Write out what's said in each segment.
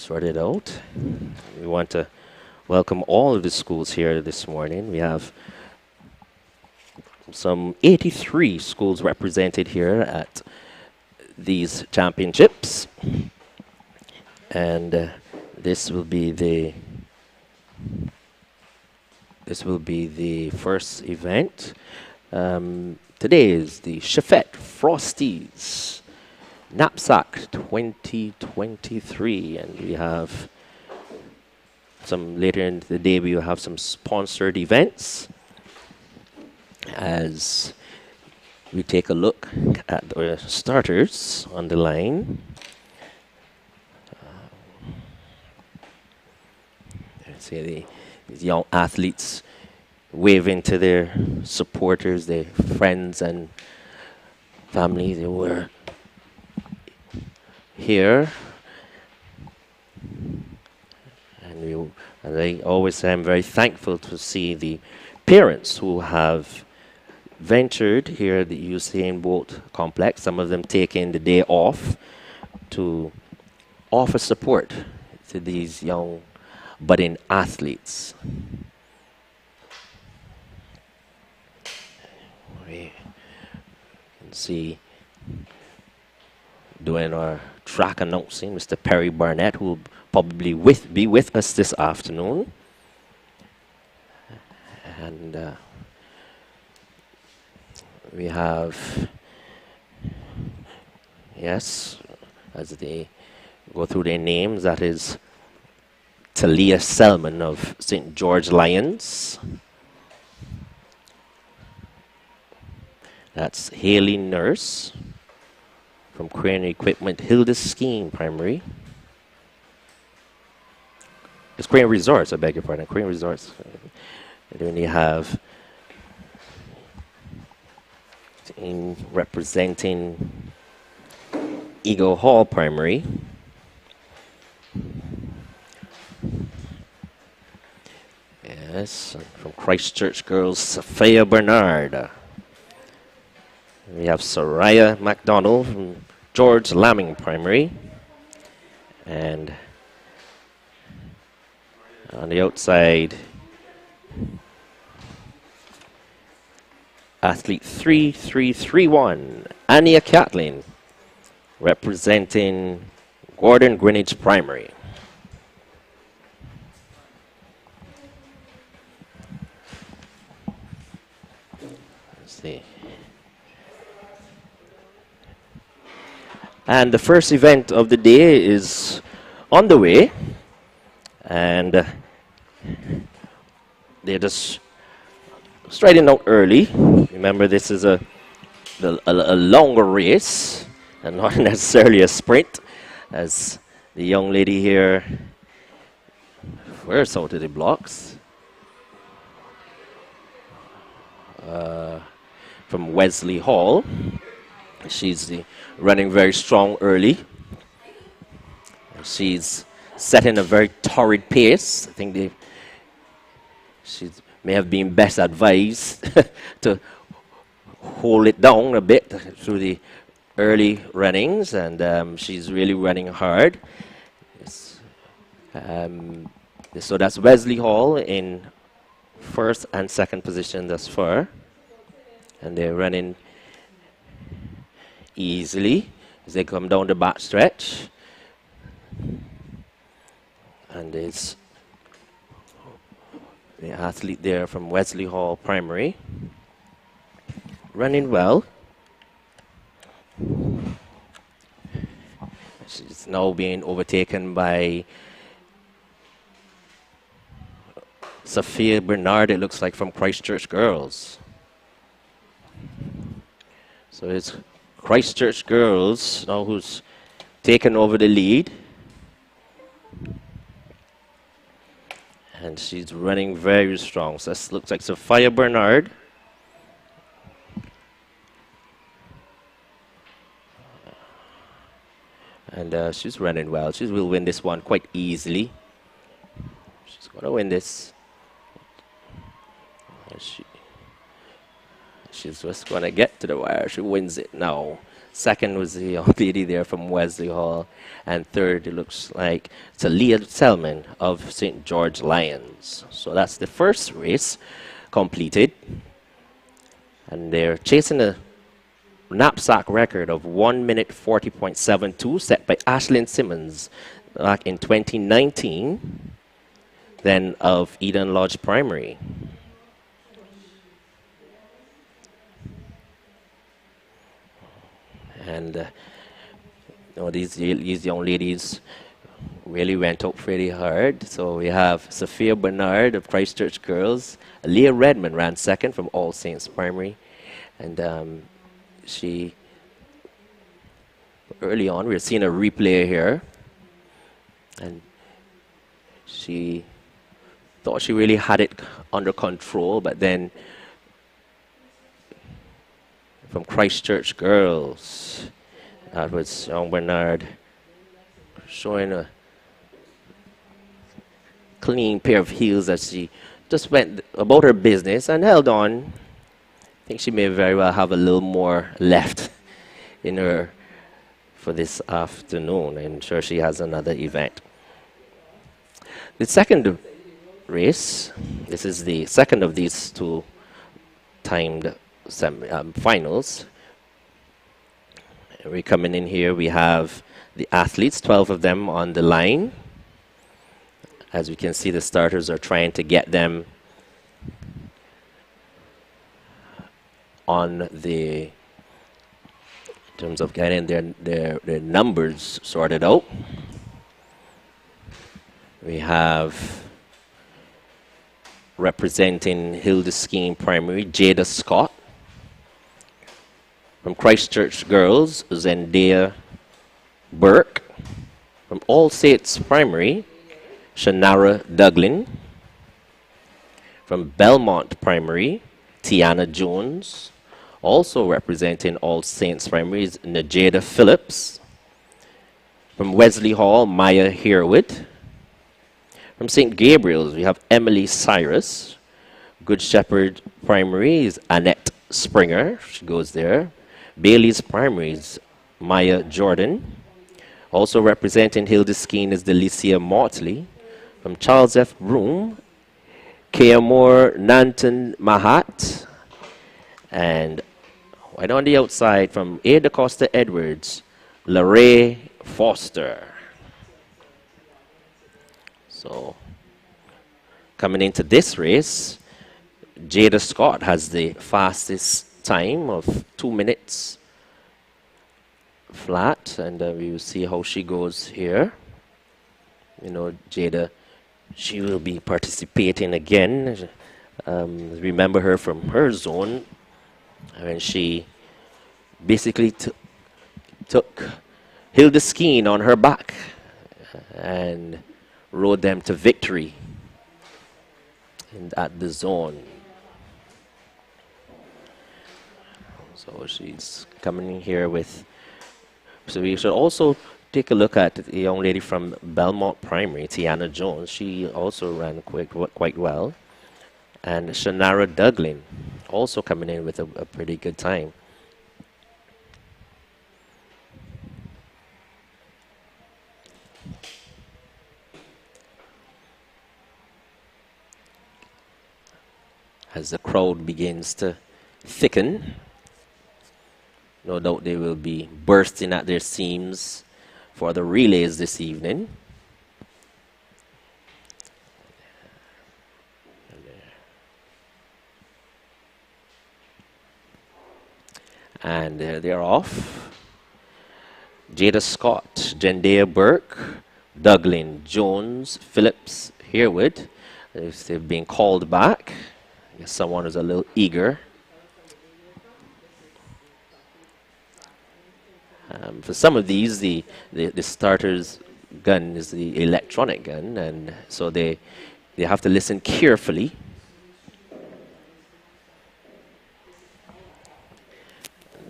sorted out. We want to welcome all of the schools here this morning. We have some 83 schools represented here at these championships. And this will be the first event. Today is the Chefette Frosties NAPSAC 2023, and we have some later in the day. We will have some sponsored events as we take a look at the starters on the line. See these young athletes waving to their supporters, their friends and family. They were here, and I always say I'm very thankful to see the parents who have ventured here at the Usain Bolt complex, some of them taking the day off to offer support to these young budding athletes. We can see doing our track announcing, Mr. Perry Barnett, who will probably be with us this afternoon. And we have, yes, as they go through their names, that is Talia Selman of St. George Lions. That's Haley Nurse from Crane Equipment, Hilda Skeen Primary. It's Crane Resorts, I beg your pardon, Crane Resorts. And then you have in representing Eagle Hall Primary. Yes, from Christchurch Girls, Sophia Bernard. We have Soraya MacDonald from George Lamming Primary. And on the outside, athlete 3331, Anya Catlin, representing Gordon Greenwich Primary. Let's see. And the first event of the day is on the way, and they're just striding out early. Remember, this is a longer race and not necessarily a sprint, as the young lady here, where's out of the blocks? From Wesley Hall. She's running very strong early. She's setting a very torrid pace. I think she may have been best advised to hold it down a bit through the early runnings, and she's really running hard. So that's Wesley Hall in first and second position thus far, and they're running easily as they come down the back stretch. And there's the athlete there from Wesley Hall Primary, running well. She's now being overtaken by Sophia Bernard, it looks like, from Christchurch Girls. So it's Christchurch Girls now who's taken over the lead. And she's running very strong. So this looks like Sophia Bernard. And she's running well. She will win this one quite easily. She's going to win this. She's just going to get to the wire. She wins it now. Second was the young lady there from Wesley Hall. And third, it looks like it's a Leah Selman of St. George Lions. So that's the first race completed. And they're chasing a NAPSAC record of 1 minute 40.72 set by Ashlyn Simmons back in 2019, then of Eden Lodge Primary. And these young ladies really went up pretty hard. So we have Sophia Bernard of Christchurch Girls. Leah Redmond ran second from All Saints Primary. And she, early on, we're seeing a replay here. And she thought she really had it under control, but then from Christchurch Girls, that was young Bernard showing a clean pair of heels as she just went about her business and held on. I think she may very well have a little more left in her for this afternoon. I'm sure she has another event. The second race, this is the second of these two timed finals. We're coming in here, we have the athletes, 12 of them on the line. As we can see, the starters are trying to get them on the, in terms of getting their numbers sorted out. We have representing Hilda Skeen Primary, Jada Scott. From Christchurch Girls, Zendaya Burke. From All Saints Primary, Shannara Duglin. From Belmont Primary, Tiana Jones. Also representing All Saints Primary is Najeda Phillips. From Wesley Hall, Maya Herwood. From St. Gabriel's, we have Emily Cyrus. Good Shepherd Primary is Annette Springer. She goes there. Bailey's Primary is Maya Jordan. Also representing Hilda Skeen is Delicia Mortley. From Charles F. Broom, Keamore Nanton Mahat. And right on the outside from Ada Costa Edwards, Larae Foster. So coming into this race, Jada Scott has the fastest time of 2 minutes flat, and we will see how she goes here. You know, Jada, she will be participating again. Remember her from her zone, and she basically took Hilda Skeen on her back and rode them to victory at the zone. So she's coming in here with, so we should also take a look at the young lady from Belmont Primary, Tiana Jones. She also ran quite well. And Shannara Duglin also coming in with a pretty good time. As the crowd begins to thicken, no doubt they will be bursting at their seams for the relays this evening. And they're off. Jada Scott, Jendea Burke, Duglin, Jones, Phillips, Herwood. They've been called back. I guess someone is a little eager. For some of these, the starter's gun is the electronic gun, and so they have to listen carefully.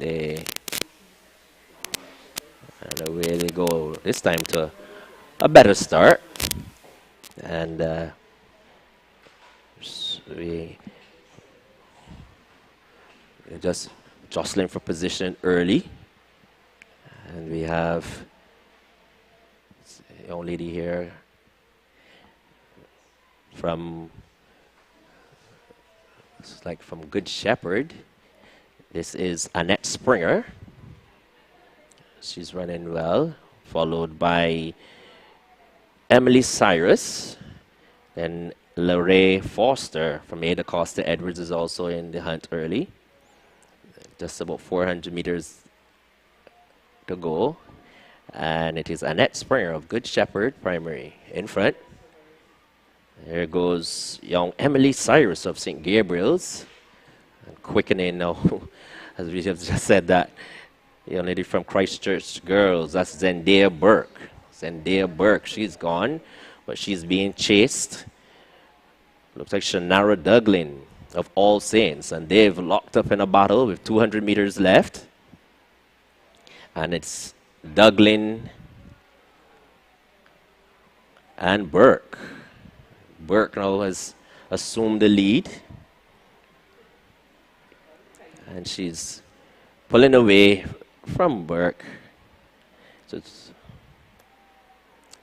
And away they go this time to a better start, and we just jostling for position early. And we have a young lady here from, it's like from Good Shepherd. This is Annette Springer. She's running well, followed by Emily Cyrus. Then Lorraine Foster from Ada Costa Edwards is also in the hunt early. Just about 400 meters to go. And it is Annette Springer of Good Shepherd Primary in front. There goes young Emily Cyrus of St. Gabriel's. And quickening now, as we have just said that, the young lady from Christchurch Girls, that's Zendaya Burke. Zendaya Burke, she's gone, but she's being chased. Looks like Shannara Duglin of All Saints, and they've locked up in a battle with 200 meters left. And it's Duglin and Burke. Burke now has assumed the lead. And she's pulling away from Burke. So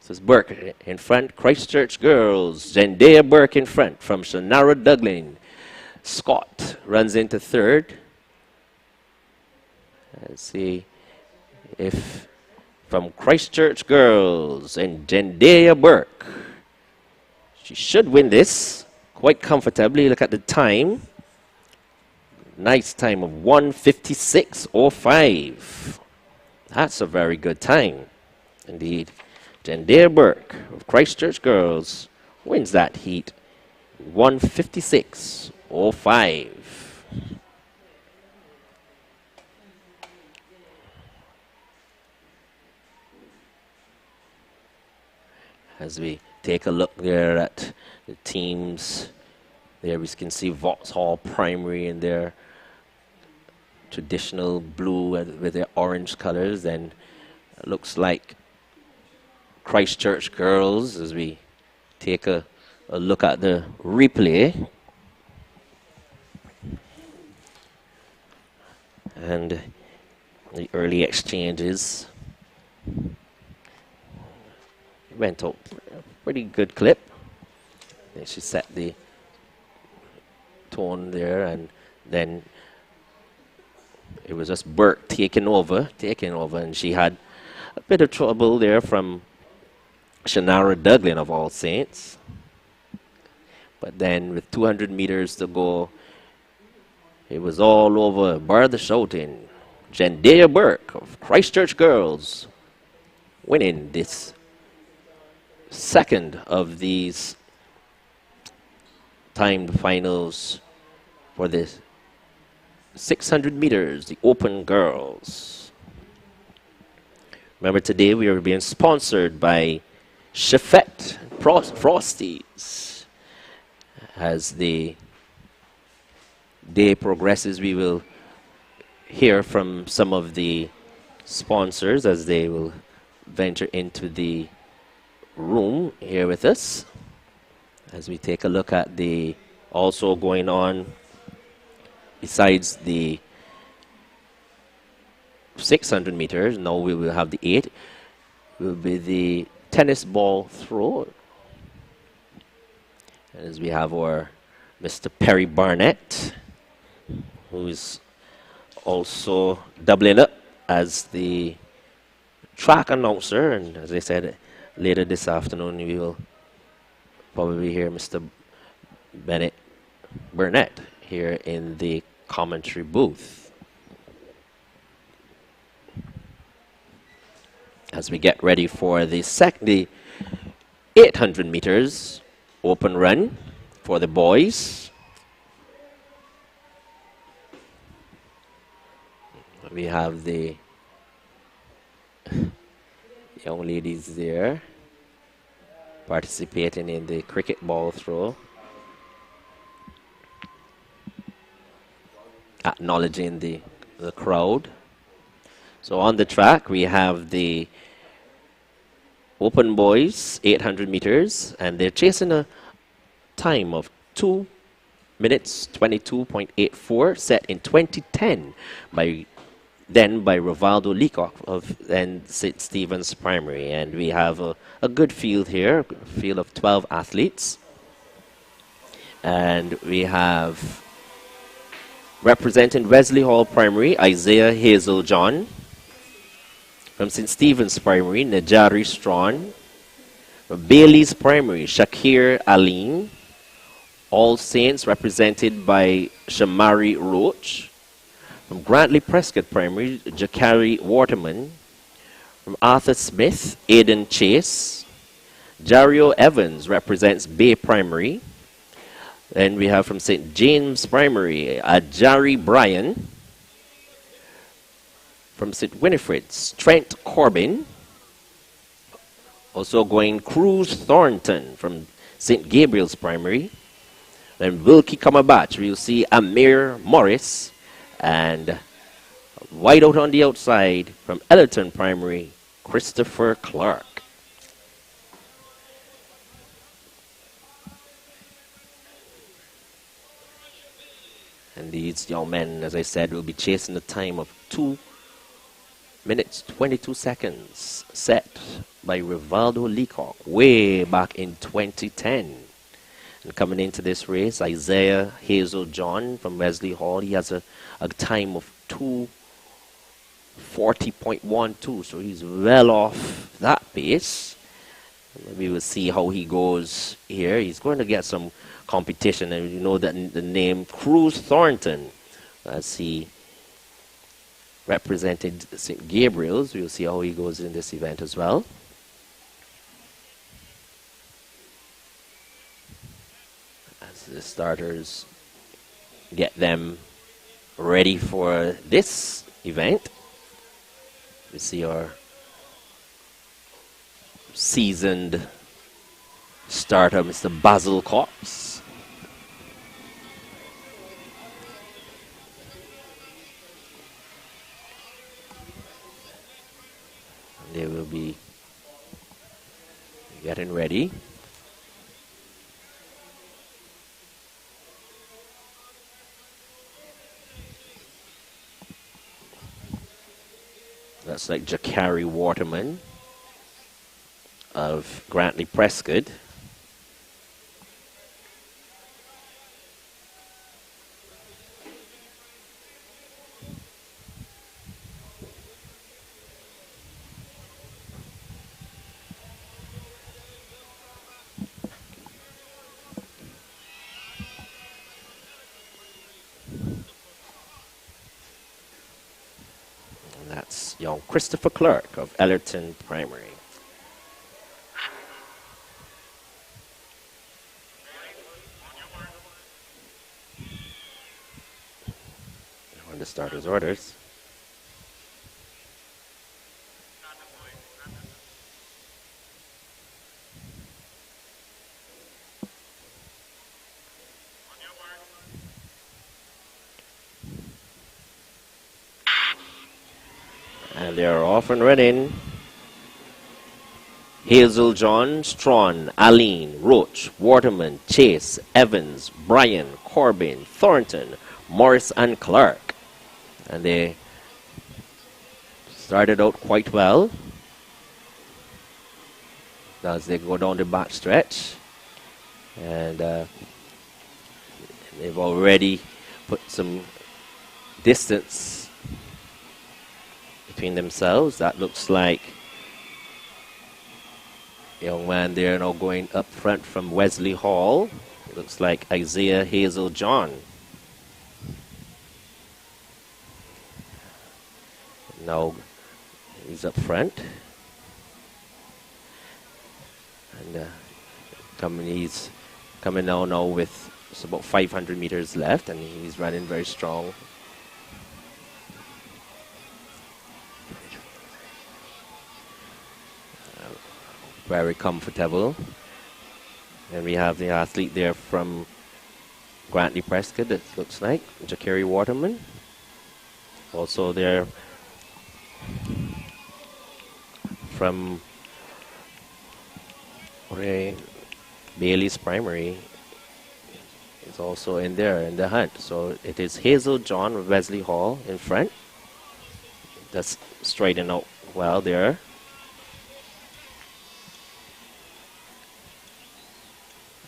it's Burke in front, Christchurch Girls. Zendaya Burke in front from Shannara Duglin. Scott runs into third. Let's see if from Christchurch Girls and Zendaya Burke. She should win this quite comfortably. Look at the time. Nice time of 1:56.05. That's a very good time indeed. Zendaya Burke of Christchurch Girls wins that heat. 1:56.05. As we take a look there at the teams, there we can see Vauxhall Primary in their traditional blue with their orange colors, and it looks like Christchurch Girls as we take a look at the replay. And the early exchanges went up a pretty good clip. Then she set the tone there, and then it was just Burke taking over, and she had a bit of trouble there from Shannara Duglin of All Saints. But then with 200 meters to go, it was all over. Bar the shouting. Zendaya Burke of Christchurch Girls winning this second of these timed finals for the 600 meters, the open girls. Remember, today we are being sponsored by Chefette Frosties. As the day progresses, we will hear from some of the sponsors as they will venture into the room here with us. As we take a look at the also going on besides the 600 meters, now we will have the 8, will be the tennis ball throw. As we have our Mr. Perry Barnett, who is also doubling up as the track announcer. And as I said, later this afternoon, we will probably hear Mr. Burnett here in the commentary booth. As we get ready for the 800 meters open run for the boys. We have the young ladies there participating in the cricket ball throw, acknowledging the crowd. So on the track we have the open boys 800 meters, and they're chasing a time of 2 minutes 22.84 set in 2010 by then by Rivaldo Leacock of then St. Stephen's Primary. And we have a good field here, a field of 12 athletes. And we have representing Wesley Hall Primary, Isaiah Hazel John. From St. Stephen's Primary, Najari Strawn. From Bailey's Primary, Shakir Aline. All Saints represented by Shamari Roach. From Grantley Prescott Primary, Jakari Waterman. From Arthur Smith, Aiden Chase. Jario Evans represents Bay Primary. Then we have from St. James Primary, Ajari Bryan. From St. Winifred's, Trent Corbin. Also going Cruz Thornton from St. Gabriel's Primary. Then Wilkie Cumberbatch, we'll see Amir Morris. And wide out on the outside from Ellerton Primary, Christopher Clark. And these young men, as I said, will be chasing a time of 2 minutes, 22 seconds, set by Rivaldo Leacock way back in 2010. And coming into this race, Isaiah Hazel John from Wesley Hall, he has a time of 2:40.12, so he's well off that pace. We will see how he goes here. He's going to get some competition, and you know that the name Cruz Thornton, as he represented St. Gabriel's. We'll see how he goes in this event as well. As the starters get them ready for this event, we see our seasoned starter, Mr. Basil Cox. They will be getting ready. That's like Jakari Waterman of Grantley Prescott. That's young Christopher Clark of Ellerton Primary. On the starter's orders. And they are off and running. Hazel John, Strawn, Aline, Roach, Waterman, Chase, Evans, Bryan, Corbin, Thornton, Morris, and Clark. And they started out quite well as they go down the back stretch. And they've already put some distance between themselves. That looks like young man there now going up front from Wesley Hall. It looks like Isaiah Hazel John. Now he's up front. And he's coming now with it's about 500 meters left, and he's running very strong. Very comfortable. And we have the athlete there from Grantley Prescott, it looks like, Jakari Waterman. Also there from Bailey's Primary is also in there in the hunt. So it is Hazel John of Wesley Hall in front. Just straighten out well there.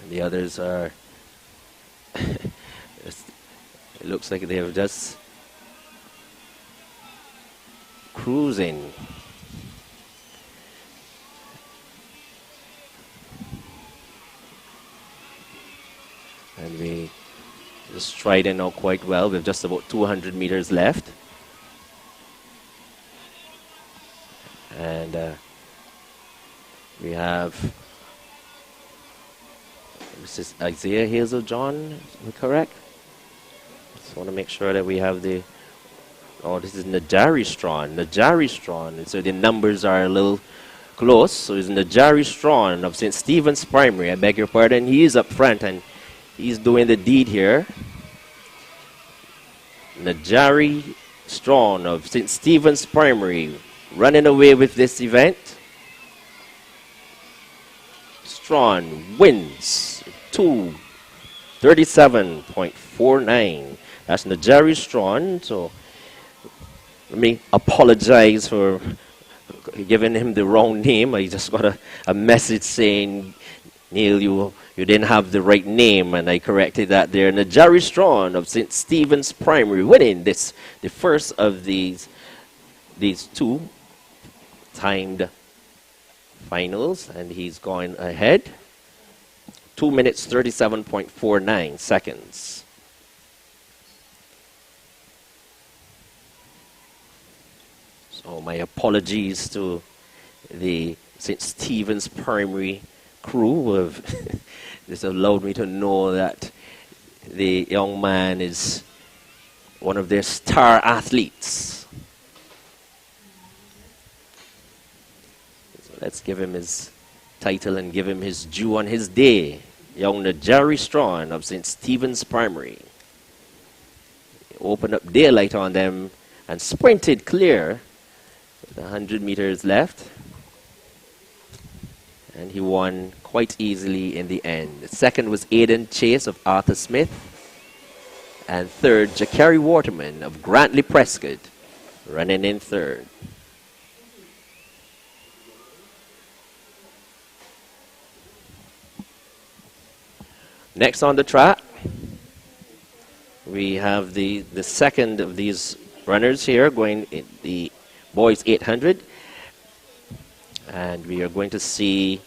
And the others are, it looks like they're just cruising. And we just striding out quite well with just about 200 meters left. And we have, this is Isaiah Hazeljohn, am I correct? Just want to make sure that we have the, oh, this is Najari Strawn. So the numbers are a little close. So it's Najari Strawn of St. Stephen's Primary. I beg your pardon. He is up front and he's doing the deed here. Najari Strawn of St. Stephen's Primary running away with this event. Strawn wins 2:37.49. That's Najari Strawn. So let me apologize for giving him the wrong name. I just got a message saying, Neil, you didn't have the right name, and I corrected that there. Najari Strawn of St. Stephen's Primary winning the first of these two timed finals, and he's going ahead. 2 minutes 37.49 seconds. So my apologies to the St. Stephen's Primary crew of this allowed me to know that the young man is one of their star athletes. So let's give him his title and give him his due on his day. Young Najari Strawn of St. Stephen's Primary opened up daylight on them and sprinted clear with 100 meters left. And he won quite easily in the end. Second was Aiden Chase of Arthur Smith. And third, Jakari Waterman of Grantley Prescott, running in third. Next on the track, we have the second of these runners here going in the boys 800. And we are going to see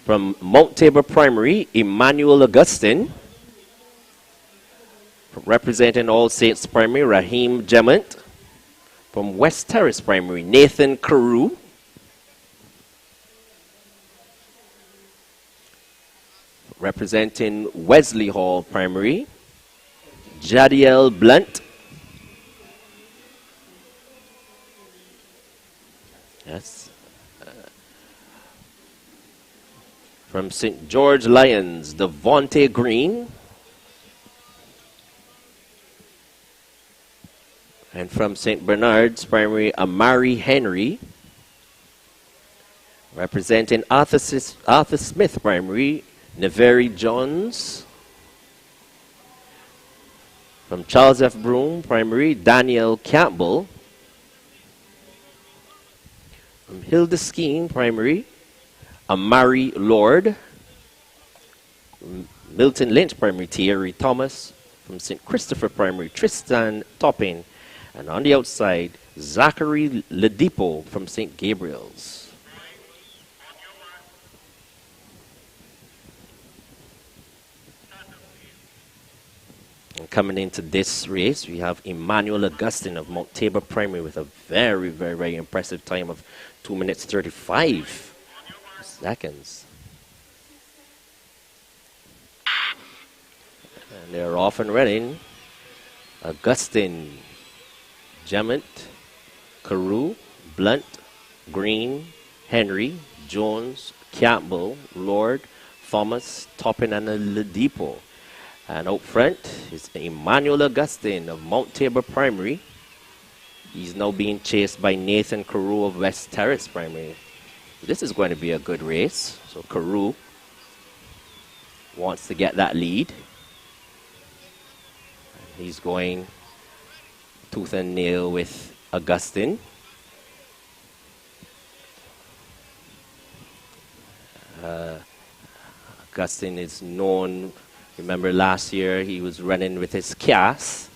from Mount Tabor Primary, Emmanuel Augustine. Representing All Saints Primary, Raheem Gemant. From West Terrace Primary, Nathan Carew. Representing Wesley Hall Primary, Jadiel Blunt. Yes. From St. George Lions, Devontae Green. And from St. Bernard's Primary, Amari Henry. Representing Arthur Smith Primary, Neveri Jones. From Charles F. Broome Primary, Daniel Campbell. From Hildeskeen Primary, Amari Lord. From Milton Lynch Primary, Thierry Thomas. From St. Christopher Primary, Tristan Topping. And on the outside, Zachary Ladipo from St. Gabriel's. And coming into this race, we have Emmanuel Augustine of Mount Tabor Primary with a very, very, very impressive time of 2 minutes 35 seconds. And they're off and running. Augustine, Gemant, Carew, Blunt, Green, Henry, Jones, Campbell, Lord, Thomas, Toppin, and Ladipo. And out front is Emmanuel Augustine of Mount Tabor Primary. He's now being chased by Nathan Carew of West Terrace Primary. This is going to be a good race. So Carew wants to get that lead. He's going tooth and nail with Augustine. Augustine is known, remember last year he was running with his cast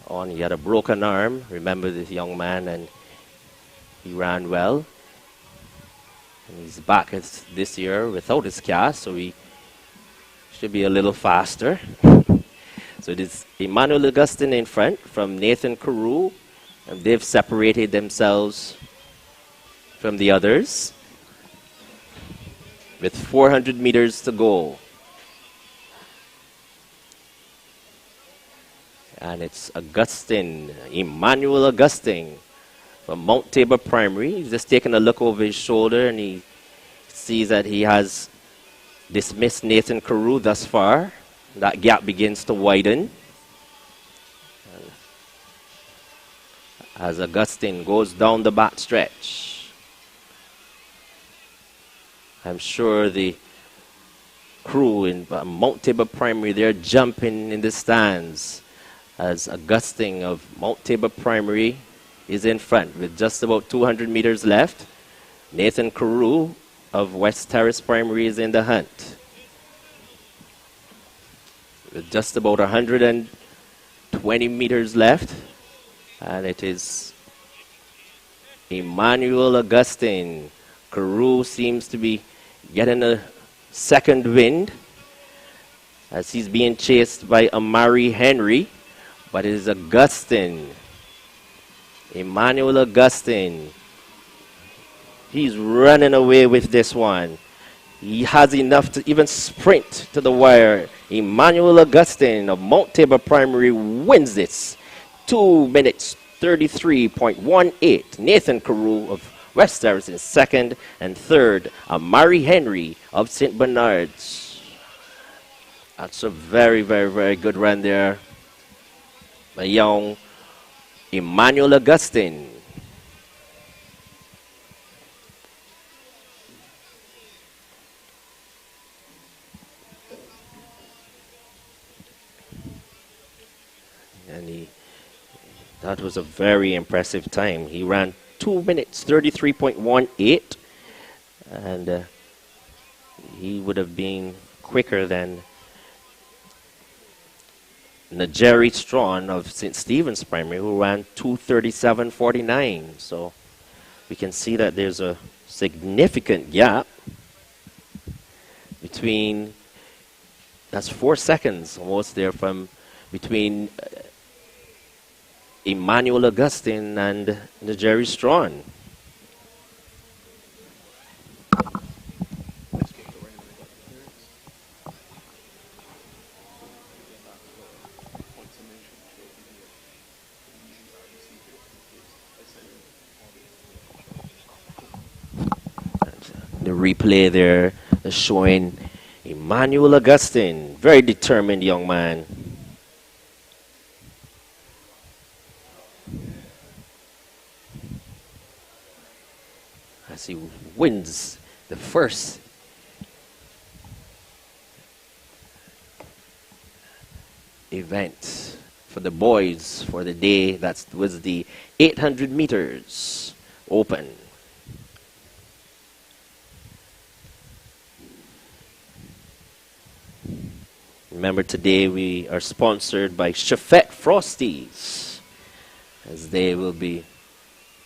on. He had a broken arm. Remember this young man, and he ran well. And he's back this year without his cast, so he should be a little faster. So it is Emmanuel Augustine in front from Nathan Carew, and they've separated themselves from the others with 400 meters to go. And it's Augustine, Emmanuel Augustine from Mount Tabor Primary. He's just taking a look over his shoulder, and he sees that he has dismissed Nathan Carew thus far. That gap begins to widen as Augustine goes down the back stretch. I'm sure the crew in Mount Tabor Primary, they're jumping in the stands as Augustine of Mount Tabor Primary is in front with just about 200 meters left. Nathan Carew of West Terrace Primary is in the hunt with just about 120 meters left. And it is Emmanuel Augustine. Carew seems to be getting a second wind as he's being chased by Amari Henry. But it is Augustine. Emmanuel Augustine. He's running away with this one. He has enough to even sprint to the wire. Emmanuel Augustine of Mount Tabor Primary wins this. 2 minutes 33.18. Nathan Carew of West Terrace is second, and third, Amari Henry of St. Bernard's. That's a very, very, very good run there. A young Emmanuel Augustine. And that was a very impressive time. He ran 2 minutes 33.18, and he would have been quicker than Najeri Strawn of St. Stephen's Primary, who ran 2:37.49. So we can see that there's a significant gap between, that's 4 seconds almost there from between Emmanuel Augustine and Najeri Strawn. The replay there is showing Emmanuel Augustine, very determined young man. As he wins the first event for the boys for the day. That was the 800 meters open. Remember, today we are sponsored by Chefette Frosties, as they will be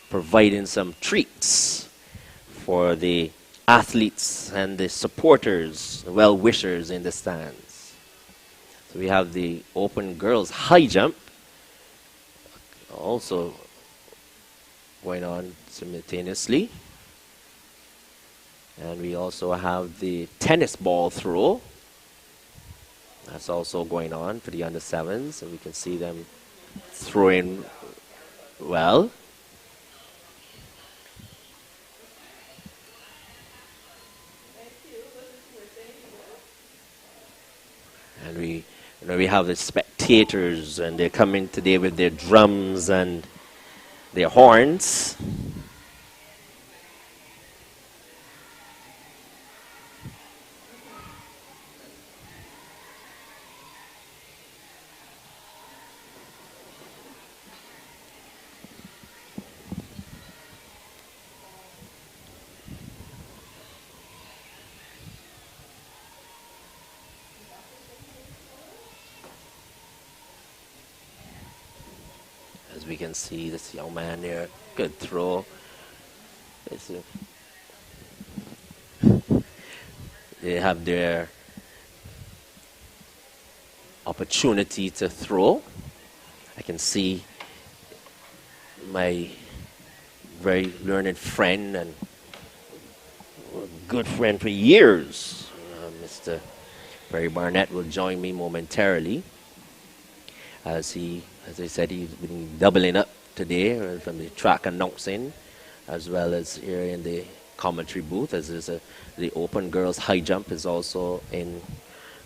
providing some treats for the athletes and the supporters, the well-wishers in the stands. So we have the open girls high jump also going on simultaneously. And we also have the tennis ball throw. That's also going on for the under 7s, and we can see them throwing well. And we have the spectators, and they're coming today with their drums and their horns. we can see this young man there. Good throw. They have their opportunity to throw. I can see my very learned friend and good friend for years, Mr. Barry Barnett, will join me momentarily. As I said, he's been doubling up today from the track announcing, as well as here in the commentary booth, as is the open girls high jump is also in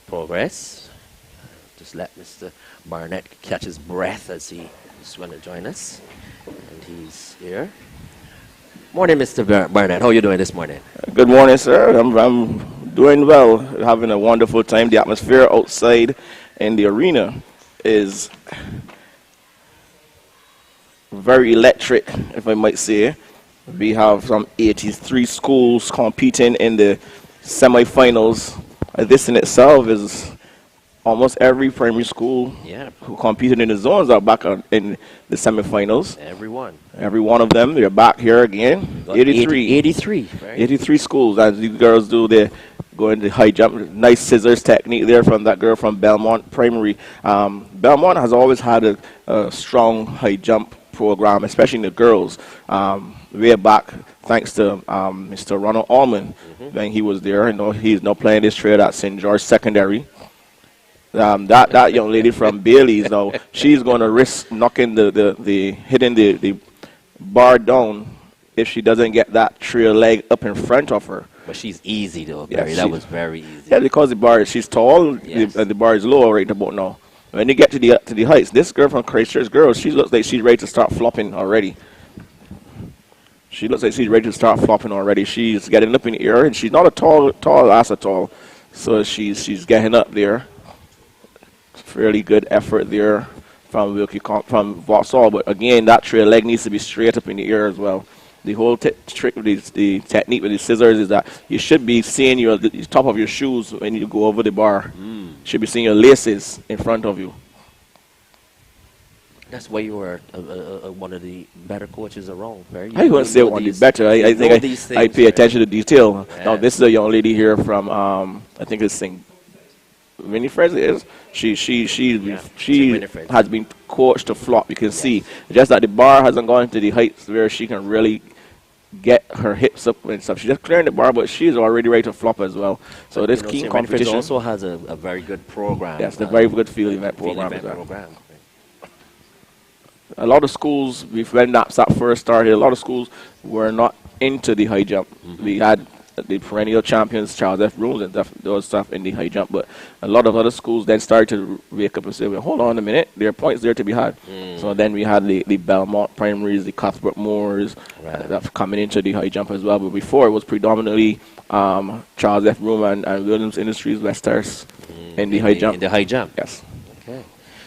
progress. Just let Mr. Barnett catch his breath as he is going to join us. And he's here. Morning, Mr. Barnett. How are you doing this morning? Good morning, sir. I'm doing well, having a wonderful time. The atmosphere outside in the arena is very electric, if I might say. We have some 83 schools competing in the semifinals. This in itself is almost every primary school who competed in the zones are back in the semifinals. Every one of them, they're back here again. 83. Right? 83 schools. As these girls do, they go into high jump. Nice scissors technique there from that girl from Belmont Primary. Belmont has always had a strong high jump program, especially in the girls. Way back, thanks to Mr. Ronald Allman, when he was there. He's now playing this trade at St. George Secondary. That young lady from Bailey's, now she's going to risk knocking hitting the bar down if she doesn't get that trail leg up in front of her. But she's easy though, Barry. That was very easy. Yeah, because she's tall, and the bar is low right about now. When you get to the heights, this girl from Christchurch Girls, she looks like she's ready to start flopping already. She's getting up in the air, and she's not a tall ass at all. So she's getting up there. Fairly good effort there from Vauxhall, but again, that trail leg needs to be straight up in the air as well. The whole trick with the technique with the scissors is that you should be seeing the top of your shoes when you go over the bar. You should be seeing your laces in front of you. That's why you were one of the better coaches around, Barry. I wouldn't say one of the better. I think I pay attention to detail. Yeah. Now, this is a young lady here from, I think it's St. Winifred is. She has been coached to flop. You can see just that the bar hasn't gone to the heights where she can really get her hips up and stuff. She's just clearing the bar, but she's already ready to flop as well. So this keen competition also has a very good program. Yes, a very good field event program as well. A lot of schools, when NAPSAC first started, a lot of schools were not into the high jump. We had the perennial champions, Charles F. Rooms, and those stuff in the high jump. But a lot of other schools then started to wake up and say, well, hold on a minute, there are points there to be had. So then we had the Belmont Primaries, the Cuthbert Moores, that's coming into the high jump as well. But before, it was predominantly Charles F. Room and Williams Industries, Westhurst in the high jump. In the high jump? Yes. Okay.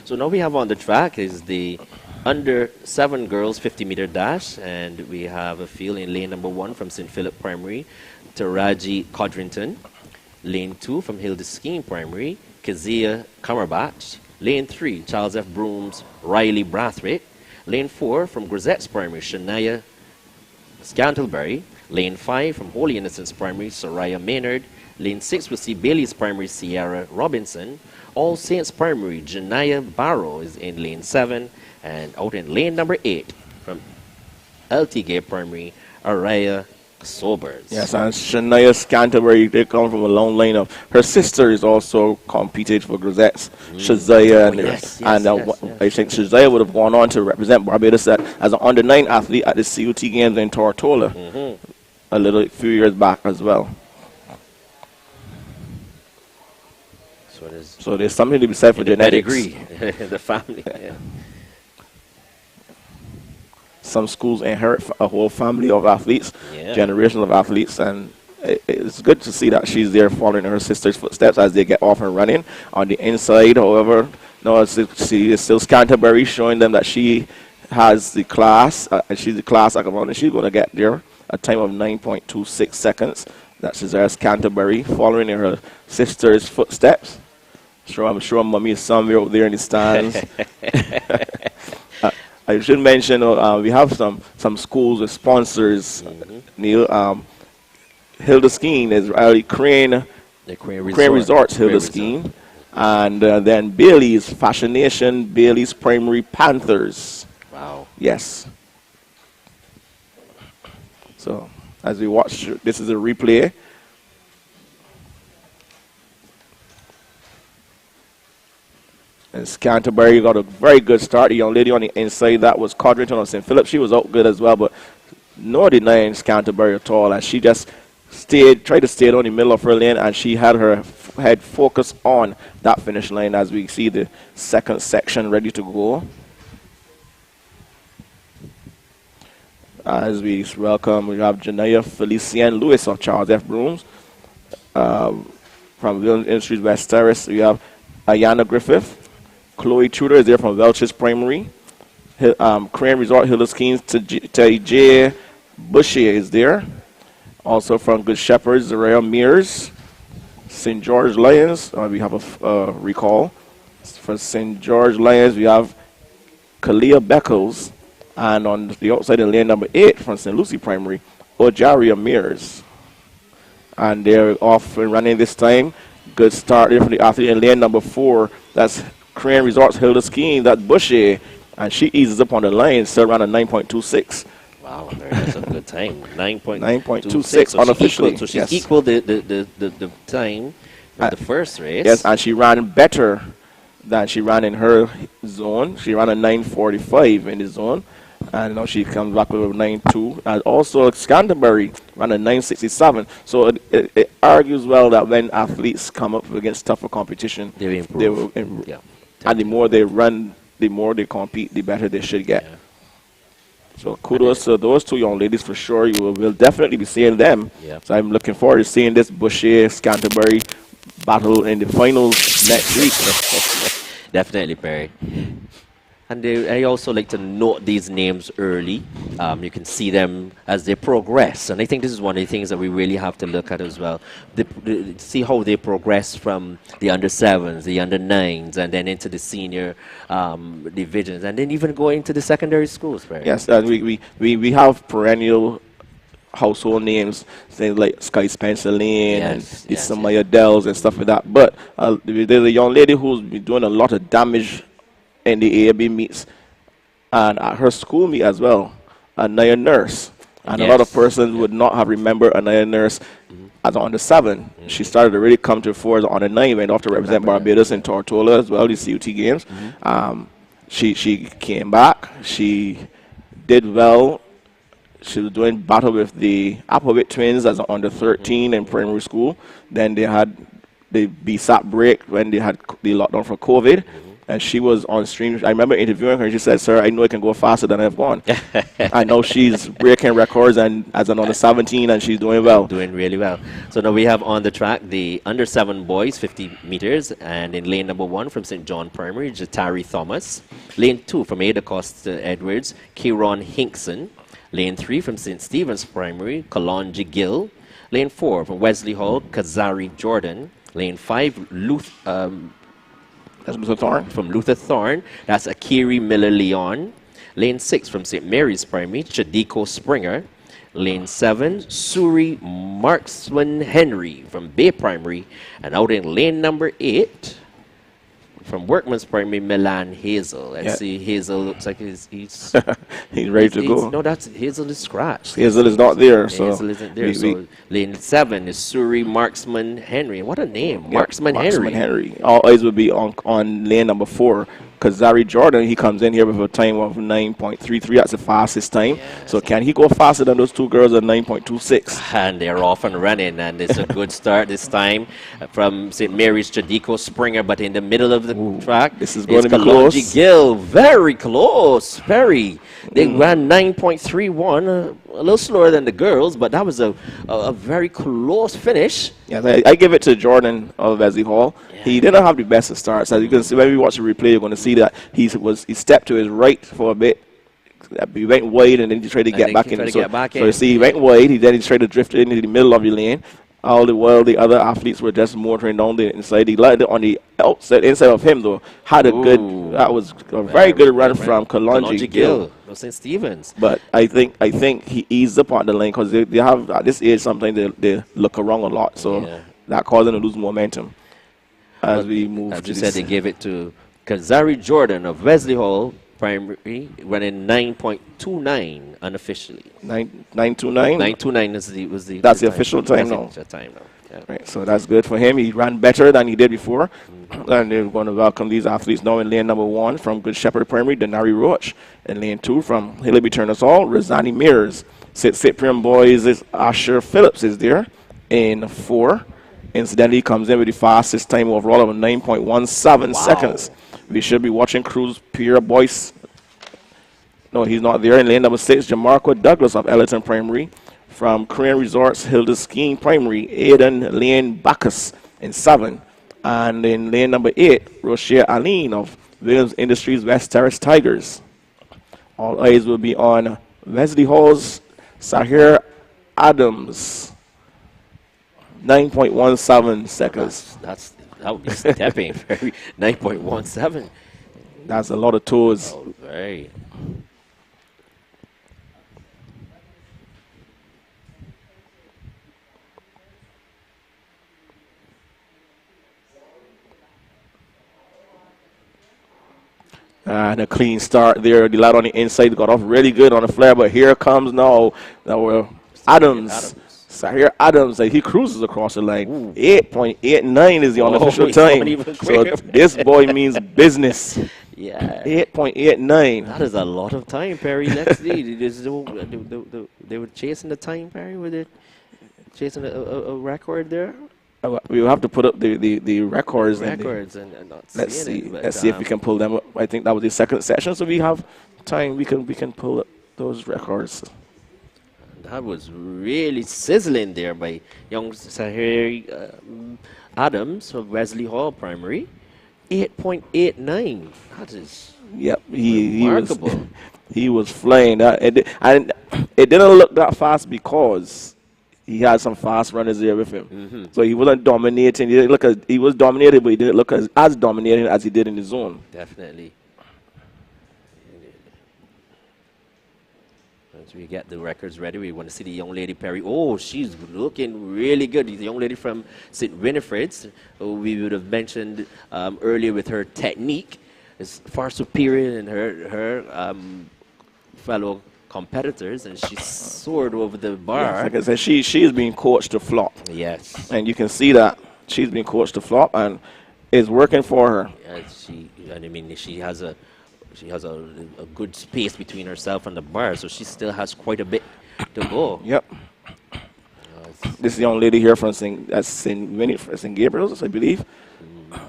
So now we have on the track is the under 7 girls 50-meter dash, and we have a field in lane number 1 from St. Philip Primary, Taraji Codrington. Lane 2 from Hildeskeen Primary, Kezia Cumberbatch. Lane 3, Charles F. Brooms, Riley Brathwaite. Lane 4 from Grisette's Primary, Shania Scantlebury. Lane 5 from Holy Innocents Primary, Soraya Maynard. Lane 6 will see Bailey's Primary, Sierra Robinson. All Saints Primary, Janaya Barrow is in lane 7. And out in lane number 8 from LTG Primary, Araya Sobers. Yes, and Shania Scantlebury, they come from a long lineup. Her sister is also competed for Grisette's, Shazaya. I think Shazaya would have gone on to represent Barbados as an under-9 athlete at the CUT Games in Tortola a few years back as well. So there's something to be said for genetics. The family. Yeah. Some schools inherit a whole family of athletes, generation of athletes, and it's good to see that she's there following her sister's footsteps as they get off and running. On the inside, however, she is still Scantlebury, showing them that she has the class, and she's the class and she's going to get there a time of 9.26 seconds. That's Cesare Scantlebury, following in her sister's footsteps. I'm sure mommy is somewhere out there in the stands. I should mention we have some schools with sponsors. Neil, Hilda Skiing is really Crane Resorts Hilda Skiing, and then Bailey's Fashion Nation, Bailey's Primary Panthers. Wow. Yes. So as we watch, this is a replay. And Canterbury got a very good start. The young lady on the inside, that was Codrington of St. Philip. She was out good as well, but no denying Canterbury at all. And she just tried to stay on the middle of her lane, and she had her head focused on that finish line as we see the second section ready to go. As we welcome, we have Janaya Felician Lewis of Charles F. Brooms. From Williams Industries West Terrace, we have Ayana Griffith. Chloe Tudor is there from Welch's Primary. Crane Resort, Hilda Skeens, Teddy J. Bushier is there. Also from Good Shepherds, Zariah Mears. St. George Lions, we have a recall. For St. George Lions, we have Kalia Beckles. And on the outside in lane number 8 from St. Lucie Primary, Ojaria Mears. And they're off and running this time. Good start there for the athlete in lane number 4. That's Crane Resorts Hilda Skiing, that Bushy, and she eases up on the line, still around a 9.26. Wow, that's a good time. 9.26 so unofficially. So she's equal the time of the first race. Yes, and she ran better than she ran in her zone. She ran a 9.45 in the zone, and now she comes back with a 9.2. And also Canterbury ran a 9.67. So it argues well that when athletes come up against tougher competition, they improve. They will improve. Yeah. And the more they run, the more they compete, the better they should get. Yeah. So kudos to those two young ladies for sure. You will definitely be seeing them. Yeah. So I'm looking forward to seeing this Bushy Canterbury battle in the finals next week. Definitely, Perry. And I also like to note these names early. You can see them as they progress. And I think this is one of the things that we really have to look at as well. See how they progress from the under-7s, the under-9s, and then into the senior divisions, and then even going to the secondary schools. Right? Yes, and we have perennial household names, things like Sky Spencer Lane and the Samaya Dells and stuff like that. But there's a young lady who's been doing a lot of damage in the AAB meets and at her school meet as well, Anaya Nurse. And a lot of persons would not have remembered Anaya Nurse as on the 7. She started to really come to the fore on the 9, went off to represent Barbados in Tortola as well, the CUT games. She came back. She did well. She was doing battle with the Applewhite twins as under 13 in primary school. Then they had the BSAP break when they had the lockdown for COVID. And she was on stream. I remember interviewing her, and she said, "Sir, I know I can go faster than I've gone." I know she's breaking records and as an under 17, and she's doing well. Doing really well. So now we have on the track the under 7 boys, 50 meters, and in lane number 1 from St. John Primary, Jatari Thomas. Lane 2 from Ada Costa Edwards, Kieron Hinkson. Lane 3 from St. Stephen's Primary, Kalonji Gill. Lane 4 from Wesley Hall, Kazari Jordan. Lane 5, Luther Thorne. From Luther Thorne, that's Akiri Miller Leon. Lane 6 from St. Mary's Primary, Chadiko Springer. Lane 7, Suri Marksman Henry from Bay Primary. And out in lane number 8, from Workman's Primary, Milan Hazel. Let's see, Hazel looks like he's he's ready to go. No, that's Hazel is scratched. Hazel is not there. So Hazel isn't there. So lane 7 is Suri Marksman Henry. What a name, Marksman Henry. All eyes will be on lane number 4. Kazari Jordan, he comes in here with a time of 9.33. That's the fastest time. Yes. So can he go faster than those two girls at 9.26? And they're off and running, and it's a good start this time from St. Mary's Chadico Springer, but in the middle of the track, this is going to be close. Gill, very close, very. They ran 9.31, a little slower than the girls, but that was a very close finish. Yes, I give it to Jordan of Wesley Hall. Yeah. He didn't have the best of starts. As you can see, when we watch the replay, you're going to see that he stepped to his right for a bit. He went wide and then he tried to get back in. So you see, he went wide. He tried to drift into the middle of the lane. All the while the other athletes were just motoring down the inside. The light on the outside inside of him though had a good. That Ooh, was a very good run from Kalonji Kalonji Gill. Gill, no St. Stevens. But I think he eased up on the lane because they have at this age sometimes they look around a lot, so Yeah. that caused them to lose momentum as Well, we move as to you this. said, they gave it to Kazari Jordan of Wesley Hall Primary, running 9.29 unofficially. 929. 9.29 is the That's the time. official time That's the now. official time now. Yeah. Right, so that's good for him. He ran better than he did before. And they're going to welcome these athletes now in lane number 1 from Good Shepherd Primary, Denari Roach. In lane 2 from Hillaby Turners Hall, Rosani Mears. Cyprian Boys is Asher Phillips is there in 4. Incidentally, comes in with the fastest time overall of 9.17 seconds. We should be watching Cruz Pierre Boyce. No, he's not there. In lane number 6, Jamarco Douglas of Ellerton Primary. From Korean Resorts, Hilda Skiing Primary, Aidan Lane Bacchus in 7. And in lane number 8, Rochelle Aline of Williams Industries West Terrace Tigers. All eyes will be on Wesley Hall's Sahir Adams. 9.17 seconds. That would be stepping. 9.17. That's a lot of toes. Oh, right. And a clean start there. The lad on the inside got off really good on the flare, but here comes now Adams. Sahir Adams, he cruises across the line. 8.89 is the unofficial he's time. going even So quicker. this boy means business. Yeah. 8.89. That is a lot of time, Perry. Next day, they were chasing the time, Perry. Were they chasing a record there? We will have to put up the records. Records and not Let's seeing see. it, but, Let's see if we can pull them up. I think that was the second session, so we have time. We can pull up those records. That was really sizzling there by young Sahir Adams of Wesley Hall Primary. 8.89. That is Yep, he was remarkable. he was flying. And it didn't look that fast because he had some fast runners there with him. So he wasn't dominating. He was dominated, but he didn't look as dominating as he did in the zone. Definitely. As we get the records ready, we want to see the young lady Perry. Oh, she's looking really good. The young lady from St. Winifred's, who we would have mentioned earlier with her technique, is far superior than her fellow competitors, and she soared over the bar. Yeah, like I said, she is being coached to flop. Yes. And you can see that she's being coached to flop, and it's working for her. She has a good space between herself and the bar, so she still has quite a bit to go. Yep. This young lady here from St. Gabriel's, I believe.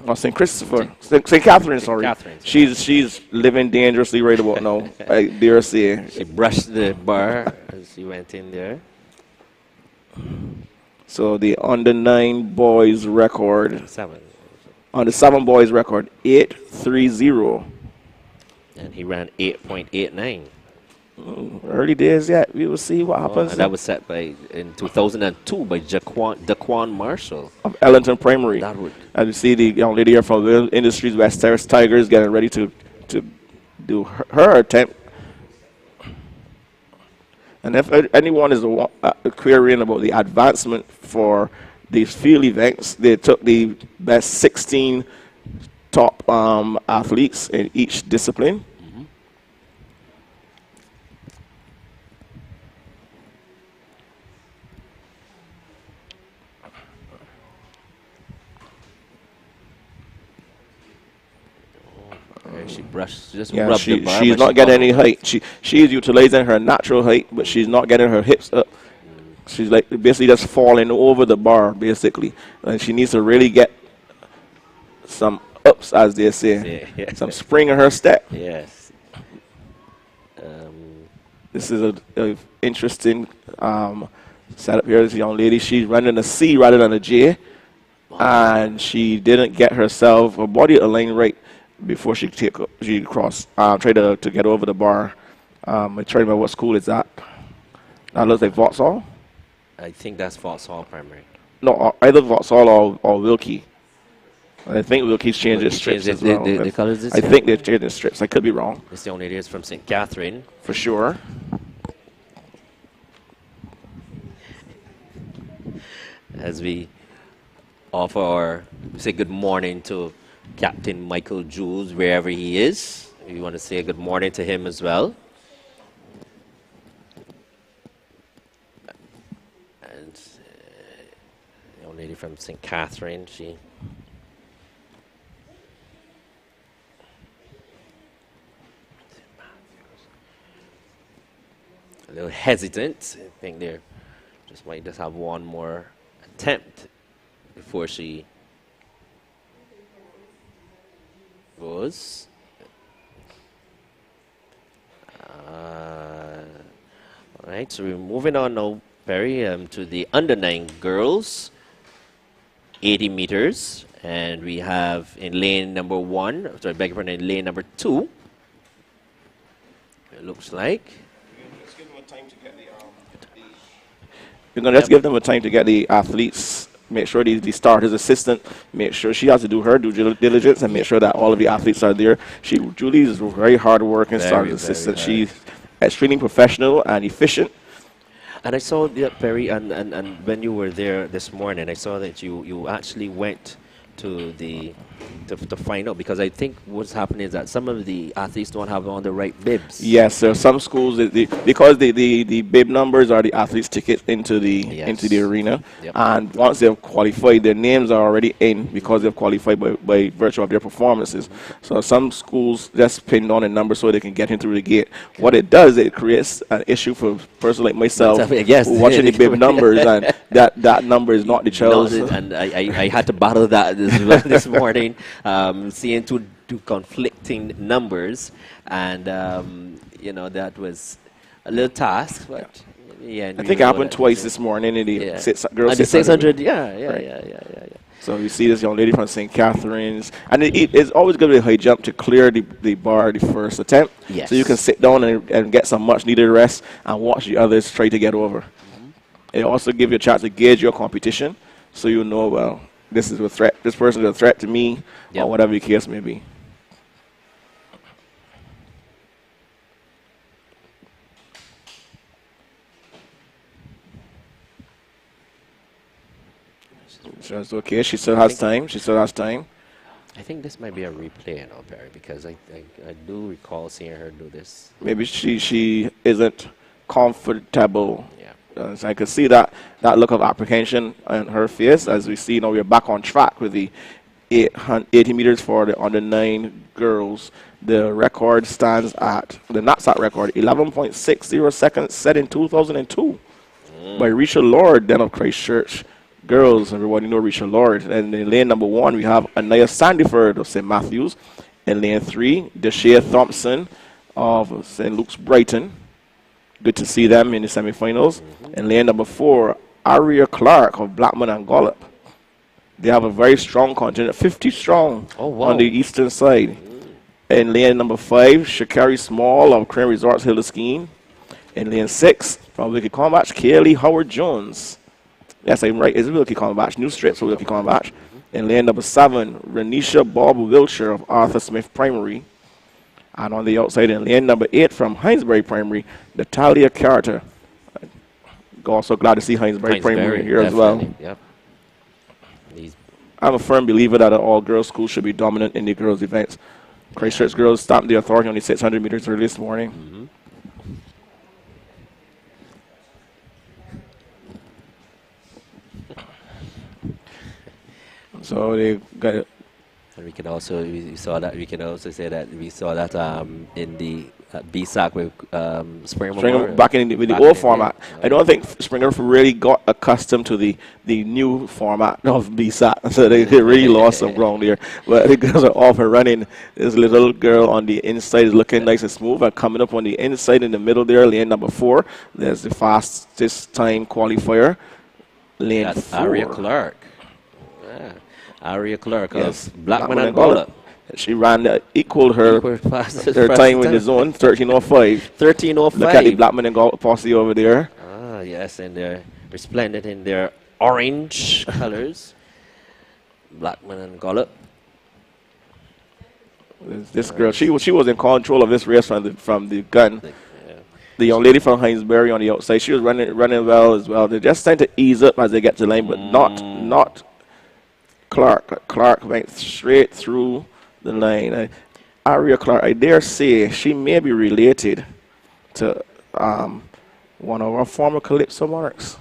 Or St. Christopher. St. Catherine, sorry. Catherine's. She's living dangerously right about now, I dare say. She brushed the bar as she went in there. So the under 9 boys record, 7. on the 7 boys record, 8.30. And he ran 8.89. Early days yet. We will see what happens. And that was set in 2002 by Daquan Marshall. Of Ellington Primary. That would. As you see the young lady here from Will Industries West Terrace Tigers getting ready to do her attempt. And if anyone is querying about the advancement for these field events, they took the best 16 top athletes in each discipline. She brushed, just Yeah, rubbed the bar. she's but not she getting got any over. height. She is utilizing her natural height, but she's not getting her hips up. She's like basically just falling over the bar, basically. And she needs to really get some ups, as they say, Yeah. some spring in her step. Yes. This is a interesting setup here. This young lady, she's running a C rather than a J, and she didn't get herself her body aligned right before she crossed. Tried to get over the bar. I'm trying to remember what school it's at. That looks like Vauxhall. I think that's Vauxhall Primary. No, either Vauxhall or Wilkie. I think Wilkie's changed his He changed strips as well. the colors this I year. think they've changed the strips. I could be wrong. This young lady is from St. Catherine. For sure. As we offer our say good morning to Captain Michael Jules wherever he is. We want to say good morning to him as well. And young lady from St. Catherine, she a little hesitant. I think they're just might just have one more attempt before she goes. All right, so we're moving on now, Perry, to the under 9 girls, 80 meters, and we have in lane number 1, sorry, beg your pardon, in lane number 2. It looks like. We're going to just give them a time to get the athletes, make sure the starter's assistant, make sure she has to do her due diligence and make sure that all of the athletes are there. Julie is a very hard working starter's assistant. She's extremely professional and efficient. And I saw that, Perry, and when you were there this morning, I saw that you actually went to to find out, because I think what's happening is that some of the athletes don't have on the right bibs. Yes, there are some schools because the bib numbers are the athletes' ticket into the arena, Yep. and once they've qualified, their names are already in because they've qualified by virtue of their performances. So some schools just pin on a number so they can get in through the gate. Okay. What it does, it creates an issue for a person like myself yes, watching the bib numbers, and that number is not the child's. And I had to battle that as well this morning. Seeing two conflicting numbers, and that was a little task, but yeah. I think it happened twice this morning in the girls 600. Yeah. So you see this young lady from St. Catherine's, and it's always going to be a high jump to clear the bar the first attempt. Yes. So you can sit down and get some much needed rest and watch the others try to get over. It also gives you a chance to gauge your competition, so you know, well, this is a threat. This person is a threat to me, or whatever the case may be. It's okay. She still has time. I think this might be a replay, Perry, because I do recall seeing her do this. Maybe she isn't comfortable. Yeah. So I could see that look of apprehension on her face. As we see now, we're back on track with the 80 meters for the under 9 girls. The record stands at the NAPSAC record, 11.60 seconds, set in 2002 by Risha Lord, then of Christchurch. Girls, everybody know Risha Lord. And in lane number 1, we have Anaya Sandiford of St. Matthews. In lane 3, Deshea Thompson of St. Luke's Brighton. Good to see them in the semifinals. In lane number 4, Aria Clark of Blackman and Gollop. They have a very strong contingent, 50 strong on the eastern side. In lane number 5, Shakari Small of Crane Resorts Hilliskeene. In lane 6, from Wilkie Combatch, Kaylee Howard Jones. Yes, I'm right. It's Wilkie Combatch. New strips for Wilkie Combatch. In lane number 7, Renisha Bob Wiltshire of Arthur Smith Primary. And on the outside in lane number 8 from Hinesbury Primary, Natalia Carter. Also glad to see Hinesbury Primary here as well. Yep. I'm a firm believer that an all-girls school should be dominant in the girls' events. Christchurch girls stamped the authority on the 600 meters early this morning. So they got it. And we can also say that we saw that in the BSAC with Springer back in with the old format. I don't think Springer really got accustomed to the new format of BSAC, so they really lost some ground there. But the girls are off and running. This little girl on the inside is looking nice and smooth, and coming up on the inside in the middle there, lane number 4. There's the fastest time qualifier, lane 4. Aria Clark. Yeah. Aria Clark of Blackman and Gollop. She ran equaled her time in the zone, 13:05. 13:05. Look at the Blackman and Gollop posse over there. Yes, and they're resplendent in their orange colors. Blackman and Gollop. This girl, she was in control of this race from the gun. The young lady from Hinesbury on the outside, she was running well as well. They just trying to ease up as they get to the lane, but not Clark. Clark went straight through the lane. Aria Clark, I dare say, she may be related to one of our former Calypso monarchs.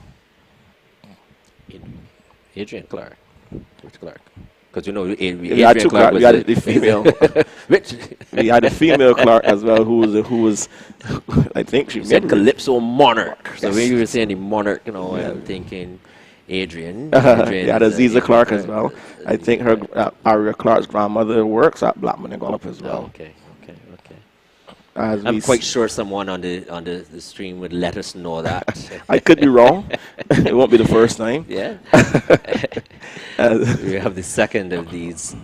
Adrian Clark. Which Clark? Because you know, We had two Clark. We had the female. We had the female Clark as well, who was I think she said Calypso Monarch. So Yes. when you were saying the Monarch, you know, I'm thinking Adrian. We had Aziza Clark as well. I think her Aria Clark's grandmother works at Blackman and Gollop as well. Okay. I'm quite sure someone on the stream would let us know that. I could be wrong. It won't be the first time. Yeah. We have the second of these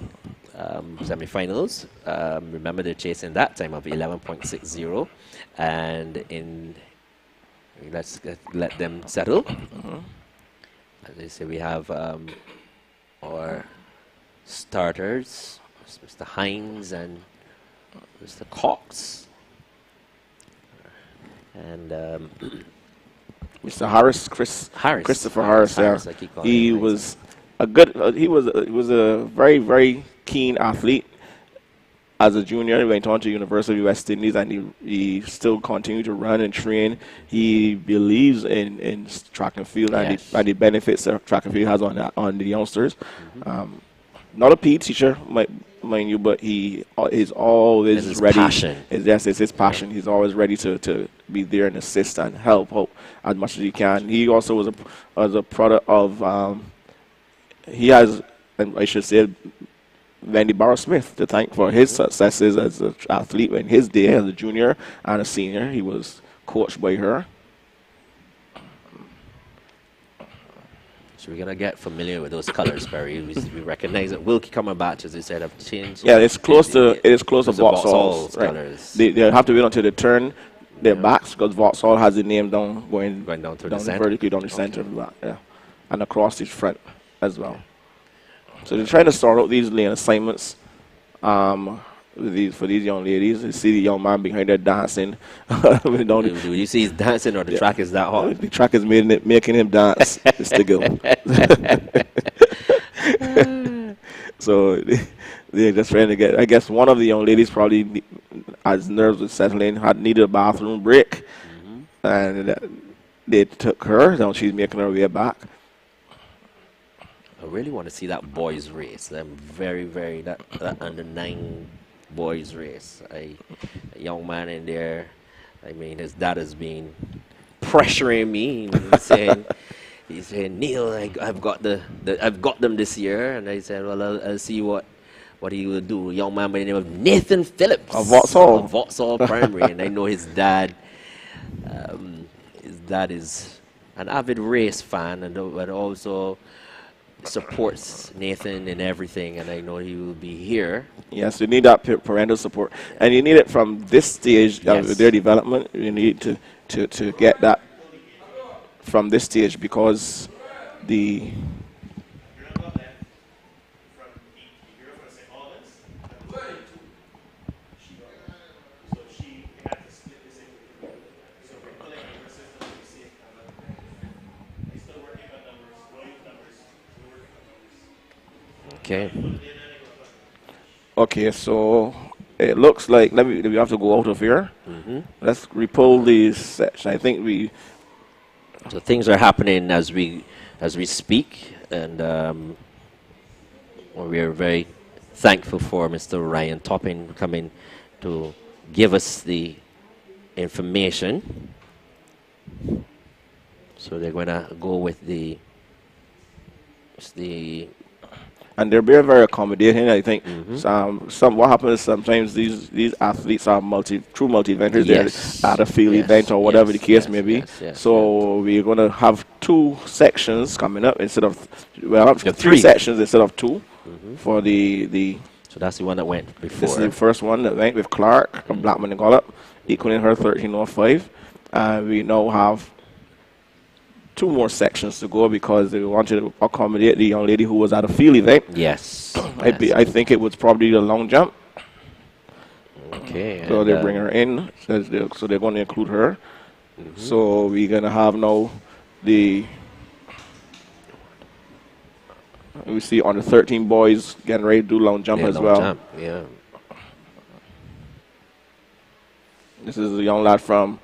semifinals. Remember, they're chasing that time of 11.60, and let's let them settle. As I say, we have our starters, Mr. Hines and Mr. Cox. And Mr. Christopher Harris. I keep calling He him was a good. He was a very, very keen athlete. As a junior, he went on to University of West Indies, and he still continued to run and train. He believes in track and field and the benefits that track and field has on the youngsters. Not a PE teacher, mind you, but he is always ready. Passion. It's his passion. He's always ready to be there and assist and help out as much as he can. He also was a product of. He has, and I should say, Wendy Barrow Smith to thank for his successes as an athlete in his day as a junior and a senior. He was coached by her. So we're gonna get familiar with those colors, Barry. We recognize that Wilkie coming back, as they said, have changed. Yeah, it's close to Vauxhall's colors. They have to wait until they turn their backs, because Vauxhall has the name going down to the center. Vertically down the center of the back, and across the front as well. So they're trying to sort out these lane assignments for these young ladies. You see the young man behind there dancing. Do you see he's dancing, or the track is that hot? The track is making him dance. Mr. Gill. So they're just trying to get. I guess one of the young ladies probably, as nerves were settling, had needed a bathroom break, and they took her. Now she's making her way back. I really want to see that boys race. I'm very that under 9 boys race. A young man in there. I mean, his dad has been pressuring me. He's saying, Neil, I've got I've got them this year, and I said, well, I'll see what he will do. A young man by the name of Nathan Phillips of Vauxhall Primary, and I know his dad. His dad is an avid race fan, but also supports Nathan in everything, and I know he will be here. Yes, you need that parental support, and you need it from this stage of their development. You need to get that from this stage, because the Okay, so it looks like we have to go out of here. Let's repull these section. I think so things are happening as we speak, and we are very thankful for Mr. Ryan Topping coming to give us the information. So they're going to go with the and they're very, very accommodating. I think what happens sometimes these athletes are true multi-eventers. They're at a field event or whatever the case may be. So we're going to have 2 sections coming up instead of 3 sections instead of 2 for the. So that's the one that went before. This is the first one that went with Clark from Blackman and Gollop, equaling her 13:05. We now have two more sections to go because they wanted to accommodate the young lady who was at a field event. Yes. I think it was probably the long jump. Okay. So and, they bring her in. So they're going to include her. So we're going to have now the... We see on the 13 boys getting ready to do long jump as long well. Jump. Yeah. This is a young lad from,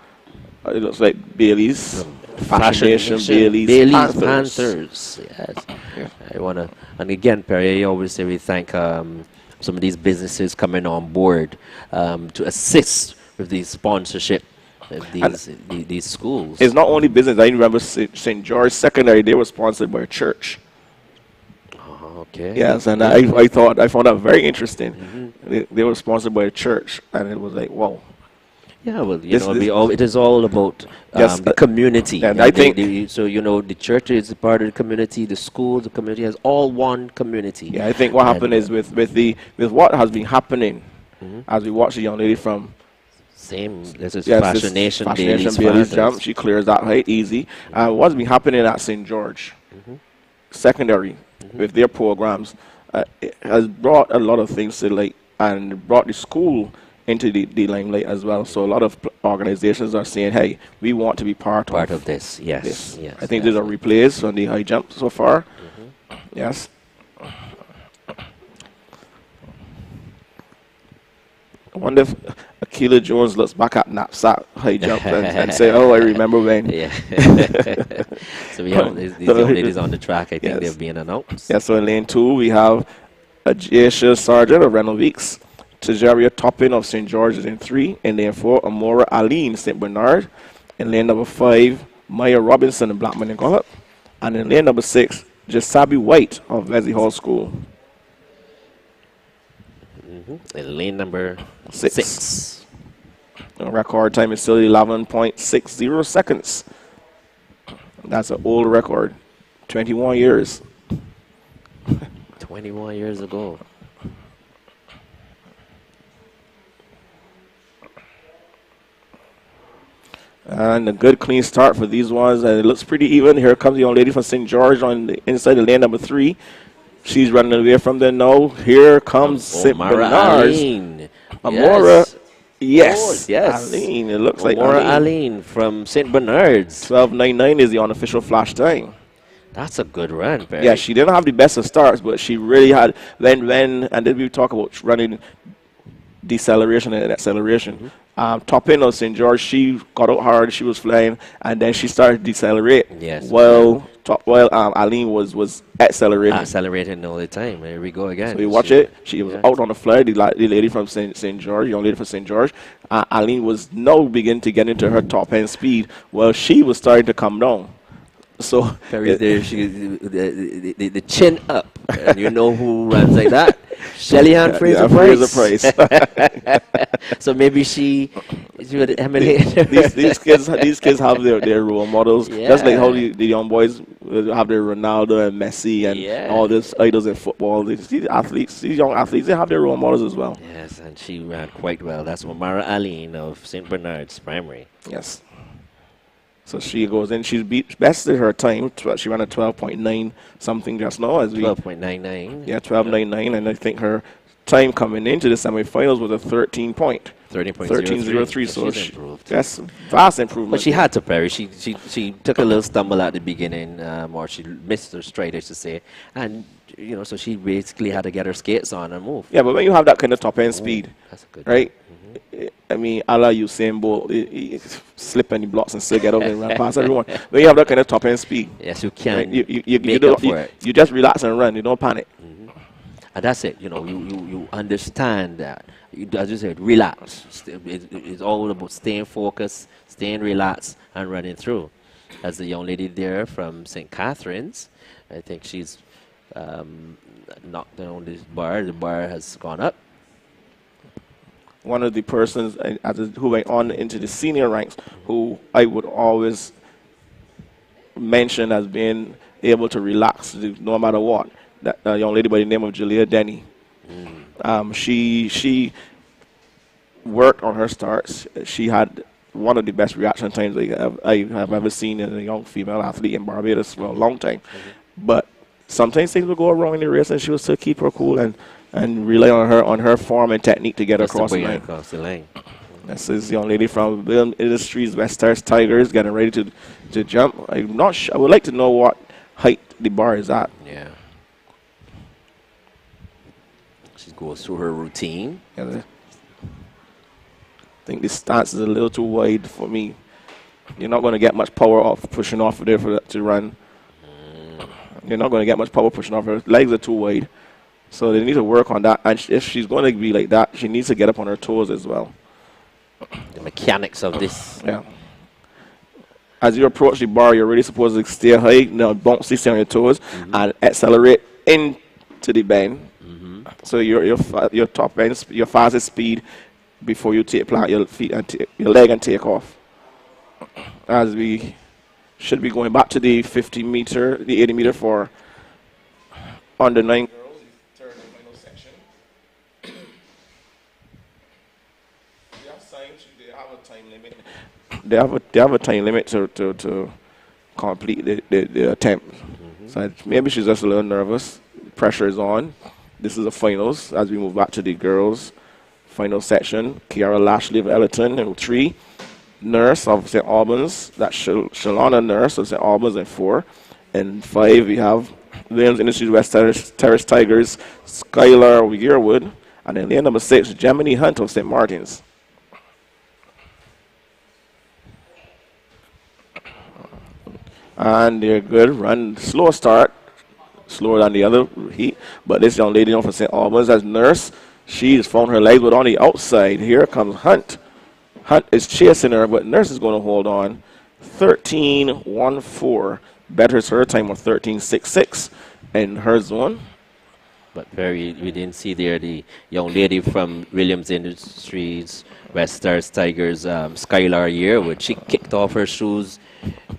it looks like Bailey's. Fashion Nation, Nation, Bailey's Panthers. Yes. Yeah. I want to, and again, Perry, I always say we thank some of these businesses coming on board to assist with the sponsorship of these schools. It's not only business. I remember St. George Secondary, they were sponsored by a church. Okay. Yes, and I found that very interesting. They were sponsored by a church, and it was like, wow. Yeah, well, it is all about the community. And I think so. The church is a part of the community. The school, the community has all one community. Yeah, I think what happened is with what has been happening as we watch the young lady from This is Fashion Nation, Bailey's jump. She clears that height easy. What's been happening at St. George Secondary with their programs, it has brought a lot of things to light and brought the school into the limelight as well. So a lot of organizations are saying, hey, we want to be part of this. Yes. I think these are replays on the high jump so far. Yes. I wonder if Akila Jones looks back at NAPSAC high jump and say, oh, I remember when. Yeah. So we have these young ladies on the track. I think they're being announced. Yeah, so in lane 2, we have Ajacia Sargent of Reynolds Weeks, Tajaria Toppin of St. George's in 3. In lane 4, Amora Aline, St. Bernard. In lane number 5, Maya Robinson of Blackman and Gollop. And in lane number 6, Jasabi White of Vesey Hall School. In lane number 6. The record time is still 11.60 seconds. That's an old record. 21 years. 21 years ago. And a good clean start for these ones. And it looks pretty even. Here comes the young lady from St. George on the inside of lane number 3. She's running away from them now. Here comes St. Bernard's. Amora. Yes. Aline. It looks like Amora Aline from St. Bernard's. 12:99 is the unofficial flash time. That's a good run, Barry. Yeah, she didn't have the best of starts, but she really had and then we talk about running deceleration and acceleration. Top end of St. George, she got out hard, she was flying, and then she started to decelerate. Yes. Aline was accelerating. Accelerating all the time. Here we go again. So you watch it. She was out on the fly. The lady from St. George, young lady from St. George. Aline was now beginning to get into her top end speed. Well, she was starting to come down. So there, the chin up, and you know who runs like that? Shelly-Ann Fraser Price. So maybe she would emulate. These kids have their role models, just like how the young boys have their Ronaldo and Messi and all these idols in football. These young athletes, they have their role models as well. Yes, and she ran quite well. That's Amara Aline of St. Bernard's Primary. Yes. So she goes in. She's bested her time. She ran a 12.9 something just now. 12.99. Yeah, 12.99. And I think her time coming into the semifinals was a 13.03. So that's vast improvement. But she had to, Perry. She took a little stumble at the beginning, or she missed her stride, I should say. And, so she basically had to get her skates on and move. Yeah, but when you have that kind of top-end speed, that's a good right? I mean, a la Usain Bolt, slip any blocks and still get over and run past everyone. When you have that kind of top-end speed, yes, you can. Right? You just relax and run. You don't panic. And that's it. You understand that. As you said, relax. It's all about staying focused, staying relaxed, and running through. As the young lady there from St. Catherine's, I think she's knocked down this bar. The bar has gone up. One of the persons who went on into the senior ranks, who I would always mention as being able to relax no matter what, that young lady by the name of Julia Denny. She worked on her starts. She had one of the best reaction times I have ever seen in a young female athlete in Barbados for a long time. But sometimes things will go wrong in the race, and she will still keep her cool and rely on her form and technique to get her Just to across the bring her line. across the line. This is the young lady from William Industries, West Stars Tigers, getting ready to jump. I'm not sure. I would like to know what height the bar is at. Yeah. She goes through her routine. Yeah, I think this stance is a little too wide for me. You're not going to get much power off pushing off there for that to run. You're not going to get much power pushing off. Her legs are too wide. So they need to work on that. And if she's going to be like that, she needs to get up on her toes as well. The mechanics of this. Yeah. As you approach the bar, you're really supposed to stay high, now bounce, stay on your toes, and accelerate into the bend. So your top end, your fastest speed before you plant your feet and your leg and take off. As we should be going back to the 50 meter, the 80 meter for under 9 girls, the third and final section. They have a time limit. They have a time limit to complete the attempt. So maybe she's just a little nervous. Pressure is on. This is the finals as we move back to the girls' final section. Kiara Lashley of Ellerton in 3. Nurse of St. Albans. That's Shalana Nurse of St. Albans in 4. And 5, we have Williams Industries West Terrace Tigers, Skylar of Yearwood. And then lane number 6, Gemini Hunt of St. Martin's. And they're good. Run, slow start. Slower than the other heat. But this young lady from St. Albans as Nurse, she's found her legs, but on the outside. Here comes Hunt. Hunt is chasing her, but Nurse is going to hold on. 13.14. Betters her time of 13.66 in her zone. But we didn't see there the young lady from Williams Industries, West Stars Tigers, Skylar Yearwood. She kicked off her shoes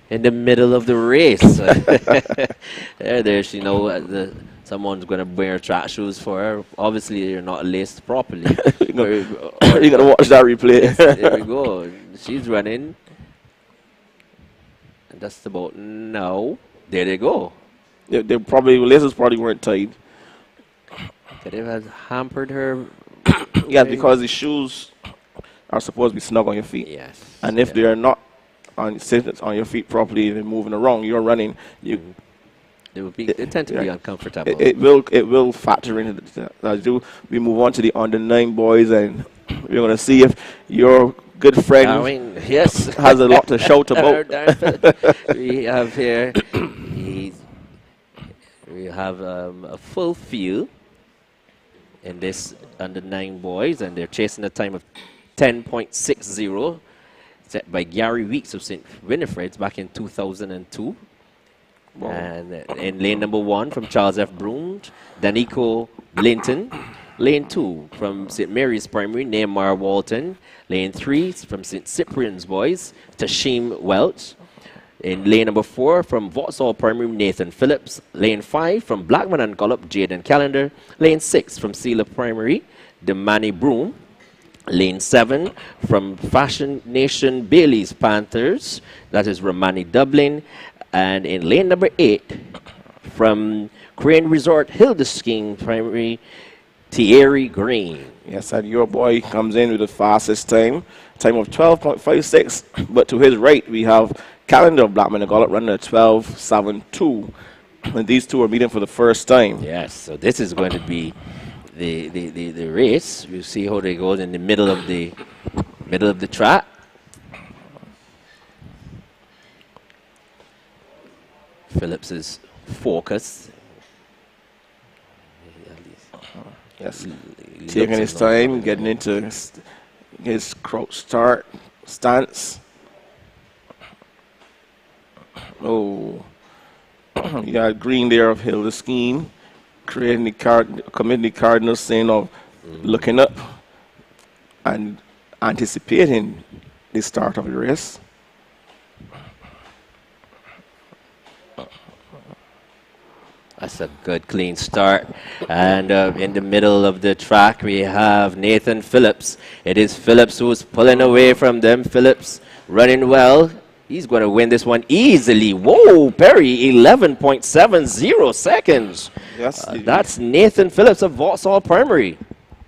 in the middle of the race. there she someone's going to wear track shoes for her. Obviously, they're not laced properly. You're going to watch that replay. There we go. She's running. And that's about now. There they go. They laces probably weren't tight. Could it have hampered her? Yeah, because the shoes are supposed to be snug on your feet. Yes. And if they are not on your feet properly and moving around, you're running. They tend to be uncomfortable. It will factor in. As we move on to the under 9 boys, and we're going to see if your good friend yes, has a lot to shout about. We have here. We have a full field in this under 9 boys, and they're chasing a time of 10.60 set by Gary Weeks of St. Winifred's back in 2002. Wow. And in lane number 1 from Charles F. Broome, Danico Linton. Lane 2 from St. Mary's Primary, Neymar Walton. Lane 3 from St. Cyprian's Boys, Tashim Welch. In lane number 4 from Vauxhall Primary, Nathan Phillips. Lane 5 from Blackman and Gullop, Jaden Callender. Lane 6 from Sealer Primary, Demani Broome. Lane 7 from Fashion Nation Bailey's Panthers, that is Romani Dublin. And in lane number 8 from Crane Resort Hildesking Primary, Thierry Green. Yes, and your boy comes in with the fastest time of 12.56. But to his right, we have Calendar of Blackman and Gullop running at 12.72. And these two are meeting for the first time. Yes, so this is going to be the race. You see how they go in the middle of the track. Phillips is focused. Yes, taking his time, getting into his crouch start stance. Oh, you got Green there of Hilda Scheme, committing the cardinal sin of looking up and anticipating the start of the race. That's a good clean start. And in the middle of the track, we have Nathan Phillips. It is Phillips who's pulling away from them. Phillips running well. He's going to win this one easily. Whoa, Perry, 11.70 seconds. Yes, That's Nathan Phillips of Vauxhall Primary.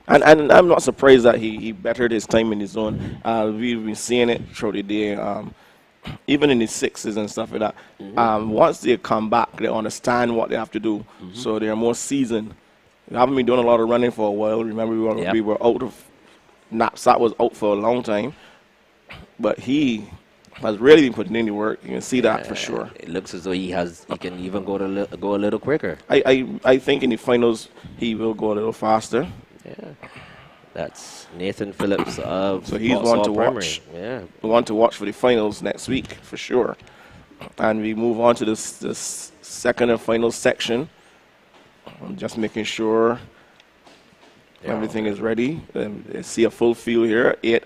and I'm not surprised that he bettered his time in his zone. We've been seeing it throughout the day. Even in the sixes and stuff like that. Once they come back, they understand what they have to do. So they're more seasoned. We haven't been doing a lot of running for a while. Remember, we were out of NAPSAC was out for a long time, but he has really been putting in the work. You can see that for sure. It looks as though he can even go a little quicker. I think in the finals he will go a little faster. Yeah. That's Nathan Phillips of So he's Vauxhall one to Primary. watch. Yeah. One to watch for the finals next week for sure. And we move on to this second and final section. I'm just making sure everything is ready. I see a full field here, 8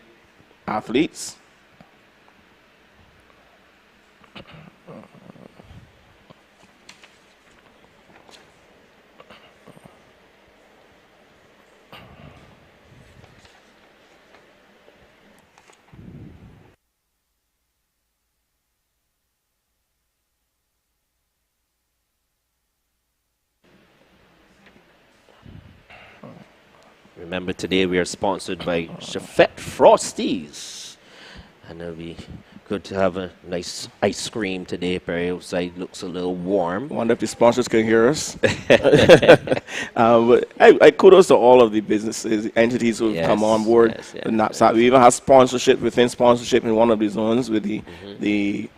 athletes. Remember, today we are sponsored by Chafette Frosties. And it'll be good to have a nice ice cream today. Perry outside looks a little warm. Wonder if the sponsors can hear us. But I kudos to all of the businesses, entities who have come on board. The NAPSAC. We even have sponsorship within sponsorship in one of the zones with the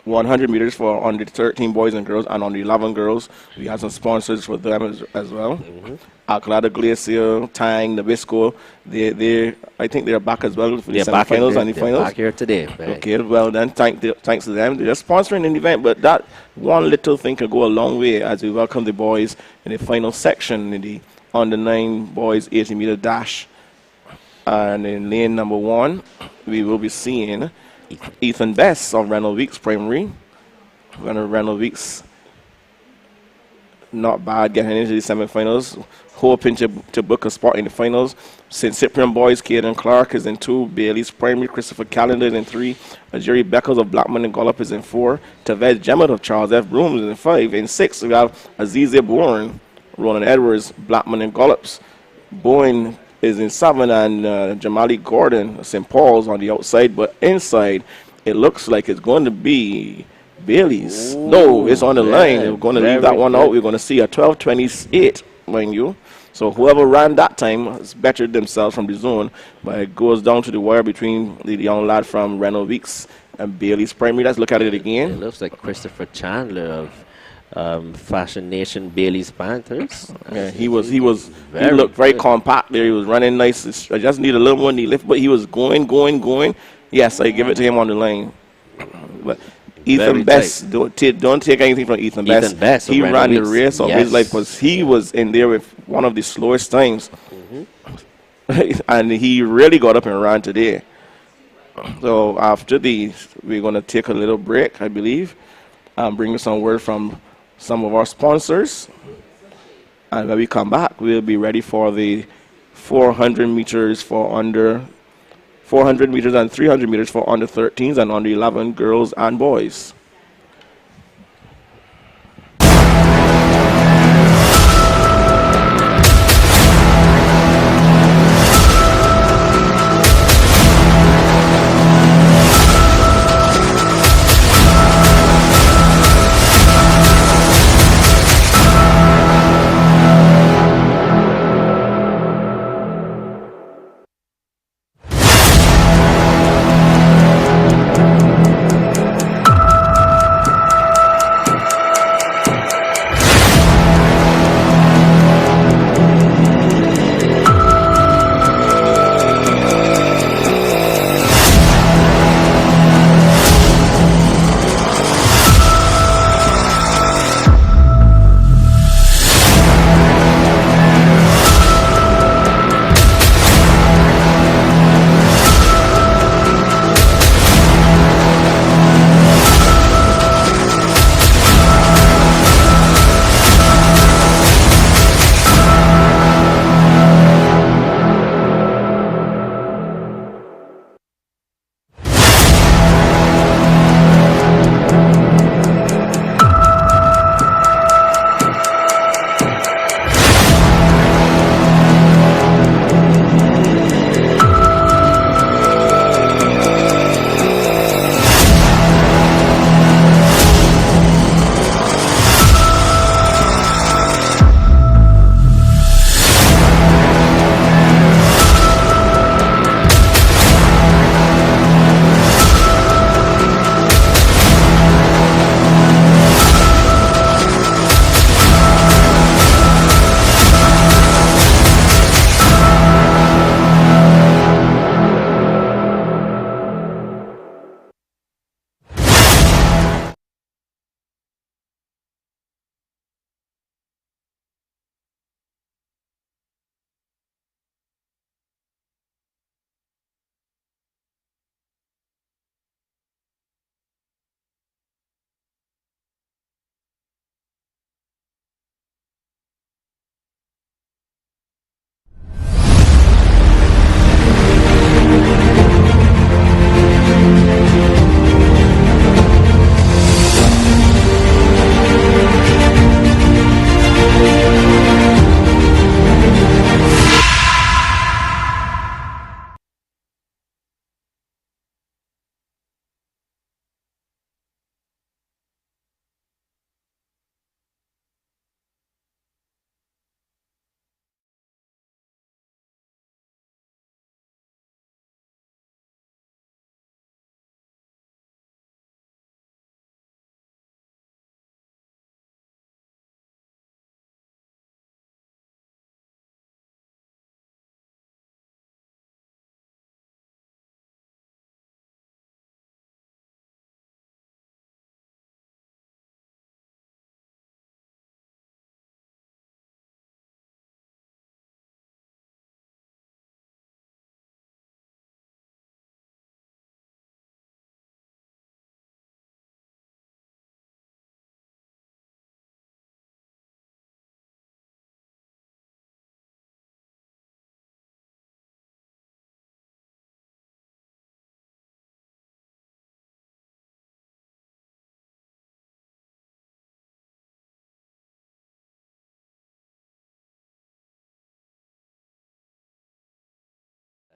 100 meters for under 13 boys and girls, and on the 11 girls, we have some sponsors for them as well. Alcalá Glacier, Tang, Nabisco, I think they're back as well for the semifinals and the finals. Back here today. Okay, well then, thanks to them. They're sponsoring an event, but that one little thing can go a long way as we welcome the boys in the final section in the under 9 boys 80-meter dash. And in lane number 1, we will be seeing Ethan Best of Randall Weeks Primary. Randall Weeks, not bad getting into the semifinals, hoping to book a spot in the finals. St. Cyprian boys, Caden Clark is in 2, Bailey's Primary, Christopher Callender is in 3, Jerry Beckles of Blackman and Gollop is in 4, Tavez Jemmett of Charles F. Brooms is in 5. In 6, we have Azize Bourne, Roland Edwards, Blackman and Gollops. Bowen is in 7, and Jamali Gordon, St. Paul's on the outside, but inside it looks like it's going to be Bailey's. Ooh, no, it's on the line. We're going to leave that one out. We're going to see a 12:28, mind you. So whoever ran that time has bettered themselves from the zone, but it goes down to the wire between the young lad from Randall Weeks and Bailey's Primary. Let's look at it again. It looks like Christopher Chandler of Fashion Nation Bailey's Panthers. Yeah, he looked very compact there. He was running nice. I just need a little more knee lift, but he was going. Yes, I give it to him on the line. But Ethan Best, don't take anything from Ethan Best. He ran the race of his life because he was in there with one of the slowest times. And he really got up and ran today. So after these, we're going to take a little break, I believe, and bring some word from some of our sponsors. And when we come back, we'll be ready for the 400 meters for under 400 meters and 300 meters for under 13s and under 11 girls and boys.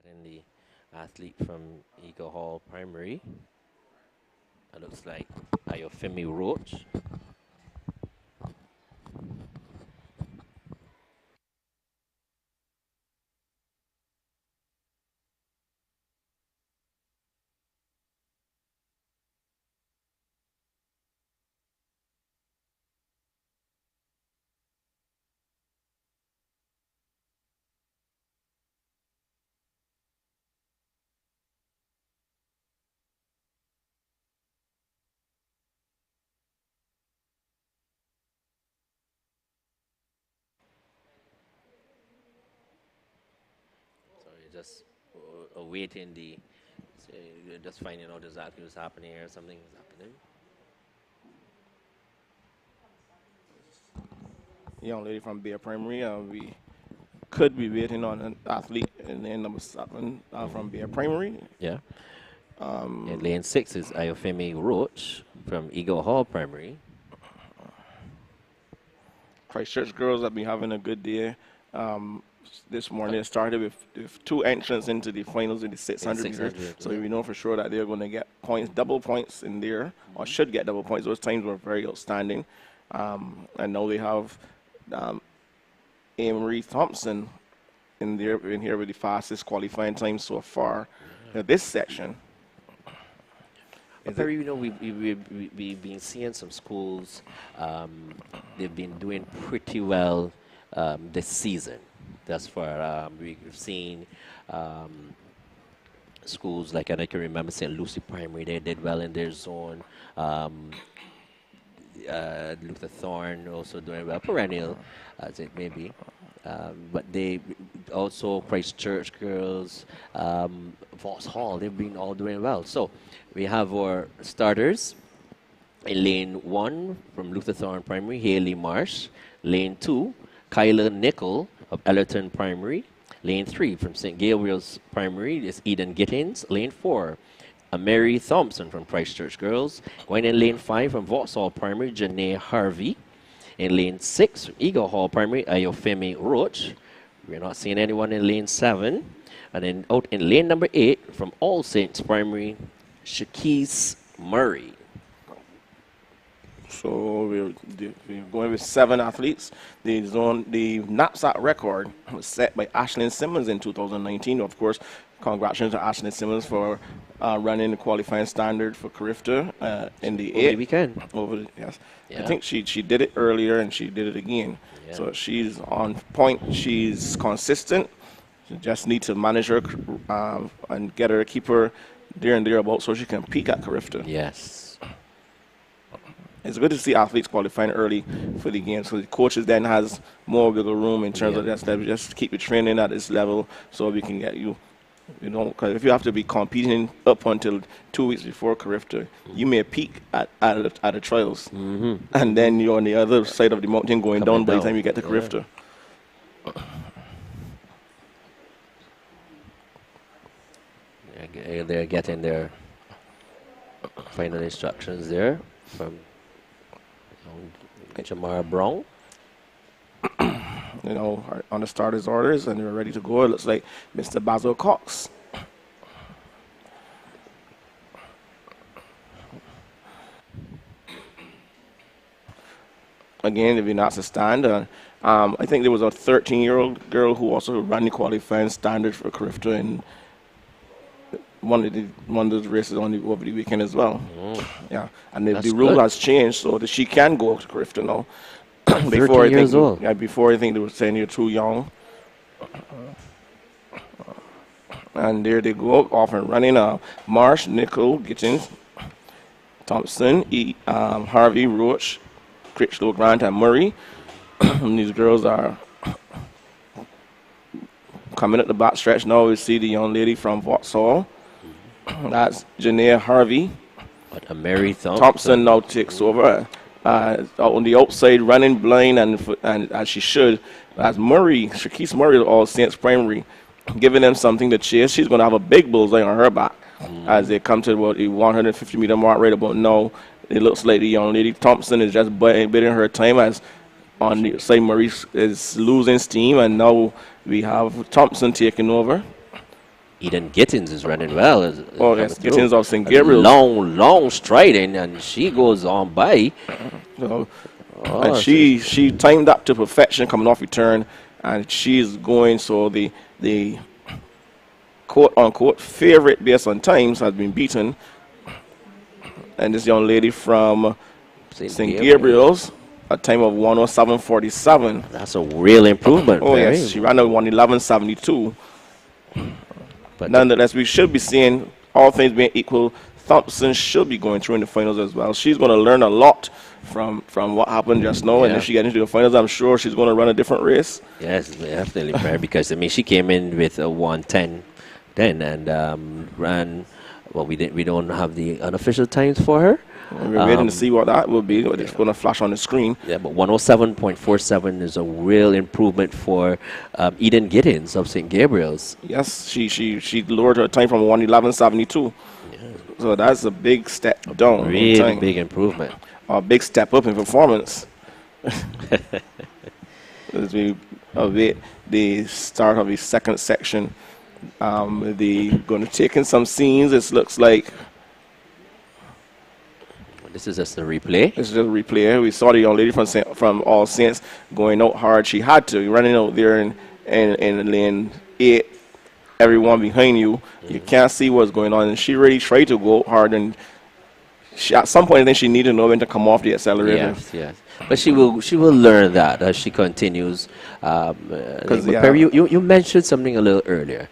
And the athlete from Eagle Hall Primary. That looks like Ayofemi Roach. So you're just awaiting the, so you're just finding out exactly what's happening here. Something is happening. Young lady from Bear Primary. We could be waiting on an athlete in lane number 7 from Bear Primary. Yeah. In lane 6 is Ayofemi Roach from Eagle Hall Primary. Christchurch girls have been having a good day. This morning it started with 2 entrants into the finals in the 600 meters. So we know for sure that they're going to get points, double points in there, or should get double points. Those times were very outstanding. And now they have Amory Thompson in here with the fastest qualifying time so far. Now this section. Perry, you know, we've been seeing some schools, they've been doing pretty well this season. Thus far, we've seen schools like, and I can remember St. Lucie Primary, they did well in their zone. Luther Thorne also doing well, perennial as it may be. But they also Christchurch girls, Vauxhall Hall, they've been all doing well. So we have our starters in lane 1 from Luther Thorne Primary, Haley Marsh. Lane 2, Kyla Nickel of Ellerton Primary. Lane 3 from St. Gabriel's Primary is Eden Gittins. Lane 4, Mary Thompson from Christchurch Girls. Going in lane 5 from Vauxhall Primary, Janae Harvey. In lane 6, Eagle Hall Primary, Ayofemi Roach. We're not seeing anyone in lane 7. And then out in lane number 8 from All Saints Primary, Shakise Murray. So we're going with 7 athletes. The NAPSAC record was set by Ashlyn Simmons in 2019. Of course, congratulations to Ashlyn Simmons for running the qualifying standard for Carifta in the 8th weekend. Yes. Yeah. I think she did it earlier and she did it again. Yeah. So she's on point. She's consistent. You just need to manage her and get her, keep her there and thereabouts so she can peak at Carifta. Yes. It's good to see athletes qualifying early for the game, so the coaches then has more wiggle room in terms of that level. Just keep your training at this level so we can get you. You know, because if you have to be competing up until 2 weeks before Carifta, you may peak at the trials, and then you're on the other side of the mountain going down by the time you get to Carifta. They're getting their final instructions there from Jamar Brown. You know, on the starters' orders, and we're ready to go. It looks like Mr. Basil Cox. Again, if you're not to stand, I think there was a 13-year-old girl who also ran the qualifying standard for Carifta in one of those races over the weekend as well. Yeah, and the rule has changed so that she can go to Carifta now. Before I think, yeah, before I think they were saying you're too young. And there they go, off and running. Marsh, Nicole, Gittins, Thompson, Harvey, Roach, Critchlow, Grant, and Murray. These girls are coming at the back stretch now. We see the young lady from Vauxhall. That's Janae Harvey. But Mary Thompson now takes over. On the outside, running blind and as she should. As Murray, Shakise Murray, All Saints Primary, giving them something to chase. She's going to have a big bullseye on her back as they come to about the 150-meter mark right about now. It looks like the young lady Thompson is just bidding her time as on the side Murray is losing steam, and now we have Thompson taking over. Eden Gittins is running well. Oh, Coming yes, through. Gittins of St. A Gabriel's. long striding, and she goes on by. So, and Oh, she timed that to perfection coming off return, and she's going. So the quote unquote favorite based on times has been beaten, and this young lady from St. Gabriel's, a time of 107.47. That's a real improvement. Oh Barry. yes, she ran a 111.72. But Nonetheless, we should be seeing, all things being equal, Thompson should be going through in the finals as well. She's going to learn a lot from what happened just now, and Yeah. if she gets into the finals, I'm sure she's going to run a different race. yes, definitely, Barry, because I mean she came in with a 110 then and ran. Well, we don't have the unofficial times for her. We're waiting to see what that will be. It's going to flash on the screen. Yeah, but 107.47 is a real improvement for Eden Gittins of St. Gabriel's. Yes, she lowered her time from 111.72. So that's a big step down. in Really time. big improvement. A big step up in performance. As we await the start of the second section, the going to take in some scenes. It looks like This is just a replay. it's just a replay. We saw the young lady from All Saints going out hard. She had to running out there in lane 8. Everyone behind you, you can't see what's going on, and she really tried to go hard. And at some point, I think she needed to know when to come off the accelerator. Yes. But she will learn that as she continues. Perry, you mentioned something a little earlier.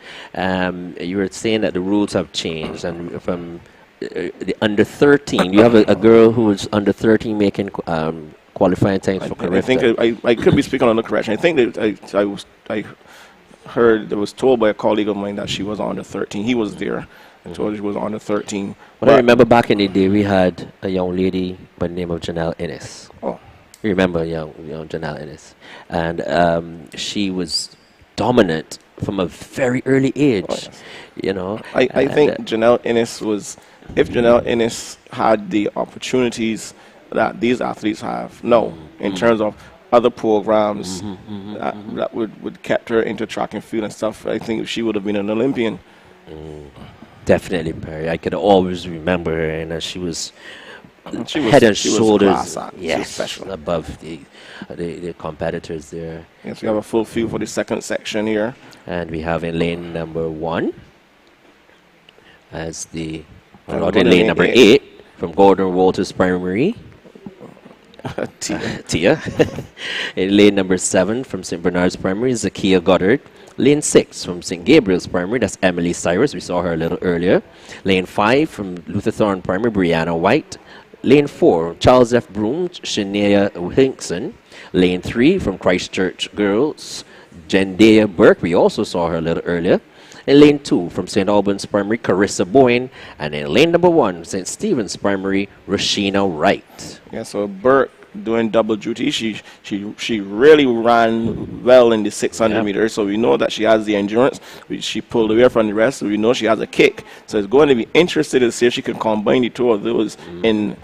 You were saying that the rules have changed, and from the under 13, you have a girl who is under 13 making qualifying times for I think I could be speaking on the correction. I think that I heard, I was told by a colleague of mine that she was under 13. He was there. I told her she was under 13. But I remember back in the day, we had a young lady by the name of Janelle Ennis. Oh. You remember young Janelle Ennis? And she was dominant from a very early age. Oh, yes. You know, I think Janelle Ennis was, if Janelle Ennis had the opportunities that these athletes have, in terms of other programs that would kept her into track and field and stuff, I think she would have been an Olympian. Definitely, Perry. I could always remember her, and she was She was head and she was shoulders, class act. She was yes, special. above the competitors there. Yes, we have a full field for the second section here. And we have in lane number 1 as Going in in lane lane number eight. 8 from Gordon Walters Primary. Tia. In lane number 7 from St. Bernard's Primary, Zakia Goddard. Lane 6 from St. Gabriel's Primary, that's Emily Cyrus. We saw her a little earlier. Lane 5 from Luther Thorne Primary, Brianna White. Lane 4, Charles F. Broom, Shania Hinkson. Lane 3 from Christchurch Girls, Jendea Burke. We also saw her a little earlier. In lane 2 from St. Albans Primary, Carissa Boyne. And in lane number 1, St. Stephen's Primary, Rashina Wright. Yeah, so Burke doing double duty. She really ran well in the 600 meters, so we know that she has the endurance. She pulled away from the rest, so we know she has a kick. So it's going to be interesting to see if she can combine the two of those in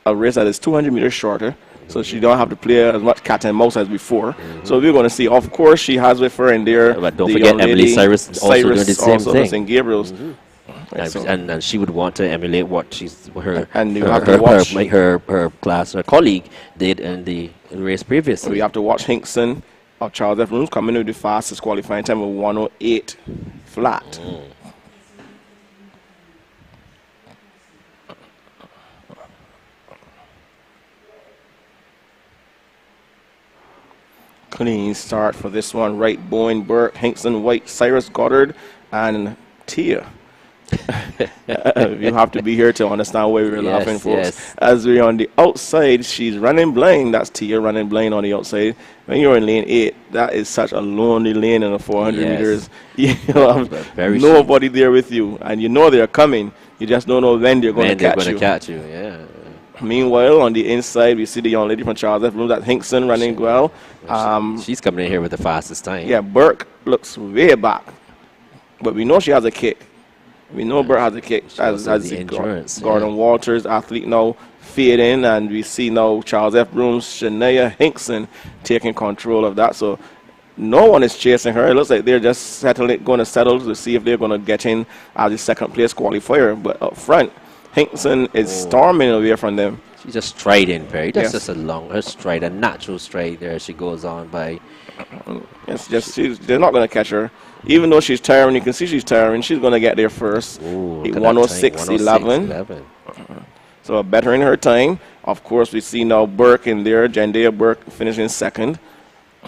a race that is 200 meters shorter. So she don't have to play as much cat and mouse as before. So we're going to see. Of course, she has with her in there. But don't the forget young Emily lady, Cyrus also doing the same also thing. St. Gabriel's. And she would want to emulate what her class, her colleague did in the race previously. So we have to watch Hinkson of Charles F. Rooms coming with the fastest qualifying time of 108 flat. Clean start for this one. Wright, Boyne, Burke, Hinkson, White, Cyrus, Goddard, and Tia. You have to be here to understand why we're laughing, folks. Yes. As we're on the outside, she's running blind. That's Tia running blind on the outside. When you're in lane 8, that is such a lonely lane in the 400 meters. You have nobody there with you, and you know they're coming. You just don't know when they're going to catch you. Yeah. Meanwhile, on the inside, we see the young lady from Charles F. Room, that Hinkson, running well. She's coming in here with the fastest time. Yeah, Burke looks way back, but we know she has a kick. We know Burke has a kick. As the endurance. Gordon Walters, athlete now, fade in, and we see now Charles F. Room's Shania Hinkson taking control of that. So no one is chasing her. It looks like they're just going to settle to see if they're going to get in as the second place qualifier. But up front, Hinkson is storming away from them. She's just striding, Perry. That's Yes. just her stride, a natural stride there. She goes on by. It's just they're not going to catch her. Even though she's tiring, you can see she's tiring. She's going to get there first. Ooh, At look at that time, 106.11. So better in her time. Of course, we see now Burke in there. Jandea Burke finishing second.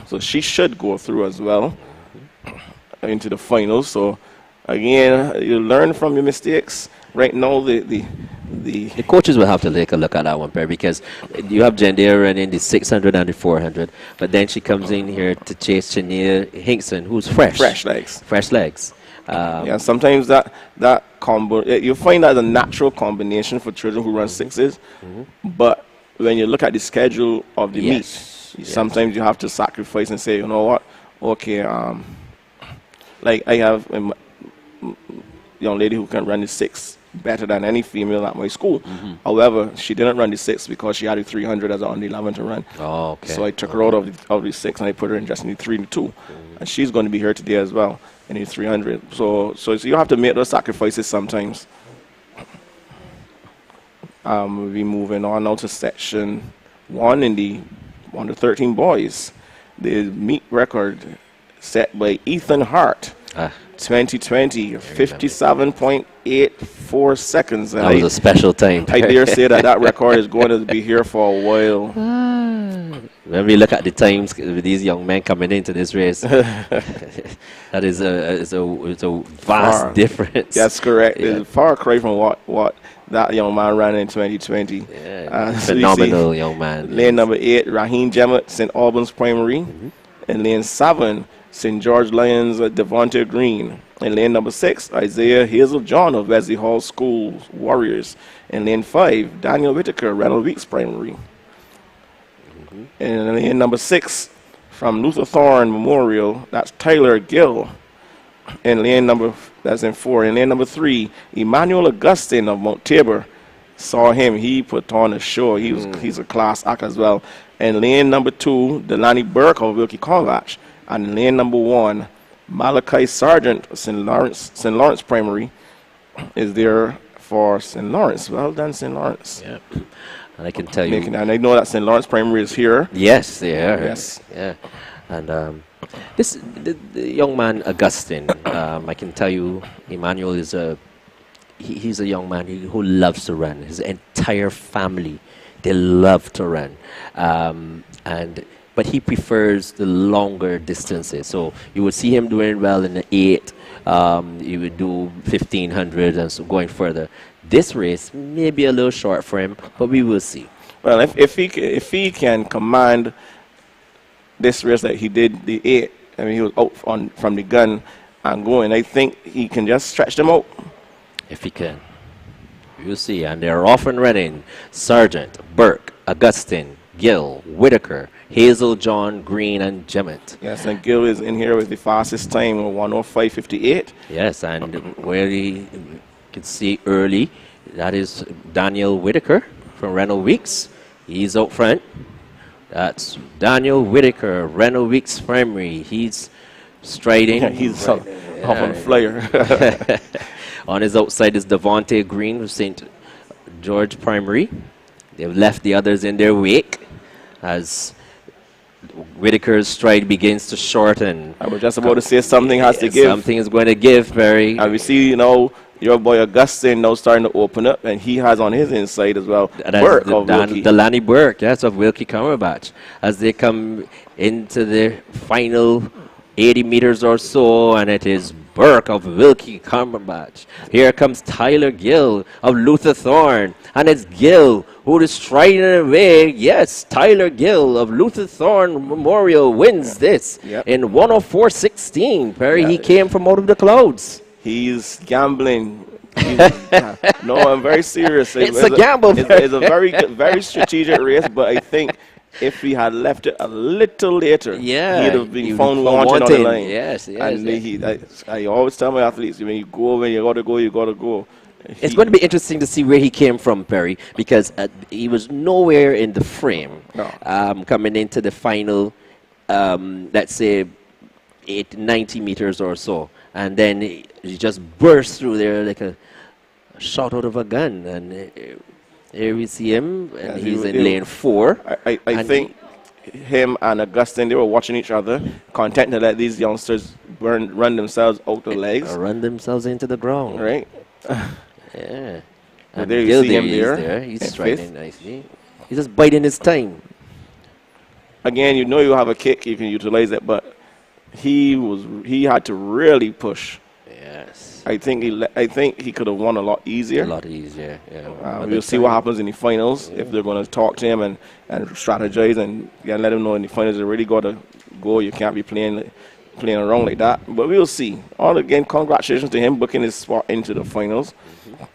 So she should go through as well into the finals. So again, you learn from your mistakes. Right now, the coaches will have to take a look at that one, Perry, because you have Jandea running the 600 and the 400, but then she comes in here to chase Chania Hinkson, who's fresh. fresh legs. Fresh legs. Yeah, sometimes that combo, you find that a natural combination for children who run sixes, but when you look at the schedule of the meet, sometimes you have to sacrifice and say, you know what, okay, like I have a young lady who can run the six better than any female at my school. However, she didn't run the six because she had the 300 as on the 11 to run. Oh, okay. So I took her out of the six and I put her in just in the 3 and 2. And she's going to be here today as well in the 300. So you have to make those sacrifices sometimes. We'll be moving on now to section 1 in the under 13 boys. The meet record set by Ethan Hart. 2020, 57.84 seconds. And that was a special time. I dare say that record is going to be here for a while. When we look at the times with these young men coming into this race, that is a vast difference. That's correct. Yeah. It's a far cry from what that young man ran in 2020. Yeah, phenomenal young man. Lane number 8, Raheem Jemmett, St. Albans Primary. And lane 7, St. George Lions, Devontae Green. In lane number 6, Isaiah Hazel John of Wesley Hall School Warriors. In lane 5, Daniel Whitaker, Randall Weeks Primary. In lane number 6, from Luther Thorne Memorial, that's Tyler Gill. In lane number, that's in 4. In lane number 3, Emmanuel Augustine of Mount Tabor. Saw him, he put on a show. He's a class act as well. In lane number 2, Delaney Burke of Wilkie Convatch. And in lane number 1, Malachi Sargent, St. Lawrence Primary, is there for St. Lawrence. Well done, St. Lawrence. Yeah. And I can tell you. And I know that St. Lawrence Primary is here. Yes, they are. Yes. Yeah. And the young man, Augustine, I can tell you, Emmanuel is he's a young man who loves to run. His entire family, they love to run. But he prefers the longer distances. So you would see him doing well in the 8. He would do 1,500 and so going further. This race may be a little short for him, but we will see. Well, if he can command this race that he did the 8, I mean he was out from the gun and going, I think he can just stretch them out. If he can. We'll see. And they're off and running. Sargent, Burke, Augustine, Gill, Whitaker, Hazel, John, Green, and Jemmett. Yes, and Gill is in here with the fastest time, 1:05.58. Yes, and where you can see early, that is Daniel Whitaker from Randall Weeks. He's out front. That's Daniel Whitaker, Randall Weeks Primary. He's striding. Yeah, he's off on the flyer. On his outside is Devontae Green of St. George Primary. They've left the others in their wake as Whitaker's stride begins to shorten. I was just about to say something has to give. Something is going to give, Barry. And we see, your boy Augustine now starting to open up, and he has on his inside as well. Burke of Wilkie. Delaney Burke, yes, of Wilkie Cumberbatch, as they come into the final 80 meters or so, and it is Burke of Wilkie Cumberbatch. Here comes Tyler Gill of Luther Thorne, and it's Gill who is striding away. Yes, Tyler Gill of Luther Thorne Memorial wins this in 1:04.16. Perry, he came from out of the clouds. He's gambling. No, I'm very serious. It's a gamble. It's a very strategic race, but I think if he had left it a little later, he'd have been found wanted on the line. Yes. And I always tell my athletes, when you gotta go, you gotta go. It's going to be interesting to see where he came from, Perry, because he was nowhere in the frame coming into the final, let's say, 90 meters or so, and then he just burst through there like a shot out of a gun. And here we see him, and he's in lane 4. I think him and Augustine, they were watching each other, content to let these youngsters run themselves out the legs. Run themselves into the ground. Right. Yeah. But And there you Gil see him is there. He's striking nicely. He's just biding his time. Again, you know you have a kick, you can utilize it, but he had to really push. Yes. I think he could have won a lot easier. A lot easier, yeah. We'll see what happens in the finals, if they're going to talk to him and strategize and let him know in the finals they really got to go. You can't be playing around like that. But we'll see. All again, congratulations to him booking his spot into the finals.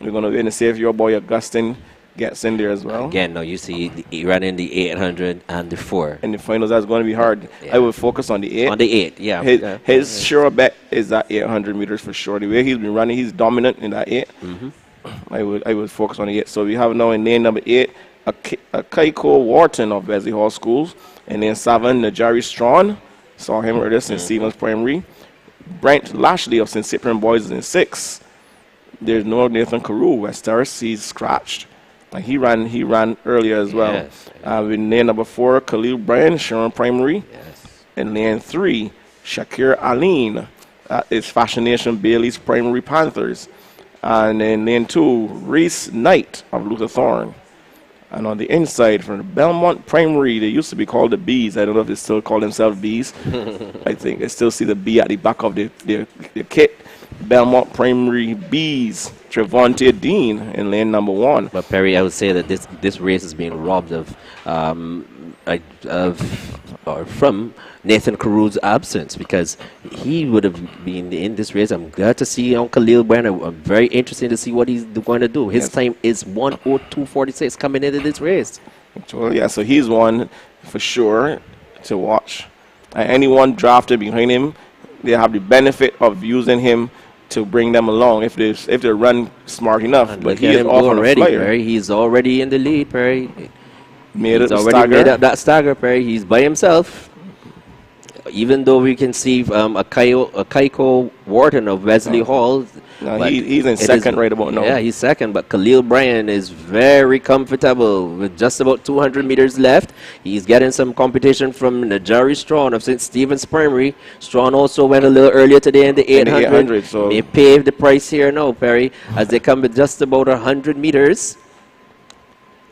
We're going to wait and see if your boy Augustine gets in there as well. Again, no, you see, he ran in the 800 and the 4. In the finals, that's going to be hard. Yeah. I would focus on the 8. On the 8, yeah. His sure bet is that 800 meters for sure. The way he's been running, he's dominant in that 8. I would focus on the 8. So we have now in lane number 8, a Kaiko Wharton of Wesley Hall Schools. And then 7, Najari Strawn. Saw him earlier, St. Stephen's Primary. Brent Lashley of St. Cyprian Boys is in 6. There's no Nathan Carew, West Terrace. He's scratched. And he ran earlier as well. Yes. In lane number 4, Khalil Bryan, Sharon Primary. Yes. In lane 3, Shakir Aline. That is Fashion Nation Bailey's Primary Panthers. And in lane 2, Reese Knight of Luther Thorne. And on the inside, from the Belmont Primary, they used to be called the Bees. I don't know if they still call themselves Bees. I think they still see the B at the back of the kit. Belmont Primary Bees, Trevonte Dean in lane number 1. But Perry, I would say that this race is being robbed from Nathan Carew's absence, because he would have been in this race. I'm glad to see Uncle Khalil Bryan. I'm very interested to see what he's going to do. His time is 1:02:46 coming into this race. Well, yeah, so he's one for sure to watch. Anyone drafted behind him, they have the benefit of using him to bring them along if they run smart enough. And but look he at is him off go on a already, flyer. Perry. He's already in the lead, Perry. He's He's already made up that stagger, Perry. He's by himself. Even though we can see a Kaiko Wharton of Wesley Hall. No, he's in second right about now. Yeah, he's second, but Khalil Bryan is very comfortable with just about 200 meters left. He's getting some competition from Najari Strawn of St. Stephen's Primary. Strawn also went a little earlier today in the 800. So They paved the price here now, Perry, as they come with just about 100 meters.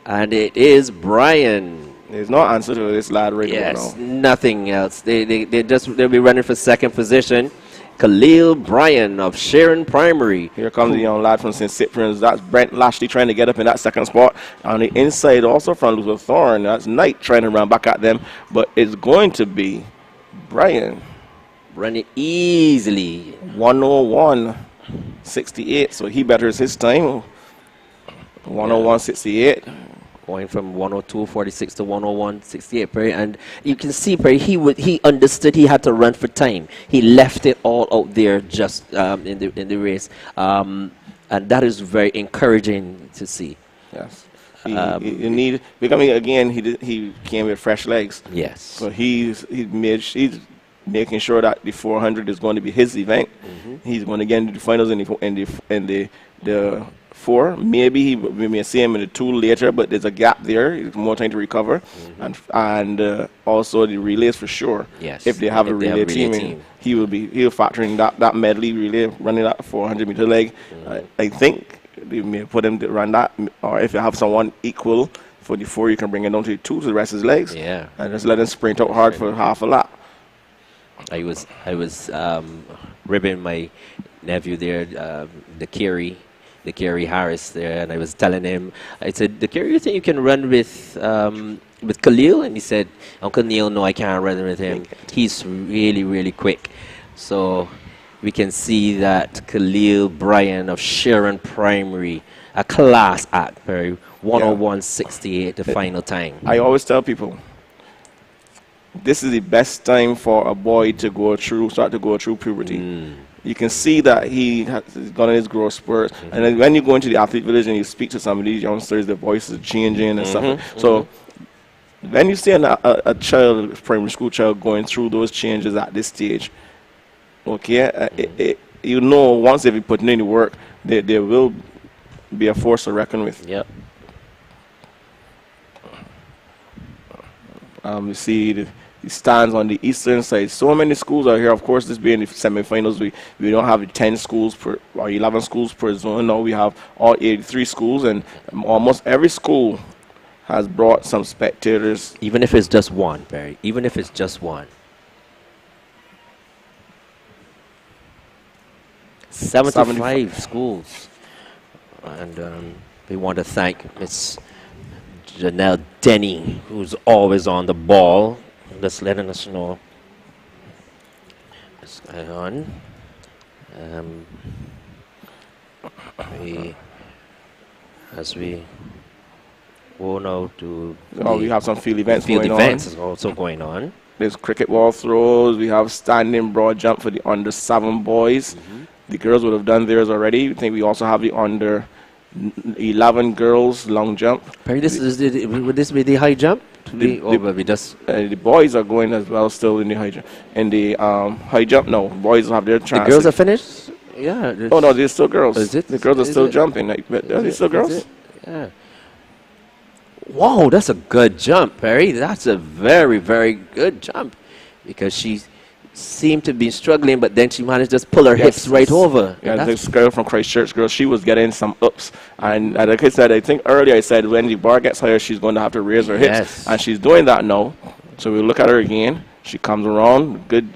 And it is Bryan. There's no answer to this lad right Yes, about now. nothing else. They'll be running for second position. Khalil Bryan of Sharon Primary. Here comes the young lad from St. Cyprian's. That's Brent Lashley trying to get up in that second spot. On the inside, also from Luther Thorne, that's Knight trying to run back at them. But it's going to be Bryan. Running easily. 101.68. So he betters his time. 101.68. Going from 102.46 to 101.68, Perry. And you can see, Perry, he understood he had to run for time. He left it all out there just in the race. And that is very encouraging to see. Yes. He came with fresh legs. Yes. So he's making sure that the 400 is going to be his event. He's going to get into the finals in the 4. Maybe we may see him in the 2 later, but there's a gap there. There's more time to recover. And also the relays for sure. Yes. If they have a relay team, he'll factor in that medley relay running that 400-meter leg. I think they may put him to run that, or if you have someone equal for the 4, you can bring it down to the 2 to rest his legs. Yeah. And just let him sprint out hard for half a lap. I was ribbing my nephew there, the Kerry Harris there, and I was telling him, I said, "The Kerry, you think you can run with Khalil?" And he said, "Uncle Neil, no, I can't run with him. He's really, really quick." So we can see that Khalil Bryan of Sharon Primary, a class act, Perry, 101.68, the final time. I always tell people, this is the best time for a boy to start to go through puberty. You can see that he's gone in his growth spurt. And then when you go into the athlete village and you speak to some of these youngsters, their voices are changing and stuff. So when you see a child, primary school child, going through those changes at this stage, Okay, you know, once they be putting in the work, they will be a force to reckon with. Yep. You see the stands on the eastern side. So many schools are here. Of course, this being the semifinals, we don't have 10 schools per or 11 schools per zone. Now we have all 83 schools, and almost every school has brought some spectators. Even if it's just one, Barry. Even if it's just one. 75 schools. And we want to thank Miss Janelle Denny, who's always on the ball, just letting us know what's going on. As we go now to We have some field events field going events on. is also going on. There's cricket ball throws. We have standing broad jump for the under 7 boys. The girls would have done theirs already. I think we also have the under 11 girls long jump. Perry, would this be the high jump? The boys are going as well, still in the high jump. In the high jump, no, boys have their chance. The girls are finished? Yeah. Oh no, they're still girls. Is it? The girls are Is still it? jumping. Are they still girls? Yeah. Whoa, that's a good jump, Perry. That's a very, very good jump, because she seemed to be struggling, but then she managed to just pull her hips right over. Yeah, this girl from Christchurch, girl, she was getting some ups. And like I said, I think earlier I said when the bar gets higher, she's going to have to raise her hips. And she's doing that now. So we look at her again. She comes around, good.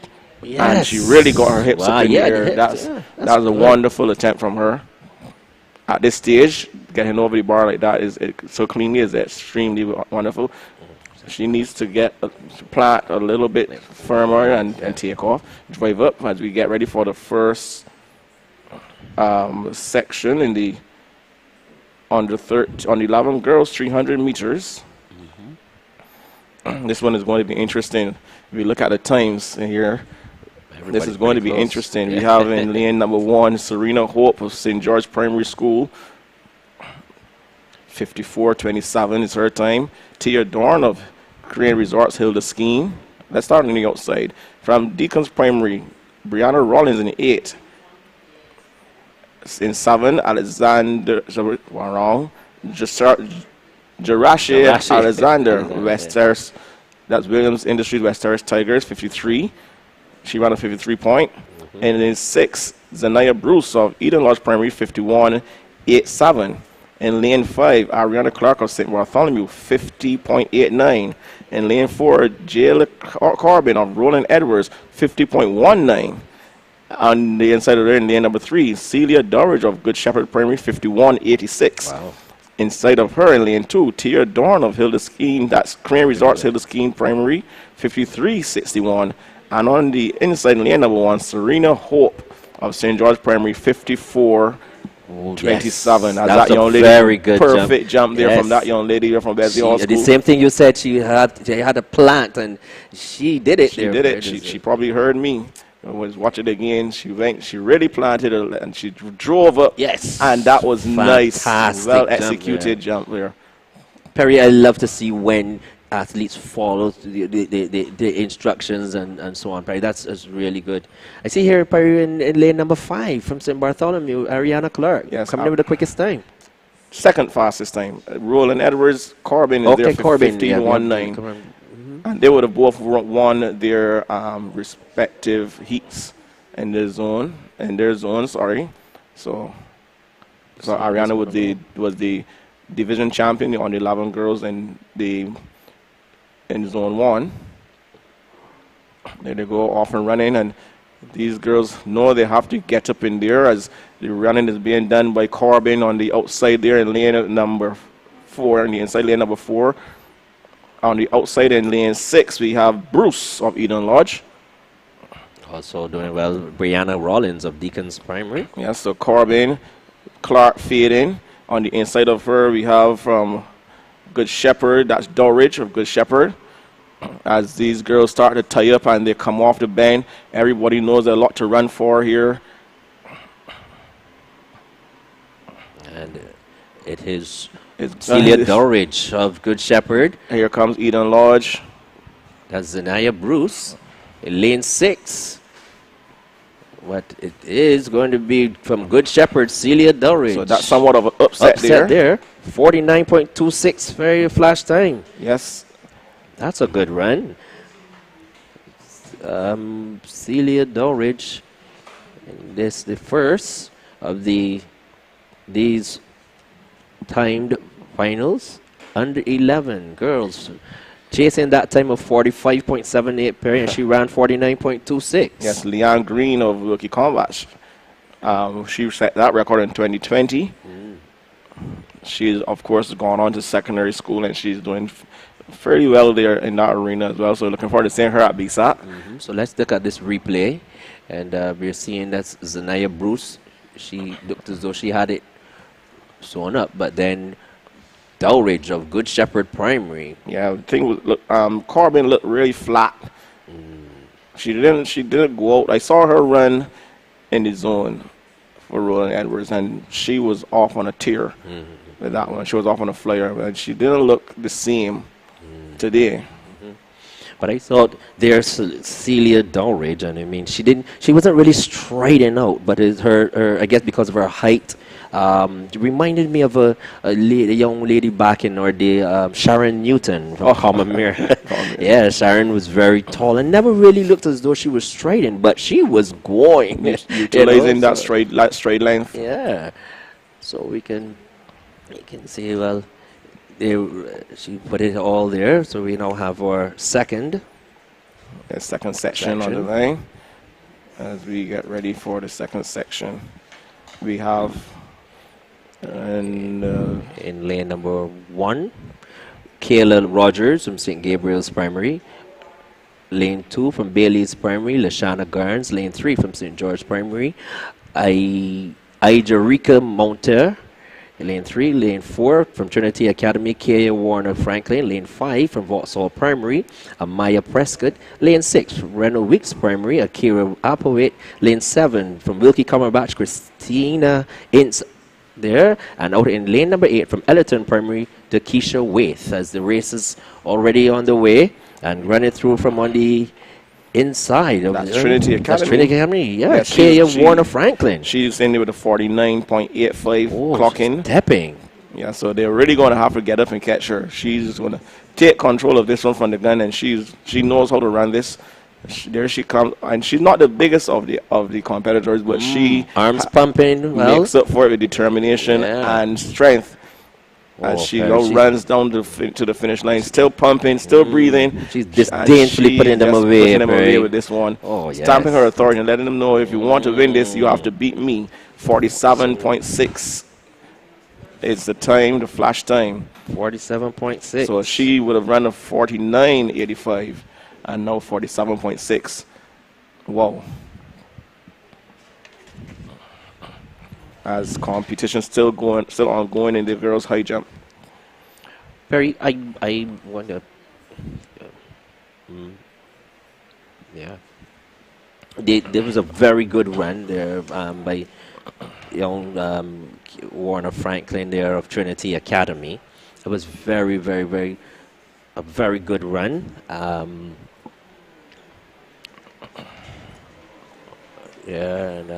Yes. And she really got her hips up in the air. That's a wonderful attempt from her. At this stage, getting over the bar like that is so cleanly is extremely wonderful. She needs to get plant a little bit firmer and take off, drive up as we get ready for the first section in the on the 11 girls 300 meters. This one is going to be interesting. If we look at the times here, this is going to be interesting. We have in lane number 1 Serena Hope of St. George Primary School. 54:27 is her time. Tia Dorn of Korean Resorts Hilda Scheme. Let's start on the outside. From Deacons Primary, Brianna Rollins in 8. In 7, Alexander, wrong. Jarashi Alexander, West Terrace. That's Williams Industries West Terrace Tigers, 53. She ran a 53 point. And in 6, Zanaya Bruce of Eden Lodge Primary, 51.87. In lane 5, Ariana Clark of St. Bartholomew, 50.89. In lane 4, Jayla Corbin of Roland Edwards, 50.19. On the inside of there, in lane number 3, Celia Dorridge of Good Shepherd Primary, 51.86. Wow. Inside of her, in lane 2, Tia Dorn of Hilda Scheme, that's Korean Resorts Hilda Scheme Primary, 53.61. And on the inside, in lane number 1, Serena Hope of St. George Primary, 54.27. Yes. That young lady, very good perfect jump there from that young lady from Bethany Hall School. The same thing you said, she had a plant, and she did it. She did it. She probably heard me. I was watching it again. She really planted it, and she drove up. Yes. And that was nice. Well executed jump there. Perry, I love to see when athletes follow the instructions and so on, Perry. That's really good. I see here, Perry, in lane number 5 from St. Bartholomew, Ariana Clark. Yes, coming in with the quickest time. Second fastest time. Roland Edwards, Corbin is there for 15.19. And they would have both won their respective heats in their zone. So Ariana was the division champion on the 11 girls in zone 1. There they go, off and running, and these girls know they have to get up in there as the running is being done by Corbin on the outside there in lane number 4, on the inside lane number 4. On the outside in lane 6, we have Bruce of Eden Lodge. Also doing well, Brianna Rollins of Deacons Primary. Yeah, so Corbin, Clark fading. On the inside of her, we have from Good Shepherd, that's Dorridge of Good Shepherd. As these girls start to tie up and they come off the bend, everybody knows a lot to run for here. And it is Celia Dorridge of Good Shepherd. Here comes Eden Lodge. That's Zanaya Bruce in lane 6. what it is going to be from Good Shepherd, Celia Dulridge. So that's somewhat of an upset there. 49.26 very flash time. Yes. That's a good run. Celia Dulridge, and this the first of these timed finals. Under 11 girls chasing that time of 45.78 Perry, and she ran 49.26. Yes, Leanne Green of Wilkie Combat. She set that record in 2020. She's, of course, gone on to secondary school, and she's doing fairly well there in that arena as well. So looking forward to seeing her at BSAC. So let's look at this replay, and we're seeing that's Zanaya Bruce. She looked as though she had it sewn up, but then Dulridge of Good Shepherd Primary. Yeah, the thing was, look, Corbin looked really flat. She didn't go out. I saw her run in the zone for Roland Edwards, and she was off on a tear with that one. She was off on a flyer, but she didn't look the same today. But I thought there's Celia Dulridge, and I mean, she wasn't really striding out, but it's her I guess because of her height, it reminded me of a young lady back in our day, Sharon Newton from Commonwealth. Yeah, Sharon was very tall and never really looked as though she was striding, but she was going. Utilizing that straight length. Yeah, so we can see, well, she put it all there, so we now have our second section on the line. As we get ready for the second section, we have in lane number 1, Kayla Rogers from St. Gabriel's Primary. Lane 2 from Bailey's Primary, Lashana Garns. Lane 3 from St. George Primary, Ijarika Monter. Lane 3, Lane 4 from Trinity Academy, Kaya Warner Franklin. Lane 5 from Vauxhall Primary, Amaya Prescott. Lane 6 from Reno Weeks Primary, Akira Applewaite. Lane 7 from Wilkie Cumberbatch, Christina Ince there. And out in lane number 8 from Ellerton Primary, Keisha Waith, as the race is already on the way and running through from on the inside of Trinity Academy. That's Trinity Academy, yeah. Kaya Warner Franklin. She's in there with a 49.85 clock in. Stepping. Yeah, so they're really going to have to get up and catch her. She's going to take control of this one from the gun, and she knows how to run this. There she comes, and she's not the biggest of the competitors, but she arms pumping, makes up for it with determination and strength. As she runs down to the finish line, still pumping, still breathing. She's disdainfully putting them away with this one. Oh, stamping her authority and letting them know, if you want to win this, you have to beat me. 47.6 is the time, the flash time. 47.6. So she would have run a 49.85 and now 47.6. Wow. As competition still ongoing in the girls' high jump. Perry, I wonder. Yeah. There was a very good run there by young Warner Franklin there of Trinity Academy. It was very, very, very a very good run. Yeah, and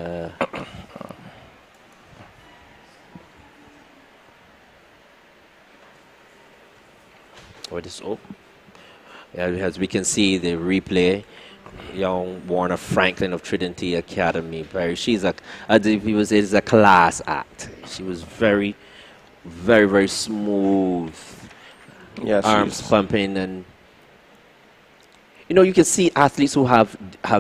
yeah, as we can see the replay, young Warner Franklin of Trinity Academy. She's it's a class act. She was very, very, very smooth. Yeah, arms pumping, and you can see athletes who have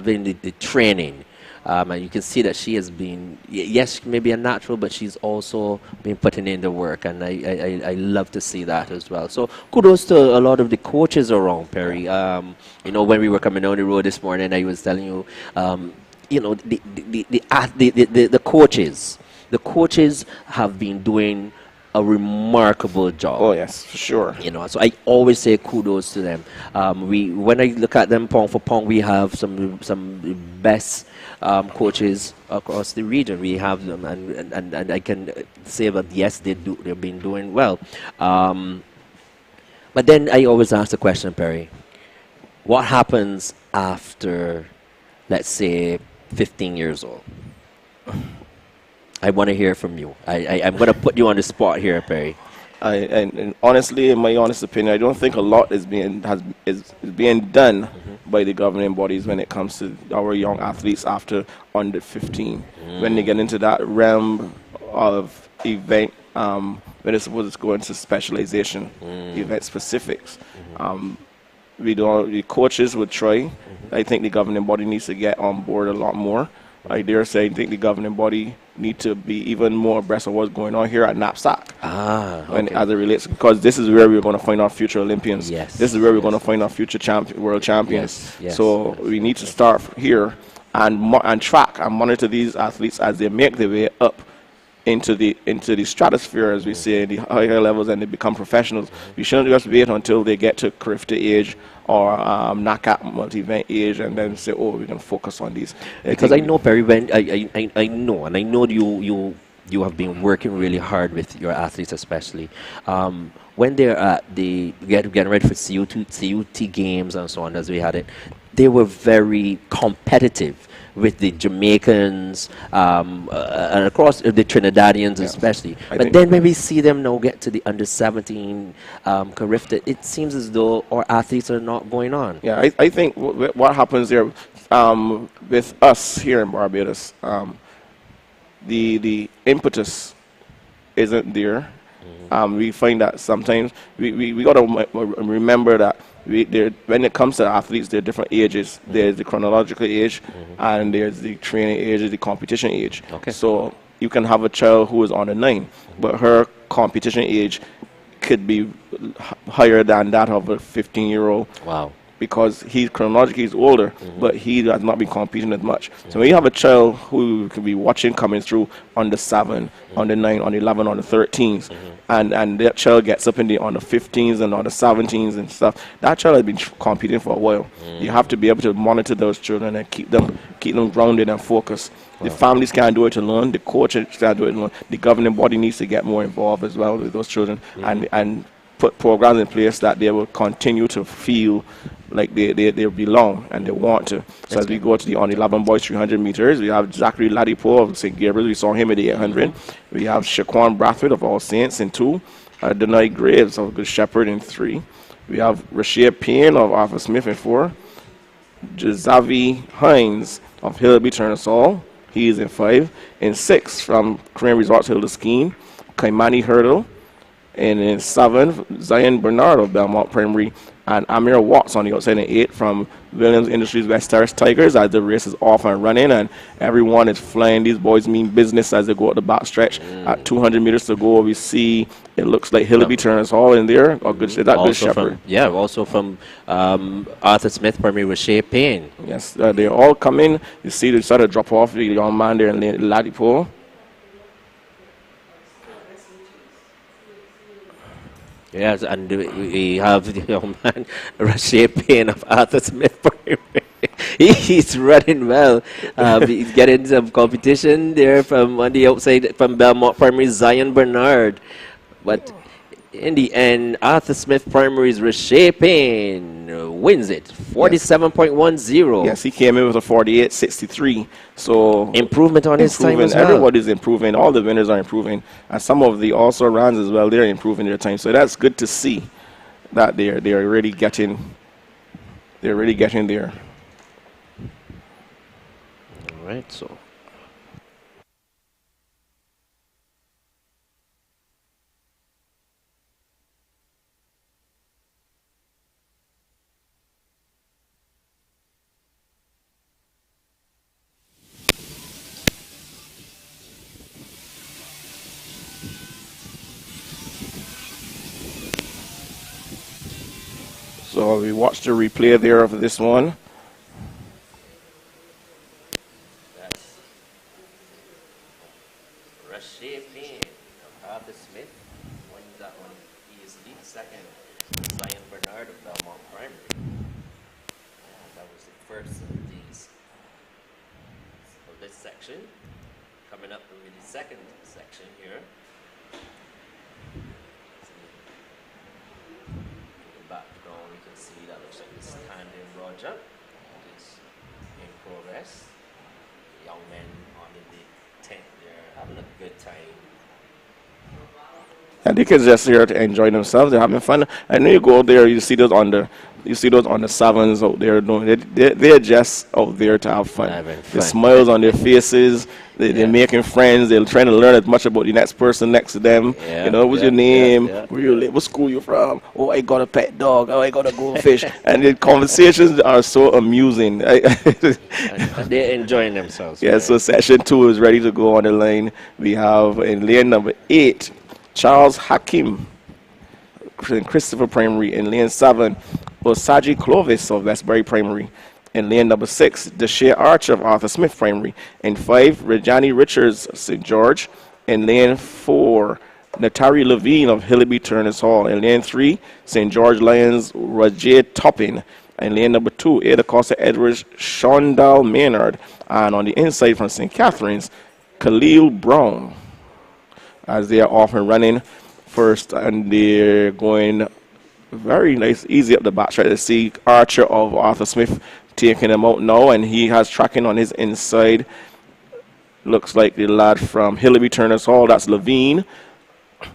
in the training. And you can see that she has been, yes, maybe a natural, but she's also been putting in the work, and I love to see that as well. So kudos to a lot of the coaches around, Perry. When we were coming down the road this morning, I was telling you, the coaches have been doing a remarkable job. Oh yes, for sure. So I always say kudos to them. When I look at them pound for pound, we have some best coaches across the region. We have them, and I can say that yes, they've been doing well. But then I always ask the question, Perry, what happens after, let's say, 15 years old? I want to hear from you. I'm going to put you on the spot here, Perry. And honestly, in my honest opinion, I don't think a lot is being done by the governing bodies when it comes to our young athletes after under 15. When they get into that realm of event, when it's supposed to go into specialization, event specifics. We don't. The coaches would try. I think the governing body needs to get on board a lot more. I dare say, I think the governing body need to be even more abreast of what's going on here at NAPSAC. When Okay. as it relates, because this is where we're going to find our future Olympians. Yes, This is where we're yes. going to find our future world champions. Yes, yes, So yes, we need to start here and track and monitor these athletes as they make their way up into the stratosphere, as we say, in the higher levels, and they become professionals. We shouldn't just wait until they get to crifter age or knockout multi-event age and then say, oh, we're going to focus on these. Because I know, Perry, when I know, and I know you have been working really hard with your athletes, especially when they're at the getting ready for CUT games and so on, as we had it. They were very competitive with the Jamaicans and across the Trinidadians, especially. I But think- then when we see them now get to the under 17 Carifta, it seems as though our athletes are not going on. Yeah, I think what happens there with us here in Barbados, the impetus isn't there. We find that sometimes we got to remember that when it comes to athletes, there are different ages. There's the chronological age, and there's the training age, the competition age. Okay. So you can have a child who is on a 9, but her competition age could be higher than that of a 15-year-old. Wow. Because he chronologically is older, but he has not been competing as much. So when you have a child who could be watching coming through on the 7, on the 9, on the 11, on the 13s, and that child gets up in the on the 15s and on the 17s and stuff, that child has been competing for a while. You have to be able to monitor those children and keep them grounded and focused. The families can't do it alone. The coaches can't do it alone. The governing body needs to get more involved as well with those children and put programs in place that they will continue to feel like they belong and they want to. So as we go to the on 11 boys 300 meters, we have Zachary Ladipo of St. Gabriel. We saw him at the 800. We have Shaquan Brathwaite of All Saints in 2. Denai Graves of Good Shepherd in 3. We have Rasheed Payne of Arthur Smith in 4. Jazavi Hines of Hillby Turnasol. He is in 5. In 6 from Korean Resorts Hilda Skeen, Kaimani Hurdle. And in 7, Zion Bernard of Belmont Primary, and Amir Watts on the outside in 8 from Williams Industries West Terrace Tigers, as the race is off and running and everyone is flying. These boys mean business as they go at the back stretch. At 200 meters to go, we see it looks like Hillby Turner's Hall in there. Or Good Shepherd. Also from Arthur Smith Primary with Shea Payne. Yes, they all come in. You see they start to drop off the young man there in Ladipo. Yes, and we have the young man, Rasheed Payne of Arthur Smith Primary. He's running well. He's getting some competition there from on the outside from Belmont Primary, Zion Bernard. But in the end, Arthur Smith Primary's Rasheed Payne wins it, 47.10. Yes, he came in with a 48.63. So Improvement on his time as well. Everybody's improving. All the winners are improving, and some of the also runs as well. They're improving their time. So that's good to see that they're really getting there. All right, so. So we watched the replay there of this one. That's Rasheed Payne of Arthur Smith wins that one easily. Second, Zion Bernard of Belmont Primary. That was the first of this section. Coming up with the second section here. Background, we can see that looks like the standing Roger is in progress. good time. And the kids just here to enjoy themselves. They're having fun. I know you go out there, you see those on the sevens out there doing. They're just out there to have fun. Having The fun. smiles on their faces. They're Yeah. making friends. They're trying to learn as much about the next person next to them. You Yeah, know, what's your yeah, yeah, name? yeah. Where you live? What school you from? Oh, I got a pet dog. Oh, I got a goldfish. And the conversations are so amusing. And they're enjoying themselves. Yeah, Right? so session 2 is ready to go on the line. We have in lane number 8, Charles Hakim, Christopher Primary. In lane 7, Osaji Clovis of Westbury Primary. In lane number 6, Deshae Archer of Arthur Smith Primary. In 5, Rejani Richards of St. George. In lane 4, Natari Levine of Hillaby Turners Hall. In lane 3, St. George Lions, Rajay Toppin. In lane number 2, Ada Costa Edwards, Shondal Maynard. And on the inside from St. Catherine's, Khalil Brown. As they are off and running first, and they're going very nice, easy up the back straight to see Archer of Arthur Smith taking him out now, and he has tracking on his inside. Looks like the lad from Hillaby Turners Hall, that's Levine.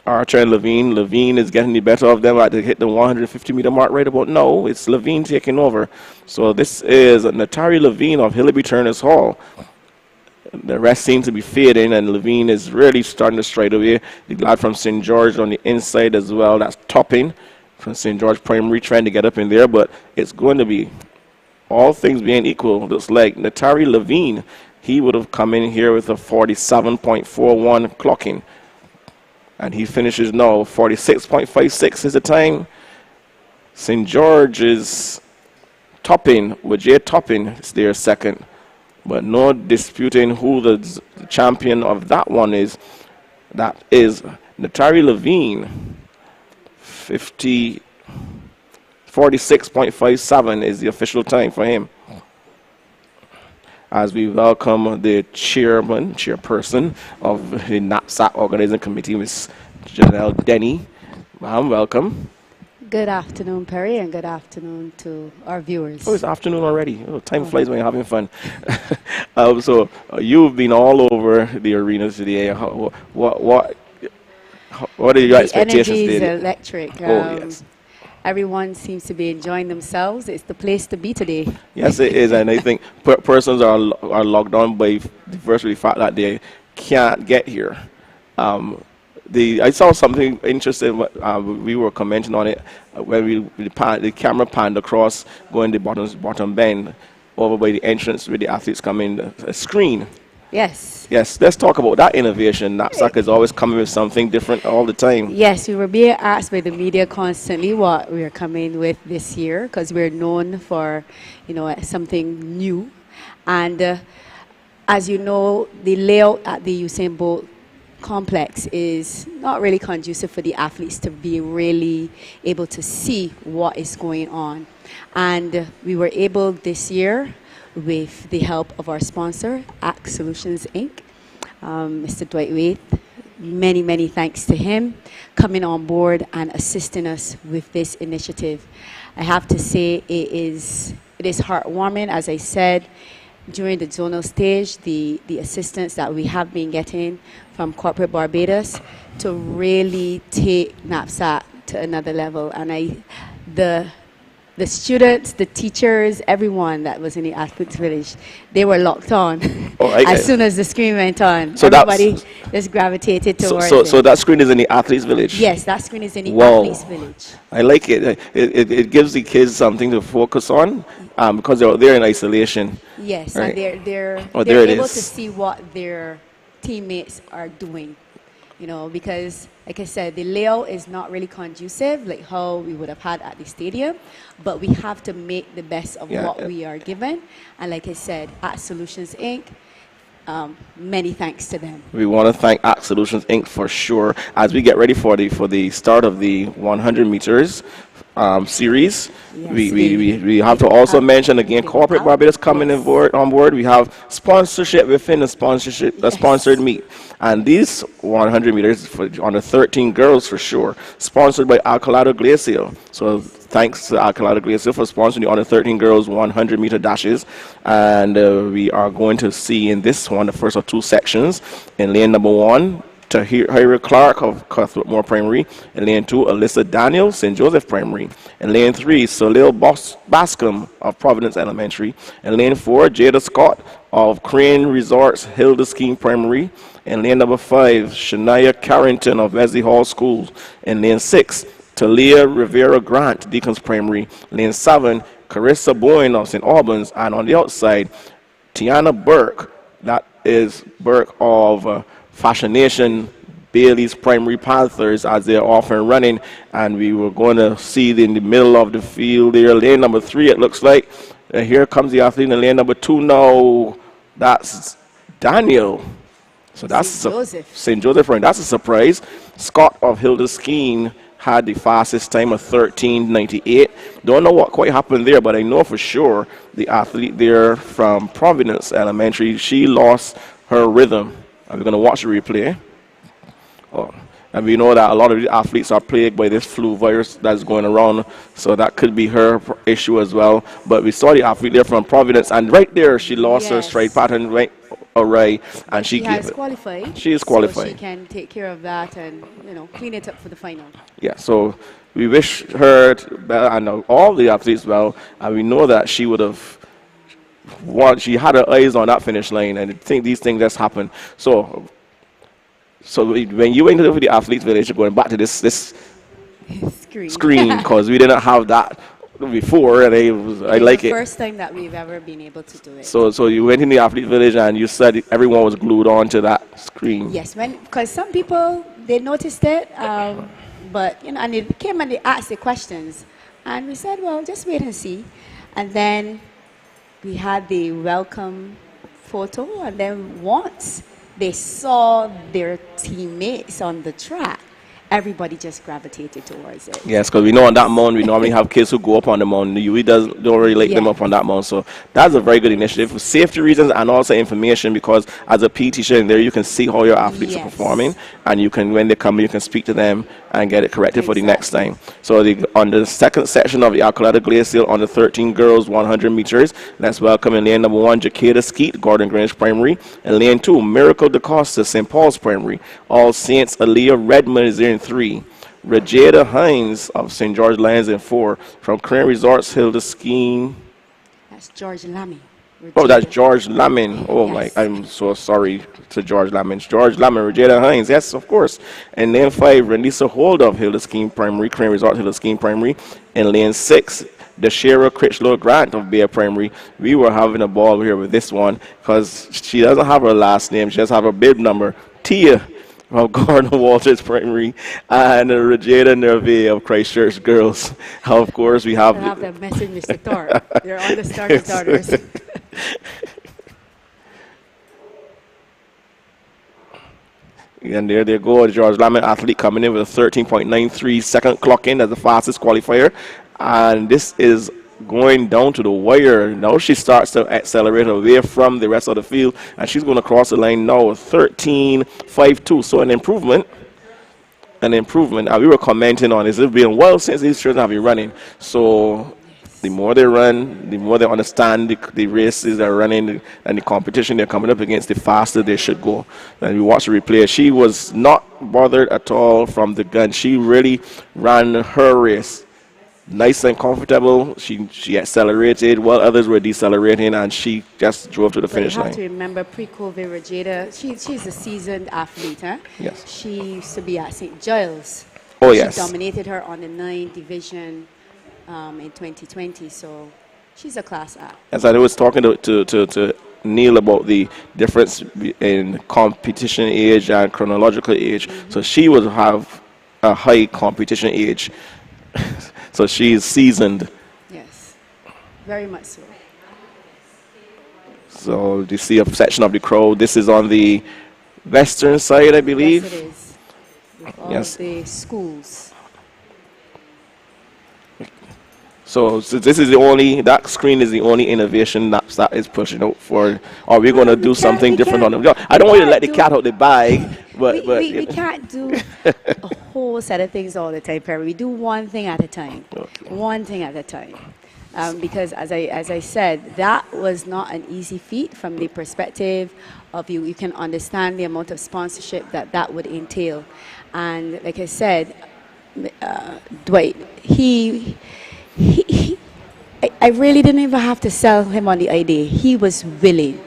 Archer and Levine. Levine is getting the better of them at to hit the 150-meter mark right about now. It's Levine taking over. So this is Natari Levine of Hillaby Turners Hall. The rest seem to be fading, and Levine is really starting to stride away. The lad from St. George on the inside as well. That's Topping from St. George Primary trying to get up in there, but it's going to be, all things being equal, looks like Natari Levine, he would have come in here with a 47.41 clocking. And he finishes now 46.56 is the time. St. George is Topping, with Jay Topping is their second. But no disputing who the champion of that one is. That is Natari Levine. 46.57 is the official time for him. As we welcome the chairperson of the NAPSAC Organizing Committee, Ms. Janelle Denny. Ma'am, welcome. Good afternoon, Perry, and good afternoon to our viewers. Oh, it's afternoon already. Oh, time flies when you're having fun. So you've been all over the arena today. What are your expectations? The energy is today? electric. Yes. Everyone seems to be enjoying themselves. It's the place to be today. Yes, it is, and I think persons are logged on by the virtual fact that they can't get here. I saw something interesting. We were commenting on it when the camera panned across, going the bottom bend over by the entrance where the athletes come in. A screen. Yes. Yes, let's talk about that innovation. NAPSAC is always coming with something different all the time. Yes, we were being asked by the media constantly what we are coming with this year because we're known for, something new. And as you know, the layout at the Usain Bolt complex is not really conducive for the athletes to be really able to see what is going on. And we were able this year, with the help of our sponsor, ACT Solutions Inc., Mr. Dwight Waite, many thanks to him coming on board and assisting us with this initiative. I have to say it is heartwarming. As I said, during the zonal stage, the assistance that we have been getting from Corporate Barbados to really take NAPSAC to another level. And the students, the teachers, everyone that was in the Athletes Village, they were locked on. As soon as the screen went on, so everybody just gravitated towards it. So that screen is in the Athletes Village? Yes, that screen is in the Athletes Village. I like it. It gives the kids something to focus on because they're in isolation. Yes, right? And they're able to see what their teammates are doing. Because, like I said, the layout is not really conducive like how we would have had at the stadium, but we have to make the best of what we are given. And like I said, ACT Solutions Inc., many thanks to them. We want to thank ACT Solutions Inc. for sure as we get ready for the start of the 100 meters series. Yes, we have to also mention again Corporate Barbados coming on board. We have sponsorship within the sponsored meet. And these 100 meters on the 13 girls for sure, sponsored by Alcalado Glacial. So thanks to Alcalá Glacier for sponsoring the under 13 girls 100-meter dashes. And we are going to see in this one the first of two sections. In lane number 1, Tahira Clark of Cuthbertmore Primary. In lane 2, Alyssa Daniel, St. Joseph Primary. In lane 3, Salil Bascom of Providence Elementary. In lane 4, Jada Scott of Crane Resorts Hilda Scheme Primary. In lane number 5, Shania Carrington of Wesley Hall Schools. In lane 6, Talia Rivera Grant, Deacons Primary. Lane 7, Carissa Boyne of St. Albans. And on the outside, Tiana Burke, that is Burke of Fashion Nation Bailey's Primary Panthers, as they're off and running. And we were going to see in the middle of the field there, lane number 3, it looks like. Here comes the athlete in lane number 2 now. That's Daniel. So that's St. Joseph, right? That's a surprise. Scott of Hilda Skeen had the fastest time of 13:98. Don't know what quite happened there, but I know for sure the athlete there from Providence Elementary, she lost her rhythm. And we're going to watch the replay. Oh. And we know that a lot of the athletes are plagued by this flu virus that's going around, so that could be her issue as well. But we saw the athlete there from Providence, and right there she lost her stride pattern right away, and she has qualified. She is qualified. So she can take care of that and clean it up for the final. Yeah. So we wish her and all the athletes well, and we know that she would have. She had her eyes on that finish line, and I think these things just happen. So when you went to the athletes village, you're going back to this screen because we didn't have that before, and I like it. First time that we've ever been able to do it. So you went in the athlete village and you said everyone was glued on to that screen. Yes, because some people they noticed it, but and they came and they asked the questions, and we said, well, just wait and see, and then we had the welcome photo, and then once they saw their teammates on the track, everybody just gravitated towards it. Yes, because we know on that mound we normally have kids who go up on the mound. We don't really like them up on that mound. So that's a very good initiative for safety reasons and also information, because as a PE teacher in there, you can see how your athletes are performing, and you can, when they come, you can speak to them and get it corrected for the next time. So on the second section of the Alcolata Glacial on the 13 girls 100 meters, let's welcome in lane number 1, Jacada Skeet, Gordon Greenwich Primary. In lane 2, Miracle DeCosta, St. Paul's Primary. All Saints Aaliyah Redmond is there in 3. Rajada Hines of St. George Lions in 4. From Crane Resorts, Hilda Skeen. That's George Lammy. Oh, that's George Lamin. Oh, yes. I'm so sorry to George Lamin. George Lamin, Rajada Hines. Yes, of course. And lane 5, Renisa Hold of Hilda Skeen Primary, Crane Resort, Hilda Skeen Primary. In lane 6, Deshera Critchlow Grant of Bear Primary. We were having a ball here with this one because she doesn't have her last name. She just have her bib number, Tia of Gordon Walters Primary, and Rajada Nerve of Christchurch Girls. Of course, we have... I have that message, Mr. Thor. They're on the starting starters. And there they go, George Lamin athlete coming in with a 13.93 second clock in as the fastest qualifier. And this is going down to the wire. Now she starts to accelerate away from the rest of the field, and she's going to cross the line now with 13.52. So an improvement. And we were commenting on this. It's been well since these children have been running. So the more they run, the more they understand the races they're running and the competition they're coming up against, the faster they should go. And we watched the replay. She was not bothered at all from the gun. She really ran her race nice and comfortable. She accelerated while others were decelerating, and she just drove to the finish line. You have to remember, pre-COVID, Rajada, she's a seasoned athlete, huh? Yes. She used to be at St. Giles. Oh, yes. She dominated her on the 9th division in 2020, so she's a class act. As I was talking to Neil about the difference in competition age and chronological age, so she would have a high competition age. So she's seasoned. Yes, very much so. So you see a section of the crowd. This is on the western side, I believe. Yes, it is. With all of the schools. So this is the only, that screen is the only innovation NAPSAC is pushing out for. Are we going to do something different on them? I don't want you to let the cat out the bag, but We can't do a whole set of things all the time, Perry. We do one thing at a time. Okay. One thing at a time. Because as I said, that was not an easy feat from the perspective of you. You can understand the amount of sponsorship that would entail. And like I said, Dwight, I really didn't even have to sell him on the idea. He was willing.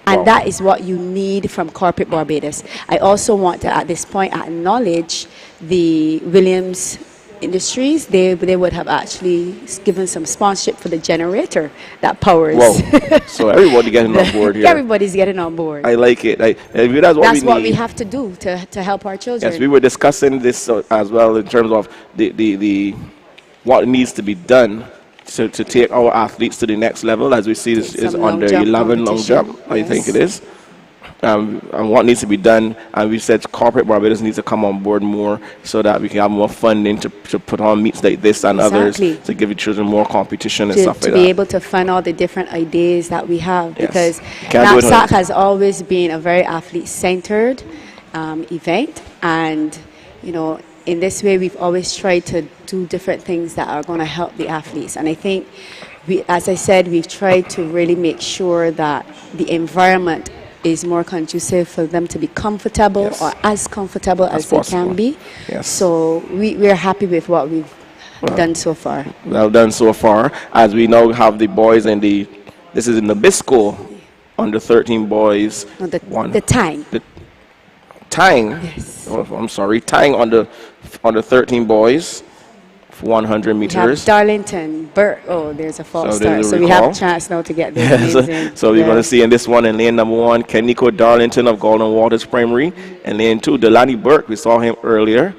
And Wow. that is what you need from corporate Barbados. I also want to, at this point, acknowledge the Williams Industries. They would have actually given some sponsorship for the generator that powers. Wow. So everybody getting on board here. Everybody's getting on board. I like it. That's what we have to do to help our children. Yes, we were discussing this as well in terms of the what needs to be done to take our athletes to the next level, as we see this is Some long under jump 11 long competition. jump, I think it is. And what needs to be done, and we said corporate Barbados needs to come on board more so that we can have more funding to put on meets like this and Exactly. others to give the children more competition and to, stuff to like be that. able to fund all the different ideas that we have, Yes. because Can't do it NAPSAC on- has always been a very athlete-centered event, and in this way we've always tried to do different things that are going to help the athletes. And I think as I said, we've tried to really make sure that the environment is more conducive for them to be comfortable, Yes. or as comfortable as they possible. can be. Yes. So we're happy with what we've done so far. Well done so far, as we now have the boys in this is in Nabisco, under 13 boys. No, the One. time. The tying. Yes. Oh, I'm sorry, tying on the 13 boys for 100 We have meters. Darlington, Burt. Oh, there's a false So there's start. a So we recall. have a chance now to get their names in. So we're going to Yes. see in this one in lane number 1, Keniko Darlington of Golden Waters Primary, and lane 2, Delaney Burke. We saw him earlier,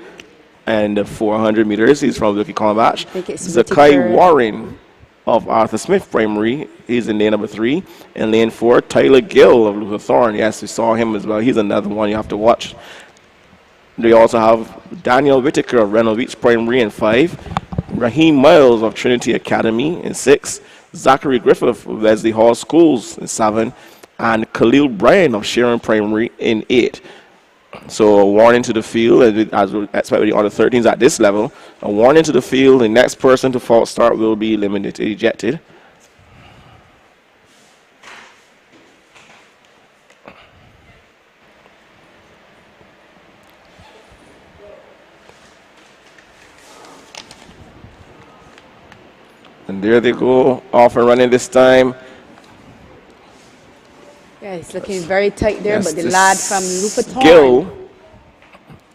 and the 400 meters. He's from Wiki Combatch. think it's Zakai Whittaker. Warren of Arthur Smith Primary. He's in lane number 3, and lane 4, Tyler Gill of Luther Thorne. Yes, we saw him as well. He's another one you have to watch. They also have Daniel Whittaker of Reynolds Beach Primary in 5, Raheem Miles of Trinity Academy in 6, Zachary Griffith of Wesley Hall Schools in 7, and Khalil Bryan of Sharon Primary in 8. So a warning to the field, as we expect with the under 13s at this level, a warning to the field, the next person to false start will be eliminated, ejected. And there they go, off and running this time. Yeah, it's looking very tight there, Yes, but the this lad from Lupaton. Gill.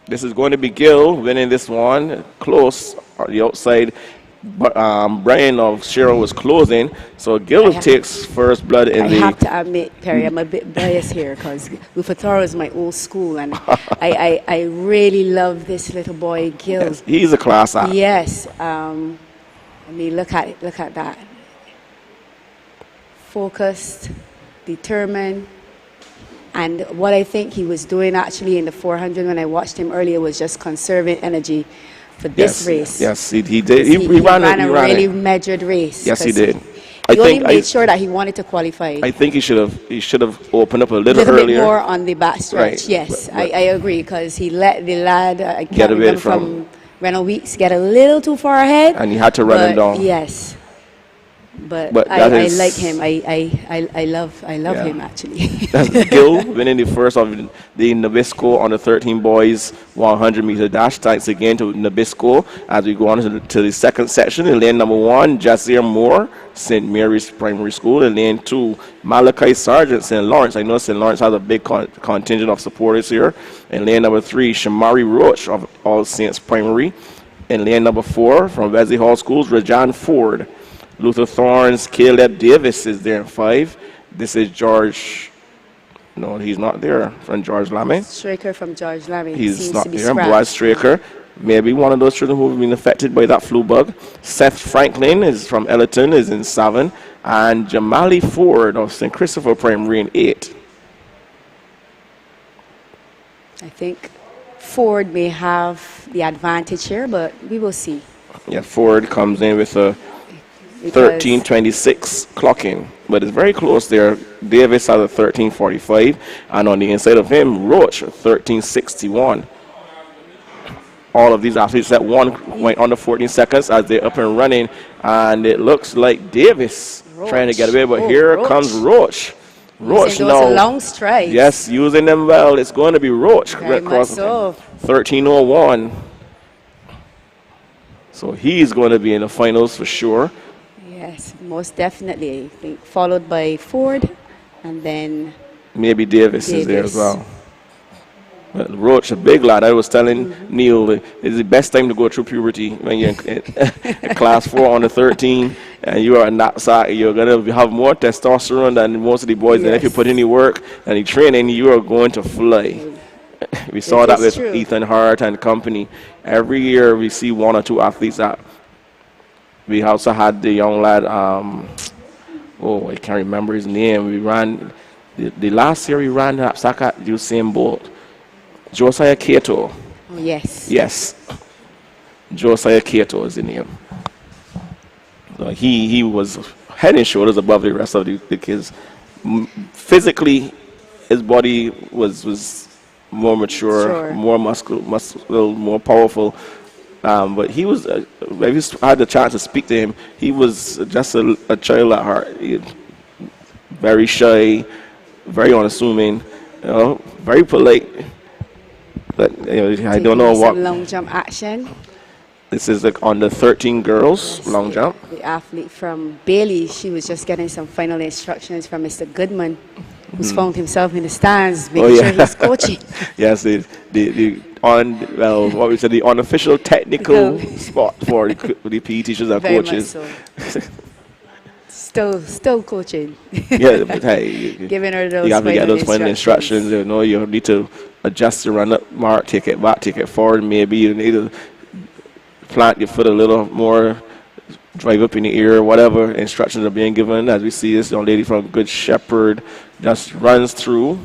This is going to be Gill winning this one. Close on the outside. But Brian of Cheryl was closing. So Gill takes first blood in I the. have to admit, Perry, I'm a bit biased here because Lupaton is my old school, and I really love this little boy, Gil. Yes, he's a class act. Yes. I mean, look at it. Look at that. Focused, determined. And what I think he was doing actually in the 400 when I watched him earlier was just conserving energy for this race. Yes, he did. He ran ran a it. really measured race. Yes, he 'cause did. He only made sure that he wanted to qualify. I think he should have opened up a a little little earlier. bit more on the back stretch. Right. Yes, But- I agree, because he let the lad, I Get can't a bit remember, from Reynolds Weeks get a little too far ahead. And he had to run him but down. Yes. But But I that is- like him. I love Yeah. him actually. That's Gill winning the first of the Nabisco on the 13 boys 100-meter dash. Thanks again to Nabisco as we go on to the second section. In lane number 1, Jasir Moore, St. Mary's Primary School. In lane 2, Malachi Sargent, St. Lawrence. I know St. Lawrence has a big contingent of supporters here. In lane number 3, Shamari Roach of All Saints Primary. In lane number 4, from Wesley Hall Schools, Rajan Ford. Luther Thorns, Caleb Davis is there in 5. This is George. No, he's not there. From George Lamy. Straker from George Lamy He's seems not to be there. scrapped. Boaz Straker. Maybe one of those children who have been affected by that flu bug. Seth Franklin is from Ellerton, is in 7. And Jamali Ford of St. Christopher Primary in 8. I think Ford may have the advantage here, but we will see. Yeah, Ford comes in with a Because 13:26 clocking, but it's very close there. Davis has a 13:45, and on the inside of him, Roach 13:61. All of these athletes at one went under 14 seconds as they're up and running, and it looks like Davis trying to get away, but here comes Roach. Roach using now, those long strides. yes, using them well. It's going to be Roach. Very much so. 13:01. So he's going to be in the finals for sure. Yes, most definitely. I think followed by Ford, and then Maybe Davis is there as Davis. well. But Roach, a big lad. I was telling Neil, it's the best time to go through puberty when you're in class 4 under 13 and you are a NAPSAC. You're going to have more testosterone than most of the boys. And if you Yes. put any work and the training, you are going to fly. We saw It that is with true. Ethan Hart and company. Every year we see one or two athletes that. We also had the young lad, I can't remember his name. We ran, the last year we ran NAPSAC at Usain Bolt. Josiah Cato. Oh, yes. Yes. Josiah Cato is the name. So he was head and shoulders above the rest of the kids. Physically, his body was more mature, Sure. more muscle, more powerful. But he was, I had the chance to speak to him. He was just a child at heart. Very shy, very unassuming, very polite. But I don't know Taking what. some long jump action. This is like on the 13 girls long jump. The athlete from Bailey, she was just getting some final instructions from Mr. Goodman, who's found himself in the stands, making sure he's coaching. Yes, the unofficial technical spot for the PE teachers and Very much coaches. so. Still coaching. Yeah, but hey, Giving her those you have to get those final instructions. instructions. You need to adjust the run up mark, take it back, take it forward. Maybe you need to plant your foot a little more, drive up in the ear, whatever instructions are being given. As we see this young lady from Good Shepherd just runs through.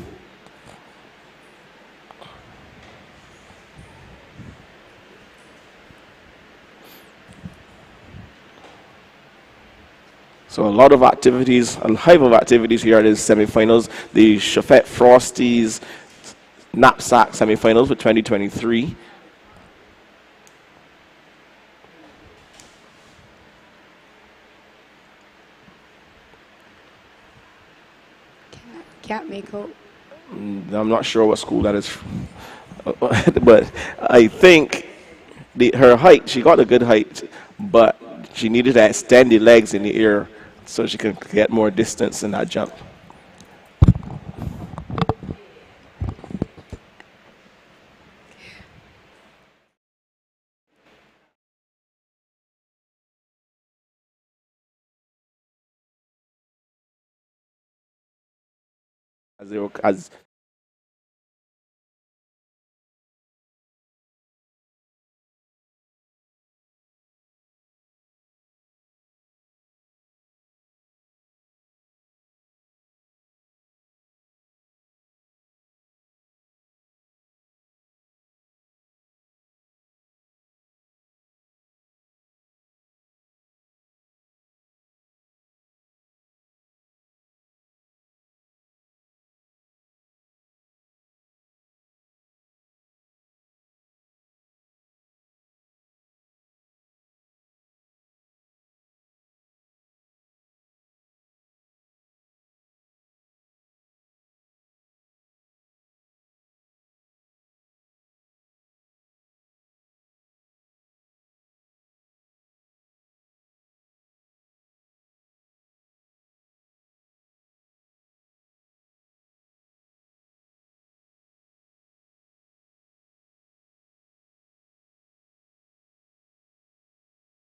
So a lot of activities, a hive of activities here at the semifinals. The Chauffette Frosties NAPSAC semifinals for 2023. Can't make out. I'm not sure what school that is, but I think her height, she got a good height, but she needed to extend the legs in the air so she can get more distance in that jump. As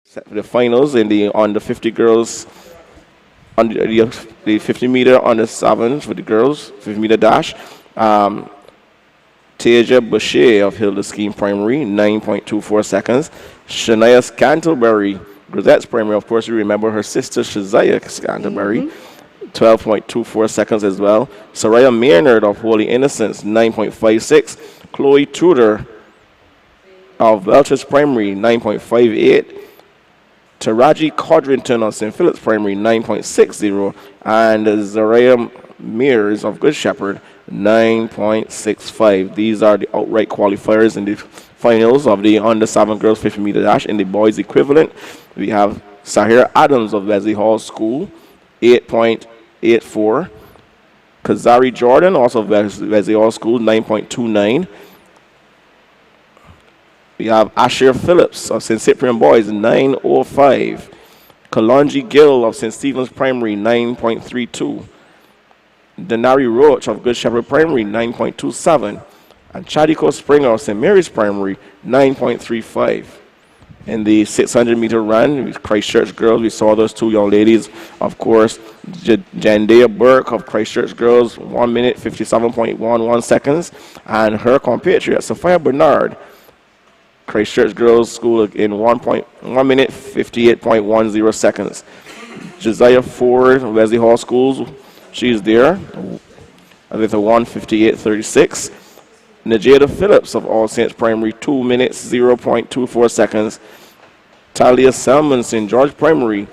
set for the finals on the 50 girls, on the 50 meter on the 7 for the girls, 50-meter dash. Tasia Boucher of Hilda Scheme Primary, 9.24 seconds. Shania Scantlebury, Grisette's Primary, of course, you remember her sister Shazia Scantlebury, 12.24 seconds as well. Soraya Maynard of Holy Innocents, 9.56. Chloe Tudor of Welch's Primary, 9.58. Taraji Codrington of St. Philip's Primary, 9.60. And Zariah Mears of Good Shepherd, 9.65. These are the outright qualifiers in the finals of the under-7 girls 50 meter dash. In the boys equivalent, we have Sahir Adams of Wesley Hall School, 8.84. Kazari Jordan, also of Wesley Hall School, 9.29. We have Asher Phillips of St. Cyprian Boys, 9.05. Kalonji Gill of St. Stephen's Primary, 9.32. Denari Roach of Good Shepherd Primary, 9.27. And Chadiko Springer of St. Mary's Primary, 9.35. In the 600-meter run, with Christchurch girls, we saw those two young ladies. Of course, Jandea Burke of Christchurch girls, 1 minute, 57.11 seconds. And her compatriot, Sophia Bernard, Christchurch Girls School, in 1 minute, 58.10 seconds. Josiah Ford, Wesley Hall Schools, she's there with a 1:58.36. Najeda Phillips of All Saints Primary, 2 minutes, 0.24 seconds. Talia Salmon, St. George Primary,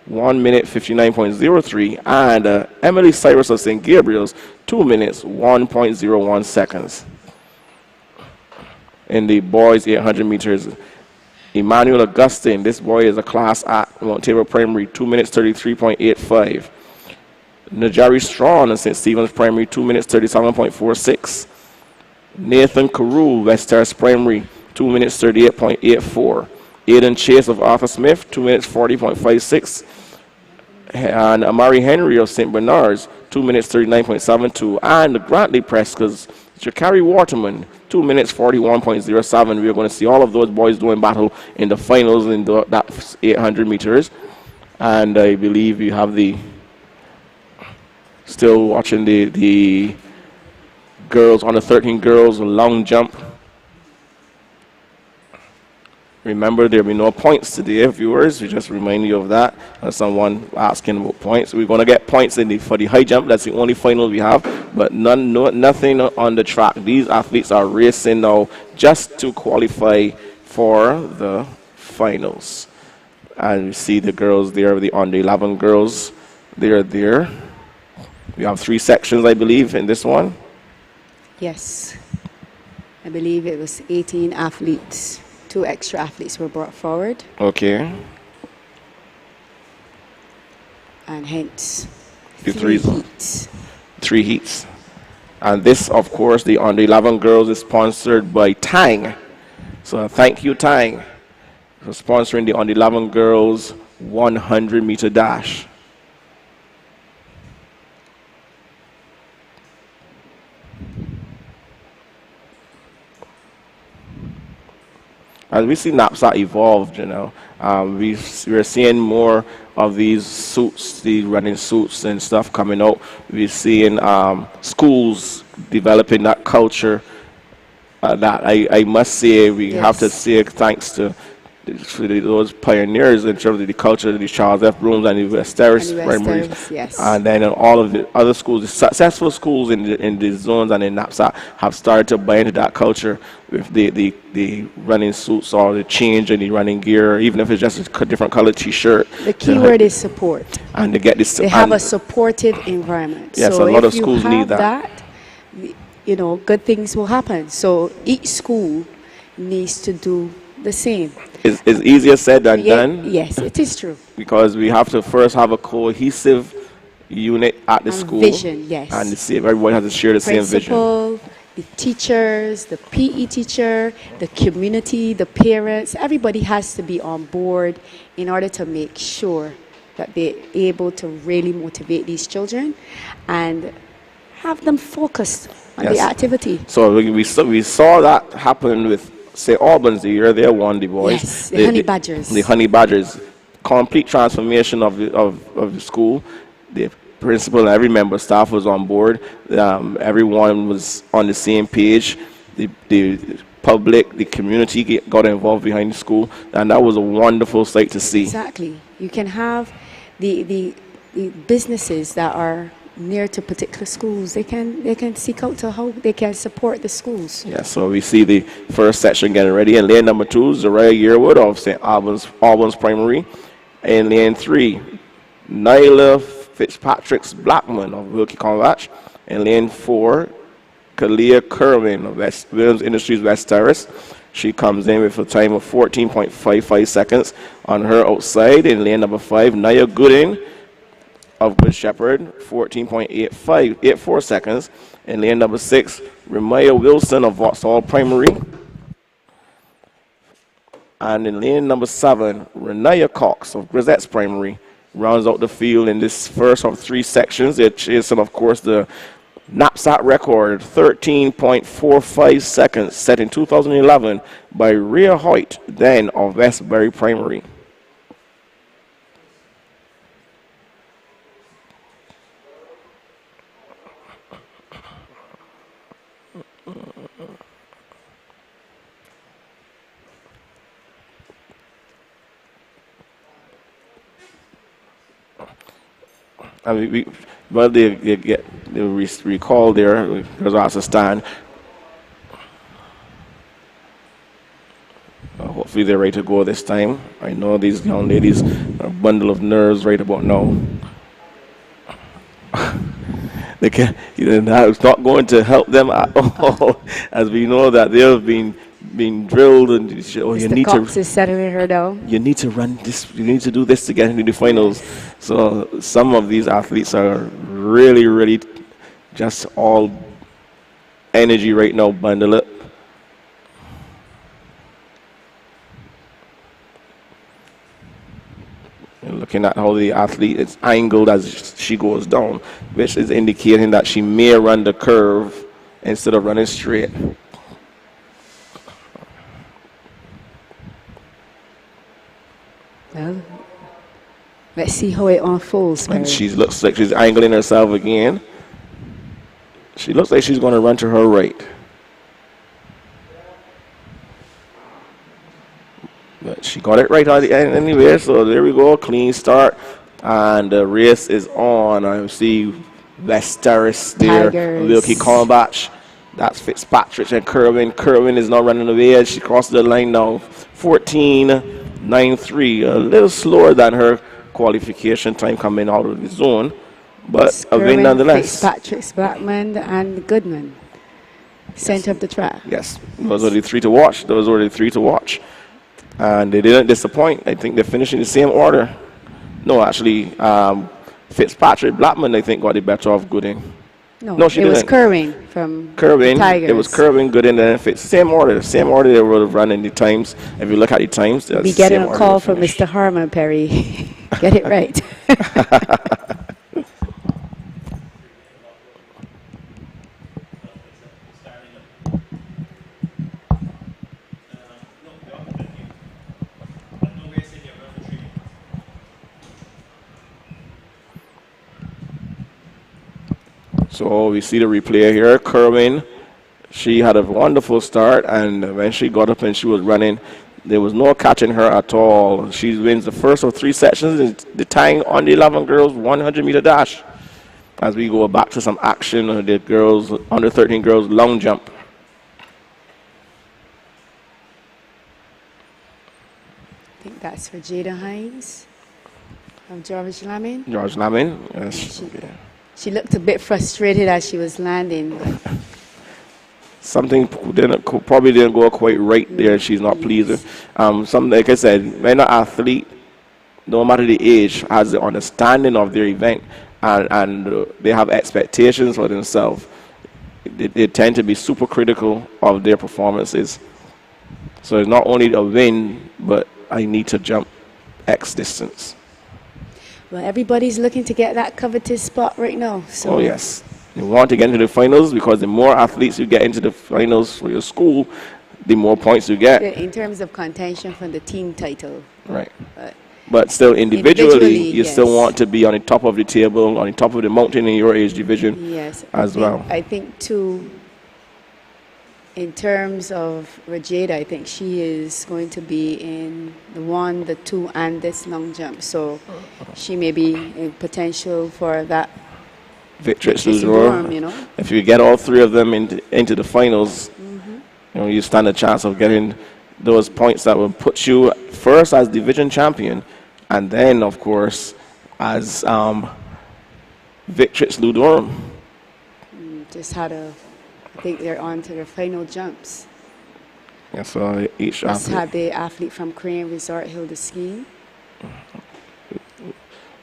1 minute, 59.03. And Emily Cyrus of St. Gabriel's, 2 minutes, 1.01 seconds. In the boys 800 meters, Emmanuel Augustine, this boy is a class at Montego Primary, 2 minutes 33.85. Najari Strawn of St. Stephen's Primary, 2 minutes 37.46. Nathan Carew, West Terrace Primary, 2 minutes 38.84. Aiden Chase of Arthur Smith, 2 minutes 40.56. And Amari Henry of St. Bernard's, 2 minutes 39.72. And the Grantley Prescos, Jakari Waterman, 2 minutes 41.07. We are going to see all of those boys doing battle in the finals in that 800 meters. And I believe you have still watching the girls, under 13 girls long jump. Remember, there will be no points today, viewers. We just remind you of that. Someone asking about points. We're going to get points for the high jump. That's the only final we have, but nothing on the track. These athletes are racing now just to qualify for the finals. And we see the girls there, the under 11 girls. They are there. We have 3 sections, I believe, in this one. Yes. I believe it was 18 athletes. 2 extra athletes were brought forward. Okay. And hence, The 3 heats. 3 heats. And this, of course, the under 11 girls is sponsored by Tang. So thank you, Tang, for sponsoring the under 11 girls 100-meter dash. As we see NAPSAC evolved, we're seeing more of these suits, the running suits and stuff coming out. We're seeing schools developing that culture. That I must say, we have to say thanks to those pioneers in terms of the culture, the Charles F. Brooms and the West Terrace Primary, yes. And then all of the other schools, the successful schools in the zones and in NAPSAC have started to buy into that culture with the running suits or the change in the running gear, even if it's just a different color T-shirt. The key word is support. And to get this, they have a supportive environment. Yes, so a lot of schools need that. Good things will happen. So each school needs to do the same. It's easier said than done. Yes, it is true. Because we have to first have a cohesive unit at the school. Vision, yes. And everybody has to share the same vision. Principal, the teachers, the PE teacher, the community, the parents, everybody has to be on board in order to make sure that they're able to really motivate these children and have them focused on the activity. So we saw that happen with St. Albans the year they won the boys. Yes, the Honey Badgers. The Honey Badgers. Complete transformation of the school. The principal and every member staff was on board. Everyone was on the same page. The public, the community got involved behind the school, and that was a wonderful sight to see. Exactly. You can have the businesses that are near to particular schools. They can seek out to how they can support the schools. Yeah, so we see the first section getting ready. And lane number 2, Zariah Yearwood of St. Albans Primary, In lane 3, Nyla Fitzpatrick's Blackman of Wilkie Convatch. In lane 4, Kalia Kerwin of Williams Industries West Terrace. She comes in with a time of 14.55 seconds on her outside. In lane number 5, Naya Gooding of Good Shepherd, 14.84 seconds. In lane number 6, Remaya Wilson of Vauxhall Primary. And in lane number 7, Renaya Cox of Grisette's Primary rounds out the field in this first of 3 sections. They're chasing, of course, the NAPSAC record, 13.45 seconds, set in 2011 by Rhea Hoyt, then of Westbury Primary. I mean, they recall there because I stand. Hopefully they're ready to go this time. I know these young ladies are a bundle of nerves right about now. They can, it's not going to help them at all, as we know that they have been drilled and you need Cox is settling her down. You need to run this. You need to do this to get into the finals. So some of these athletes are really, really just all energy right now. Bundle it. And looking at how the athlete is angled as she goes down, which is indicating that she may run the curve instead of running straight. Well, let's see how it unfolds. And she looks like she's angling herself again. She looks like she's going to run to her right. But she got it right on the end anyway, so there we go. Clean start. And the race is on. I see West Terrace there. Wilkie Convatch. That's Fitzpatrick and Kerwin. Kerwin is now running away as she crosses the line now. 14.93. A little slower than her qualification time coming out of the zone. But a win nonetheless. Fitzpatrick, Blackman, and Goodman. Center of the track. Yes. Those are the 3 to watch. Those were the 3 to watch. And they didn't disappoint. I think they're finishing the same order. No, actually, Fitzpatrick Blackman, I think, got the better of Gooding. No, she didn't. It was Kerwin from Tigers. It was Kerwin, Gooding, and Fitz. Same order they would have run in the times. If you look at the times, we getting a call from Mr. Harmon, Perry. Get it right. So we see the replay here. Kerwin, she had a wonderful start, and when she got up and she was running, there was no catching her at all. She wins the first of 3 sections, the tying on the 11 girls 100-meter dash. As we go back to some action, the girls, under 13 girls, long jump. I think that's for Jada Hines from George Lamin. George Lamin, yes. She looked a bit frustrated as she was landing. Something probably didn't go quite right there. She's not pleased. Something, like I said, when an athlete, no matter the age, has the understanding of their event and they have expectations for themselves, they tend to be super critical of their performances. So it's not only a win, but I need to jump X distance. Well, everybody's looking to get that coveted spot right now. So. Oh, yes. You want to get into the finals because the more athletes you get into the finals for your school, the more points you get. In terms of contention for the team title. Right. But still, individually you still want to be on the top of the table, on the top of the mountain in your age division as well. I think, too, in terms of Rajada, I think she is going to be in the 1, the 2, and this long jump. So she may be in potential for that victory, you know. If you get all 3 of them into the finals, you stand a chance of getting those points that will put you first as division champion And then, of course, as Victrix Ludorum. Just had a, I think they're on to their final jumps. Yeah, so each Just athlete. had the athlete from Crane Resort Hilda skiing.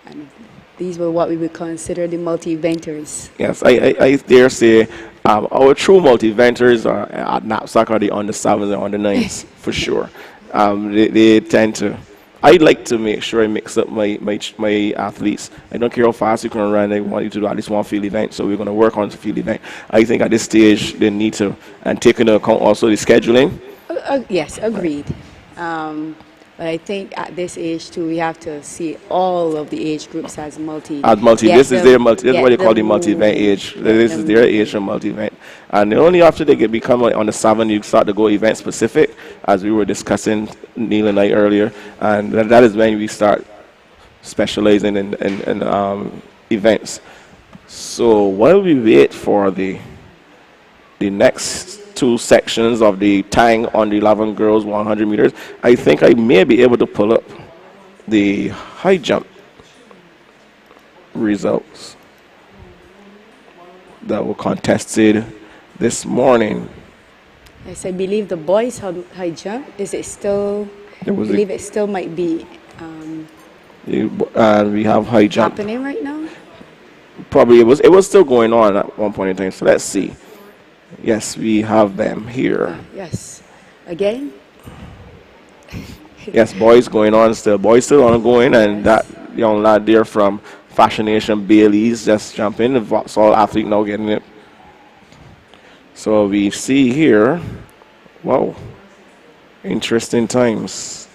And these were what we would consider the multi-eventers. Yes, I dare say our true multi-eventers are at NAPSAC are the under 7s and under 9s for sure. They tend to. I like to make sure I mix up my athletes. I don't care how fast you can run. I want you to do at least one field event. So we're going to work on the field event. I think at this stage they need to, and take into account also the scheduling. Yes, agreed. But I think at this age too, we have to see all of the age groups as multi. As multi, Get this is them- their multi. This is get what they call the them multi-event moving, age. get This is them their moving. age for multi-event, and only after they become like on the 7, you start to go event specific, as we were discussing Neil and I earlier, and that is when we start specializing in events. So while we wait for the next 2 sections of the tying on the 11 girls 100 meters, I think I may be able to pull up the high jump results that were contested this morning. Yes, I believe the boys high jump, is it still, I There was believe it still might be and we have high jump. happening right now. Probably it was still going on at one point in time. So let's see. Yes, we have them here. Yes. Again? Yes, boys going on still. Boys still ongoing, and that young lad there from Fashion Nation Bailey's just jumping. The Vauxhall athlete now getting it. So we see here, wow, interesting times.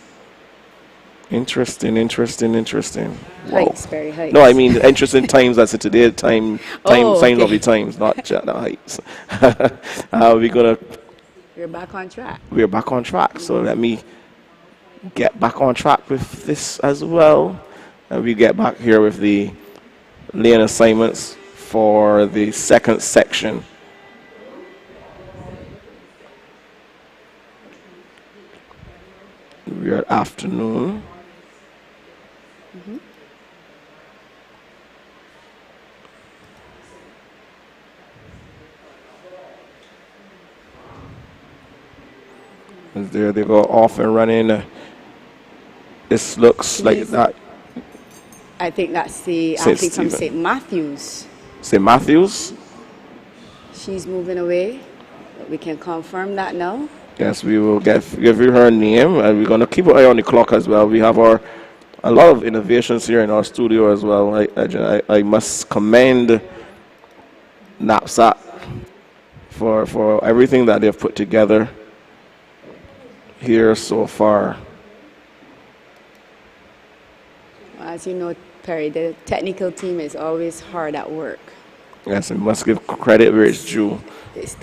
Interesting. Wow. Heights, very heights. No, I mean interesting times. That's it today. Time Oh, signs of okay. the times, not the heights. We're back on track. We're back on track. So let me get back on track with this as well. And we get back here with the lane assignments for the second section. We're at afternoon. As there they go off and running. This looks like Yes. that. I think that's the St. athlete from Stephen. St. Matthews. St. Matthews. She's moving away. But we can confirm that now. Yes, we will give you her name, and we're going to keep an eye on the clock as well. We have a lot of innovations here in our studio as well. I must commend NAPSAC for everything that they've put together here so far. As you know, Perry, the technical team is always hard at work. Yes, we must give credit where it's due. It's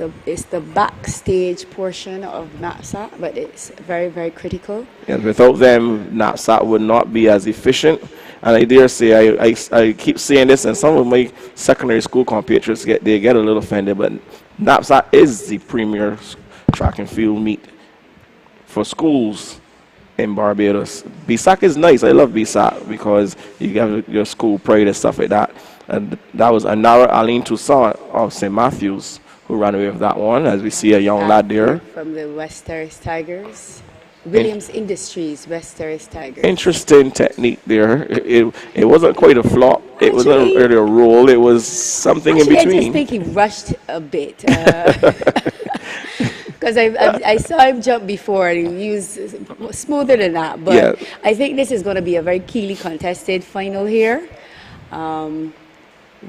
the backstage portion of NAPSAC, but it's very, very critical. Yes, without them, NAPSAC would not be as efficient. And I dare say, I keep saying this, and some of my secondary school compatriots get a little offended, but NAPSAC is the premier track and field meet for schools in Barbados. BSAC is nice. I love BSAC because you have your school pride and stuff like that. And that was Anara Aline Toussaint of St. Matthews who ran away with that one, as we see a young lad there. From the West Terrace Tigers. Williams Industries, West Terrace Tigers. Interesting technique there. It wasn't quite a flop. It wasn't Actually- really a roll. It was something Actually, in I just between. think he rushed a bit. Because I saw him jump before and he was smoother than that. But Yeah. I think this is going to be a very keenly contested final here.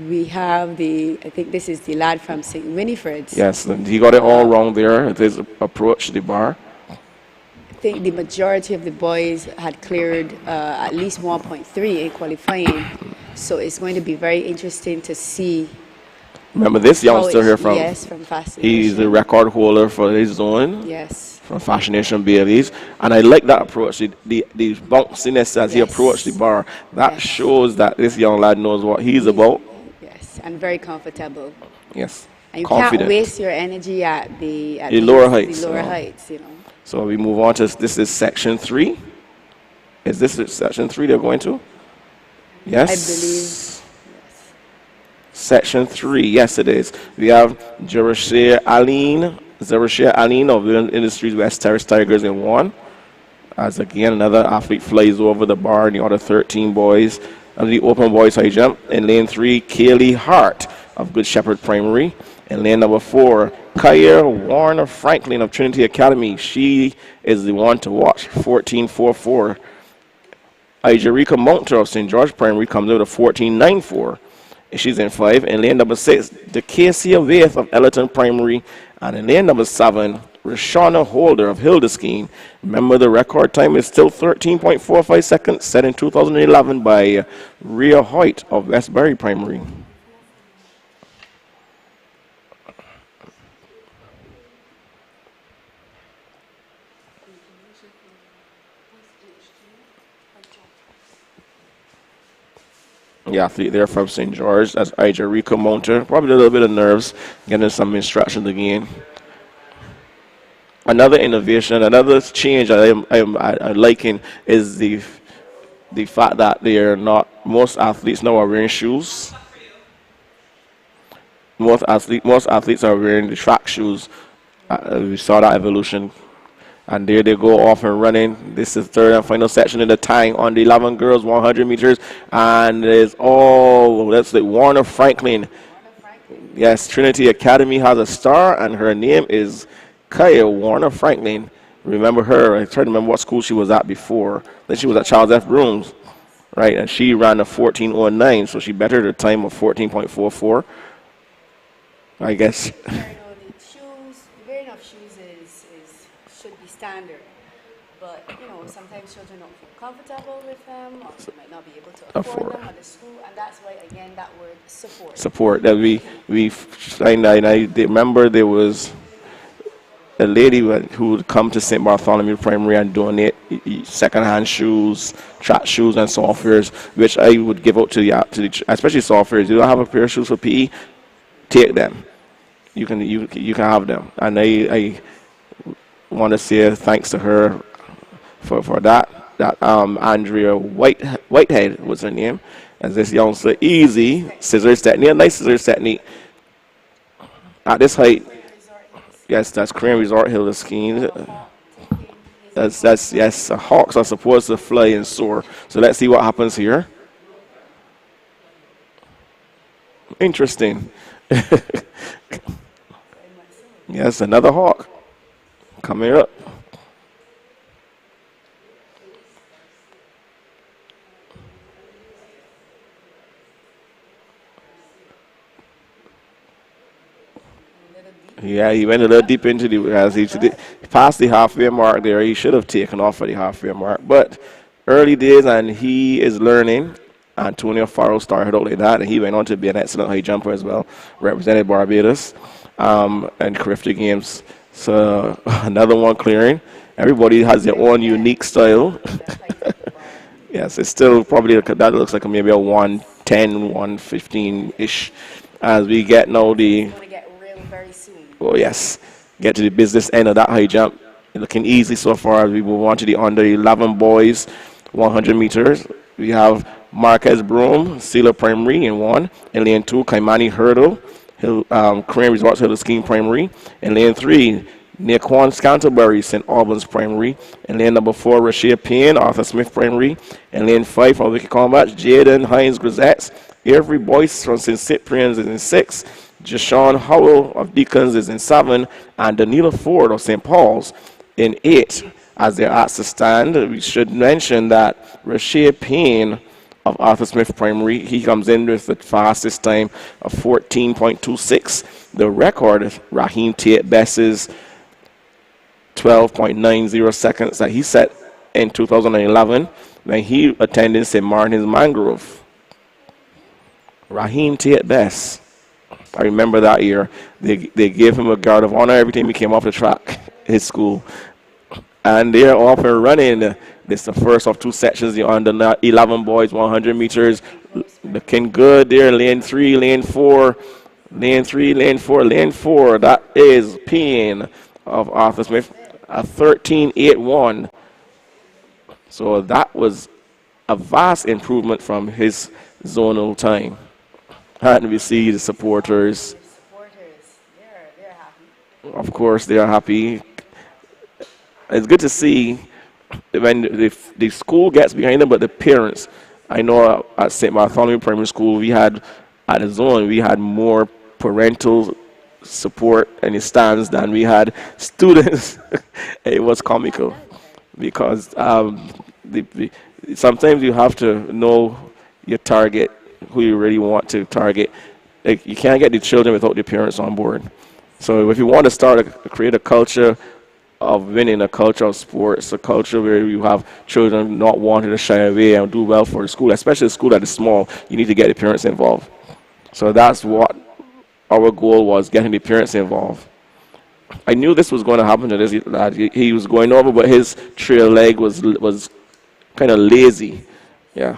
We have I think this is the lad from St. Winifred's. Yes, and he got it all wrong there. His approach to the bar. I think the majority of the boys had cleared at least 1.3 in qualifying. So it's going to be very interesting to see. Remember this youngster here from, Yes, from Fascination. he's the record holder for his zone. Yes. From Fashion Nation Bailey's, and I like that approach. The bounciness as he Yes. approached the bar, that Yes. shows that this young lad knows what he's about. Yes, and very comfortable. Yes, And you confident. can't waste your energy at the The lower heights, The lower no. heights, you know. So we move on to this is section 3. Is this section 3 they're going to? I believe. Yes. Section 3, yes it is. We have Zerashir Aline of Williams Industries West Terrace Tigers in 1. As again, another athlete flies over the bar and the other 13 boys. Under the open boys high jump. In lane 3, Kaylee Hart of Good Shepherd Primary. In lane number 4, Kaya Warner Franklin of Trinity Academy. She is the one to watch, 14.44. Ijerika Monter of St. George Primary comes out of 14.94. She's in 5. In lane number 6, Decasia Waith of Ellerton Primary. And in lane number 7, Rashana Holder of Hildeskeen. Remember, the record time is still 13.45 seconds, set in 2011 by Rhea Hoyt of Westbury Primary. The athlete there from St. George, that's Ijerika Monter. Probably a little bit of nerves, getting some instructions again. Another innovation, another change I'm liking is the fact that most athletes now are wearing shoes. Most athletes are wearing the track shoes. We saw that evolution. And there they go off and running. This is third and final section in the tying on the 11 girls 100 meters. And that's like Warner Franklin. Yes, Trinity Academy has a star, and her name is Kaya Warner Franklin. Remember her? I tried to remember what school she was at before. Then she was at Charles F. Brooms, right? And she ran a 14:09, so she bettered her time of 14.44. I guess. Wearing of shoes should be standard, but sometimes children don't feel comfortable with them, or they might not be able to afford them at the school, and that's why again that word support. Support that I remember there was a lady who would come to St. Bartholomew Primary and donate second-hand shoes, track shoes, and softwares, which I would give out to the especially softwares. You don't have a pair of shoes for PE, take them. You can have them, and I want to say thanks to her for that. Andrea Whitehead was her name, as this youngster easy scissors technique, a nice scissors technique at this height. Yes, that's Crane Resort Hill Skiing. That's yes. Hawks are supposed to fly and soar. So let's see what happens here. Interesting. Yes, another hawk coming up. Yeah, he went a little deep into as he passed the halfway mark there. He should have taken off at the halfway mark, but early days, and he is learning. Antonio Farrell started out like that, and he went on to be an excellent high jumper as well, represented Barbados and Carifta Games. So another one clearing. Everybody has their own unique style. Yes, it's still probably, that looks like maybe a 110, 115-ish. As we get now oh yes, get to the business end of that high jump. Looking easy so far as we move on to the under 11 boys 100 meters. We have Marquez Broom, Sealer Primary in 1. In lane 2, Kaimani Hurdle, Crane Resorts Hill Skiing Primary. In lane 3, Naquan Scantlebury, St. Albans Primary. In lane number 4, Rashia Payne, Arthur Smith Primary. In lane 5, from Wiki Combat, Jaden Hines Grisettes. Avery Boyce from St. Cyprian's is in 6. Jashawn Howell of Deacons is in 7. And Danila Ford of St. Paul's in 8. As they're asked to stand, we should mention that Rashia Payne of Arthur Smith Primary, he comes in with the fastest time of 14.26. The record, Raheem Tate Bess's 12.90 seconds that he set in 2011 when he attended St. Martin's Mangrove. Raheem Tate Bess. I remember that year. They gave him a guard of honor every time he came off the track, his school. And they're off and running. This is the first of 2 sections. The under 11 boys, 100 meters. Looking good there. Lane 3, lane 4. Lane 3, lane 4, lane 4. That is Payne of Arthur Smith. A 13.81. So that was a vast improvement from his zonal time. And we see the supporters, The supporters, they're happy. of course, they are happy. It's good to see when the school gets behind them, but the parents. I know at St. Bartholomew Primary School, we had at the zone, we had more parental support in the stands than we had students. It was comical because sometimes you have to know your target, who you really want to target. Like, you can't get the children without the parents on board. So if you want to create a culture of winning, a culture of sports, a culture where you have children not wanting to shy away and do well for the school, especially a school that is small, you need to get the parents involved. So that's what our goal was, getting the parents involved. I knew this was going to happen to this lad. He was going over, but his trail leg was kind of lazy. Yeah.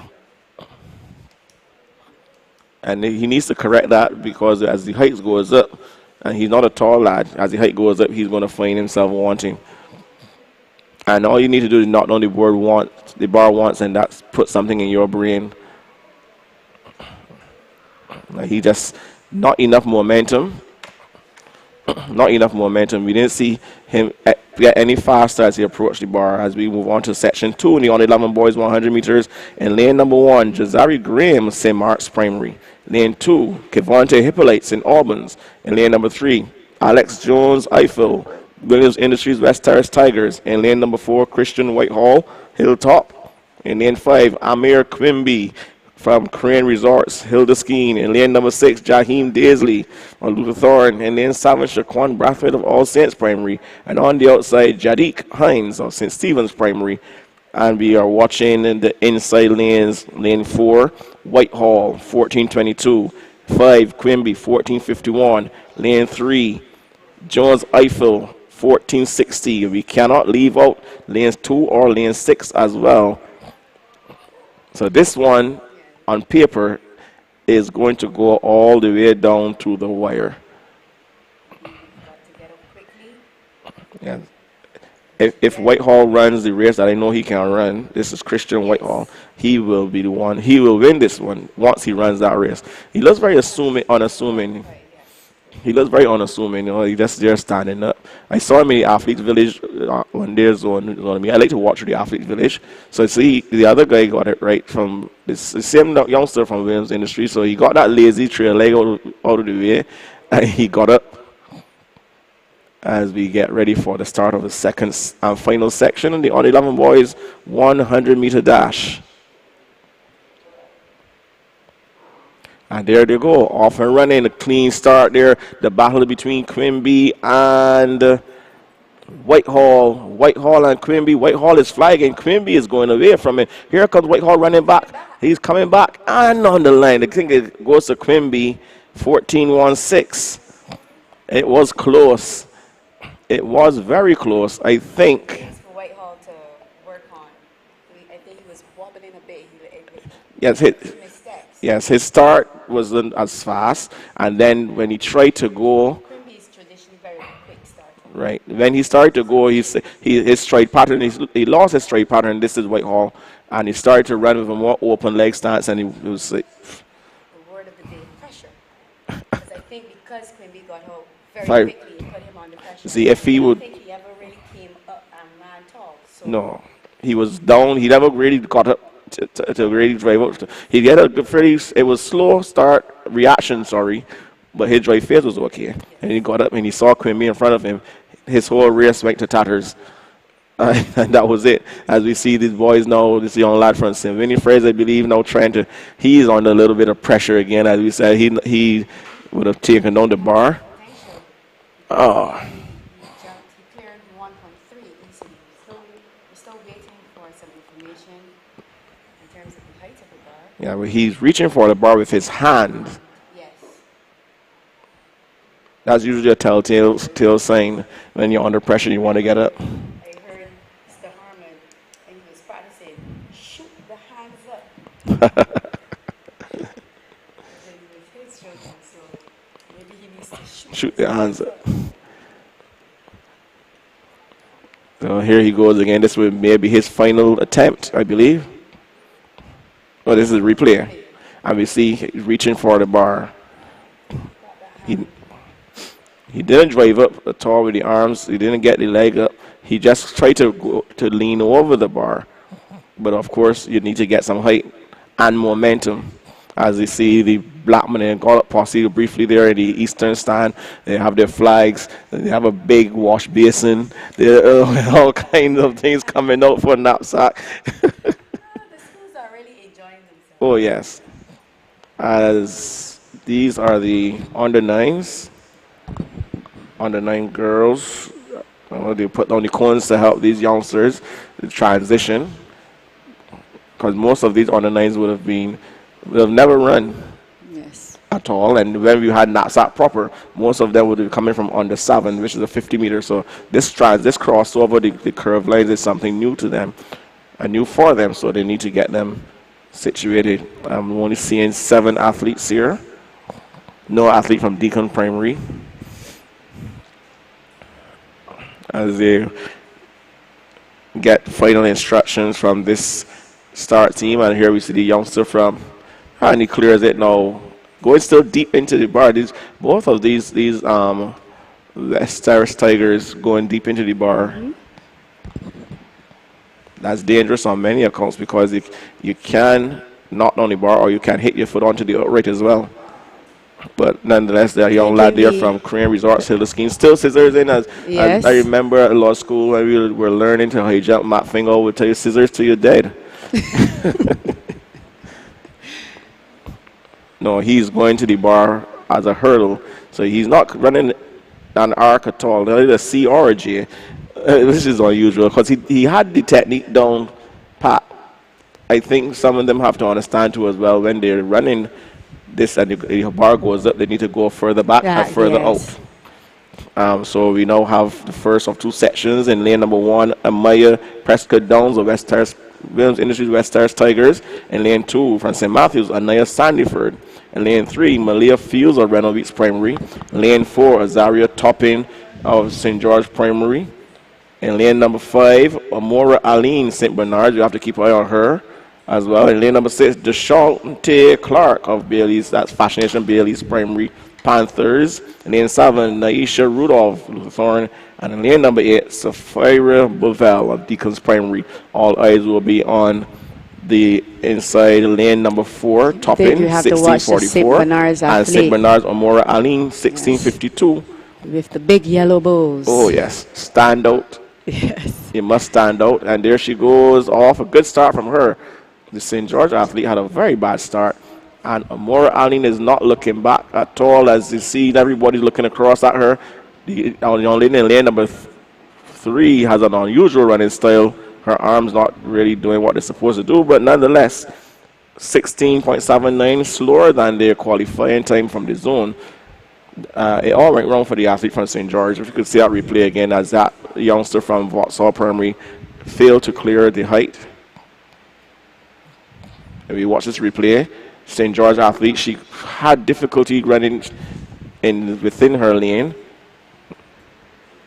And he needs to correct that because as the height goes up, and he's not a tall lad, as the height goes up, he's going to find himself wanting. And all you need to do is knock down the bar once, and that's put something in your brain. Like, he just not enough momentum. Not enough momentum. We didn't see him get any faster as he approached the bar. As we move on to section 2 in the under 11 boys 100 meters, in lane number 1, Jazari Graham, St. Mark's Primary. Lane 2, Kevonte Hippolyte, St. Albans. In lane number 3, Alex Jones Eiffel, Williams Industries West Terrace Tigers. In lane number 4, Christian Whitehall, Hilltop. In lane 5, Amir Quimby from Crane Resorts, Hilda Skeen. In lane number 6, Jaheim Daisley on Luther Thorne. In lane 7, Shaquan Brathwaite of All Saints Primary. And on the outside, Jadiq Hines of St. Stephen's Primary. And we are watching in the inside lanes, lane 4, Whitehall, 1422. 5, Quimby, 1451. Lane 3, Jones Eiffel, 1460. We cannot leave out lanes 2 or lane 6 as well. So this one, on paper, is going to go all the way down to the wire. Yeah. If Whitehall runs the race that I know he can run, this is Christian Whitehall, he will be the one. He will win this one once he runs that race. He looks very unassuming. He looks very unassuming. You know, he just there standing up. I saw him in the Athletes Village when there's on me. I like to watch the Athletes Village. So see, the other guy got it right from this the same youngster from Williams Industries. So he got that lazy trail leg out of the way, and he got up. As we get ready for the start of the second and final section in the under 11 boys 100-meter dash. And there they go, off and running, a clean start there. The battle between Quimby and Whitehall. Whitehall and Quimby. Whitehall is flagging. Quimby is going away from it. Here comes Whitehall running back. He's coming back and on the line. I think it goes to Quimby, 14-16. It was close. It was very close, I think. Things for Whitehall to work on. I think he was wobbling a bit. Yes, his start wasn't as fast, and then when he tried to go, Quimby is traditionally very quick starter. right, when he started to go, his stride pattern, he lost his stride pattern. This is Whitehall, and he started to run with a more open leg stance, and he was like, The word of the day, pressure. Because I think because Quimby got out very quickly, it put him under pressure. See, if he would, I don't think he ever really came up and ran tall. So no, he was down. He never really got up to really drive up. He had a pretty, it was slow start, reaction, sorry, but his drive phase was okay. And he got up and he saw Quimby in front of him. His whole race went to tatters. And that was it. As we see these boys now, this young lad from St. Winifred's, I believe, now he's under a little bit of pressure again. As we said, he would have taken down the bar. Oh. he cleared 1.3 easily. We're still waiting for some information in terms of the height of the bar. Yeah, well, he's reaching for the bar with his hand. Yes. That's usually a telltale sign when you're under pressure, you want to get up. I heard Mr. Harmon, and he was practicing, shoot the hands up. It was his children, so maybe he needs to shoot Shoot their hands up. So here he goes again. This will maybe his final attempt, I believe. Oh, this is a replay. And we see he's reaching for the bar. He didn't drive up at all with the arms. He didn't get the leg up. He just tried to go to lean over the bar. But of course, you need to get some height and momentum. As you see the Blackman and Gollop posse briefly there in the eastern stand. They have their flags. They have a big wash basin. There are all kinds of things coming out for NAPSAC. The schools are really enjoying themselves. Oh, yes. As these are the under-9s. Under-9 girls. They put down the cones to help these youngsters transition. Because most of these under-9s would have never run at all. And when we had NAPSAC proper, most of them would be coming from under 7, which is a 50 meter. So this crossover, the curve lines is something new to them and new for them. So they need to get them situated. I'm only seeing 7 athletes here. No athlete from Deacon Primary. As they get final instructions from this start team. And here we see the youngster from, and he clears it now. Going still deep into the bar. Both of these West Terrace Tigers going deep into the bar. That's dangerous on many accounts because you can knock down the bar or you can hit your foot onto the outright as well. But nonetheless, that young lad there from Crane Resorts, Hilderskin, still scissors in. As I remember at law school when we were learning to high jump, Matt Fingal would tell you scissors till you're dead. No, he's going to the bar as a hurdle. So he's not running an arc at all. Neither a C or a J. This is unusual because he had the technique down pat. I think some of them have to understand too as well when they're running this and the bar goes up, they need to go further back and further out. So we now have the first of 2 sections in lane number 1, Amaya Prescott Downs of West Terrace Williams Industries West Terrace Tigers. In lane 2, from St. Matthews, Anaya Sandyford. In lane 3, Malia Fields of Reynolds Beach Primary. In lane 4, Azaria Toppin of St. George Primary. In lane number 5, Amora Aline St. Bernard. You have to keep an eye on her as well. In lane number 6, Deshaunte Clark of Bailey's, that's Fascination Bailey's Primary Panthers. In lane 7, Naisha Rudolph Thorn. And in lane number 8, Sapphira Bovell of Deacons Primary. All eyes will be on the inside lane number 4, Toppin, 1644. And St. Bernard's Amora Aline, 1652. With the big yellow bows. Oh, yes. Stand out. Yes. You must stand out. And there she goes off. A good start from her. The St. George athlete had a very bad start. And Amora Aline is not looking back at all. As you see, everybody's looking across at her. The young lady in lane number 3 has an unusual running style. Her arms not really doing what they're supposed to do. But nonetheless, 16.79 slower than their qualifying time from the zone. It all went wrong for the athlete from St. George. If you could see that replay again, as that youngster from Vauxhall Primary failed to clear the height. If you watch this replay, St. George athlete, she had difficulty running within her lane.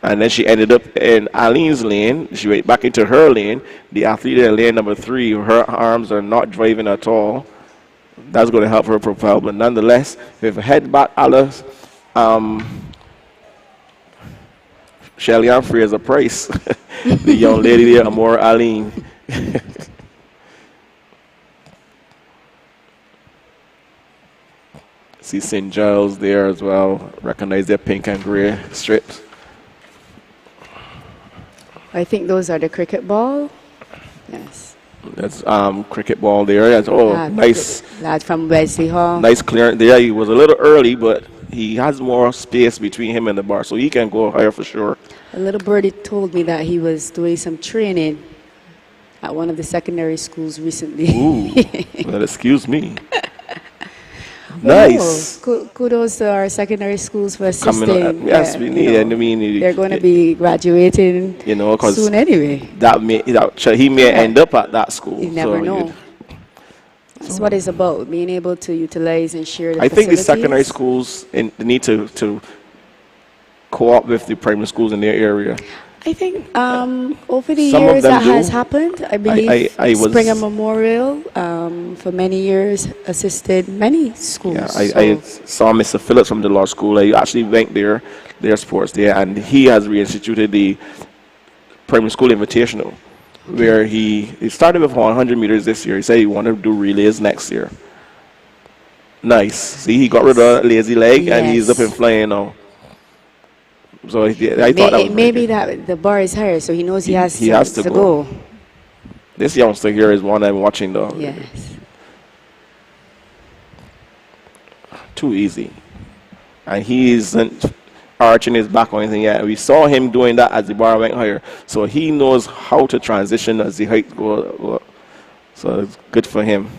And then she ended up in Aline's lane. She went back into her lane. The athlete in lane number 3, her arms are not driving at all. That's going to help her propel. But nonetheless, with head back Alice, Shelly Ann Fraser Price, the young lady there, Amora Aline. See St. Giles there as well. Recognize their pink and gray strips. I think those are the cricket ball. Yes. That's cricket ball there. That's, nice. Lad from Wesley Hall. Nice clearance there. He was a little early, but he has more space between him and the bar, so he can go higher for sure. A little birdie told me that he was doing some training at one of the secondary schools recently. Ooh, well, excuse me. Nice. No, kudos to our secondary schools for assisting. Yes, we need. And I mean, they're going to be graduating, soon anyway. He may end up at that school. You never know. That's what it's about, being able to utilize and share the I think the facilities. secondary schools need to co-op with the primary schools in their area. I think over the Some of years them that has do. happened. I believe I Springer was, Memorial for many years assisted many yeah, schools. I So saw Mr. Phillips from the law school. I actually went there, their sports there, and he has reinstituted the primary school invitational, where he started with 100 meters this year. He said he wanted to do relays next year. Nice. See, he got rid of lazy leg, and he's up and yes, flying now. So I thought that was it very may be good. that the bar is higher, so he knows he has He has to to go. go. This youngster here is one I'm watching though. Yes. Too easy. And he isn't arching his back or anything yet. We saw him doing that as the bar went higher. So he knows how to transition as the height goes. So it's good for him.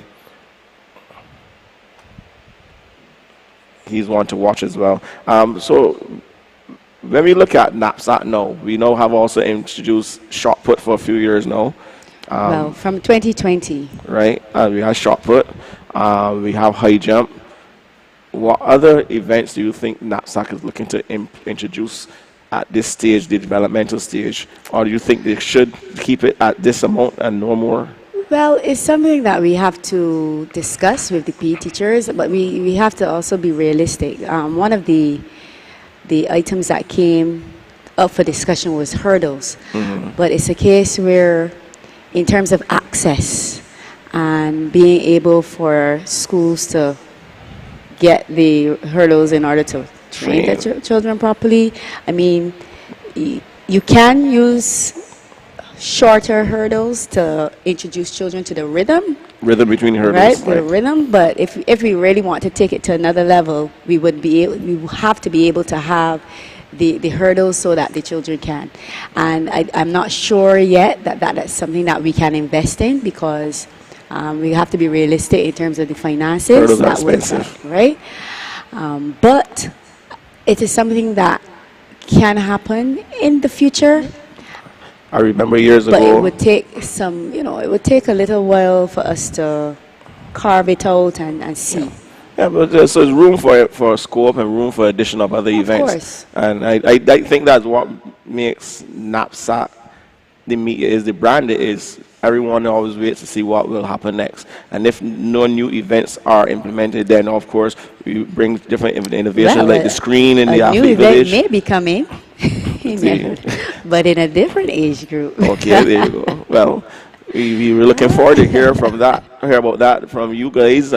He's one to watch as well. So when we look at NAPSAC now, we now have also introduced shot put for a few years now, Well, from 2020. right? We have shot put. We have high jump. What other events do you think NAPSAC is looking to introduce at this stage, the developmental stage? Or do you think they should keep it at this amount and no more? Well, it's something that we have to discuss with the PE teachers, but we have to also be realistic. One of the items that came up for discussion was hurdles, but it's a case where, in terms of access and being able for schools to get the hurdles in order to train their children properly, I mean, you can use shorter hurdles to introduce children to the rhythm, Rhythm between right? hurdles. The rhythm. But if we really want to take it to another level, we would have to be able to have the hurdles so that the children can. And I'm not sure yet that that's something that we can invest in, because we have to be realistic in terms of the finances. Hurdles are that would expensive. affect, right? But it is something that can happen in the future. I remember years But ago. it would take some, it would take a little while for us to carve it out and see. Yeah, but there's room for scope and room for addition of other Of events. course. And I think that's what makes NAPSAC the media is the brand it is. Everyone always waits to see what will happen next. And if no new events are implemented, then of course we bring different innovations Well, like the screen in the a new athlete event village. may be coming, See. but in a different age group. Okay, there you go. Well, we were looking forward to hear about that from you guys.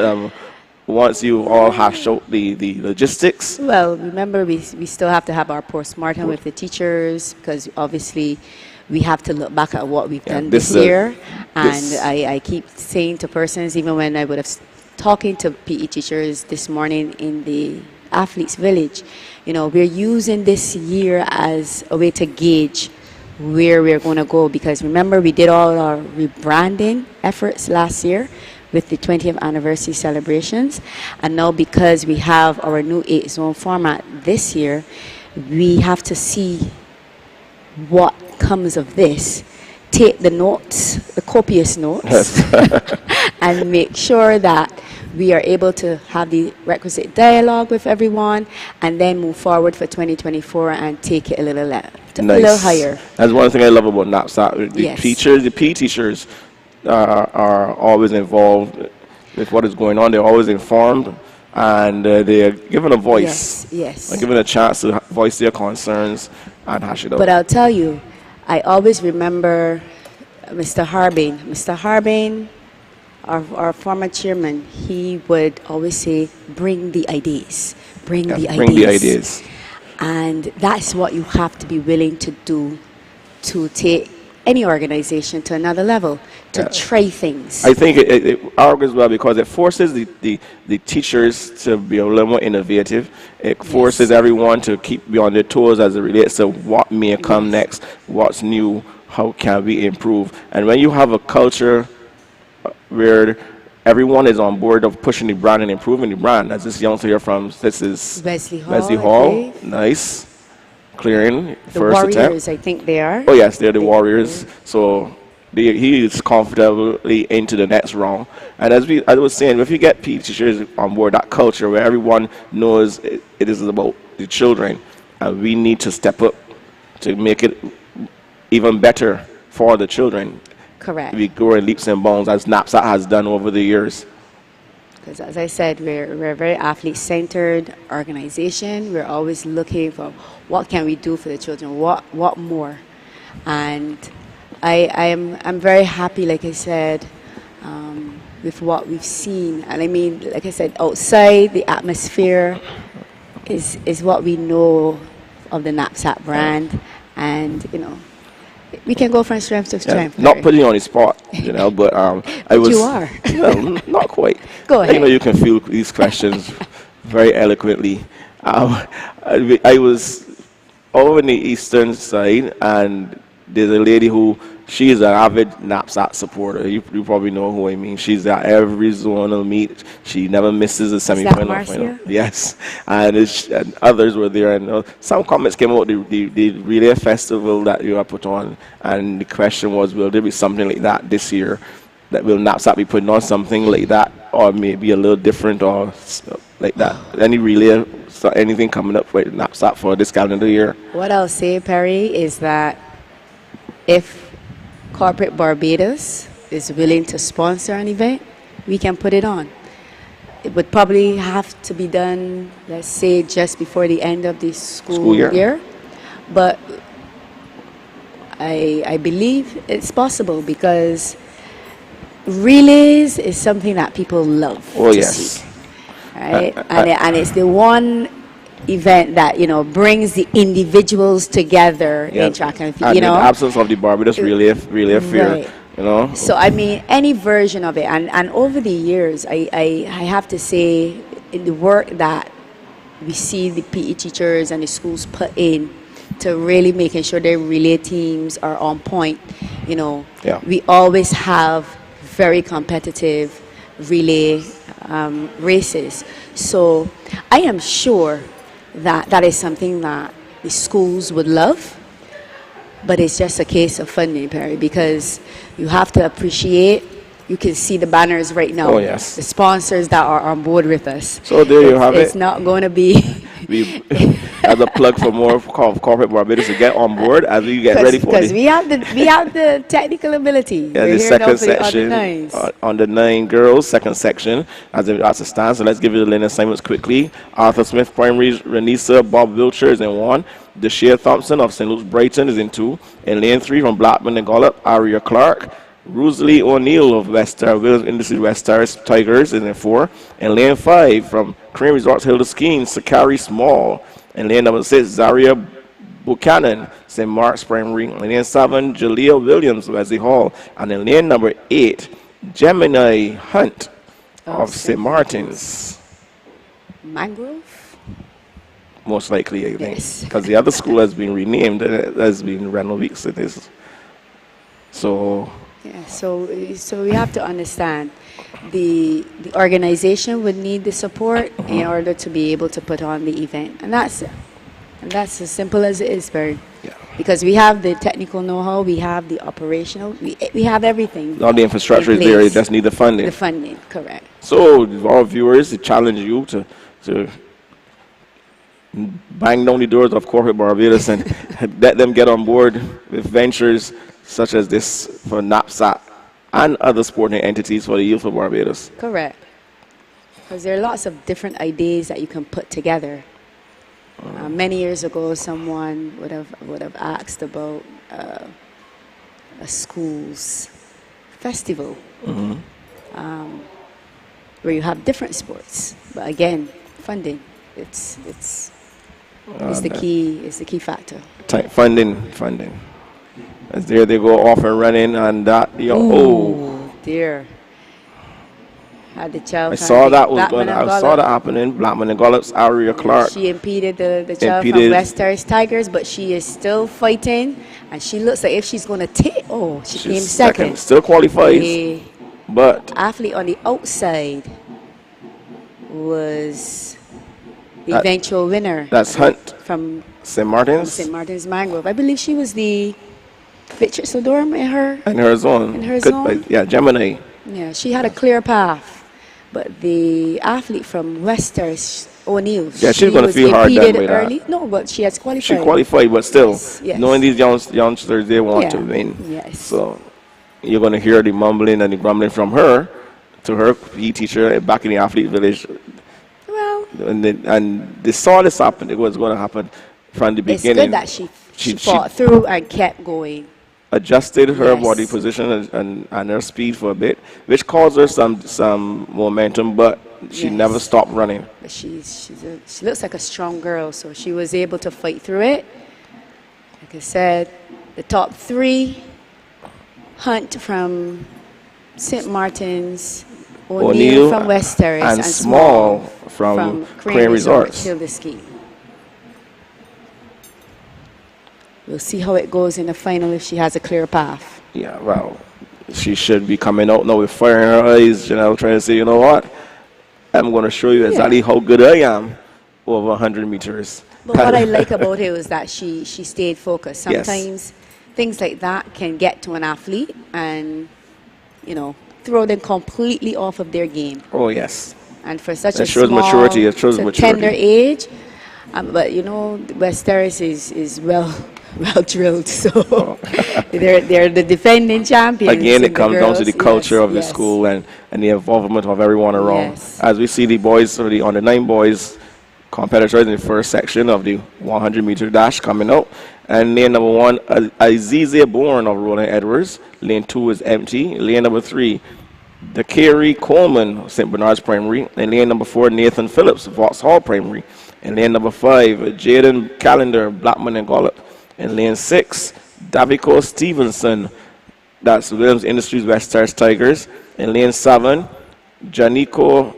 Once you all hash out the logistics. Well, remember, we still have to have our postmortem with the teachers, because obviously we have to look back at what we've done this year. And I keep saying to persons, even when I would have talking to PE teachers this morning in the athletes village, we're using this year as a way to gauge where we're going to go, because remember, we did all our rebranding efforts last year with the 20th anniversary celebrations, and now because we have our new 8-zone format this year, we have to see what comes of this, take the notes, the copious notes, and make sure that we are able to have the requisite dialogue with everyone, and then move forward for 2024 and take it a little higher. That's one thing I love about NAPSAC. The Yes. teachers, the PE teachers are always involved with what is going on. They're always informed, and they are given a voice. Yes. Are given a chance to voice their concerns and hash it out. But I'll tell you, I always remember Mr. Harbin. Mr. Harbin, our former chairman, he would always say, bring the ideas. Bring the ideas. Bring the ideas. And that's what you have to be willing to do to take any organization to another level, to try things. I think it argues well because it forces the teachers to be a little more innovative. It forces everyone to keep be on their toes as it relates to what may come next, what's new, how can we improve. And when you have a culture where everyone is on board of pushing the brand and improving the brand, as this youngster here from Wesley Hall. Wesley I Hall, believe. nice, clearing The first Warriors, attempt. I think they are. Oh yes, they're the Warriors. So he is comfortably into the next round. And as I was saying, if you get PE teachers on board, that culture where everyone knows it is about the children, and we need to step up to make it even better for the children. Correct. We grow in leaps and bounds as NAPSAC has done over the years. Because as I said, we're a very athlete-centered organization. We're always looking for what can we do for the children, what more. And I'm very happy, like I said, with what we've seen. And I mean, like I said, outside the atmosphere is what we know of the NAPSAC brand. And, you know, we can go from strength to strength. Not putting you on the spot, you know, but I was. You are. No, not quite. Go ahead. You know, you can feel these questions very eloquently. I was over in the eastern side, and there's a lady who, she is an avid NAPSAC supporter. You probably know who I mean. She's at every zonal meet. She never misses a semifinal. Marcia? Yes, and others were there. And some comments came out the relay festival that you have put on, and the question was, will there be something like that this year? That will NAPSAC be putting on something like that, or maybe a little different, or like that? Any relay, anything coming up with NAPSAC for this calendar year? What I'll say, Perry, is that if Corporate Barbados is willing to sponsor an event, we can put it on. It would probably have to be done, let's say, just before the end of the school year. But I believe it's possible, because relays is something that people love to see. Right? And it's the one event that, you know, brings the individuals together in track and field. And you know, in the absence of the Barbados relay affair, right. You know. So I mean, any version of it, and over the years, I have to say, in the work that we see the PE teachers and the schools put in to really making sure their relay teams are on point. You know, we always have very competitive relay races. So I am sure that is something that the schools would love, but it's just a case of funding, Perry, because you have to appreciate, you can see the banners right now. Oh, yes. The sponsors that are on board with us. So there you have it. It's not going to be... As a plug for more Corporate Barbados to get on board as we get ready for because we have the technical ability. Yeah, the second section on the 9 girls, second section as it stands. So let's give you the lane assignments quickly. Arthur Smith Primary, Renisa Bob Wiltshire is in 1. Deshea Thompson of St. Luke's Brighton is in 2. In lane 3 from Blackburn and Gollop, Aria Clark. Rosalie O'Neill of West Star, Williams Industries West Star Tigers is in 4. In lane 5 from Crane Resorts Hilda Skeen, Sakari Small. In lane number 6, Zaria Buchanan, St. Mark's Primary. In lane 7, Jalea Williams, Wesley Hall. And in lane number 8, Gemini Hunt of St. Martin's. Mangrove? Most likely, I think. Because the other school has been renamed, and it has been Randall Weeks. It is. So... Yeah, so we have to understand the organization would need the support in order to be able to put on the event, and that's as simple as it is, Bird. Yeah. Because we have the technical know-how, we have the operational, we have everything. All the infrastructure is there. You just need the funding. The funding, correct. So our viewers, I challenge you to bang down the doors of Corporate Barbados and let them get on board with ventures such as this for NAPSAC and other sporting entities for the youth of Barbados. Correct. Because there are lots of different ideas that you can put together. Many years ago, someone would have asked about a school's festival, where you have different sports. But again, funding, it's the key factor. Funding. As there they go off and running, and that dear. Had the child. I saw that was going. I saw that happening. Blackman and Gollop's Aria Clark. She impeded the child from West Terrace Tigers, but she is still fighting, and she looks like if she's going to take. Oh, she came second. Still qualifies, but athlete on the outside was the eventual winner. That's Hunt from St. Martin's. St. Martin's Mangrove. I believe she was the Victor Sodorm in her zone. Yeah, Gemini. Yeah, she had a clear path. But the athlete from West Terrace O'Neill. Yeah, she's She going to was feel hard done impeded by that. early. No, but she has She qualified. qualified, but still, Yes, yes. knowing these youngsters, they want to Yeah, win. yes. So you're going to hear the mumbling and the grumbling from her to her PE teacher back in the athlete village. Well, And they saw this happen. It was going to happen from the it's beginning. good that she She fought through and kept going. adjusted her Yes. body position and her speed for a bit, which caused her some momentum, but she Yes. never stopped running. But she looks like a strong girl, so she was able to fight through it. Like I said, the top three, Hunt from St. Martin's, O'Neill from West Terrace, and and Small from Crane Resorts. Till the ski. We'll see how it goes in the final if she has a clear path. Yeah, well, she should be coming out now with fire in her eyes, trying to say, you know what? I'm going to show you exactly how good I am over 100 meters. But what I like about it was that she stayed focused. Yes. Sometimes things like that can get to an athlete and, throw them completely off of their game. Oh, yes. And for such That a shows small, maturity. It shows maturity. tender age, but West Terrace is well drilled. So they're the defending champions. Again, it and comes down to the girls, culture of the yes. school and the involvement of everyone around. Yes. As we see the boys, or the under 9 boys, competitors in the first section of the 100-meter dash coming out. And lane number 1, Azize Bourne of Roland Edwards. Lane 2 is empty. Lane number 3, DeCary Coleman of St. Bernard's Primary. And lane number 4, Nathan Phillips, Vauxhall Primary. And lane number 5, Jaden Callender, Blackman and Gollop. And lane 6, Davico Stevenson, that's Williams Industries West Terrace Tigers. And lane 7, Jadenico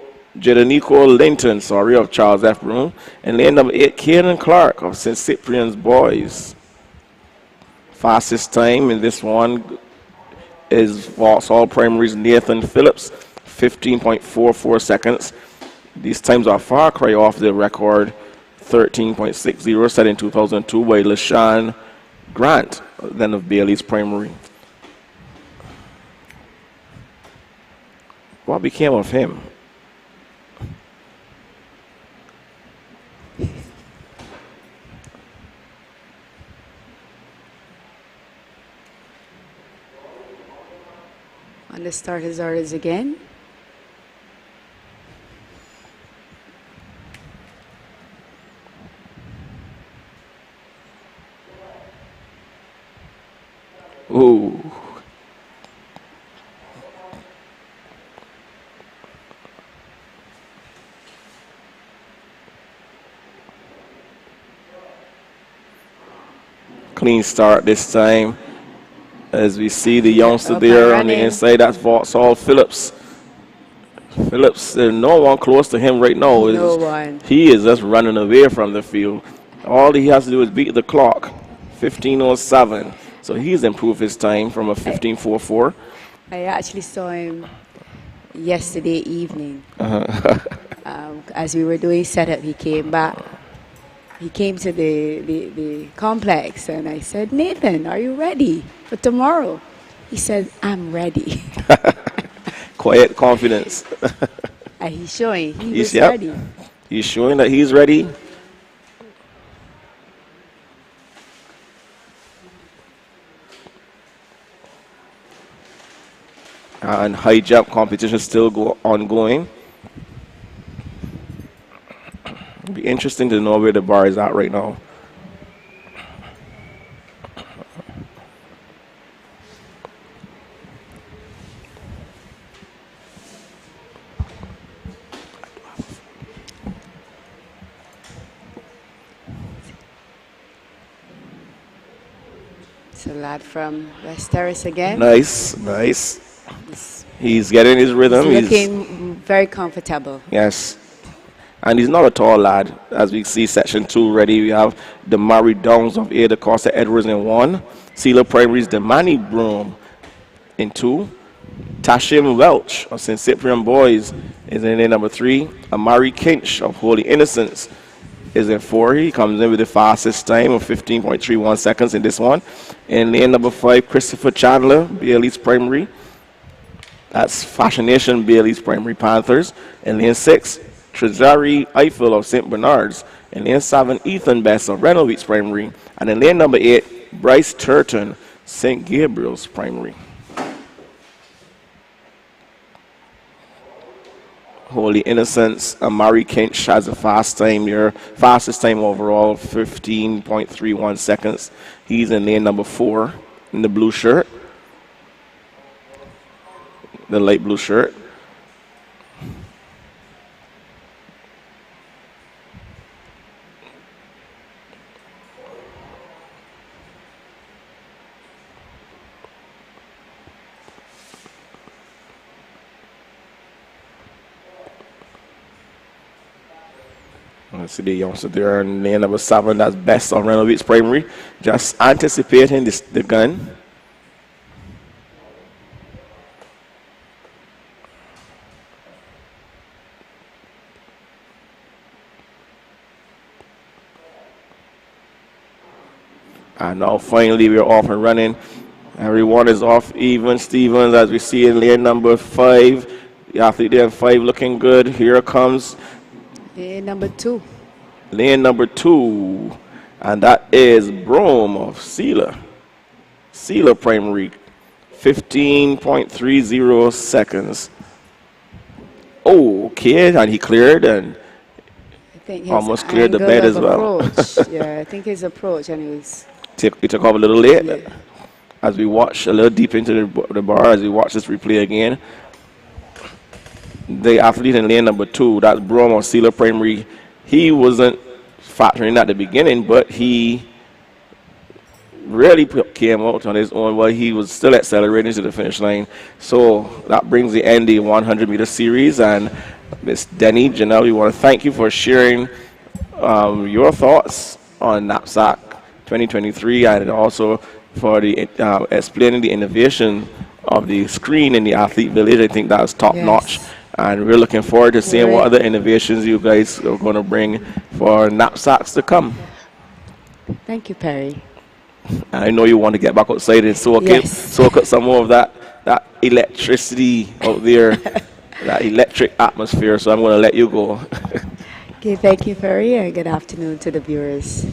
Linton, of Charles F. Broom. And lane number 8, Kaden Clark of St. Cyprian's Boys. Fastest time in this one is Vauxhall Primary's Nathan Phillips, 15.44 seconds. These times are far cry off the record 13.60 set in 2002 by LaShawn Grant, then of Bailey's Primary. What became of him? On the starters orders again. Ooh. Clean start this time. As we see the youngster up there and on the running. inside, that's Vauxhall Phillips. Phillips, there's no one close to him right now. No one. He is just running away from the field. All he has to do is beat the clock, 15:07. So he's improved his time from a 15:44. I actually saw him yesterday evening. As we were doing setup, he came back. He came to the complex, and I said, Nathan, are you ready for tomorrow? He said, I'm ready. Quiet confidence. And he's showing he He's- was yep. ready. He's showing that he's ready. And high jump competition still ongoing. It'll be interesting to know where the bar is at right now. It's a lad from West Terrace again. Nice. He's getting his rhythm. He's looking very comfortable. Yes. And he's not a tall lad. As we see section 2 ready, we have the Murray Downs of Ada Costa Edwards in 1. Sealer Primary's the Manny Broom in 2. Tashim Welch of St. Cyprian Boys is in lane number 3. Amari Kinch of Holy Innocents is in 4. He comes in with the fastest time of 15.31 seconds in this one. In lane number 5, Christopher Chandler, Bailey's Primary. That's Fashion Nation Bailey's Primary Panthers. In lane 6, Trezari Eiffel of St. Bernard's. In lane 7, Ethan Best of Reynolds Primary. And in lane number 8, Bryce Turton, St. Gabriel's Primary. Holy Innocents, Amari Kinch has a fast time here, fastest time overall, 15.31 seconds. He's in lane number 4 in the blue shirt, the light blue shirt. Let's see the youngster there in lane number 7. That's Best on Reynolds Primary. Just anticipating the gun. And now finally we're off and running. Everyone is off even. Stevens, as we see in lane number 5. The athlete there in 5 looking good. Here comes Lane number 2. lane number 2. And that is Brome of Sealer Primary. 15.30 seconds. Oh, okay. And he cleared and I think his almost cleared the angle bed of as well. approach. Yeah, I think his approach, and he was. He took off a little late. Yeah. As we watch a little deep into the bar, as we watch this replay again. The athlete in lane number 2, that's Brome of Sealer Primary. He wasn't factoring at the beginning, but he really came out on his own while he was still accelerating to the finish line. So that brings the end the 100-meter series. And Miss Denny, Janelle, we want to thank you for sharing your thoughts on NAPSAC 2023 and also for the explaining the innovation of the screen in the athlete village. I think that's top notch. And we're looking forward to seeing what other innovations you guys are going to bring for knapsacks to come. Thank you, Perry. I know you want to get back outside and soak up some more of that electricity out there, that electric atmosphere. So I'm going to let you go. Okay, thank you, Perry, and good afternoon to the viewers.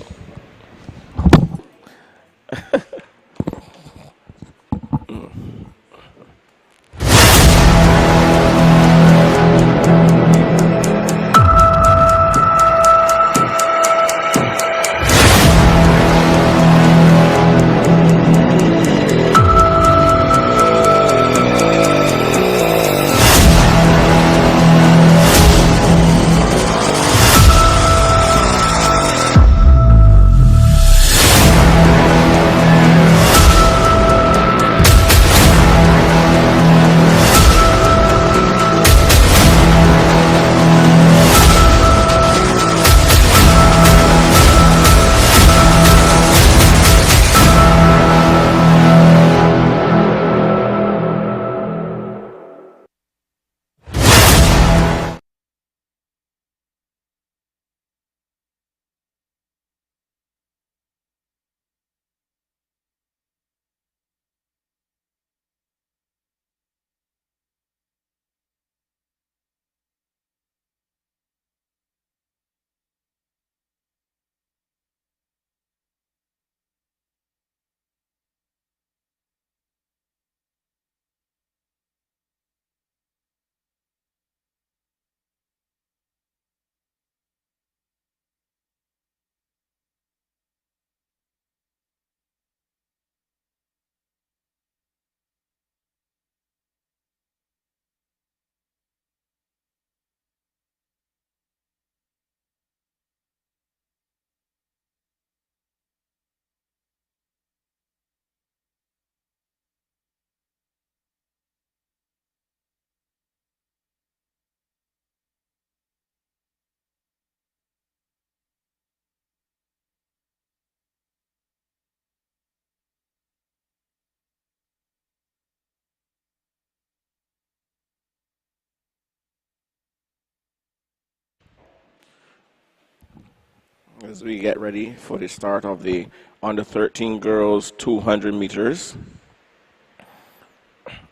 As we get ready for the start of the under 13 girls 200 meters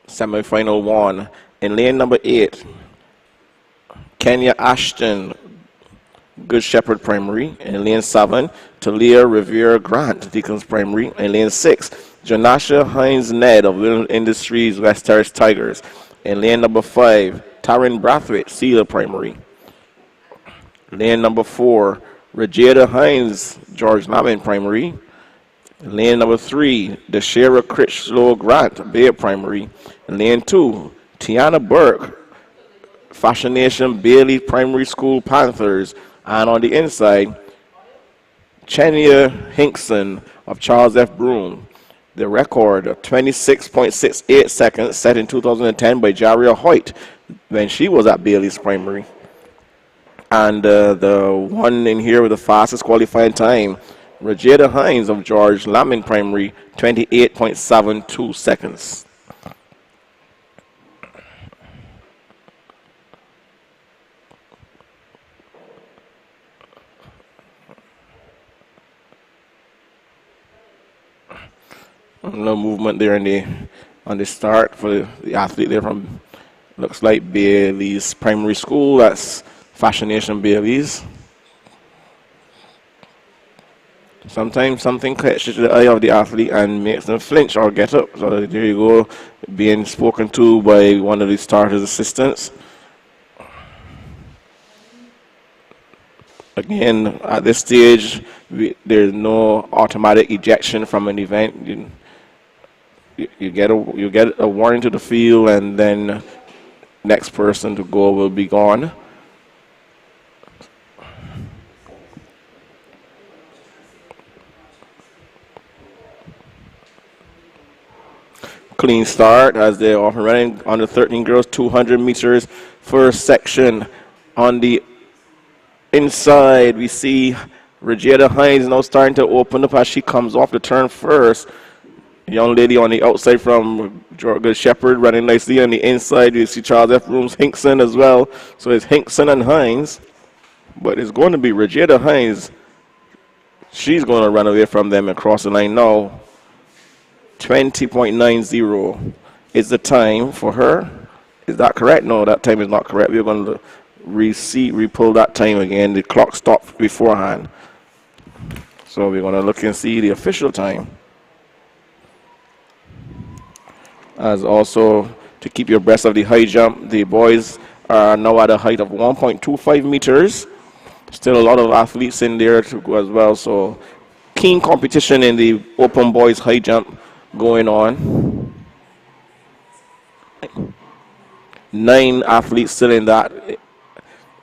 semifinal 1 in lane number 8, Kenya Ashton, Good Shepherd Primary. In lane 7, Talia Revere Grant, Deacons Primary. In lane 6, Janasha Hines Ned of Little Industries, West Terrace Tigers. In lane number 5, Taryn Brathwaite, Sealer Primary. Lane number 4, Regina Hines, George Lamont Primary. Lane number 3, Deshera Critchlow Grant, Bayer Primary. Lane 2, Tiana Burke, Fashion Nation Bailey Primary School Panthers. And on the inside, Chenia Hinkson of Charles F. Broome. The record of 26.68 seconds set in 2010 by Jaria Hoyt when she was at Bailey's Primary. And the one in here with the fastest qualifying time, Regina Hines of George Lamont Primary, 28.72 seconds. No movement there on the start for the athlete there from, looks like Bailey's Primary School. That's Fashion Nation Bailey's. Sometimes something catches the eye of the athlete and makes them flinch or get up. So there you go, being spoken to by one of the starters' assistants. Again, at this stage, there's no automatic ejection from an event. You get a warning to the field, and then next person to go will be gone. Clean start as they're off and running on the 13 girls, 200 meters first section. On the inside, we see Regina Hines now starting to open up as she comes off the turn first. Young lady on the outside from Good Shepherd running nicely. On the inside, you see Charles F. Broome's Hinkson as well. So it's Hinkson and Hines. But it's going to be Regina Hines. She's going to run away from them and cross the line now. 20.90 is the time for her. Is that correct? No, that time is not correct. We're going to re-pull that time again. The clock stopped beforehand. So we're going to look and see the official time. As also to keep your abreast of the high jump, the boys are now at a height of 1.25 meters. Still a lot of athletes in there to go as well. So keen competition in the open boys high jump going on. 9 athletes still in that.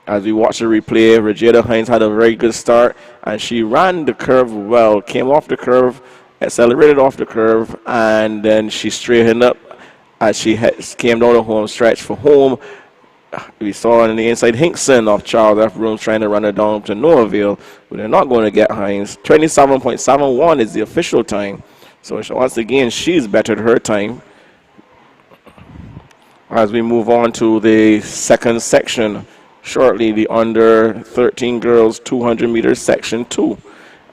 As we watch the replay, Regina Hines had a very good start, and she ran the curve well, came off the curve, accelerated off the curve, and then she straightened up as she came down the home stretch for home. We saw on the inside Hinkson of Charles F. Broome trying to run it down to no avail, but they're not going to get Hines. 27.71 is the official time. So once again, she's bettered her time. As we move on to the second section, shortly the under 13 girls 200 meters section 2.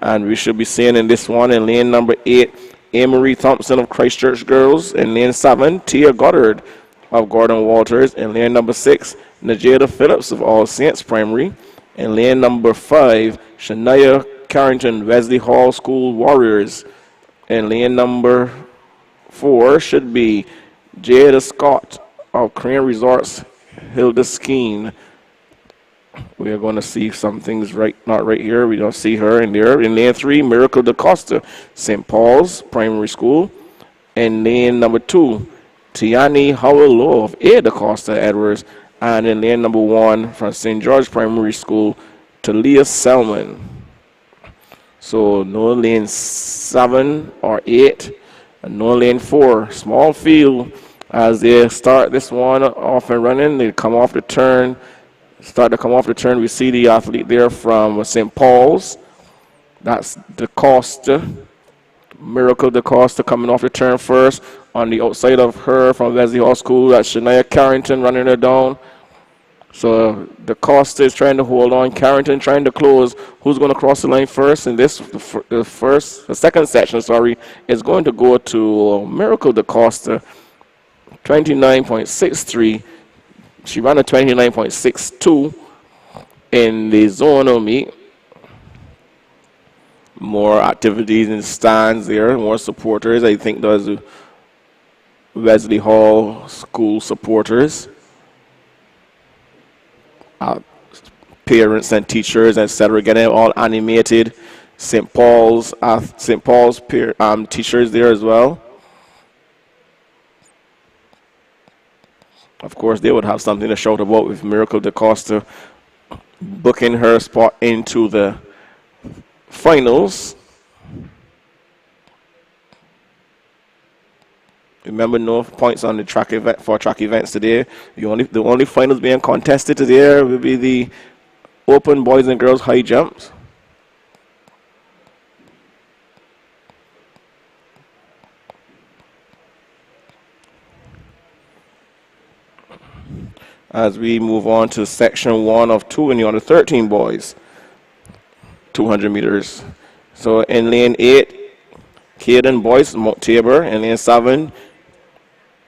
And we should be seeing in this one in lane number 8, Amory Thompson of Christchurch Girls. In lane 7, Tia Goddard of Gordon Walters. In lane number 6, Najeda Phillips of All Saints Primary. In lane number 5, Shania Carrington, Wesley Hall School Warriors. In lane number 4 should be Jada Scott of Crane Resorts, Hilda Skeen. We are going to see some things not right here. We don't see her in there. In lane 3, Miracle DaCosta, St. Paul's Primary School. In lane number 2, Tiani Howell Lowe of A. DaCosta Edwards. And in lane number 1 from St. George Primary School, Talia Selman. So no lane 7 or 8, and no lane 4. Small field as they start this one off and running. They come off the turn. Start to come off the turn. We see the athlete there from St. Paul's. That's DaCosta. Miracle DaCosta coming off the turn first. On the outside of her from Wesley Hall School, that's Shania Carrington running her down. So DaCosta is trying to hold on. Carrington trying to close. Who's going to cross the line first? And this, the second section, is going to go to Miracle DaCosta. 29.63. She ran a 29.62 in the zonal meet. More activities in stands there, more supporters. I think those Wesley Hall school supporters, parents and teachers, etc., getting all animated. St. Paul's teachers there as well. Of course, they would have something to shout about with Miracle DaCosta booking her spot into the finals. Remember, no points on the track event for track events today. The only finals being contested today will be the open boys and girls high jumps. As we move on to section 1 of 2 in the under 13 boys, 200 meters. So in lane 8, Caden Boyce, Mount Tabor. In lane 7,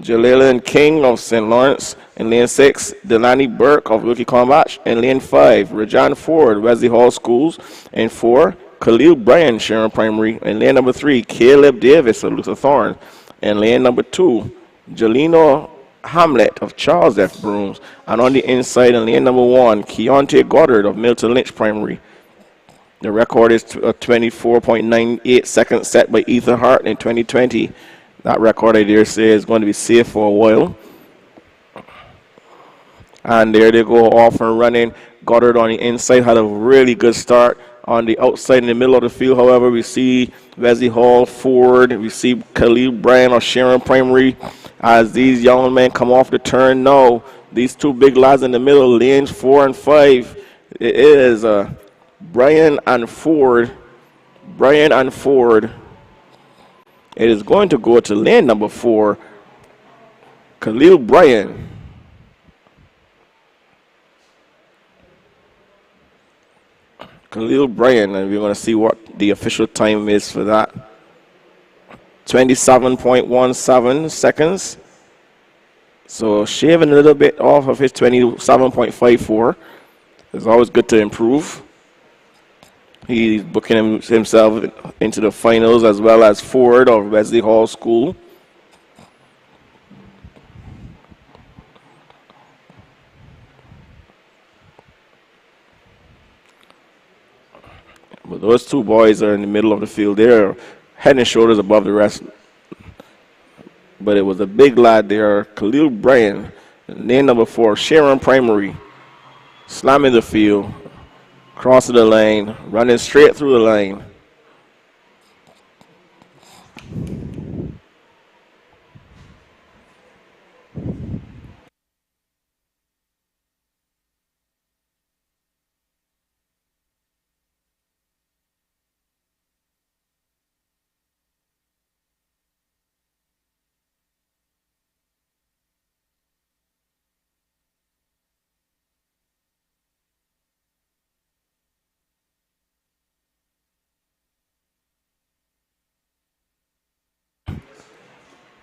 Jalen King of St. Lawrence. In lane 6, Delaney Burke of Wilkie Combach. In lane 5, Rajan Ford, Wesley Hall Schools. In 4, Khalil Bryan, Sharon Primary. In lane number 3, Caleb Davis of Luther Thorne. In lane number 2, Jelino Hamlet of Charles F. Brooms. And on the inside, in lane number 1, Keontae Goddard of Milton Lynch Primary. The record is a 24.98 seconds set by Ethan Hart in 2020. That record, I dare say, is going to be safe for a while. And there they go, off and running. Goddard on the inside had a really good start. On the outside, in the middle of the field, however, we see Wesley Hall, Ford. We see Khalil Bryan of Sharon Primary. As these young men come off the turn now, these two big lads in the middle, lanes 4 and 5. It is Bryan and Ford. Bryan and Ford. It is going to go to lane number 4, Khalil Bryan. Khalil Bryan, and we're going to see what the official time is for that. 27.17 seconds. So shaving a little bit off of his 27.54. It's always good to improve. He's booking himself into the finals, as well as Ford of Wesley Hall School. But those two boys are in the middle of the field. They're head and shoulders above the rest. But it was a big lad there, Khalil Bryan, lane number 4, Sharon Primary, slamming the field, crossing the lane, running straight through the lane.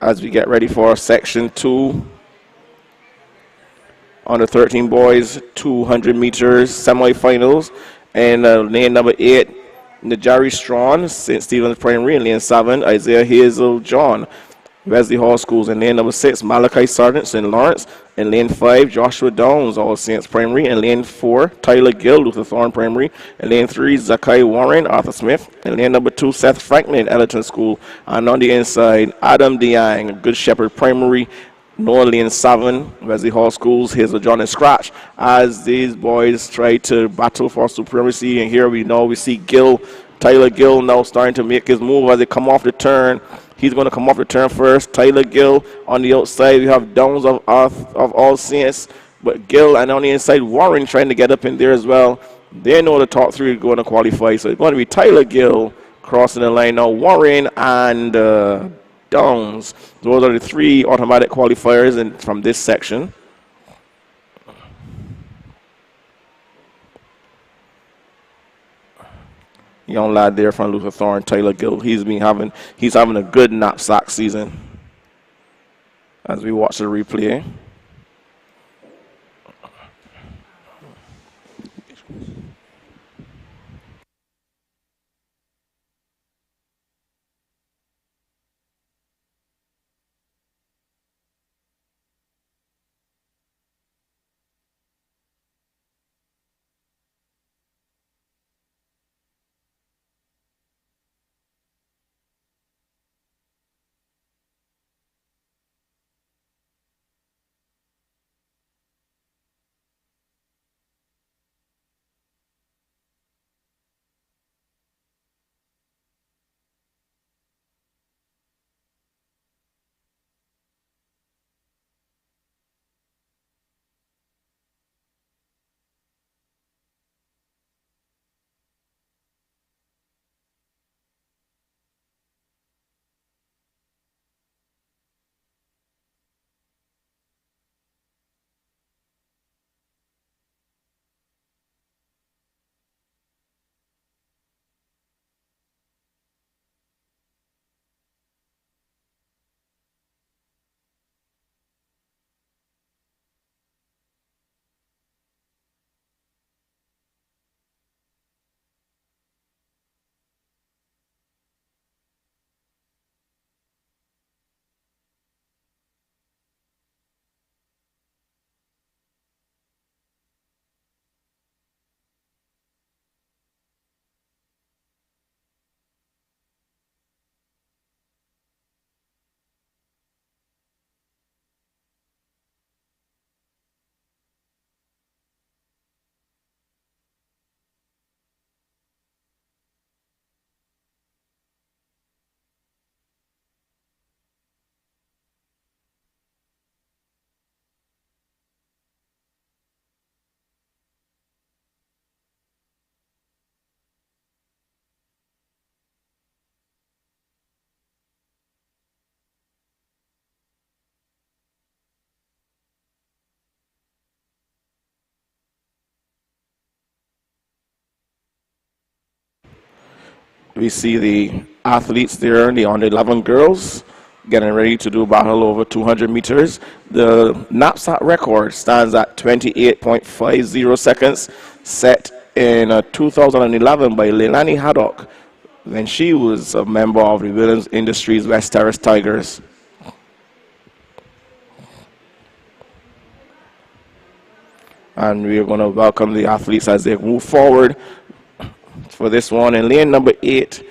As we get ready for section 2, under 13 boys, 200 meters semifinals, and lane number 8, Najari Strawn, St. Stephen's Primary. In lane 7, Isaiah Hazel John, Wesley Hall Schools. In lane number 6, Malachi Sargent, St. Lawrence. In lane 5, Joshua Downs, All Saints Primary. In lane 4, Tyler Gill, Luther Thorne Primary. In lane 3, Zakai Warren, Arthur Smith. In lane number 2, Seth Franklin, Ellerton School. And on the inside, Adam Diang, Good Shepherd Primary. Noah lane 7, Wesley Hall Schools, Hazel John and Scratch, as these boys try to battle for supremacy. And here we see Gill, Tyler Gill, now starting to make his move as they come off the turn. He's going to come off the turn first. Tyler Gill on the outside. We have Downs of All Saints, but Gill, and on the inside, Warren trying to get up in there as well. They know the top 3 are going to qualify, so it's going to be Tyler Gill crossing the line now. Warren and Downs. Those are the 3 automatic qualifiers from this section. Young lad there from Luther Thorne, Tyler Gill. He's having a good NAPSAC season. As we watch the replay. We see the athletes there, the under 11 girls, getting ready to do a battle over 200 meters. The NAPSAC record stands at 28.50 seconds, set in 2011 by Leilani Haddock when she was a member of the Williams Industries West Terrace Tigers. And we are going to welcome the athletes as they move forward for this one. In lane number 8,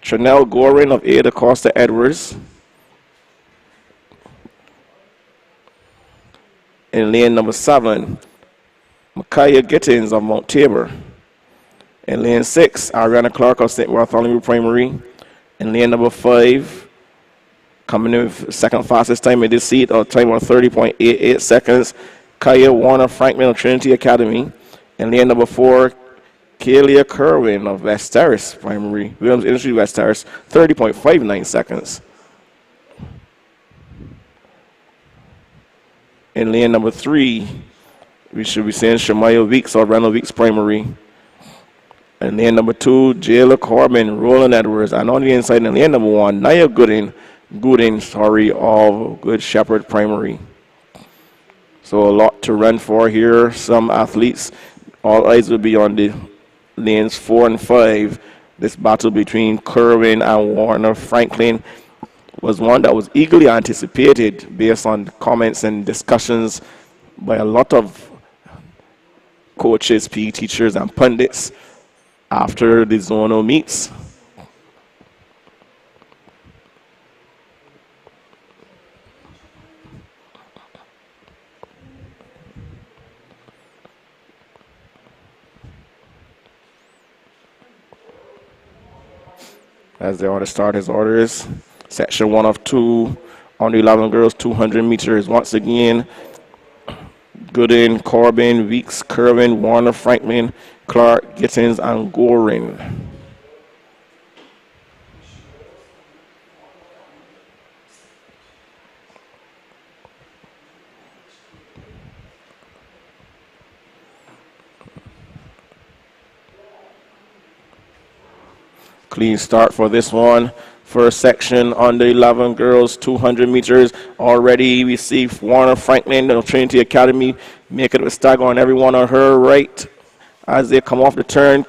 Trinell Gorin of Ada Costa Edwards. In lane number 7, Micaiah Gittins of Mount Tabor. In lane 6, Ariana Clark of St. Bartholomew Primary. In lane number 5, coming in with second fastest time in this seat, a time of 30.88 seconds, Kaya Warner Franklin of Trinity Academy. In lane number 4, Kalia Kerwin of West Terrace Primary, Williams Industry West Terrace, 30.59 seconds. In lane number 3, we should be seeing Shemaya Weeks of Randall Weeks Primary. In lane number 2, Jayla Corbin, Roland Edwards. And on the inside in lane number 1, Naya Gooding of Good Shepherd Primary. So a lot to run for here. Some athletes, all eyes will be on the lanes 4 and 5. This battle between Kerwin and Warner Franklin was one that was eagerly anticipated based on comments and discussions by a lot of coaches, PE teachers, and pundits after the zonal meets. As they ought to start his orders. Section 1 of 2 on the 11 girls, 200 meters. Once again, Gooden, Corbin, Weeks, Kerwin, Warner, Franklin, Clark, Gittins, and Gorin. Clean start for this one. First section on the 11 girls, 200 meters. Already we see Warner Franklin of Trinity Academy make it with stagger on everyone on her right. As they come off the turn,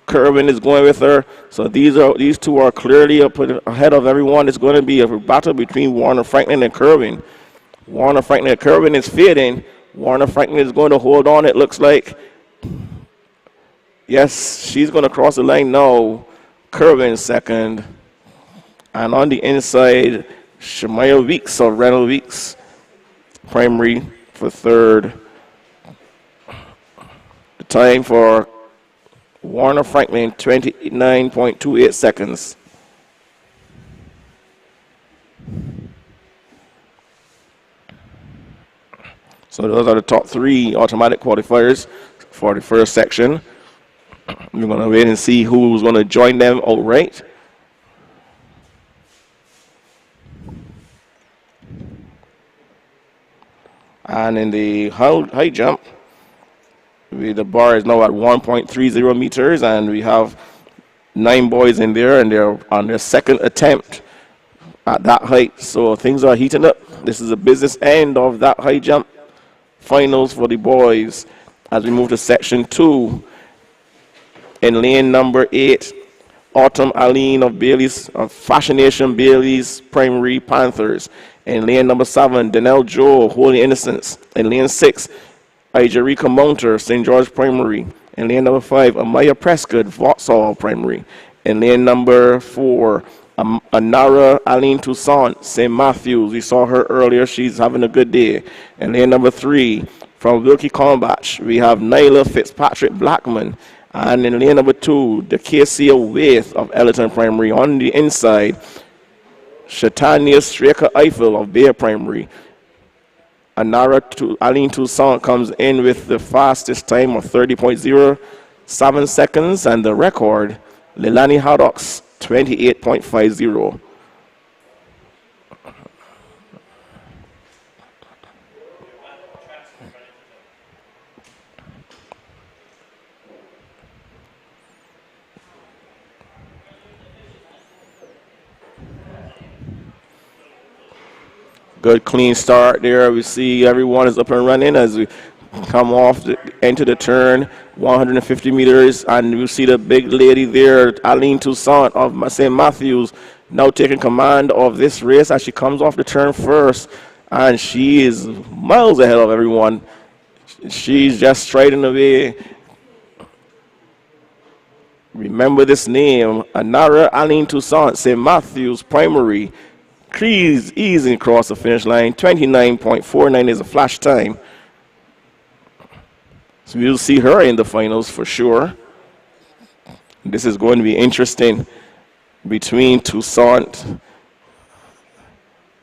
Kerwin is going with her. So these two are clearly up ahead of everyone. It's going to be a battle between Warner Franklin and Kerwin. Warner Franklin and Kerwin is fading. Warner Franklin is going to hold on, it looks like. Yes, she's going to cross the line now. Kerwin second. And on the inside, Shemaya Weeks of Randall Weeks Primary for third. The time for Warner Franklin, 29.28 seconds. So those are the top 3 automatic qualifiers for the first section. We're going to wait and see who's going to join them outright. And in the high jump, the bar is now at 1.30 meters, and we have 9 boys in there, and they're on their second attempt at that height. So things are heating up. This is the business end of that high jump finals for the boys. As we move to section 2, in lane number 8, Autumn Aline of Bailey's, of Fashion Nation Bailey's Primary Panthers. In lane number 7, Danelle Joe, Holy Innocents. In lane 6, Ijerika Mounter, St. George Primary. In lane number 5, Amaya Prescott, Vauxhall Primary. In lane number 4, Anara Aline Toussaint, St. Matthews. We saw her earlier. She's having a good day. In lane number 3, from Wilkie Combach, we have Nyla Fitzpatrick Blackman. And in lane number 2, the Casey Waith of Ellerton Primary. On the inside, Shatania Straker Eiffel of Bayer Primary. Anara Aline Toussaint comes in with the fastest time of 30.07 seconds, and the record, Leilani Haddock's 28.50. Good clean start there. We see everyone is up and running as we come off into the turn, 150 meters, and you see the big lady there, Aline Toussaint of St. Matthews, now taking command of this race as she comes off the turn first, and she is miles ahead of everyone. She's just striding away. Remember this name, Anara Aline Toussaint, St. Matthews Primary. Crease easing across the finish line. 29.49 is a flash time. So we'll see her in the finals for sure. This is going to be interesting between Toussaint,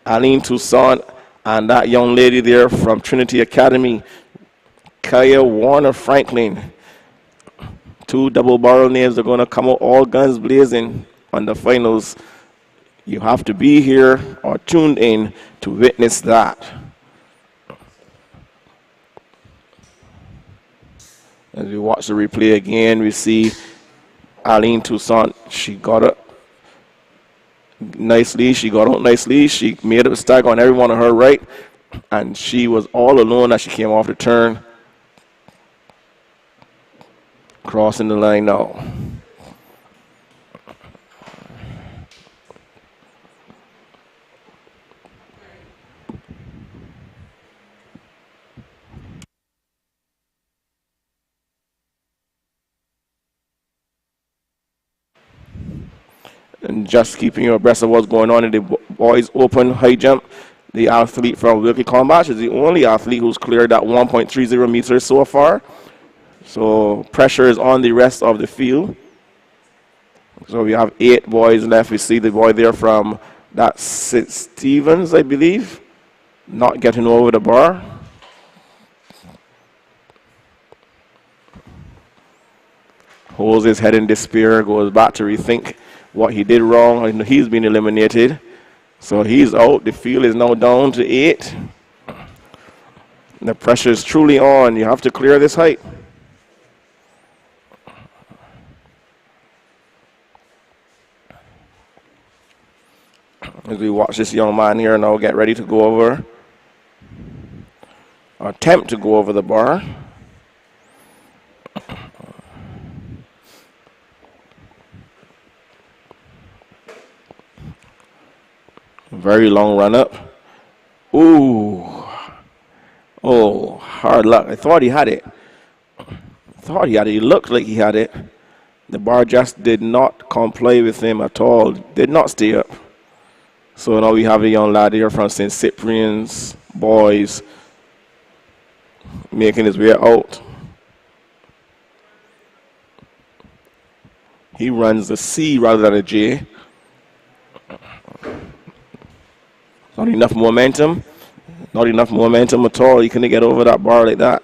Aline Toussaint, and that young lady there from Trinity Academy, Kaya Warner Franklin. Two double-barrel names are going to come out all guns blazing on the finals. You have to be here or tuned in to witness that. As we watch the replay again, we see Aline Toussaint. She got up nicely. She got out nicely. She made a stack on everyone on her right, and she was all alone as she came off the turn. Crossing the line now. And just keeping you abreast of what's going on in the boys open high jump. The athlete from Wilkie Combat is the only athlete who's cleared that 1.30 meters so far. So pressure is on the rest of the field. So we have 8 boys left. We see the boy there from that St. Stevens, I believe, not getting over the bar. Holds his head in despair, goes back to rethink what he did wrong, and he's been eliminated. So he's out. The field is now down to 8. The pressure is truly on. You have to clear this height. As we watch this young man here now get ready to go over, or attempt to go over the bar. Very long run up. Ooh. Oh, hard luck. I thought he had it. He looked like he had it. The bar just did not comply with him at all. Did not stay up. So now we have a young lad here from St. Cyprian's boys making his way out. He runs a C rather than a J. Not enough momentum. Not enough momentum at all. He couldn't get over that bar like that.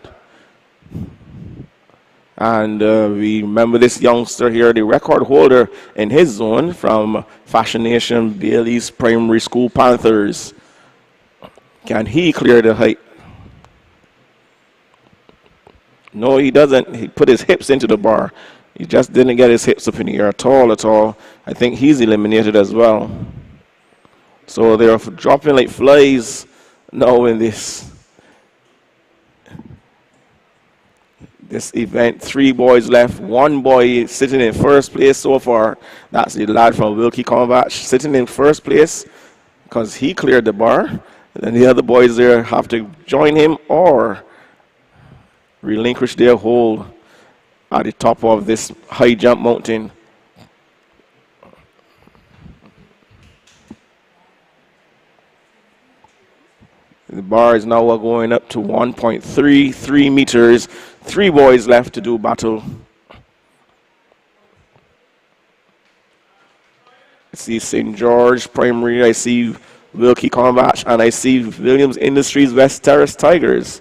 And we remember this youngster here, the record holder in his zone from Fashion Nation Bailey's Primary School Panthers. Can he clear the height? No, he doesn't. He put his hips into the bar. He just didn't get his hips up in the air at all. I think he's eliminated as well. So they're dropping like flies now in this event. 3 boys left. 1 boy sitting in first place so far. That's the lad from Wilkie Combat sitting in first place because he cleared the bar. And then the other boys there have to join him or relinquish their hold at the top of this high jump mountain. The bar is now going up to 1.33 meters. 3 boys left to do battle. I see St. George Primary, I see Wilkie Combat, and I see Williams Industries West Terrace Tigers.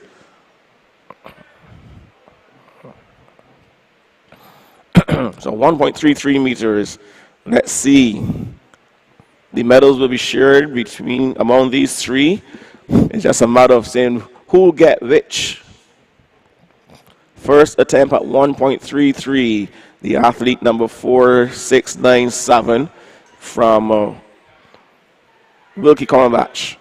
So 1.33 meters. Let's see. The medals will be shared among these 3. It's just a matter of saying who will get which. First attempt at 1.33, the athlete number 4697 from Wilkie Combat.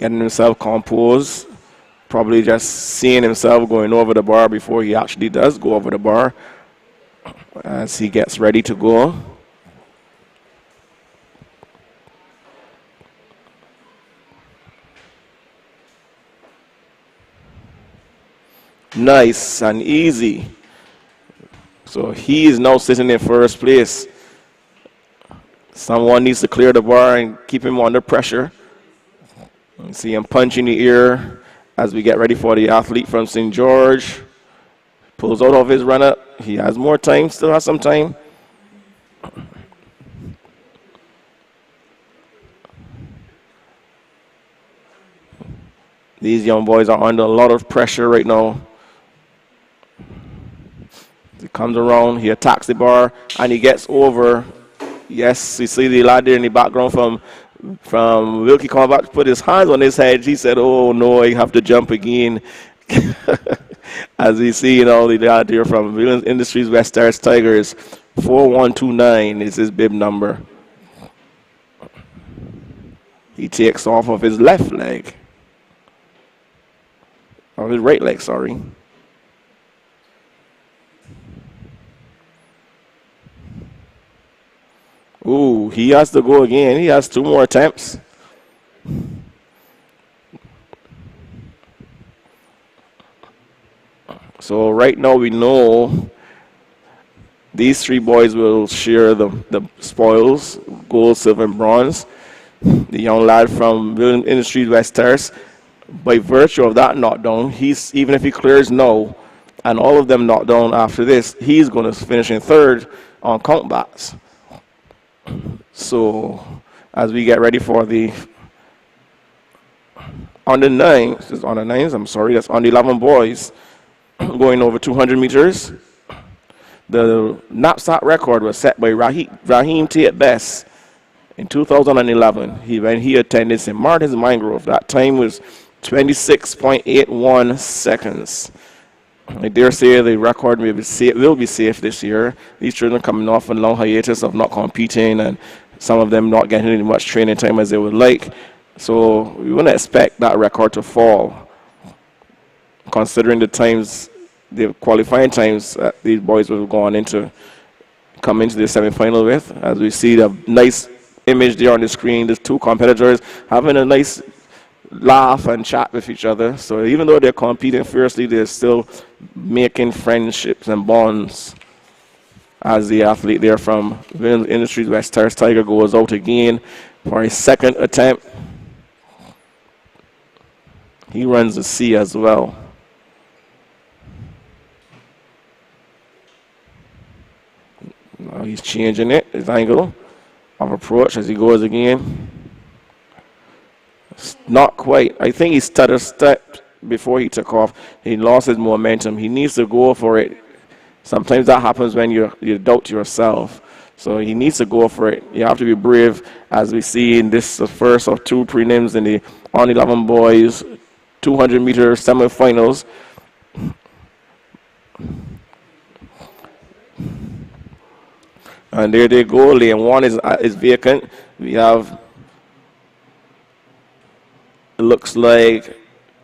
getting himself composed, probably just seeing himself going over the bar before he actually does go over the bar as he gets ready to go. Nice and easy. So he is now sitting in first place. Someone needs to clear the bar and keep him under pressure. You see him punch in the ear as we get ready for the athlete from St. George. Pulls out of his run-up. He has more time, still has some time. These young boys are under a lot of pressure right now. He comes around, he attacks the bar, and he gets over. Yes, you see the lad there in the background from Wilkie coming back to put his hands on his head. He said, oh no, I have to jump again. As we see, the lad there from Williams Industries West Stars Tigers, 4129 is his bib number. He takes off of his left leg. Or his right leg, sorry. Ooh, he has to go again. He has 2 more attempts. So right now we know these 3 boys will share the spoils, gold, silver, and bronze. The young lad from Williams Industries West Stars, by virtue of that knockdown, even if he clears now, and all of them knocked down after this, he's going to finish in 3rd on countbacks. So as we get ready for the on the 9s, that's on the 11 boys going over 200 meters. The NAPSAC record was set by Raheem Tate Best in 2011. When he attended St. Martin's Mangrove, that time was 26.81 seconds. I dare say the record will be safe this year. These children coming off a long hiatus of not competing, and some of them not getting as much training time as they would like. So we wouldn't expect that record to fall, considering the qualifying times that these boys will have gone into, come into the semifinal with. As we see the nice image there on the screen, there's 2 competitors having a nice laugh and chat with each other. So even though they're competing fiercely, they're still making friendships and bonds. As the athlete there from Williams Industries West Stars Tiger goes out again for his 2nd attempt. He runs the C as well. Now he's changing his angle of approach as he goes again. Not quite. I think he stuttered step before he took off. He lost his momentum. He needs to go for it. Sometimes that happens when you doubt yourself. So he needs to go for it. You have to be brave, as we see in this the first of 2 prelims in the on 11 boys 200-meter semifinals. And there they go. Lane 1 is vacant. We have, it looks like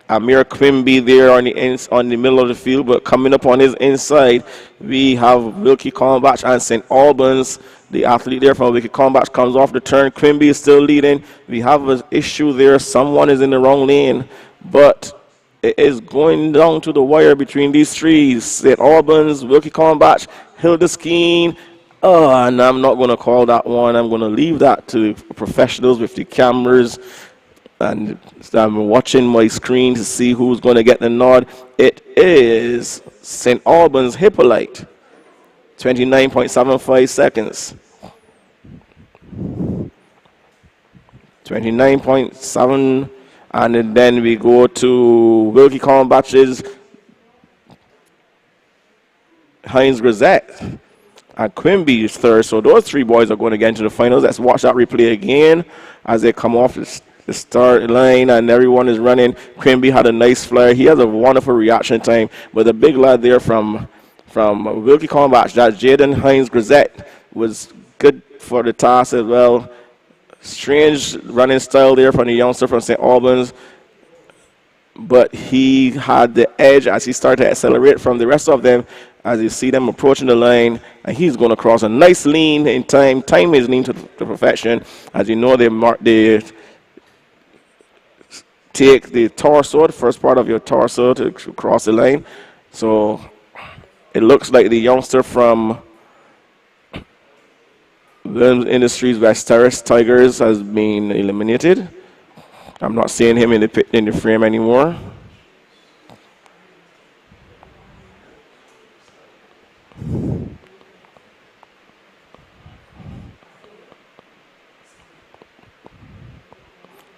Amir Quimby there on the middle of the field, but coming up on his inside, we have Wilkie Combach and St. Albans. The athlete there from Wilkie Combach comes off the turn. Quimby is still leading. We have an issue there. Someone is in the wrong lane, but it is going down to the wire between these 3. St. Albans, Wilkie Combach, Hildeskeen. And I'm not going to call that one. I'm going to leave that to professionals with the cameras. And I'm watching my screen to see who's going to get the nod. It is St. Albans Hippolyte, 29.75 seconds. 29.7, and then we go to Wilkie Combach's Heinz Grisette. And Quimby is 3rd. So those 3 boys are going to get into the finals. Let's watch that replay again as they come off the start line and everyone is running. Quimby had a nice flare. He has a wonderful reaction time. But the big lad there from Wilkie Combach, that Jaden Heinz Grisette, was good for the task as well. Strange running style there from the youngster from St. Albans. but he had the edge as he started to accelerate from the rest of them. As you see them approaching the line, and he's going to cross a nice lean in time. Time is lean to perfection. As you know, they take the torso, the first part of your torso, to cross the line. So it looks like the youngster from Williams Industries West Terrace Tigers has been eliminated. I'm not seeing him in the frame anymore.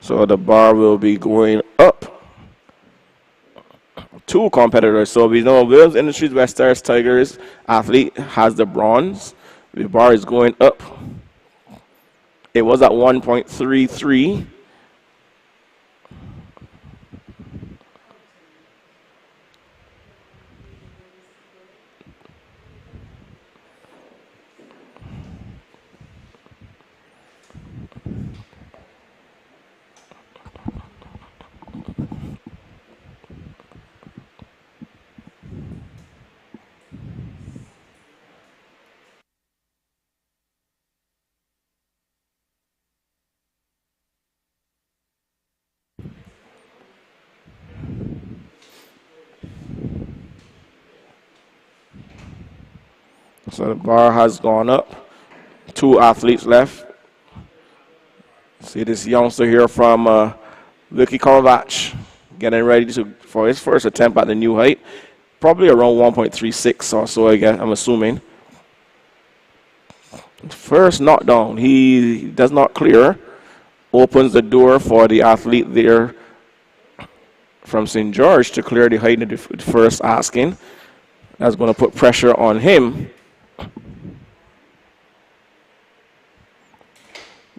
So the bar will be going up. Two competitors. So we know Williams Industries West Terrace Tigers athlete has the bronze. The bar is going up. It was at 1.33. So the bar has gone up. Two athletes left. See this youngster here from Wilkie Kovac getting ready for his first attempt at the new height. Probably around 1.36 or so, I guess, I'm assuming. First knockdown, he does not clear. Opens the door for the athlete there from St. George to clear the height in the first asking. That's going to put pressure on him.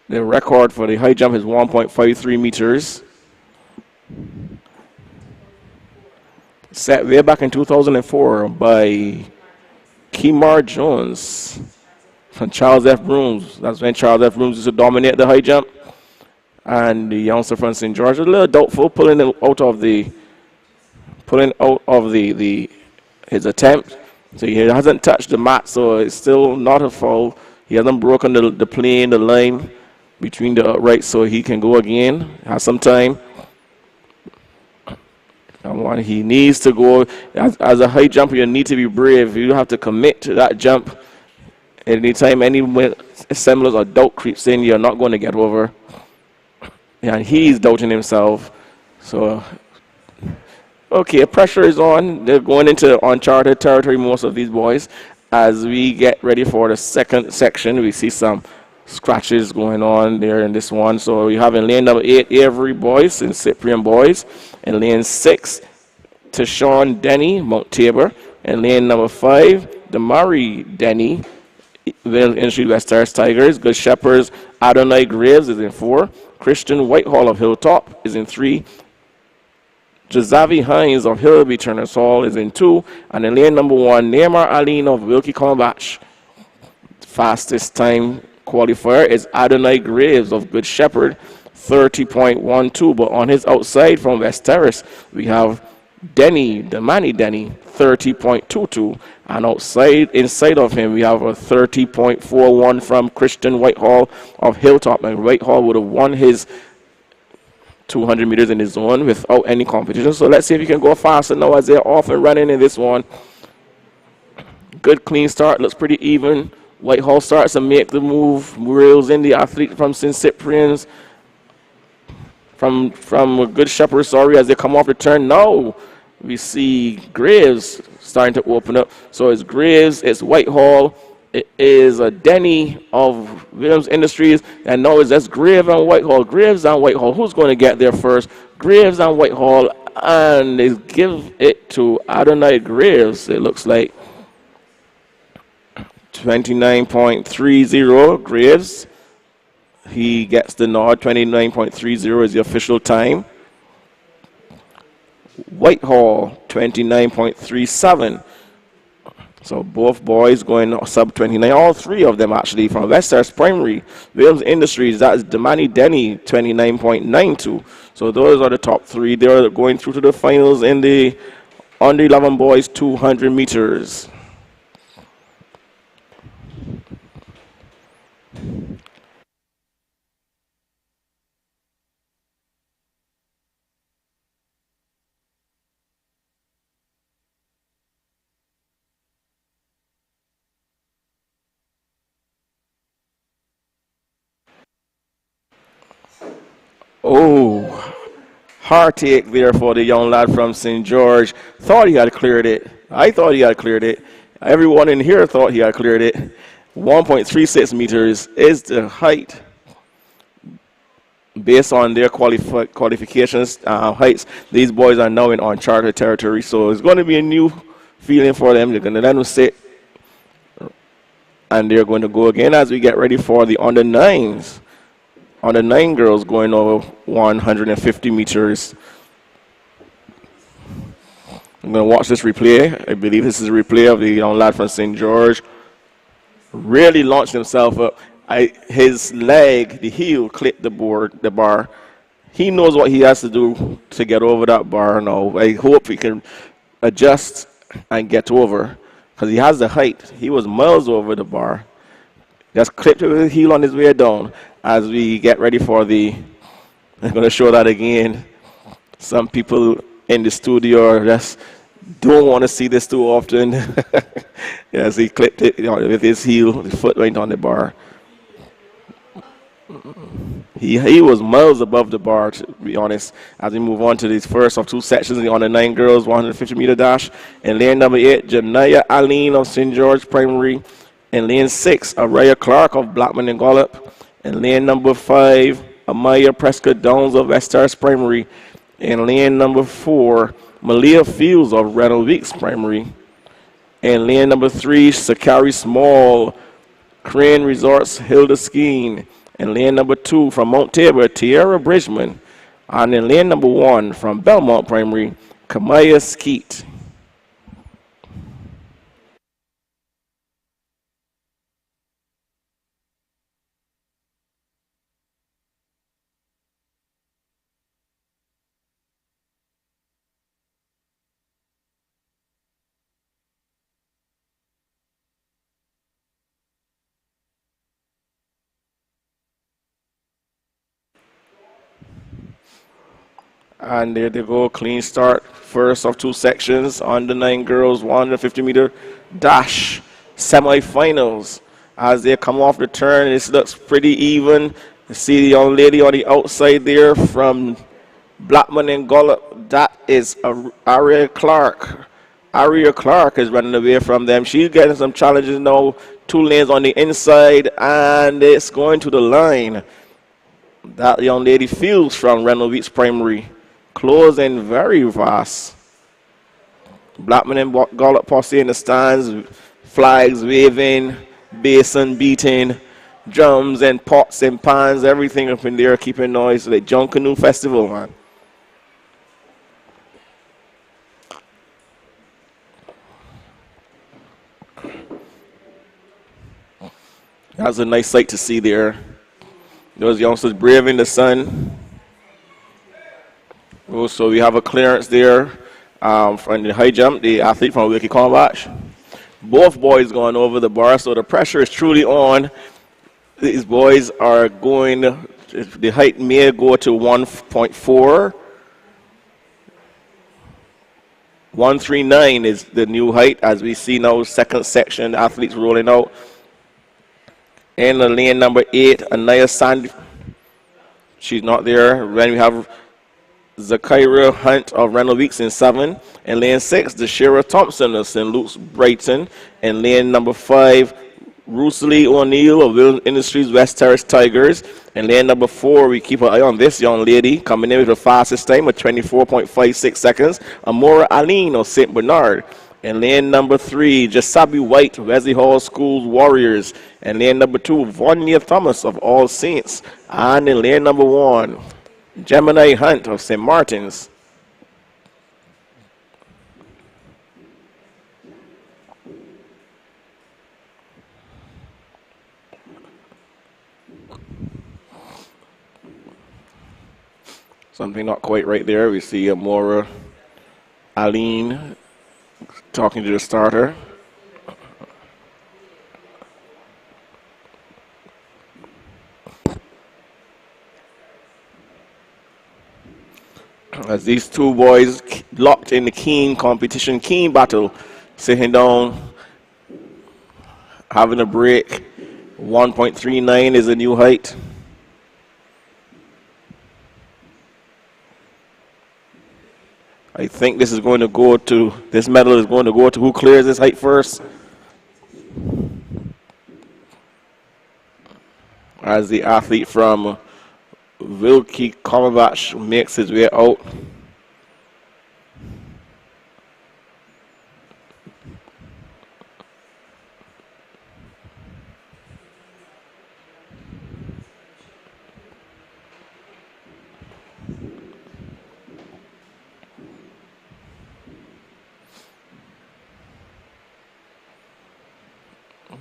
The record for the high jump is 1.53 meters. Set way back in 2004 by Kemar Jones from Charles F. Brooms. That's when Charles F. Brooms used to dominate the high jump. And the youngster from St. George was a little doubtful pulling out of his attempt. So he hasn't touched the mat, so it's still not a foul. He hasn't broken the plane, the line between the uprights, so he can go again. Has some time. And he needs to go. As a high jumper, you need to be brave. You have to commit to that jump. Anytime any semblance or doubt creeps in, you're not going to get over. And he's doubting himself. So, okay, pressure is on. They're going into uncharted territory, most of these boys. As we get ready for the second section, we see some scratches going on there in this one. So we have in lane number 8, Avery boys and Cyprian boys. In lane 6, Tashawn Denny, Mount Tabor. In lane number 5, Damari Denny, Williams Industries West Terrace Tigers. Good Shepherds, Adonai Graves is in 4. Christian Whitehall of Hilltop is in 3. Jazavi Hines of Hillby Turner's Hall is in 2. And in lane number 1, Neymar Aline of Wilkie Combach. Fastest time qualifier is Adonai Graves of Good Shepherd, 30.12. But on his outside from West Terrace, we have Denny, Damani Denny, 30.22. And inside of him, we have a 30.41 from Christian Whitehall of Hilltop. And Whitehall would have won his 200 meters in his zone without any competition. So let's see if he can go faster now as they're off and running in this one. Good clean start, looks pretty even. Whitehall starts to make the move, reels in the athlete from St. Cyprian's, from Good Shepherd, sorry, as they come off the turn. Now we see Graves starting to open up. So it's Graves, it's Whitehall, it is a Denny of Williams Industries, and now it's just Graves and Whitehall. Graves and Whitehall. Who's going to get there first? Graves and Whitehall, and they give it to Adonai Graves, it looks like. 29.30 Graves. He gets the nod. 29.30 is the official time. Whitehall, 29.37. So both boys going sub 29, all three of them actually from Westhurst Primary. Williams Industries, that's Damani Denny, 29.92. So those are the top three. They're going through to the finals in the under 11 boys 200 meters. Oh, heartache there for the young lad from St. George. Thought he had cleared it. I thought he had cleared it. Everyone in here thought he had cleared it. 1.36 meters is the height based on their qualifications, heights. These boys are now in uncharted territory, so it's going to be a new feeling for them. They're going to let them sit, and they're going to go again as we get ready for the under nines. Under nine girls going over 150 meters. I'm going to watch this replay. I believe this is a replay of the young lad from St. George. Really launched himself up. His leg, the heel, clipped the bar. He knows what he has to do to get over that bar now. I hope he can adjust and get over because he has the height. He was miles over the bar. Just clipped with his heel on his way down as we get ready for I'm going to show that again. Some people in the studio just don't want to see this too often. As he clipped it with his heel, his foot went on the bar. He was miles above the bar, to be honest, as we move on to these first of two sections on the nine girls 150-meter dash. In lane number 8, Janaya Aline of St. George Primary. In lane 6, Araya Clark of Blackman and Gollop. In lane number 5, Amaya Prescott Downs of Westhurst Primary. In lane number 4, Malia Fields of Reynolds Weeks Primary. In lane number 3, Sakari Small, Crane Resorts, Hilda Skeen. In lane number 2 from Mount Tabor, Tierra Bridgman. And in lane number 1 from Belmont Primary, Kamaya Skeet. And there they go, clean start. First of two sections on the nine girls 150-meter dash semifinals. As they come off the turn, this looks pretty even. You see the young lady on the outside there from Blackman and Gollop. That is Aria Clark. Aria Clark is running away from them. She's getting some challenges now. 2 lanes on the inside, and it's going to the line. That young lady Fields from Reynolds Weeks Primary. Close and very fast. Blackman and Gollop posse in the stands, flags waving, basin beating, drums and pots and pans, everything up in there, keeping noise. Like John Canoe Festival, man. That's a nice sight to see there. Those youngsters braving the sun. Also, we have a clearance there from the high jump, the athlete from Wiki Combat. Both boys going over the bar, so the pressure is truly on. These boys are going, the height may go to 1.4. 139 is the new height as we see now, second section, athletes rolling out. In the lane number 8, Anaya Sandy. She's not there. Then we have Zakaira Hunt of Reynolds Weeks in 7. In lane 6, Deshira Thompson of St. Luke's Brighton. In lane number 5, Rosalie O'Neill of Williams Industries West Terrace Tigers. In lane number 4, we keep an eye on this young lady coming in with the fastest time of 24.56 seconds. Amora Aline of St. Bernard. In lane number 3, Jasabi White of Wesley Hall Schools Warriors. In lane number 2, Vonia Thomas of All Saints. And in lane number 1, Gemini Hunt of St. Martin's. Something not quite right there. We see Amora Aline talking to the starter. As these two boys locked in the keen competition, keen battle, sitting down, having a break. 1.39 is a new height. I think this medal is going to go to who clears this height first. As the athlete from Wilkie Komovach makes his way out.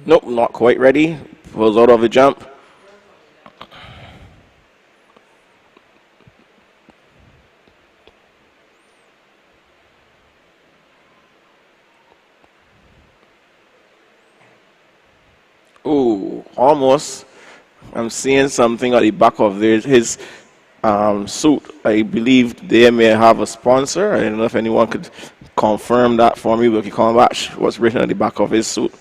Nope, not quite ready. Pulls out of the jump. Ooh, almost. I'm seeing something at the back of his suit. I believe they may have a sponsor. I don't know if anyone could confirm that for me. Wilkie Komovach, what's written at the back of his suit.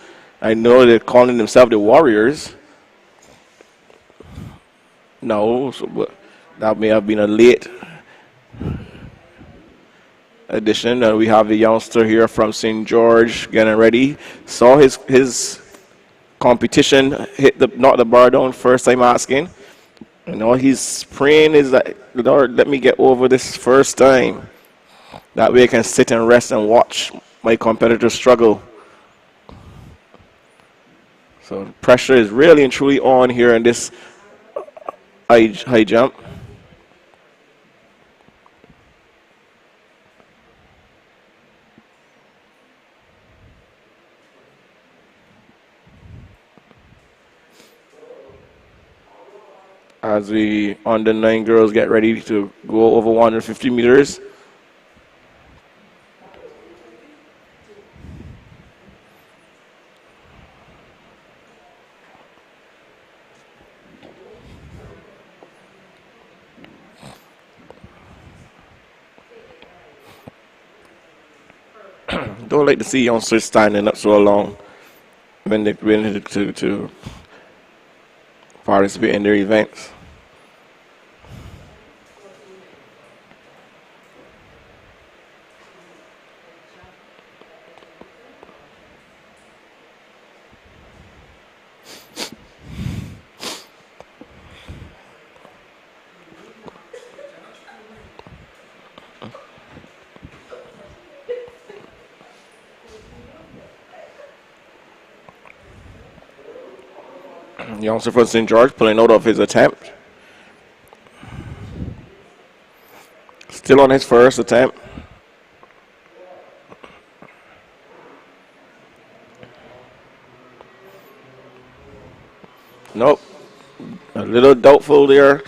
I know they're calling themselves the Warriors. No, but that may have been a late addition. And we have a youngster here from St. George getting ready. Saw his competition knock the bar down first time asking. You know, he's praying is that, Lord, let me get over this first time. That way I can sit and rest and watch my competitors struggle. So the pressure is really and truly on here in this high jump. As the under 9 girls get ready to go over 150 meters. Don't like to see youngsters standing up so long when they're ready to participate in their events. Youngster from St. George pulling out of his attempt. Still on his first attempt. Nope. A little doubtful there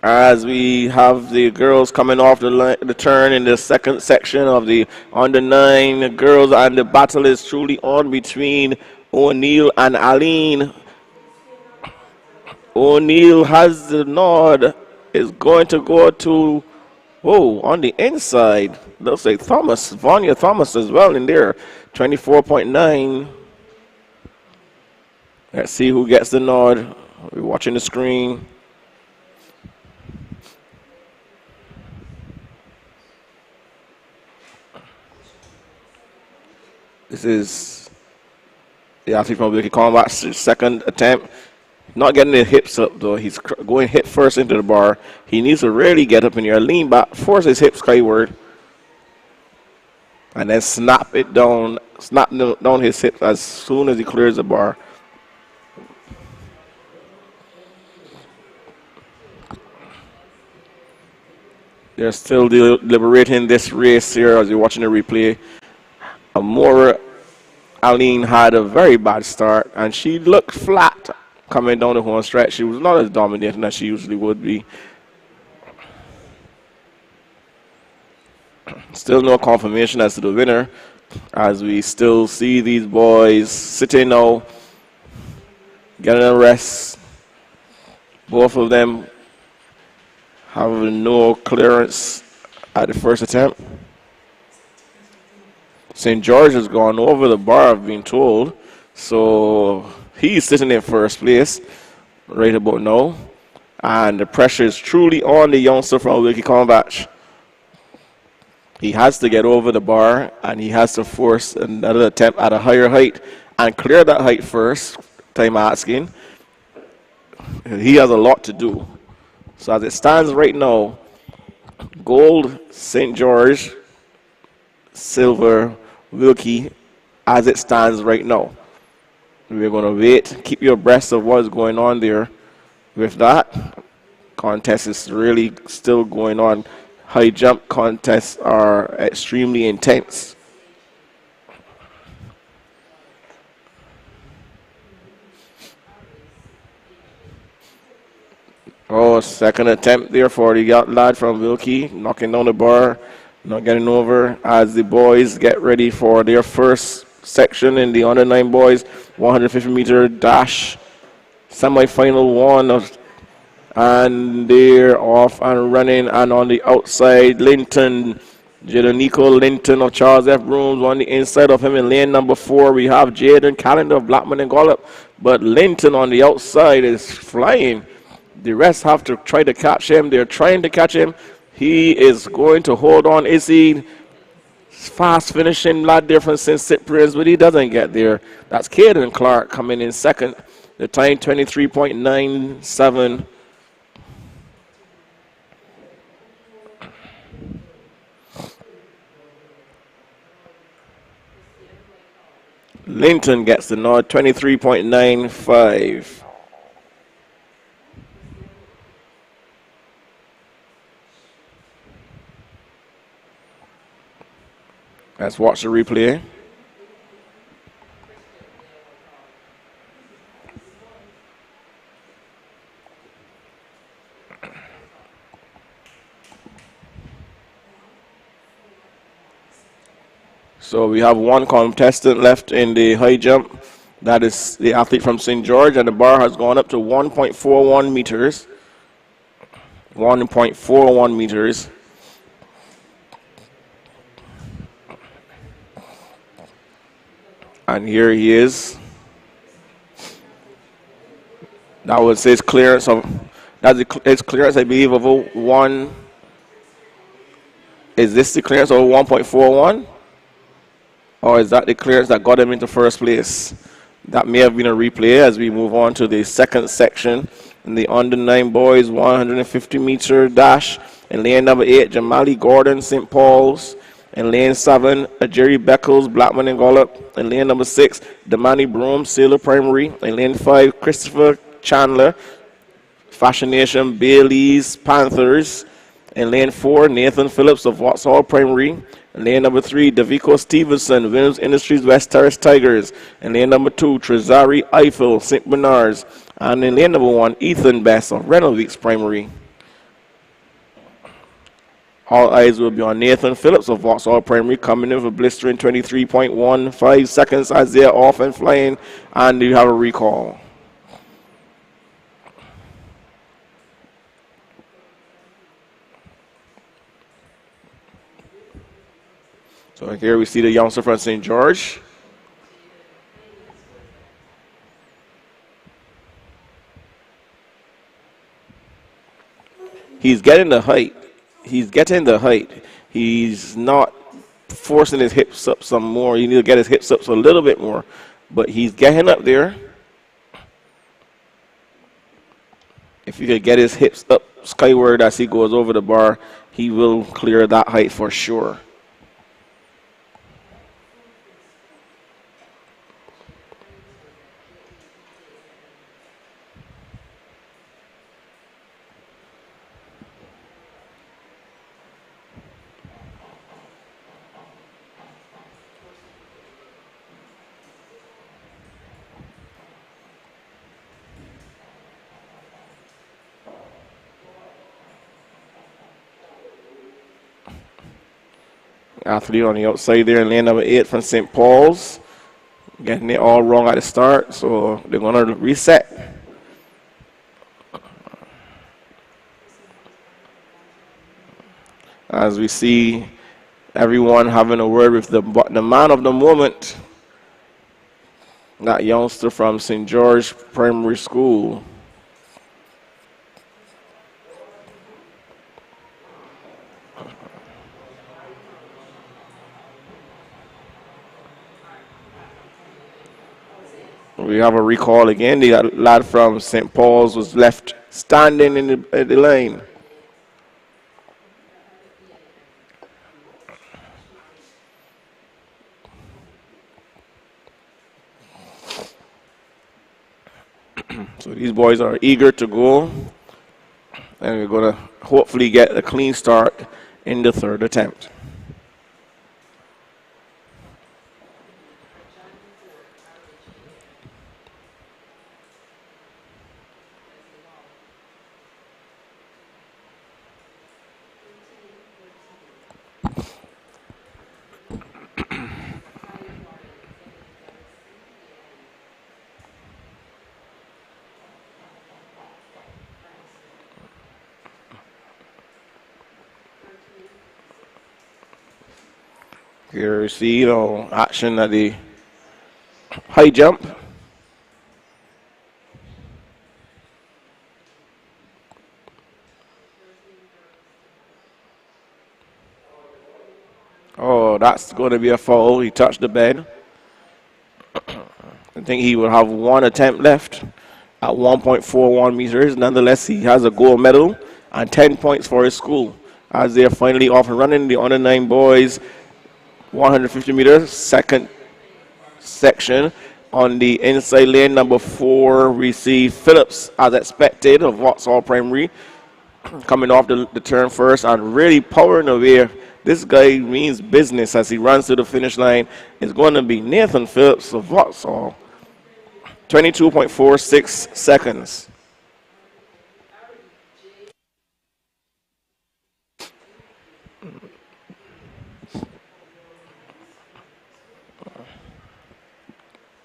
as we have the girls coming off the turn in the second section of the under 9 girls, and the battle is truly on between O'Neill and Aline. O'Neill has the nod, is going to go to, on the inside. Looks like Vanya Thomas as well in there, 24.9. Let's see who gets the nod. We're watching the screen. This is the athlete from Wilkie Komovach's second attempt. Not getting the hips up, though. He's going hip first into the bar. He needs to really get up in here, lean back, force his hips skyward, and then snap down his hips as soon as he clears the bar. They're still deliberating this race here as you're watching the replay. Amora Aline had a very bad start, and she looked flat coming down the home stretch. She was not as dominating as she usually would be. Still no confirmation as to the winner, as we still see these boys sitting now, getting a rest. Both of them having no clearance at the first attempt. St. George has gone over the bar, I've been told. So he's sitting in first place right about now. And the pressure is truly on the youngster from Wilkie Combatch. He has to get over the bar, and he has to force another attempt at a higher height and clear that height first, time asking. He has a lot to do. So as it stands right now, gold, St. George, silver, Wilkie, as it stands right now. We're going to wait, keep you abreast of what's going on there. With that, contest is really still going on. High jump contests are extremely intense. Oh, second attempt there for the lad from Wilkie, knocking down the bar, not getting over as the boys get ready for their first section in the under 9 boys 150-meter dash semi-final one and they're off and running, and on the outside Linton, Jadonico Linton of Charles F. Brooms. On the inside of him in lane number 4 we have Jaden Callender of Blackman and Gollop, but Linton on the outside is flying. The rest have to try to catch him. They're trying to catch him. He is going to hold on. Is he fast finishing lad there from St. Cyprian's, but he doesn't get there. That's Caden Clark coming in second. The time 23.97. Linton gets the nod, 23.95. Let's watch the replay. So we have one contestant left in the high jump. That is the athlete from St. George, and the bar has gone up to 1.41 meters. 1.41 meters. And here he is. That was his clearance of, his clearance, I believe, of 1. Is this the clearance of 1.41? Or is that the clearance that got him into first place? That may have been a replay as we move on to the second section in the under 9 boys 150-meter dash. In lane number 8, Jamali Gordon, St. Paul's. In lane 7, Jerry Beckles, Blackman and Gollop. In lane number 6, Damani Broom, Sailor Primary. In lane 5, Christopher Chandler, Fashion Nation, Bailey's Panthers. In lane 4, Nathan Phillips of Vauxhall Primary. In lane number 3, Davico Stevenson, Williams Industries West Terrace Tigers. In lane number 2, Trezari Eiffel, St. Bernard's. And in lane number 1, Ethan Best of Reynolds Primary. All eyes will be on Nathan Phillips of Vauxhall Primary, coming in for blistering 23.15 seconds as they're off and flying, and you have a recall. So here we see the youngster from St. George. He's getting the height. He's getting the height. He's not forcing his hips up some more. You need to get his hips up a little bit more. But he's getting up there. If you could get his hips up skyward as he goes over the bar, he will clear that height for sure. Athlete on the outside there in lane number 8 from St. Paul's. Getting it all wrong at the start, so they're going to reset. As we see everyone having a word with the man of the moment, that youngster from St. George Primary School. We have a recall again. The lad from St. Paul's was left standing in the lane. So these boys are eager to go, and we're going to hopefully get a clean start in the third attempt. Here you see, action at the high jump. Oh, that's going to be a foul. He touched the bed. I think he will have one attempt left at 1.41 meters. Nonetheless, he has a gold medal and 10 points for his school. As they are finally off and running, the under 9 boys, 150 meters, second section. On the inside lane, number 4, we see Phillips, as expected, of Vauxhall Primary, coming off the turn first and really powering away. This guy means business as he runs to the finish line. It's going to be Nathan Phillips of Vauxhall. 22.46 seconds.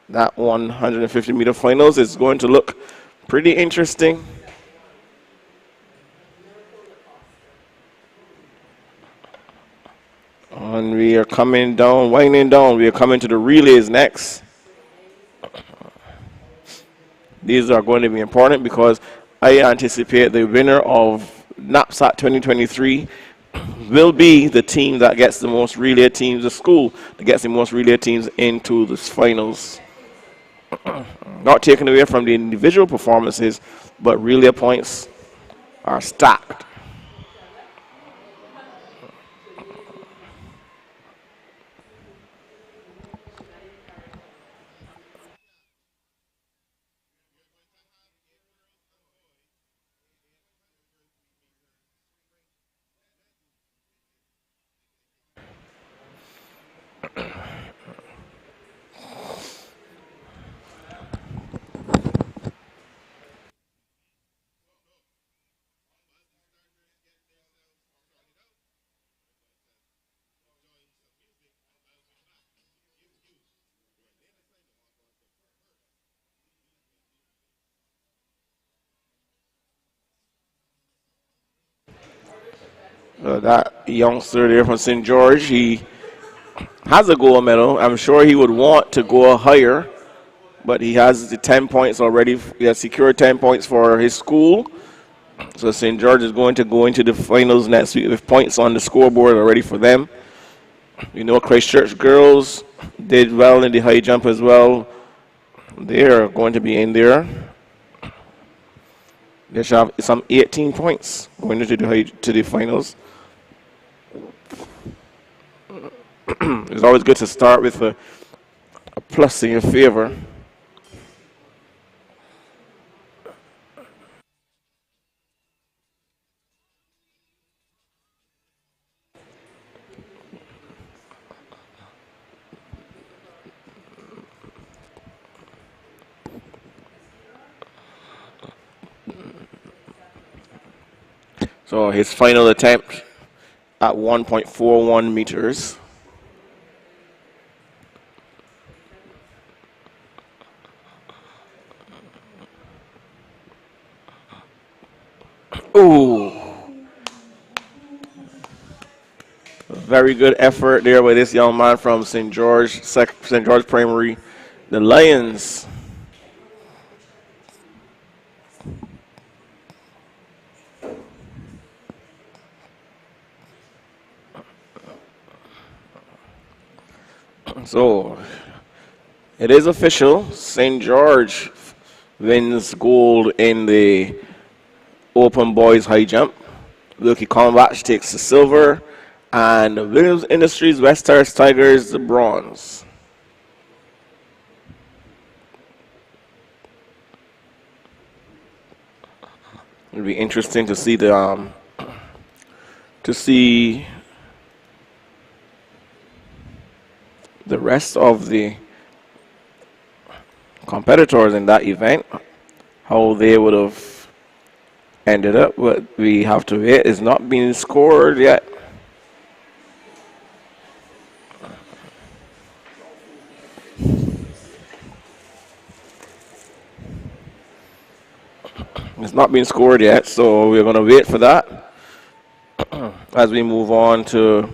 That 150-meter finals is going to look pretty interesting. And we are coming down, winding down. We are coming to the relays next. These are going to be important because I anticipate the winner of NAPSAC 2023 will be the team that gets the most relay teams, the school that gets the most relay teams into the finals. Not taken away from the individual performances, but relay points are stacked. That youngster there from St. George, he has a gold medal. I'm sure he would want to go higher, but he has the 10 points already. He has secured 10 points for his school. So St. George is going to go into the finals next week with points on the scoreboard already for them. You know, Christchurch girls did well in the high jump as well. They are going to be in there. They should have some 18 points going into the finals. It's always good to start with a plus in your favor. So his final attempt at 1.41 meters. Ooh, very good effort there by this young man from St. George Primary. The Lions. So it is official. St. George wins gold in the open boys high jump. Wilkie Combach takes the silver, and Williams Industries West Terrace Tigers the bronze. It'll be interesting to see the rest of the competitors in that event, how they would have ended up. But we have to wait. It's not been scored yet. It's not been scored yet, so we're going to wait for that as we move on to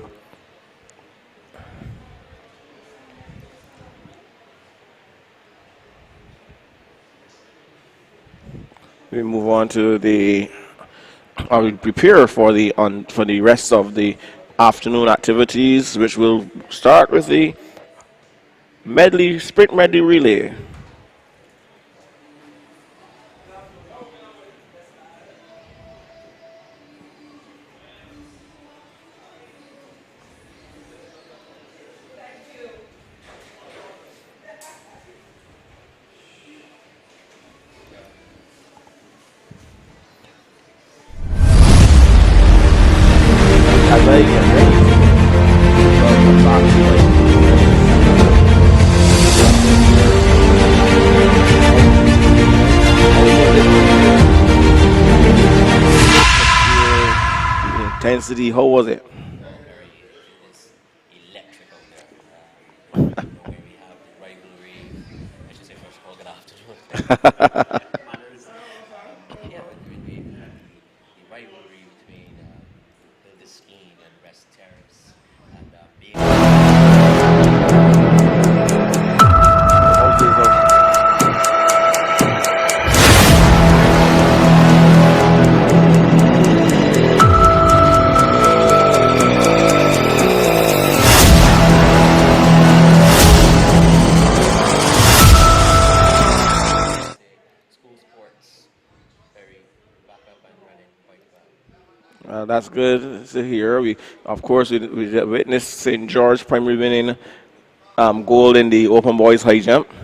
the I will prepare for the rest of the afternoon activities, which will start with the sprint medley relay. As I get ready, welcome back to the intensity. How was it? Electric out there. Where we have the rivalry. I should say first of all, good afternoon. Yeah, the rivalry between Skiing and West Terrace, and school sports very back up and running quite well. That's good to hear. Of course, we witnessed St. George Primary winning gold in the open boys high jump. And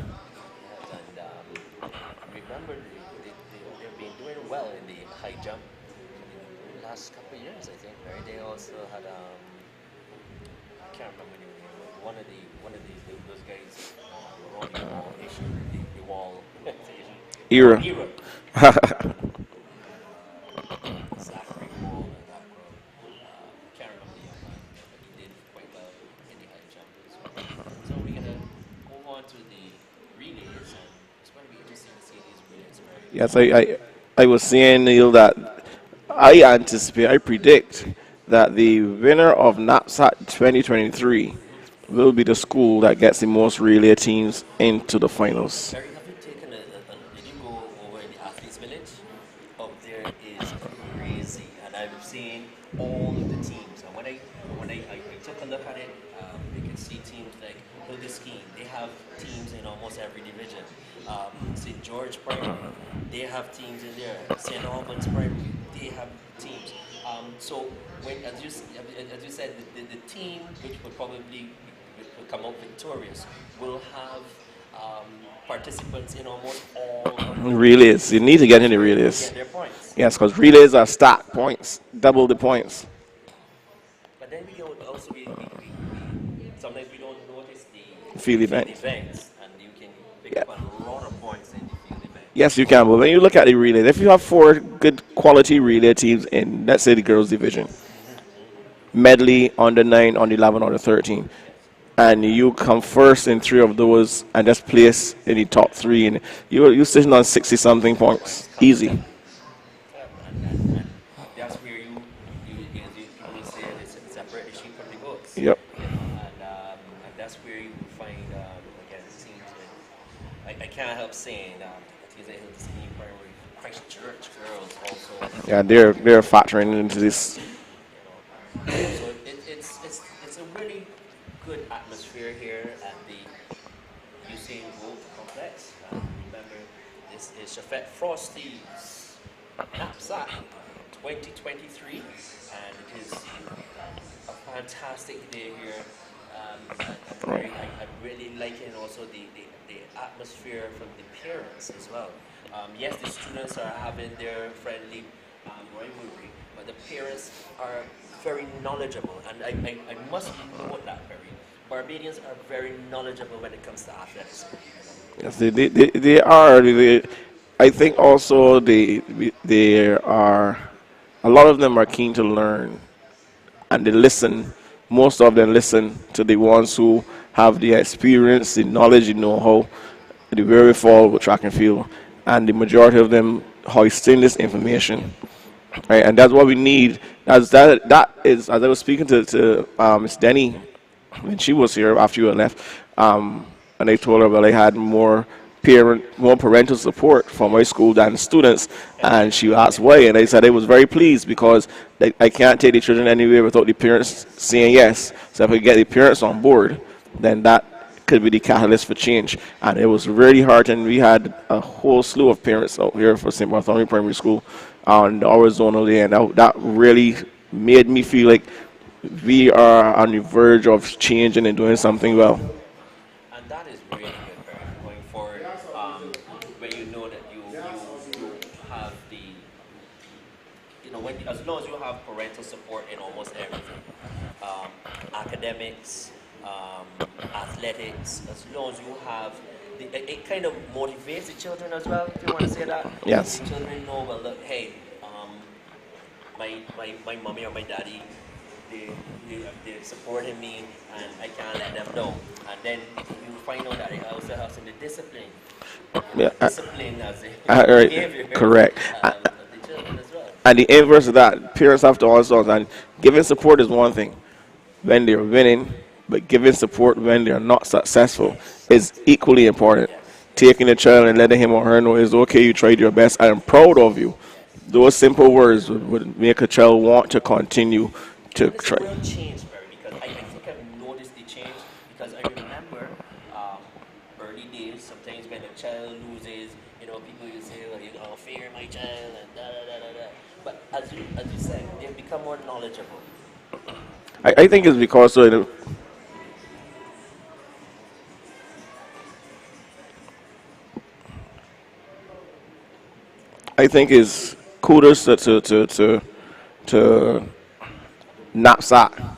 remember, they've been doing well in the high jump in the last couple of years, I think. Right? They also had I can't remember the name, but one of those guys were on the wall issue, the wall Era. Zachary Wall and that group. Can't remember the young man, but he did quite well in the high jump as well. So we're gonna move on to the relays, and it's going to be interesting to see these relays. Right? Yes, I was saying, Neil, that I predict that the winner of NAPSAC 2023 will be the school that gets the most relay teams into the finals. Barry, have you taken did you go over in the athletes village? Up there is crazy, and I've seen all of the teams. And when I took a look at it, you can see teams like Skiing. They have teams in almost every division. St. George Primary, they have teams in there. St. Albans Primary, they have teams. So when, as you said, the team which would probably will come out victorious will have participants in almost all of the Relays. You need to get in the relays. get their points. Yes, because relays are stacked points, double the points. But then we don't also sometimes we don't notice the Field event. events, and you can pick Yeah. up a lot of points in the field event. Yes, you can. But when you look at the relays, if you have 4 good quality relay teams in, let's say, the girls' division, medley, under 9, under 11, under 13, and you come first in 3 of those and just place in the top 3, and you're sitting on 60-something points. Easy. And Yep. And that's where you will find, again, teams with, I can't help saying, teams like Hilton Senior Primary, Christchurch girls also, Yeah, they're factoring into this. you know. So it's a really good atmosphere here at the Usain Bolt complex. Remember, this is Shafet Frosty's NAPSAC 2023, and it is a fantastic day here. Right. I'm really liking also the atmosphere from the parents as well. Yes, the students are having their friendly rivalry, but the parents are very knowledgeable, and I must note that, Barry. Barbadians are very knowledgeable when it comes to athletics. Yes, they are. I think also they are. A lot of them are keen to learn, and they listen. Most of them listen to the ones who have the experience, the knowledge, the know-how, the wherewithal with track and field, and the majority of them hoisting this information. Right, and that's what we need. That is, as I was speaking to Miss Denny when she was here after you had left, and they told her, well, they had more parental support from my school than students, and she asked why, and they said they was very pleased because I can't take the children anywhere without the parents saying yes. So if we get the parents on board, then that could be the catalyst for change. And it was really hard, and we had a whole slew of parents out here for St. Bartholomew Primary School on our zonal day, and that really made me feel like we are on the verge of changing and doing something well. And that is really good, Barry, going forward. When you know that you have the, when as long as you have parental support in almost everything, um, academics, athletics, as long as you have, it kind of motivates the children as well, if you want to say that. Yes. The children know, well, look, hey, my mommy or my daddy, they, they're supporting me, and I can't let them down. And then you find out that they also have some discipline. Yeah, Discipline as a right, behavior correct. of the children as well. And the inverse of that, parents have to also, and giving support is one thing when they're winning, but giving support when they're not successful is equally important. Taking the child and letting him or her know it's okay, you tried your best, I am proud of you. Those simple words would make a child want to continue to It's try. a real change, Barry, because I think I've noticed the change because I remember early days, sometimes when a child loses, people will say, well, you're going to fear my child and da da da da da. But as you said, they've become more knowledgeable. I think it's because I think is kudos to NAPSAC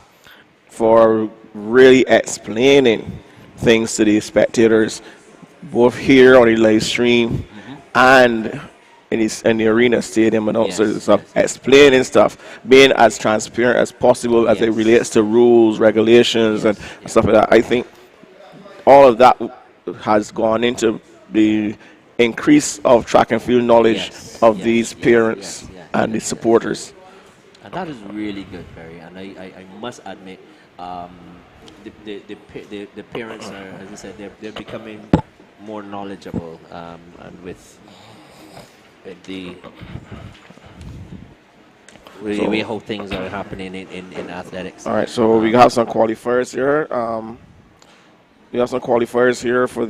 for really explaining things to the spectators, both here on the live stream and in the arena stadium and also Yes, stuff, yes. explaining stuff, being as transparent as possible as it Yes. relates to rules, regulations, and Yes, yes. stuff like that. I think all of that has gone into the increase of track and field knowledge Yes, of yes, these yes, parents yes, yes, and the yes, yes. supporters. And that is really good, Barry. And I must admit, um, the parents are, as I said, they're becoming more knowledgeable, and with the way how things are happening in athletics. All right, so we have some qualifiers here. We have some qualifiers here for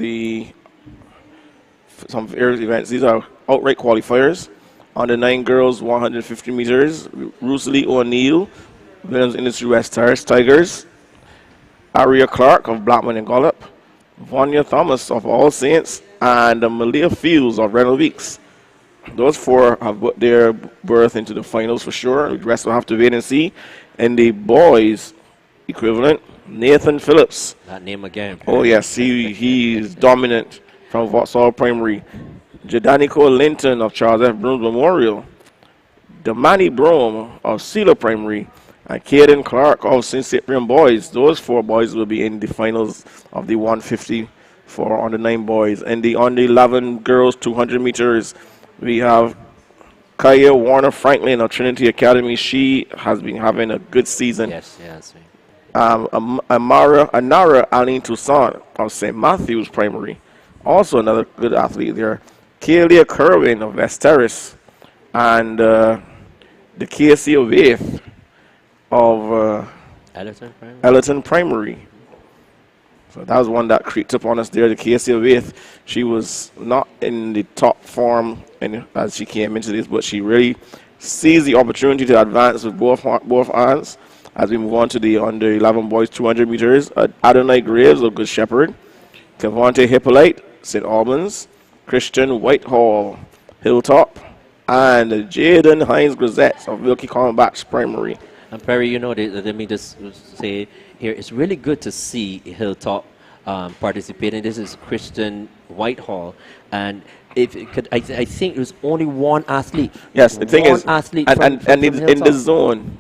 some various events. These are outright qualifiers. On the 9 girls, 150 meters, Rosalie O'Neill, Williams Industry West Tigers, Aria Clark of Blackman and Gallup, Vanya Thomas of All Saints, and Malia Fields of Reynolds Weeks. Those four have put their berth into the finals for sure. The rest will have to wait and see. And the boys equivalent, Nathan Phillips. That name again. Oh yes, he is dominant from Vauxhall Primary. Jadanico Linton of Charles F. Brooms Memorial. Damani Brome of Sealer Primary. And Caden Clark of St. Cyprian Boys. Those four boys will be in the finals of the 150 for under 9 boys. And the under 11 girls 200 meters, we have Kaya Warner Franklin of Trinity Academy. She has been having a good season. Yes, yes. Anara Aline Toussaint of St. Matthew's Primary, also another good athlete there. Kaelia Kerwin of Vesteris, and the KC of 8th of Allerton Primary. Ellerton Primary. So that was one that creeped up on us there. The KC of 8th, she was not in the top form as she came into this, but she really seized the opportunity to advance with both hands. As we move on to the under 11 boys 200 meters, Adonai Graves of Good Shepherd, Cavante Hippolyte, St. Albans, Christian Whitehall, Hilltop, and Jaden Hines Grisettes of Wilkie Combat's Primary. And Perry, you know, let me just say here, it's really good to see Hilltop participating. This is Christian Whitehall, and if it could, I think it was only one athlete. Yes, the thing is, athlete and from in the Hilltop. zone,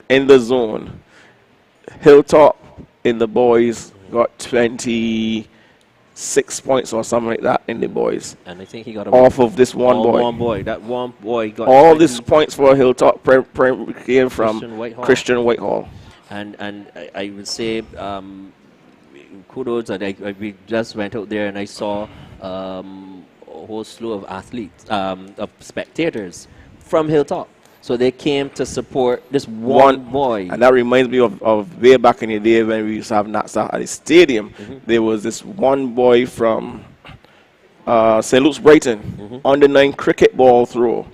in the zone, Hilltop in the boys got 26 points or something like that in the boys. And I think he got off of this one boy. One boy. That one boy got all these points for Hilltop came from Christian Whitehall. Christian Whitehall. And I would say kudos. And we just went out there and I saw a whole slew of athletes, of spectators from Hilltop. So they came to support this one boy. And that reminds me of way back in the day when we used to have NAPSAC at the stadium. There was this one boy from St. Luke's Brighton, under 9 cricket ball throw.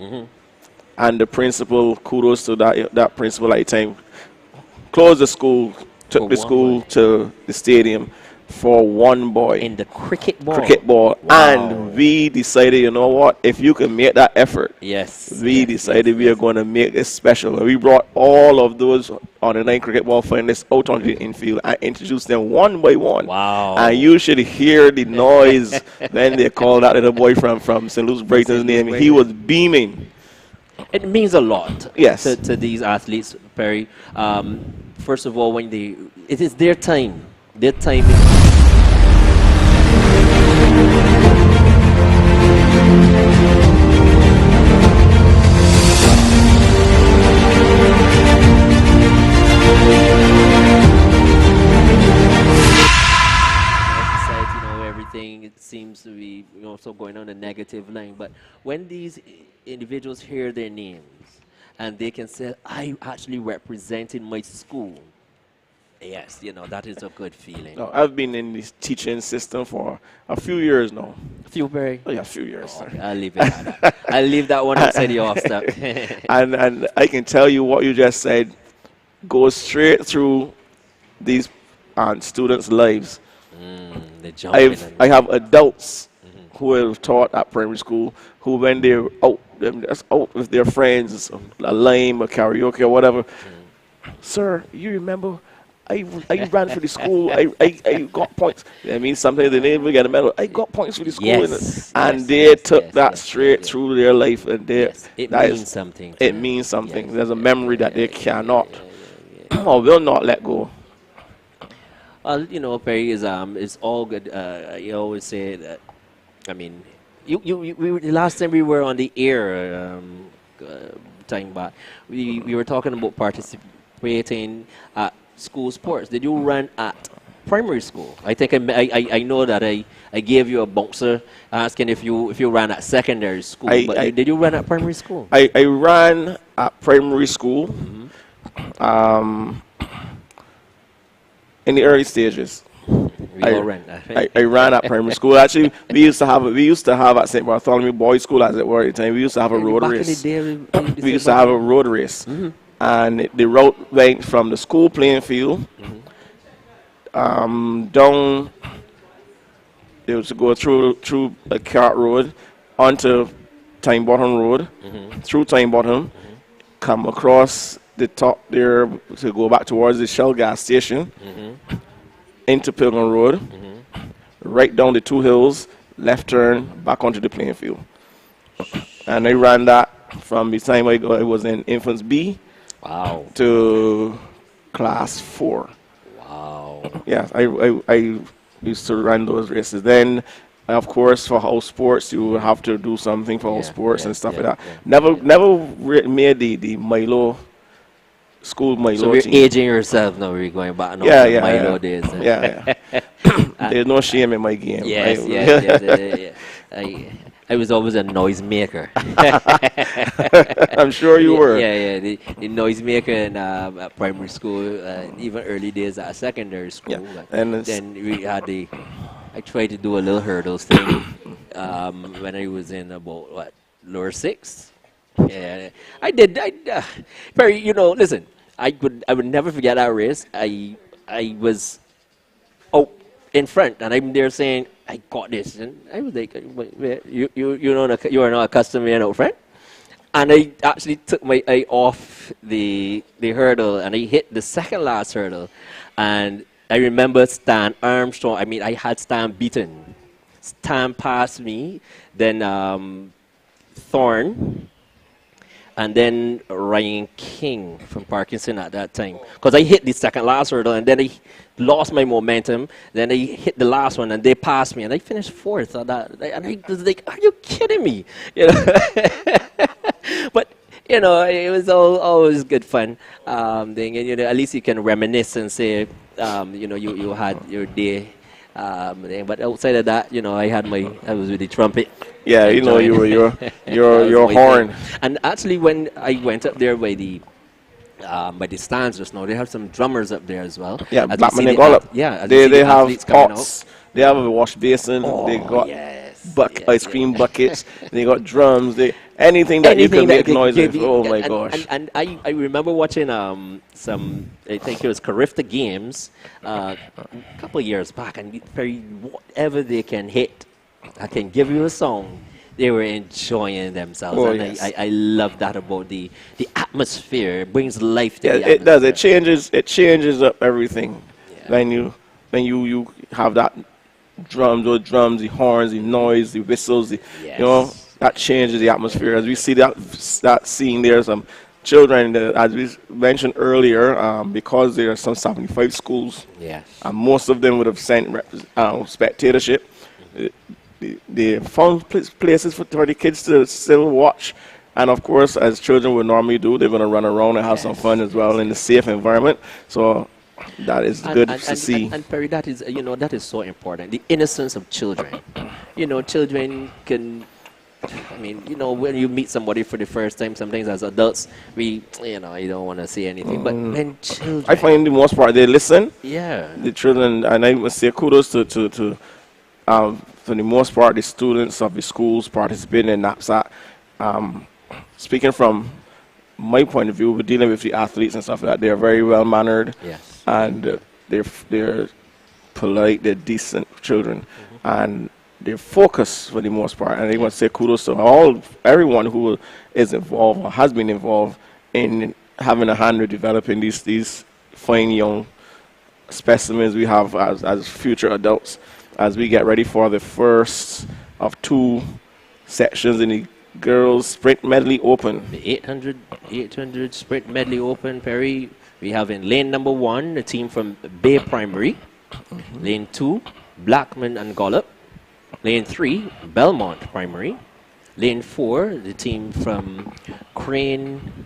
And the principal, kudos to that principal at the time, closed the school, took the school to the stadium for one boy. In the cricket ball. Wow. And we decided, you know what, if you can make that effort, we decided we are going to make it special. We brought all of those on the 9 cricket ball finalists out on the infield and introduced them one by one. Wow. And you should hear the noise when they called that little boy from St. Luke's Brighton's name. He was beaming. It means a lot to these athletes, Perry. First of all, when it is their time. Their time is everything, it seems to be also going on a negative line. But when these individuals hear their names and they can say, I actually represented my school, yes, that is a good feeling. No, I've been in this teaching system for a few years now. A few years. Oh, okay, I'll leave it at that. I'll leave that one outside the off stuff. and I can tell you what you just said goes straight through these students' lives. I have adults who have taught at primary school who, when they're out with their friends, a lame, a karaoke, or whatever, sir, you remember I ran for the school, I got points. I mean, sometimes they didn't even get a medal. I got points for the school. They took that straight through their life. And it means something. It means something. There's a memory that they cannot or will not let go. Well, Perry, is all good. You always say that, I mean, the last time we were on the air, time back, we were talking about participating at school sports. Did you run at primary school? I think I know that I gave you a bouncer asking if you ran at secondary school. Did you run at primary school? I ran at primary school. In the early stages. I ran at primary school. Actually, we used to have at St. Bartholomew Boys School, as it were at the time. We used to have a road race. We used to have a road race. And the route went from the school playing field down. They was to go through a cart road onto Time Bottom Road, through Time Bottom, come across the top there to go back towards the Shell gas station, into Pilgrim Road, right down the 2 hills, left turn, back onto the playing field. And I ran that from the time I was in Infants B to class 4. Wow. Yeah, I used to run those races. Then, of course, for house sports, you would have to do something for house sports and stuff like that. Never made the Milo school Milo So we're team. aging yourself now. We're going back now Yeah, to yeah, Milo yeah. days. Yeah, yeah. There's no shame in my game. Yes, yes, yes. I was always a noise maker. I'm sure you were. The noise maker in at primary school, even early days at secondary Yeah, school. and it's, Then we had I tried to do a little hurdles thing when I was in about what lower sixth. Yeah, I did. Perry, listen. I would never forget that race. I was in front, and I'm there saying, "I got this," and I was like, "Wait, you are not accustomed to being out front." And I actually took my eye off the hurdle, and I hit the second last hurdle, and I remember Stan Armstrong. I mean, I had Stan beaten. Stan passed me, then Thorne, and then Ryan King from Parkinson at that time. Because I hit the second last hurdle, and then I lost my momentum. Then I hit the last one, and they passed me, and I finished fourth on that. And I was like, "Are you kidding me?" But it was always good fun. Thing, and at least you can reminisce and say, you had your day. But outside of that, I was with the trumpet. yeah, you were your That was my horn. thing. And actually, when I went up there by the stands just now, they have some drummers up there as well. Yeah, As we Blackman see and the Gollop. as we see They the have athletes coming out. pots. They have a wash basin. They got Yes, ice cream buckets. They got drums. Anything that you can make noise with. Oh my gosh. And I remember watching some, I think it was Carifta games a couple of years back, and whatever they can hit, I can give you a song. They were enjoying themselves, Oh, and yes. I love that about the atmosphere. It brings life to Yeah, the it does. atmosphere. It changes up everything. Yeah. When you have that drums, the horns, the noise, the whistles, Yes. that changes the atmosphere. As we see that scene there, some children, as we mentioned earlier, because there are some 75 schools, Yes. most of them would have sent spectatorship. They found places for the kids to still watch. And of course, as children would normally do, they're going to run around and have some fun as well in a safe environment. So that is good to see. And Perry, that is so important. The innocence of children. Children can. I mean, when you meet somebody for the first time, sometimes as adults, you don't want to say anything. But when children, I find the most part they listen. yeah, The children, and I must say kudos to for the most part, the students of the schools participating in NAPSAC. Speaking from my point of view, we're dealing with the athletes and stuff like that. They're very well mannered, yes, and they're polite. They're decent children, and they're focused for the most part. And I want to say kudos to everyone who is involved or has been involved in having a hand in developing these fine young specimens we have as future adults, as we get ready for the first of two sections in the girls sprint medley open. the 800 sprint medley open, Perry. We have in lane number 1 the team from Bay Primary, lane 2 Blackman and Gollop, lane 3 Belmont Primary, lane 4 the team from Crane.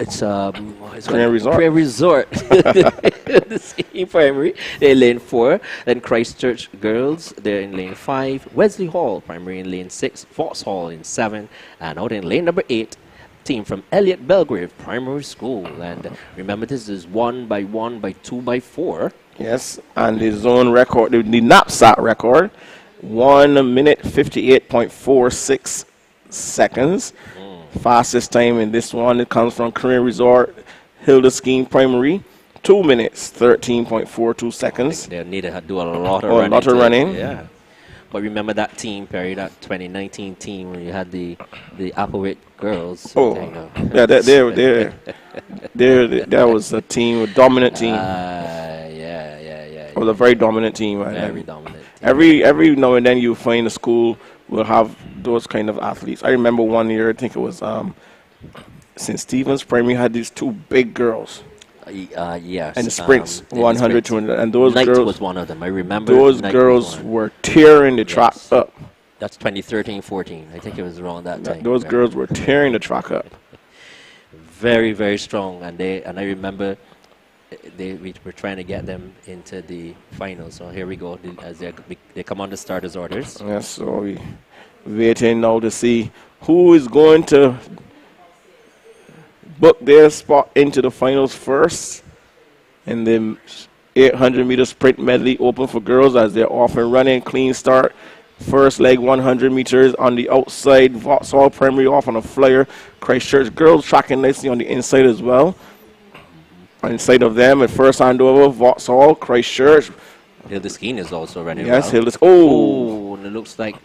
It's Crane Resort. Crane Resort. The same primary. They're in lane 4. Then Christchurch Girls, they're in lane 5. Wesley Hall Primary in lane 6. Vauxhall in 7. And out in lane number 8, team from Elliott Belgrave Primary School. And remember, this is 1 by 1 by 2 by 4. Yes, and the zone record, the NAPSAC record, 1 minute 58.46 seconds. Fastest time in this one, it comes from Korean Resort, Hilda Scheme Primary, 2 minutes 13.42 seconds. They need to do a lot of Oh, a running. lot of running. Yeah. But remember that team, Perry, that 2019 team when you had the Applewick girls. Oh, yeah, that was a team, a dominant team. Yeah. It was a very dominant team. Very dominant. Every now and then you find a school will have those kind of athletes. I remember one year, I think it was St. Stephen's Primary had these two big girls. Yes. And the sprints, in the 100, sprints. 200. And those Knight girls, was one of them. I remember. those Knight girls was one. were tearing the track Yes. up. That's 2013-14. I think it was around that time. Those girls were tearing the track up. very, very strong, and I remember we were trying to get them into the final. So here we go, as they come on the starters' orders. Yes, so we waiting now to see who is going to book their spot into the finals first in the 800-meter sprint medley open for girls, as they're off and running. Clean start. First leg 100 meters on the outside. Vauxhall Primary off on a flyer. Christchurch girls tracking nicely on the inside as well. Inside of them, at first handover, Vauxhall, Christchurch. Hildeskeen is also running Yes, well. Oh, And it looks like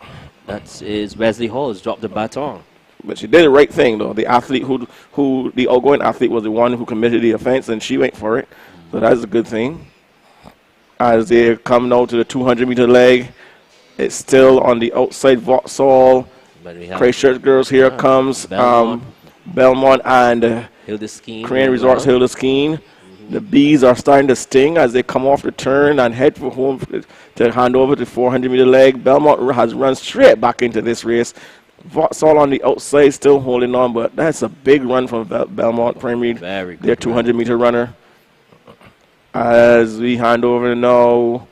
that is Wesley Hall has dropped the baton. but she did the right thing, though. The athlete who the outgoing athlete was the one who committed the offense, and she went for it. So that's a good thing. As they come now to the 200-meter leg, it's still on the outside. Vauxhall, Christchurch girls. Here comes Belmont and Hildeskeen. Korean Resorts Hildeskeen. The bees are starting to sting as they come off the turn and head for home to hand over the 400-meter leg. Belmont has run straight back into this race. Vauxhall on the outside still holding on, but that's a big run from Belmont Primary, their 200-meter runner. As we hand over now,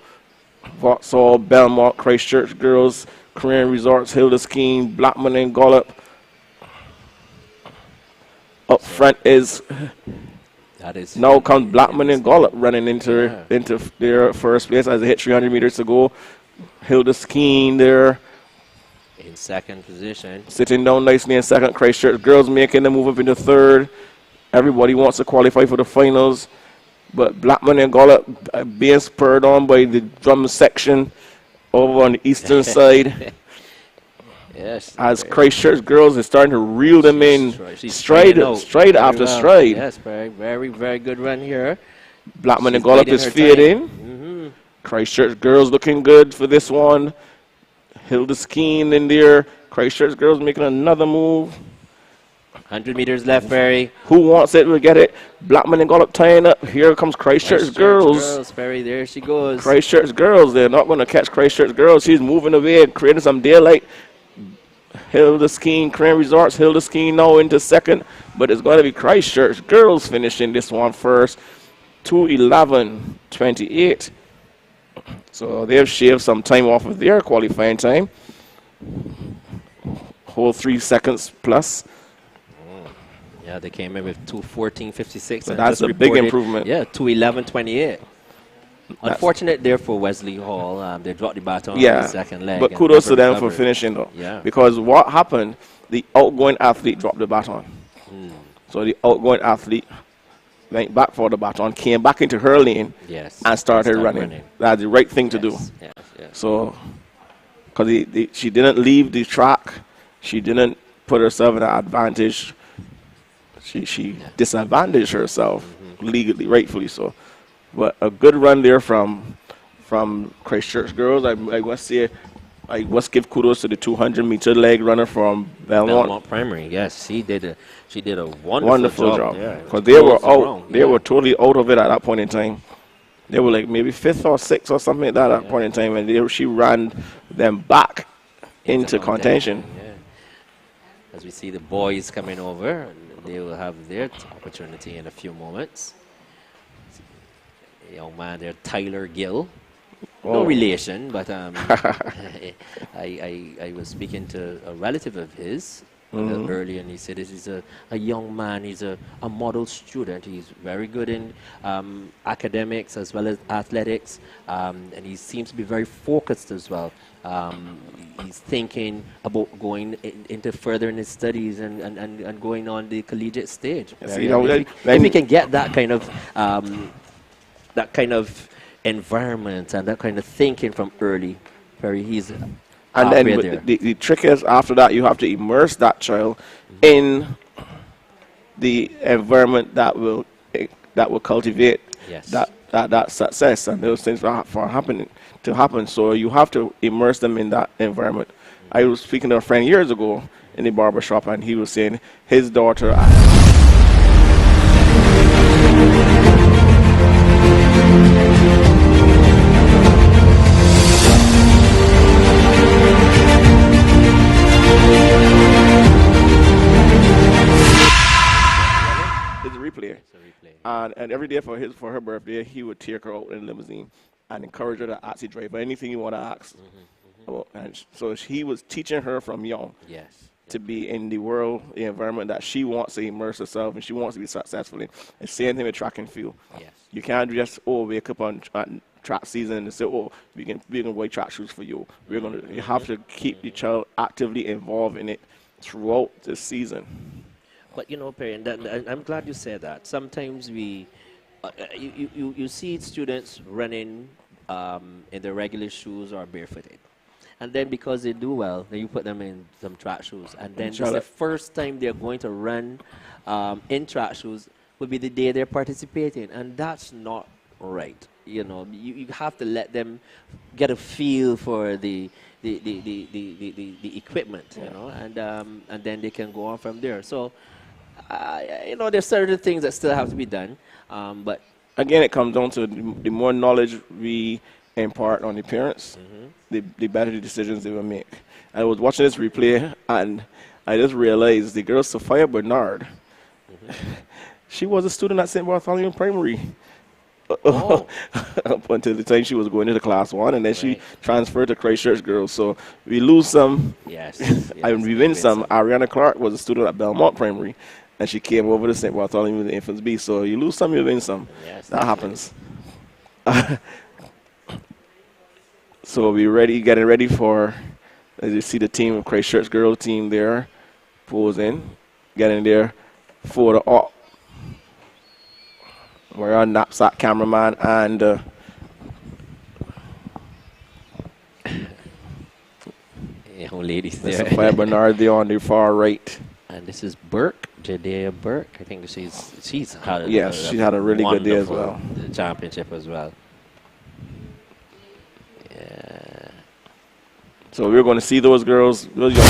Vauxhall, Belmont, Christchurch girls, Korean Resorts, Hildeskeen, Blackman and Gollop. Up front is now comes Blackman and Gollop running into their first place as they hit 300 meters to go. Hildeskeen there in second position, sitting down nicely in second. Christchurch girls making the move up into third. Everybody wants to qualify for the finals, but Blackman and Gollop being spurred on by the drum section over on the eastern side. Yes. As Christchurch girls is starting to reel them in stride after stride. Yes, very, very, very good run here. Blackman and Gollop is fading. Christchurch girls looking good for this one. Hildeskeen in there. Christchurch girls making another move. 100 meters left, Barry. Who wants it will get it. Blackman and Gollop tying up. Here comes Christchurch girls. Barry, there she goes. Christchurch girls. They're not going to catch Christchurch girls. She's moving away and creating some daylight. Hildeskeen, Korean Resorts, Hildeskeen now into second, but it's going to be Christchurch girls finishing this one first. 2:11:28. So they've shaved some time off of their qualifying time. Whole 3 seconds plus. Yeah, they came in with 2:14:56. So that's a big improvement. Yeah, 2:11:28. Unfortunate there for Wesley Hall. They dropped the baton on the second leg. But kudos to them for finishing, though. Yeah. Because what happened, the outgoing athlete dropped the baton. So the outgoing athlete went back for the baton, came back into her lane, and started running. That's the right thing to do. Yes. So, because she didn't leave the track, she didn't put herself in an advantage. She disadvantaged herself legally, rightfully so. But a good run there from Christchurch girls. I must say, I must give kudos to the 200-meter leg runner from Belmont Primary. Yes, she did a wonderful job. Because they were out. They were totally out of it at that point in time. They were like maybe 5th or 6th or something like that at that point in time, and she ran them back into contention. Yeah. As we see the boys coming over, they will have their opportunity in a few moments. The young man there, Tyler Gill. No relation, but I was speaking to a relative of his earlier, and he said this is a young man. He's a model student. He's very good in academics as well as athletics, and he seems to be very focused as well. He's thinking about going into further in his studies and going on the collegiate stage. Yes, if he can get that kind of environment and that kind of thinking from early, he's and then the trick is after that you have to immerse that child in the environment that will cultivate that success and those things to happen. So you have to immerse them in that environment. I was speaking to a friend years ago in the barber shop, and he was saying his daughter. And every day for her birthday, he would take her out in a limousine and encourage her to actually drive anything you want to ask. So he was teaching her from young Yes. to be in the world, the environment that she wants to immerse herself and she wants to be successful in. And same thing with track and field. Yes. You can't just wake up on track season and say, we're gonna wear track shoes for you. You have to keep the child actively involved in it throughout the season. But Perry, and I'm glad you said that. Sometimes you see students running in their regular shoes or barefooted. And then because they do well, then you put them in some track shoes. And then the first time they're going to run in track shoes will be the day they're participating. And that's not right. You have to let them get a feel for the equipment, and then they can go on from there. So, there's certain things that still have to be done. But again, it comes down to the more knowledge we impart on the parents, the better the decisions they will make. I was watching this replay, and I just realized the girl Sophia Bernard, she was a student at St. Bartholomew Primary. Up until the time she was going into class 1, and then she transferred to Christchurch Girls. So we lose some, and we win some. Ariana Clark was a student at Belmont Primary, and she came over to St. Bartholomew with the Infants B. So you lose some, you win some. Yes, that happens. So we're getting ready for, as you see the team of Christchurch Girls team there, pulls in, getting there for the up. We're on NAPSAC cameraman and young ladies Mr. there. Sophia Bernard there on the far right. And this is Burke, Jadea Burke. I think she's had she had a really good day as well. Championship as well. Yeah. So we're going to see those girls. Those young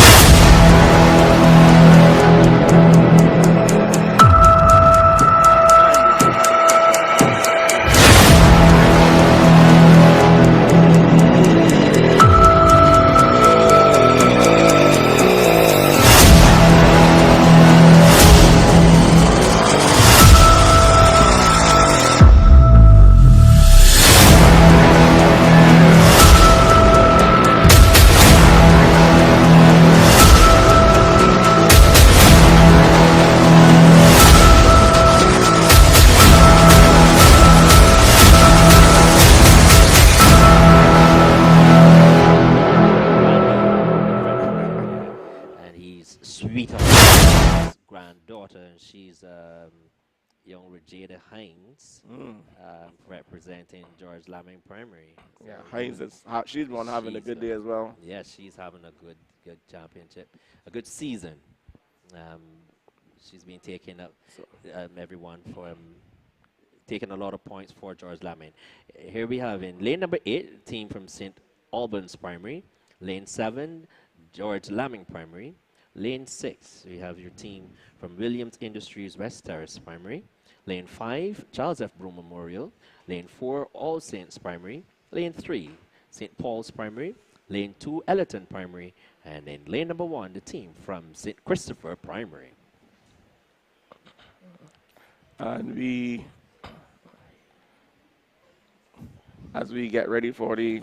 she's young Regina Hines, representing George Lamming Primary. So yeah, Hines she's one having a good day as well. Yeah, she's having a good championship, a good season. She's been taking up everyone for taking a lot of points for George Lamming. Here we have in lane number 8, team from St. Albans Primary. Lane 7, George Lamming Primary. Lane 6, we have your team from Williams Industries West Terrace Primary. Lane 5, Charles F. Broom Memorial. Lane 4, All Saints Primary. Lane 3, St. Paul's Primary. Lane 2, Ellerton Primary. And in lane number 1, the team from St. Christopher Primary. And as we get ready for we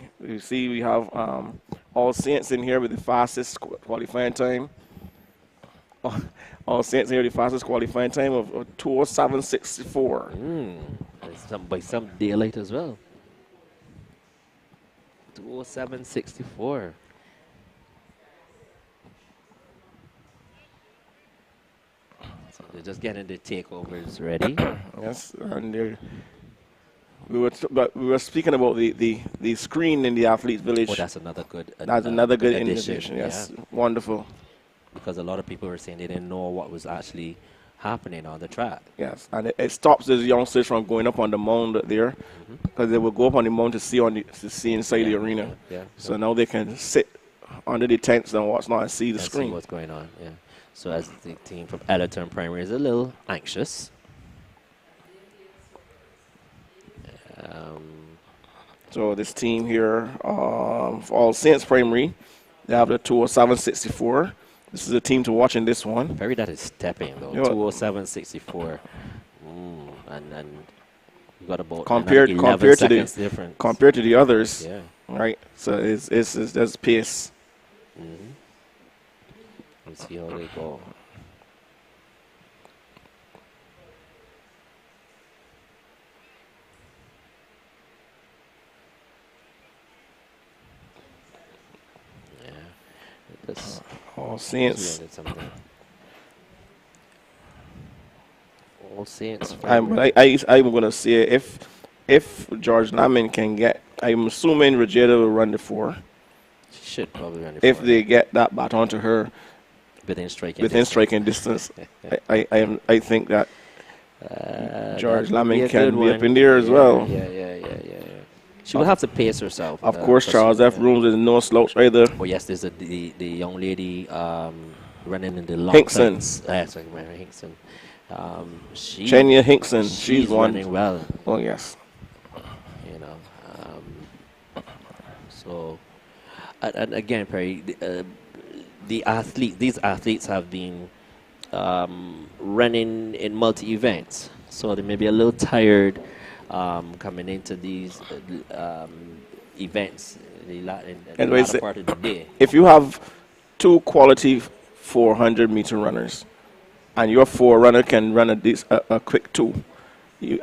have All Saints in here with the fastest qualifying time. All Saints here, the fastest qualifying time of 2:07.64. By some daylight as well. 2:07.64. So they're just getting the takeovers ready. Yes, and we were speaking about the screen in the Athletes Village. Oh, that's another good. That's another good addition. innovation. Yes, Yeah. Wonderful. Because a lot of people were saying they didn't know what was actually happening on the track. Yes, and it stops those youngsters from going up on the mound there, because they will go up on the mound to see inside the arena. Yeah. So now they can sit under the tents and what's not and see the screen. See what's going on. Yeah. So as the team from Ellerton Primary is a little anxious. So this team here, for All Saints Primary, they have the 2:07.64. This is a team to watch in this one. Perry, that is stepping though. Yeah. 2:07.64. and you got about another compared 11 compared to seconds the difference. compared to the others, Yeah. right? So it's there's pace. Let's see how they go. Yeah. That's All Saints. landed something. All Saints. I'm gonna say if George Lamin can get, I'm assuming Regina will run the 4. She should probably run it If for they get that baton to her within striking within distance. striking distance, I think that George That would Lamin a can good be up one. in there as well. Yeah. She will have to pace herself. Of course, 'cause Charles F. Rooms is no slouch either. Oh yes, there's the young lady running in the long Hinkson. fence. Sorry, Mary Hinkson. Chenya Hinkson, she's one. running well. Oh yes. You know. So, and again, Perry, these athletes have been running in multi-events, so they may be a little tired coming into these events in the Anyway, latter part of the day. if you have 2 quality 400-meter runners, and your 4 runner can run a quick 2,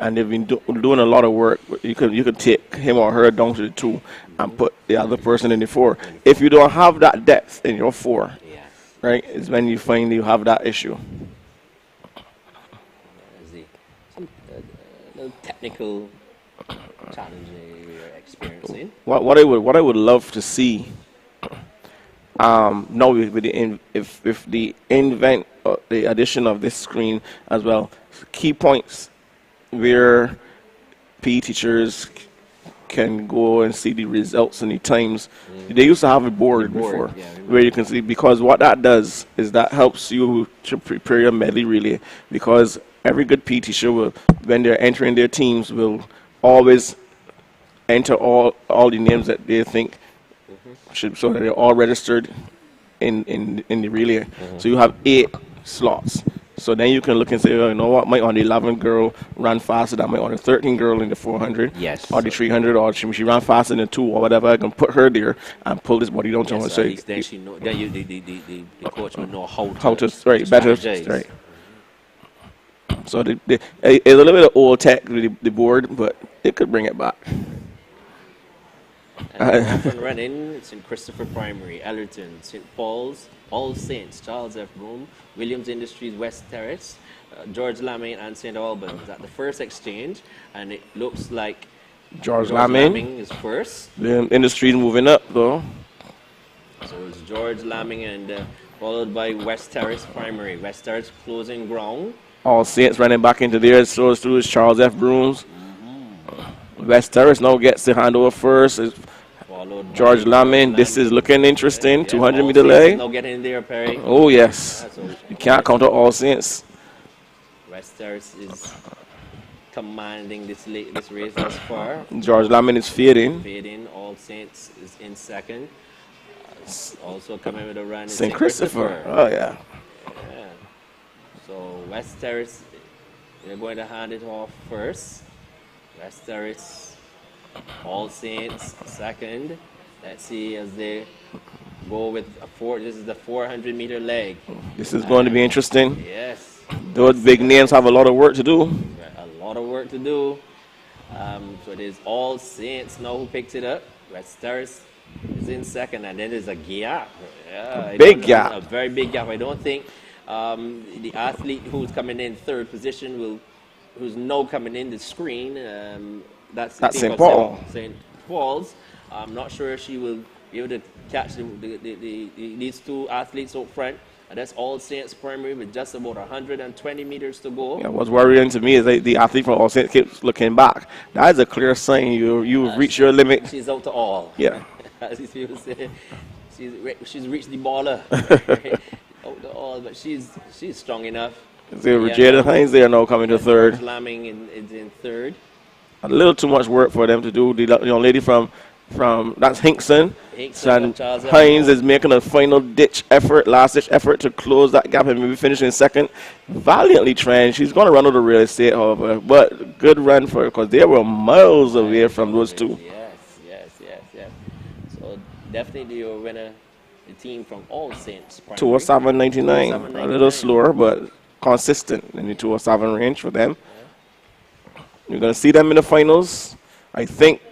and they've been doing a lot of work, you could take him or her down to the 2 and put the other person in the 4. If you don't have that depth in your 4, Yeah. right, is when you find you have that issue. Some little technical challenge we are experiencing. What I would love to see, now with if the invent the addition of this screen as well, key points where PE teachers can go and see the results and the times. They used to have a board before, yeah, where you can see, because what that does is that helps you to prepare your medley relay, because every good PE teacher will, when they're entering their teams, will always enter all the names that they think should, so that they're all registered in the relay. So you have 8 slots. So then you can look and say, oh, you know what, my on the 11 girl run faster than my on the 13 girl in the 400, Yes. or the 300, or she ran faster than the 2 or whatever. I can put her there and pull this body down to her. Yes, So at least then she know. Then the coach will know how to to better strategize. right. So it's a little bit of old tech with the board, but it could bring it back. And off and running, it's in Christopher Primary, Ellerton, St. Paul's, All Saints, Charles F. Room, Williams Industries, West Terrace, George Lamin, and St. Albans at the first exchange. And it looks like George Lamin is first. The industry is moving up, though. So it's George Lamin and followed by West Terrace Primary. West Terrace closing ground. All Saints running back into there. So through is Charles F. Brooms. West Terrace now gets the handover first. It's Followed George by Lamin. This is looking interesting. Yeah, 200 All meter Saints is leg. now getting in there, Perry. Oh, yes. So You can't count out All Saints. West Terrace is commanding this race thus far. George Lamin is fading. Fading. All Saints is in second. Also coming with a run is St. Christopher. Oh, yeah. Yeah. So West Terrace, they're going to hand it off first. West Terrace, All Saints second. Let's see as they go with this is the 400 meter leg. This is going to be interesting. Yes. Those big names have a lot of work to do. A lot of work to do. So it is All Saints now who picked it up. West Terrace is in second, and then there's a gap. Yeah, Big gap. A very big gap. I don't think the athlete who's coming in third position who's now coming in the screen. That's St. Paul. St. Paul's. I'm not sure if she will be able to catch these 2 athletes up front. And that's All Saints Primary with just about 120 meters to go. Yeah, what's worrying to me is that the athlete from All Saints keeps looking back. That is a clear sign you've reached your limit. She's out to all. Yeah. As people say, she's reached the baller. Out to all, but she's strong enough. So Regina Hines there now coming to third. Lamming is in third. A little too much work for them to do. The young lady from that's Hinkson. Hinkson And of Charles Hines Evans. is making a final last ditch effort to close that gap and maybe finish in second. Valiantly trained. She's going to run out of real estate, however, but good run for her because they were miles away from those two. Yes. So definitely the winner, the team from All Saints Primary. 207.99. A little slower, but consistent in the 207 range for them. You're going to see them in the finals. I think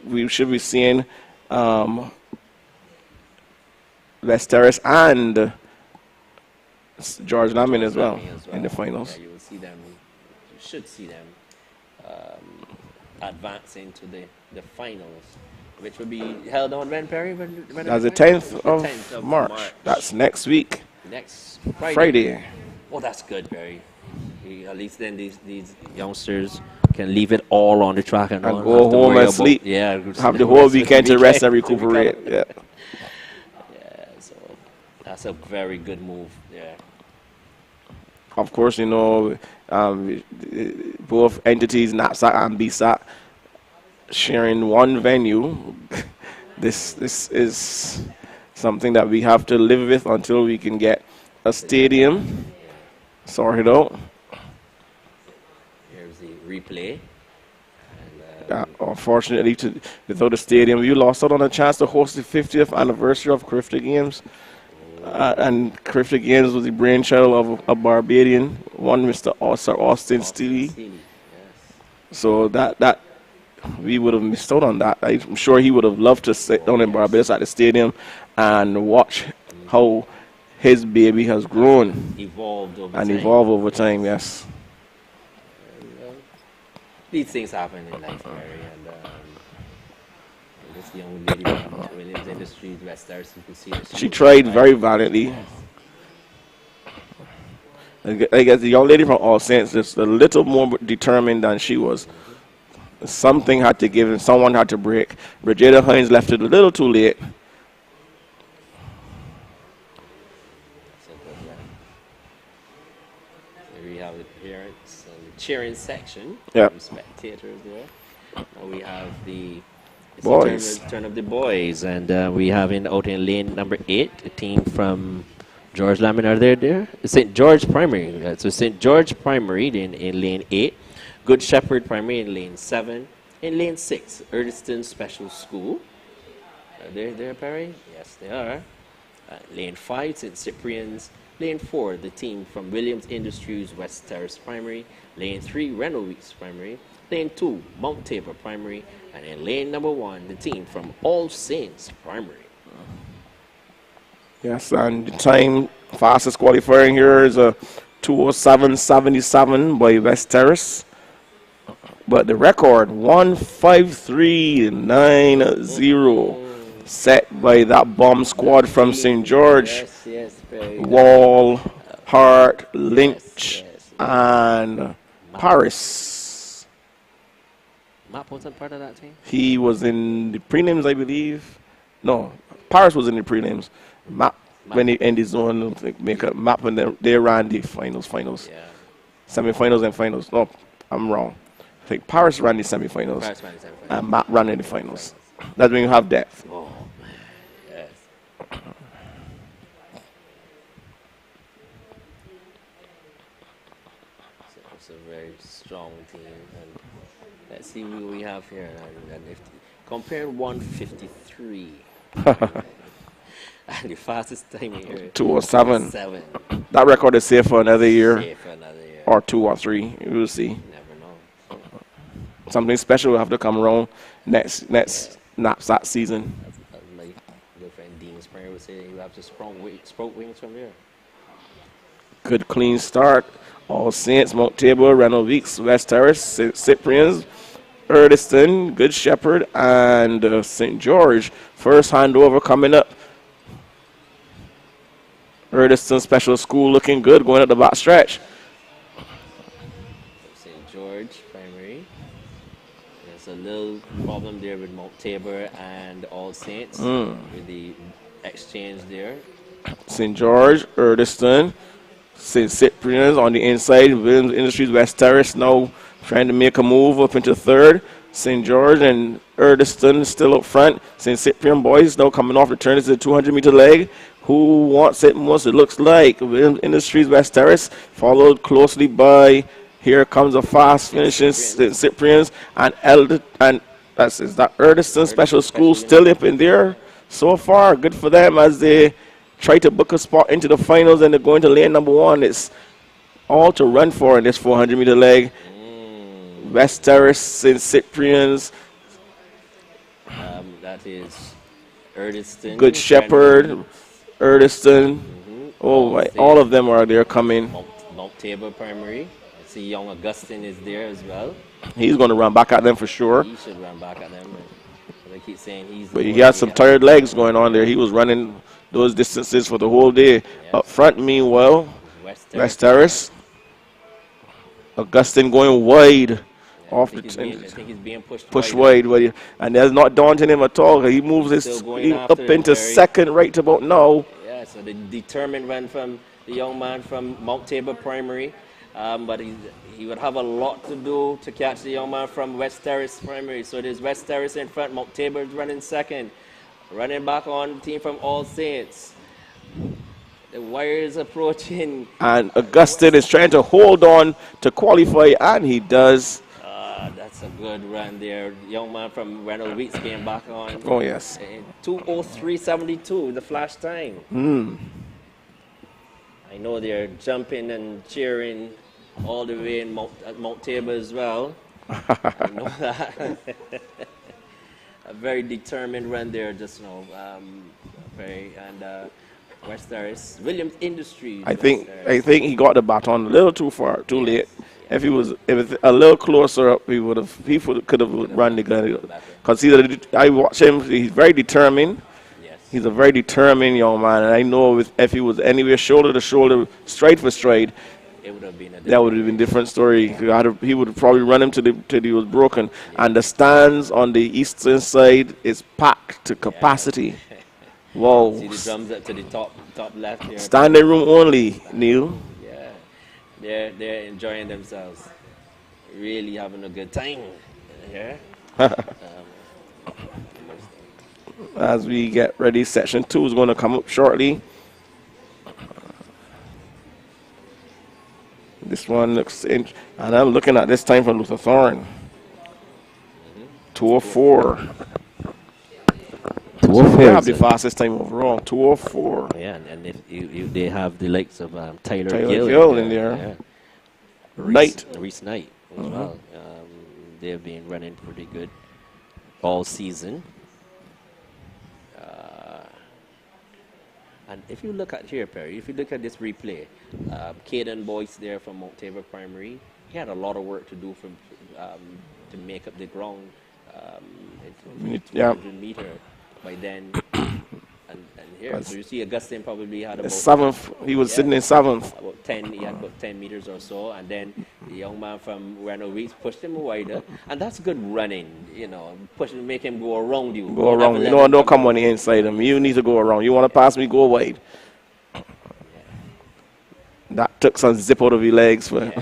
we should be seeing West Terrace and George Lamin as well in the finals. Yeah, you will see them. You should see them advancing to the finals, which will be held on when, Perry? When That's the 10th of March. That's next week. Next Friday. Friday. Oh, that's good, Barry. At least then these youngsters can leave it all on the track and And go home and sleep. Yeah, Have the whole weekend to rest and recuperate. Yeah. Yeah, so that's a very good move. Yeah. Of course, you know, both entities, NAPSAC and BSAC, sharing one venue. This is something that we have to live with until we can get a stadium sorted out. Here's the replay. Unfortunately, without a stadium, we lost out on a chance to host the 50th anniversary of Crifter Games. And Crifter Games was the brainchild of a Barbadian, one Mr. Sir Austin Steele. Yes. So that we would have missed out on that. I'm sure he would have loved to sit down in Barbados at the stadium and watch how his baby has grown Evolved over time. Yes. These things happen in life, Mary, and this young lady from Williams Industries, West Terrace, you can see that She tried very valiantly. I guess the young lady from All Saints is a little more determined than she was. Something had to give and someone had to break. Brigida Hines left it a little too late. Here we have the parents and the cheering section. Yep. Spectators there. Now we have the Boys. Turn of the boys, and we have out in lane number 8 a team from George Lamin. Are they there? St. George Primary. So St. George Primary in lane 8. Good Shepherd Primary in lane 7. In lane 6, Erdiston Special School. Are they there, Perry? Yes, they are. Lane 5, St. Cyprian's. Lane 4, the team from Williams Industries West Terrace Primary. Lane 3, Reynolds Weeks Primary. Lane 2, Mount Tabor Primary. And in lane number 1, the team from All Saints Primary. Yes, and the time fastest qualifying here is a 2:07.77 by West Terrace. But the record 1:53.90 set by that bomb squad from St. George. Yes, Wall, Hart, Lynch, and Paris. Matt wasn't part of that team? He was in the prelims, I believe. No, Paris was in the prelims. Map when he ended his zone, make a map when they ran the finals. Yeah. Semifinals and finals. No, I'm wrong. I think Paris ran the semifinals. Paris ran the semifinals. And Matt ran in the finals. That's when you have depth. Oh, man. Yes. So it's a very strong team. And let's see who we have here. And if compare 153 and the fastest time here, 2:07. 7. That record is safe for another year. Safe for another year. Or 2 or 3. You will see. You never know. Something special will have to come around next NAPSAC season. As my good friend Dean Springer would say, you have to sprout wings from there. Good clean start. All Saints, Mount Tabor, Reynolds Weeks, West Terrace, St. Cyprian's, Erdiston, Good Shepherd, and St. George. First handover coming up. Erdiston Special School looking good, going at the back stretch. St. George Primary. There's a little problem there with Mount Tabor and All Saints with the exchange there. St. George, Erdiston, St. Cyprian's on the inside. Williams Industries West Terrace now trying to make a move up into third. St. George and Erdiston still up front. St. Cyprian boys now coming off the turn. It's a 200-meter leg. Who wants it most? It looks like Industries West Terrace, followed closely by, here comes a fast finishing St. Cyprian's and is that Erdiston Special School still up in there so far. Good for them as they try to book a spot into the finals, and they're going to lane number 1. It's all to run for in this 400-meter leg. West Terrace, St. Cyprian's. That is Erdiston. Good Shepherd, Erdiston. Oh, my, all of them are there coming. Mount Tabor Primary. I see Young Augustine is there as well. He's going to run back at them for sure. He should run back at them. But I keep saying he's. But he had some tired legs going on there. He was running those distances for the whole day. Yes. Up front, meanwhile, West Terrace. Augustine going wide. Off the I think he's being pushed wide, and that's not daunting him at all. He moves his up into second right about now. Yeah, so the determined run from the young man from Mount Tabor Primary, but he would have a lot to do to catch the young man from West Terrace Primary. So there's West Terrace in front, Mount Tabor is running second, running back on the team from All Saints. The wire is approaching. And Augustine is trying to hold on to qualify, and he does. That's a good run there. Young man from Reynolds Weeks came back on. Oh, yes. 2:03.72, the flash time. I know they're jumping and cheering all the way at Mount Tabor as well. I know that. A very determined run there just now. West Terrace, Williams Industries. I think he got the baton a little too far, too late. If he was a little closer up, he could have run the gun. Because I watch him, he's very determined. Yes. He's a very determined young man, and I know if he was anywhere shoulder to shoulder, stride for stride, it would have been that would have been a different story. He would have probably run him till he was broken. Yeah. And the stands on the eastern side is packed to capacity. Wow. See the drums up to the top left here. Standing room only, Neil. They're enjoying themselves, really having a good time here. As we get ready, section 2 is going to come up shortly. This one looks and I'm looking at this time from Luther Thorn. 204. They have the fastest time overall, 204. Yeah, and if they have the likes of Tyler Gill in there. Yeah. Reese Knight as well. They've been running pretty good all season. And if you look at here, Perry, if you look at this replay, Caden Boyce there from Mount Tabor Primary, he had a lot of work to do to make up the ground. 200 meter. By then, and here, so you see Augustine probably had about seventh. He was sitting in seventh. About 10, he had about 10 meters or so, and then the young man from Reynolds Weeks pushed him wider, and that's good running. Make him go around you. Go around. Don't come on the inside of me. You need to go around. You want to pass me? Go wide. Yeah. That took some zip out of your legs for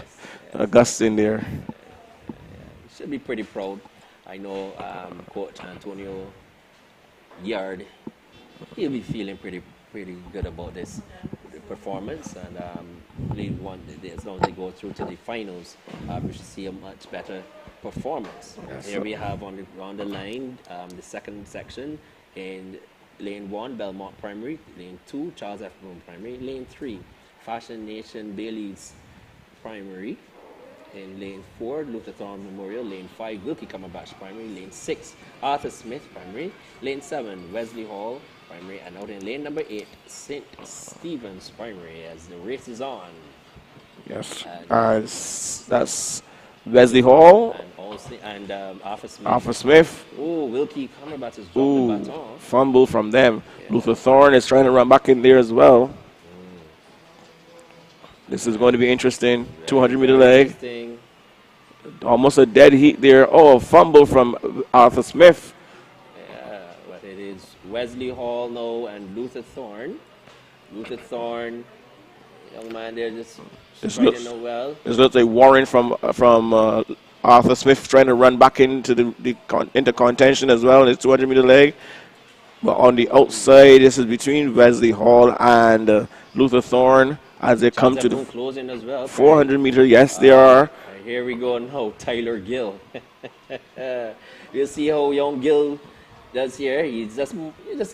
Augustine there. Yeah. Should be pretty proud. I know Coach Antonio Yard, he'll be feeling pretty good about this performance, and as long as they go through to the finals, we should see a much better performance. Yes, here we have on the line the second section in lane 1, Belmont Primary, lane 2, Charles F. Brown Primary, lane 3, Fashion Nation Bailey's Primary. In lane 4, Luther Thorn Memorial. Lane 5, Wilkie Cumberbatch Primary. Lane 6, Arthur Smith Primary. Lane 7, Wesley Hall Primary. And out in lane number 8, St. Stephen's Primary as the race is on. Yes. That's Wesley Hall. And Arthur Smith. Arthur Smith. Oh, Wilkie Cumberbatch has dropped the baton. Fumble from them. Yeah. Luther Thorn is trying to run back in there as well. This is going to be interesting. 200-meter leg. Almost a dead heat there. Oh, fumble from Arthur Smith. Yeah, but it is Wesley Hall now and Luther Thorn. Luther Thorn, young man there just riding well. This looks like Warren from Arthur Smith trying to run back into into contention as well in his 200-meter leg. But on the outside, this is between Wesley Hall and Luther Thorne as they come to the closing as well. 400-meter. Yes, they are. Here we go now, Tyler Gill. You see how young Gill does here. He's just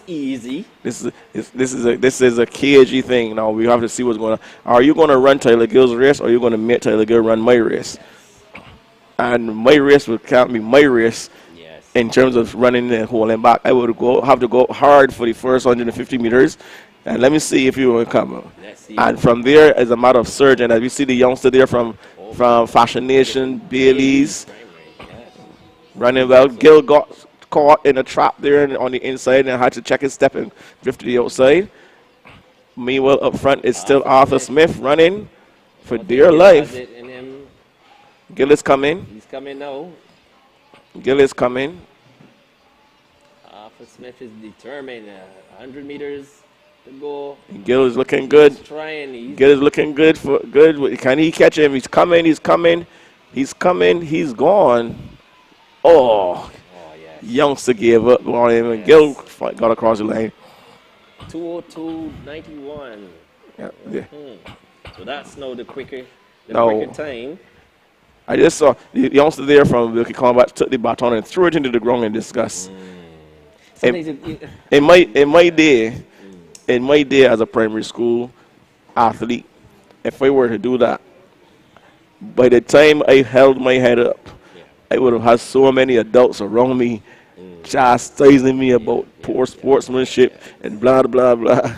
easy. This is a KG thing. Now we have to see what's going on. Are you going to run Tyler Gill's race, or are you going to make Tyler Gill run my race? And my race can't be my race. Yes. In terms of running and holding back, I would have to go hard for the first 150 meters. And let me see if you will come. And from there, as a matter of surge, and as we see the youngster there from Fashion Nation, Bailey's, running well. Gill got caught in a trap there on the inside and had to check his step and drift to the outside. Meanwhile, up front is still Arthur Smith running for dear life. Gill is coming. He's coming now. Gill is coming. Arthur Smith is determined. 100 meters to go. Gill is looking good. He's trying. Gill is looking good. Can he catch him? He's coming. He's coming. He's coming. He's gone. Oh, yes. Youngster gave up on him, and Gill got across the lane. 2:02.91. Yeah. So that's now the quicker time. I just saw the youngster there from Wilkie Combat took the baton and threw it into the ground in disgust. In my day as a primary school athlete, if I were to do that, by the time I held my head up, I would have had so many adults around me chastising me about poor sportsmanship and blah, blah, blah.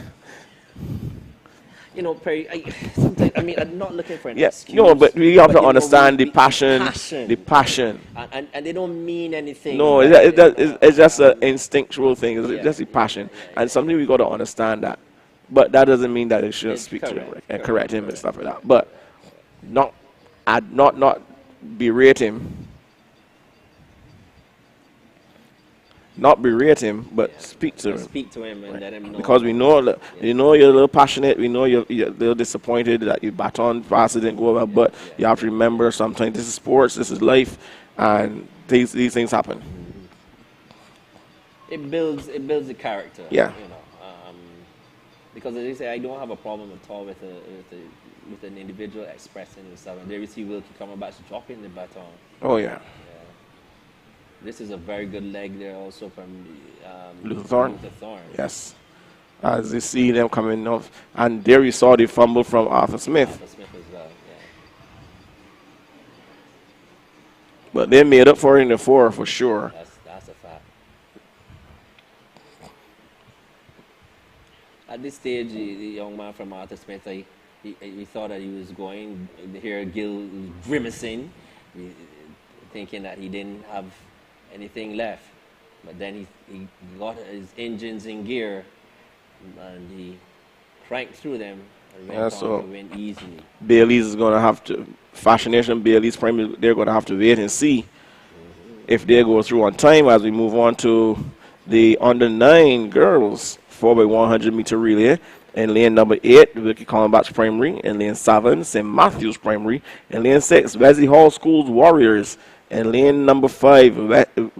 You know, Perry, sometimes, I'm not looking for an excuse. No, but we have to understand the passion. The passion. And they don't mean anything. No, it's just an instinctual thing. It's just the passion. And something we got to understand that. But that doesn't mean that they shouldn't speak to him and correct him and stuff like that. But not berate him. Not berate him, but speak to him. Speak to him and let him know. Because we know, you're a little passionate. We know you're a little disappointed that your baton pass didn't go well. But you have to remember, sometimes this is sports, this is life, and these things happen. It builds the character. Yeah. You know, because as I say, I don't have a problem at all with an individual expressing himself. And there you see Wilkie coming back dropping the baton. Oh yeah. This is a very good leg there also from Luther Thorne. Yes. As you see them coming off. And there you saw the fumble from Arthur Smith. Arthur Smith as well, yeah. But they made up for it in the 4 for sure. That's a fact. At this stage, the young man from Arthur Smith, he thought that he was going. Here Gill was grimacing, thinking that he didn't have anything left, but then he got his engines in gear and he cranked through them and went on to win easily. Bailey's is going to have to, Fashion Nation, Bailey's Premier, they're going to have to wait and see if they go through on time as we move on to the under 9 girls 4x100 meter relay. In lane number 8, Wilkie Combat's Primary. In lane 7, St. Matthew's Primary. In lane 6, Wesley Hall School's Warriors. And lane number 5,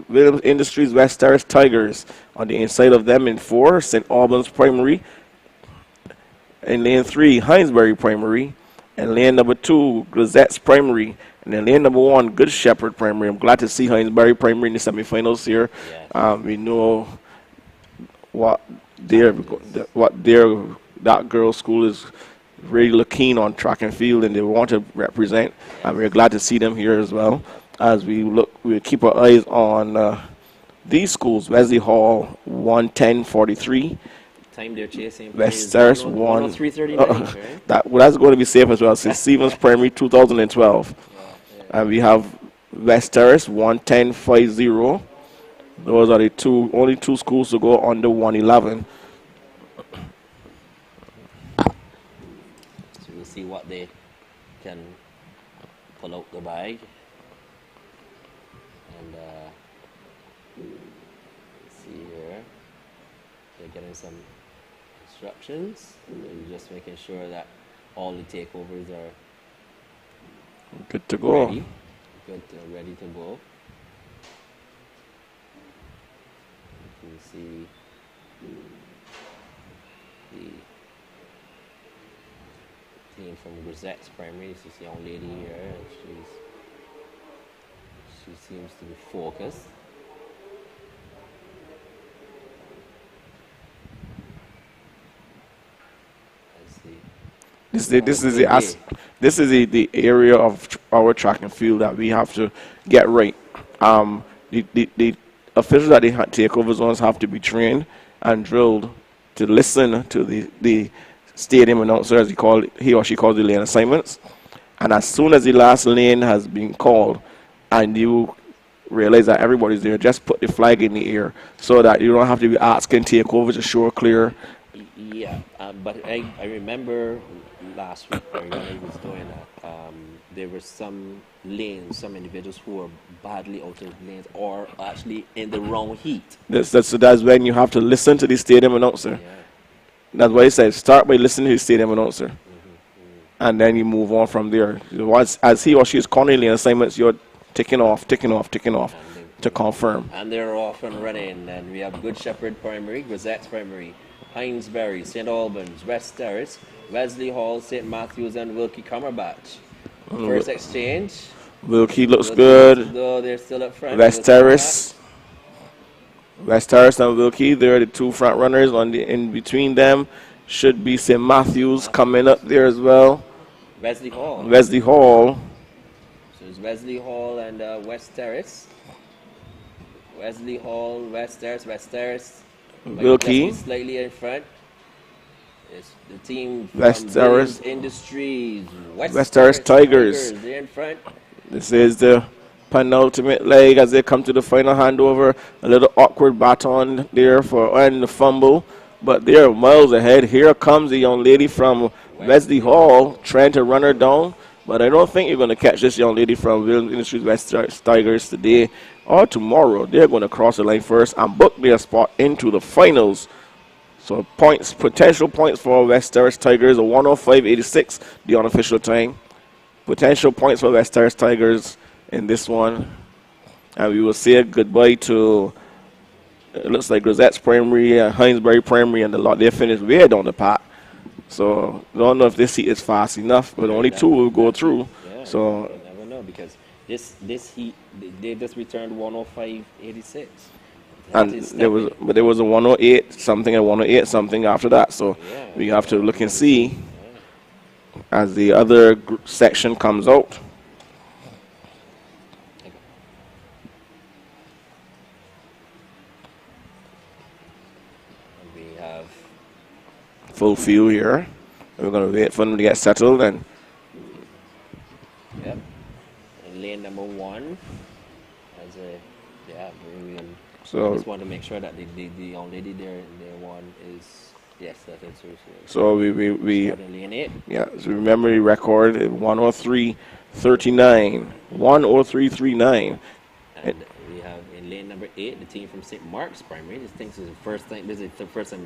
Williams Industries West Terrace Tigers. On the inside of them in 4, St. Albans Primary. In lane 3, Hinesbury Primary. And lane number 2, Grisette's Primary. And then lane number 1, Good Shepherd Primary. I'm glad to see Hinesbury Primary in the semifinals here. Yes. We know that girls' school is really keen on track and field, and they want to represent. And we're glad to see them here as well. As we keep our eyes on these schools. Wesley Hall 1:10:43. Time they're chasing. West Terrace 1:03:39. Right? That's going to be safe as well. St. Stephen's Primary 2012, and we have West Terrace 1:10:50. Those are the only two schools to go under 1:11. So we'll see what they can pull out the bag. And see here, they're getting some instructions. They're just making sure that all the takeovers are good to go. Ready. good, ready to go. You can see the team from Grisette's Primary. This is a young lady here, and she seems to be focused. This is the area of our track and field that we have to get right. The officials that they take over zones have to be trained and drilled to listen to the stadium announcer, as he or she calls the lane assignments. And as soon as the last lane has been called, and you realize that everybody's there, just put the flag in the air so that you don't have to be asking takeovers to show clear. Yeah, but I remember last week when I was doing that, there were some lanes, some individuals who were badly out of lanes or actually in the wrong heat. That's when you have to listen to the stadium announcer. Yeah. That's why he said start by listening to the stadium announcer. And then you move on from there. Once, as he or she is calling lane assignments, you're ticking off to confirm. And they're off and running. And we have Good Shepherd Primary, Grisette's Primary, Hinesbury, St. Albans, West Terrace, Wesley Hall, St. Matthews, and Wilkie Cumberbatch. First exchange. Wilkie looks good. Though they're still up front. West Terrace and Wilkie, they're the two front runners. In between them should be St. Matthews coming up there as well. Wesley Hall. So it's Wesley Hall and West Terrace. Wesley Hall, West Terrace. Wilkie. Slightly in front. It's the team from West Terrace Industries. West Terrace Tigers. They're in front. This is the penultimate leg as they come to the final handover. A little awkward baton there and the fumble, but they're miles ahead. Here comes the young lady from Wesley Hall trying to run her down, but I don't think you're going to catch this young lady from Williams Industries West Tigers today or tomorrow. They're going to cross the line first and book their spot into the finals. So potential points for West Terrace Tigers, a 105.86, the unofficial time. Potential points for West Terrace Tigers in this one. And we will say goodbye to, it looks like Grisette's Primary, Hinesbury Primary, and the lot. They finished way down the path. So I don't know if this heat is fast enough, but only two will go through. Yeah, so you never know, because this heat, they just returned 105.86. And there was a 108 something and 108 something after that. So we have to look and see as the other section comes out. We have full field here. We're going to wait for them to get settled. And yep. And lane number one has a so I just want to make sure that the young lady there one is yes, that is true. So we lane 8. Yeah, so remember the record 103.39. 103.39. And we have in lane number 8 the team from St. Mark's Primary. This is the first time we're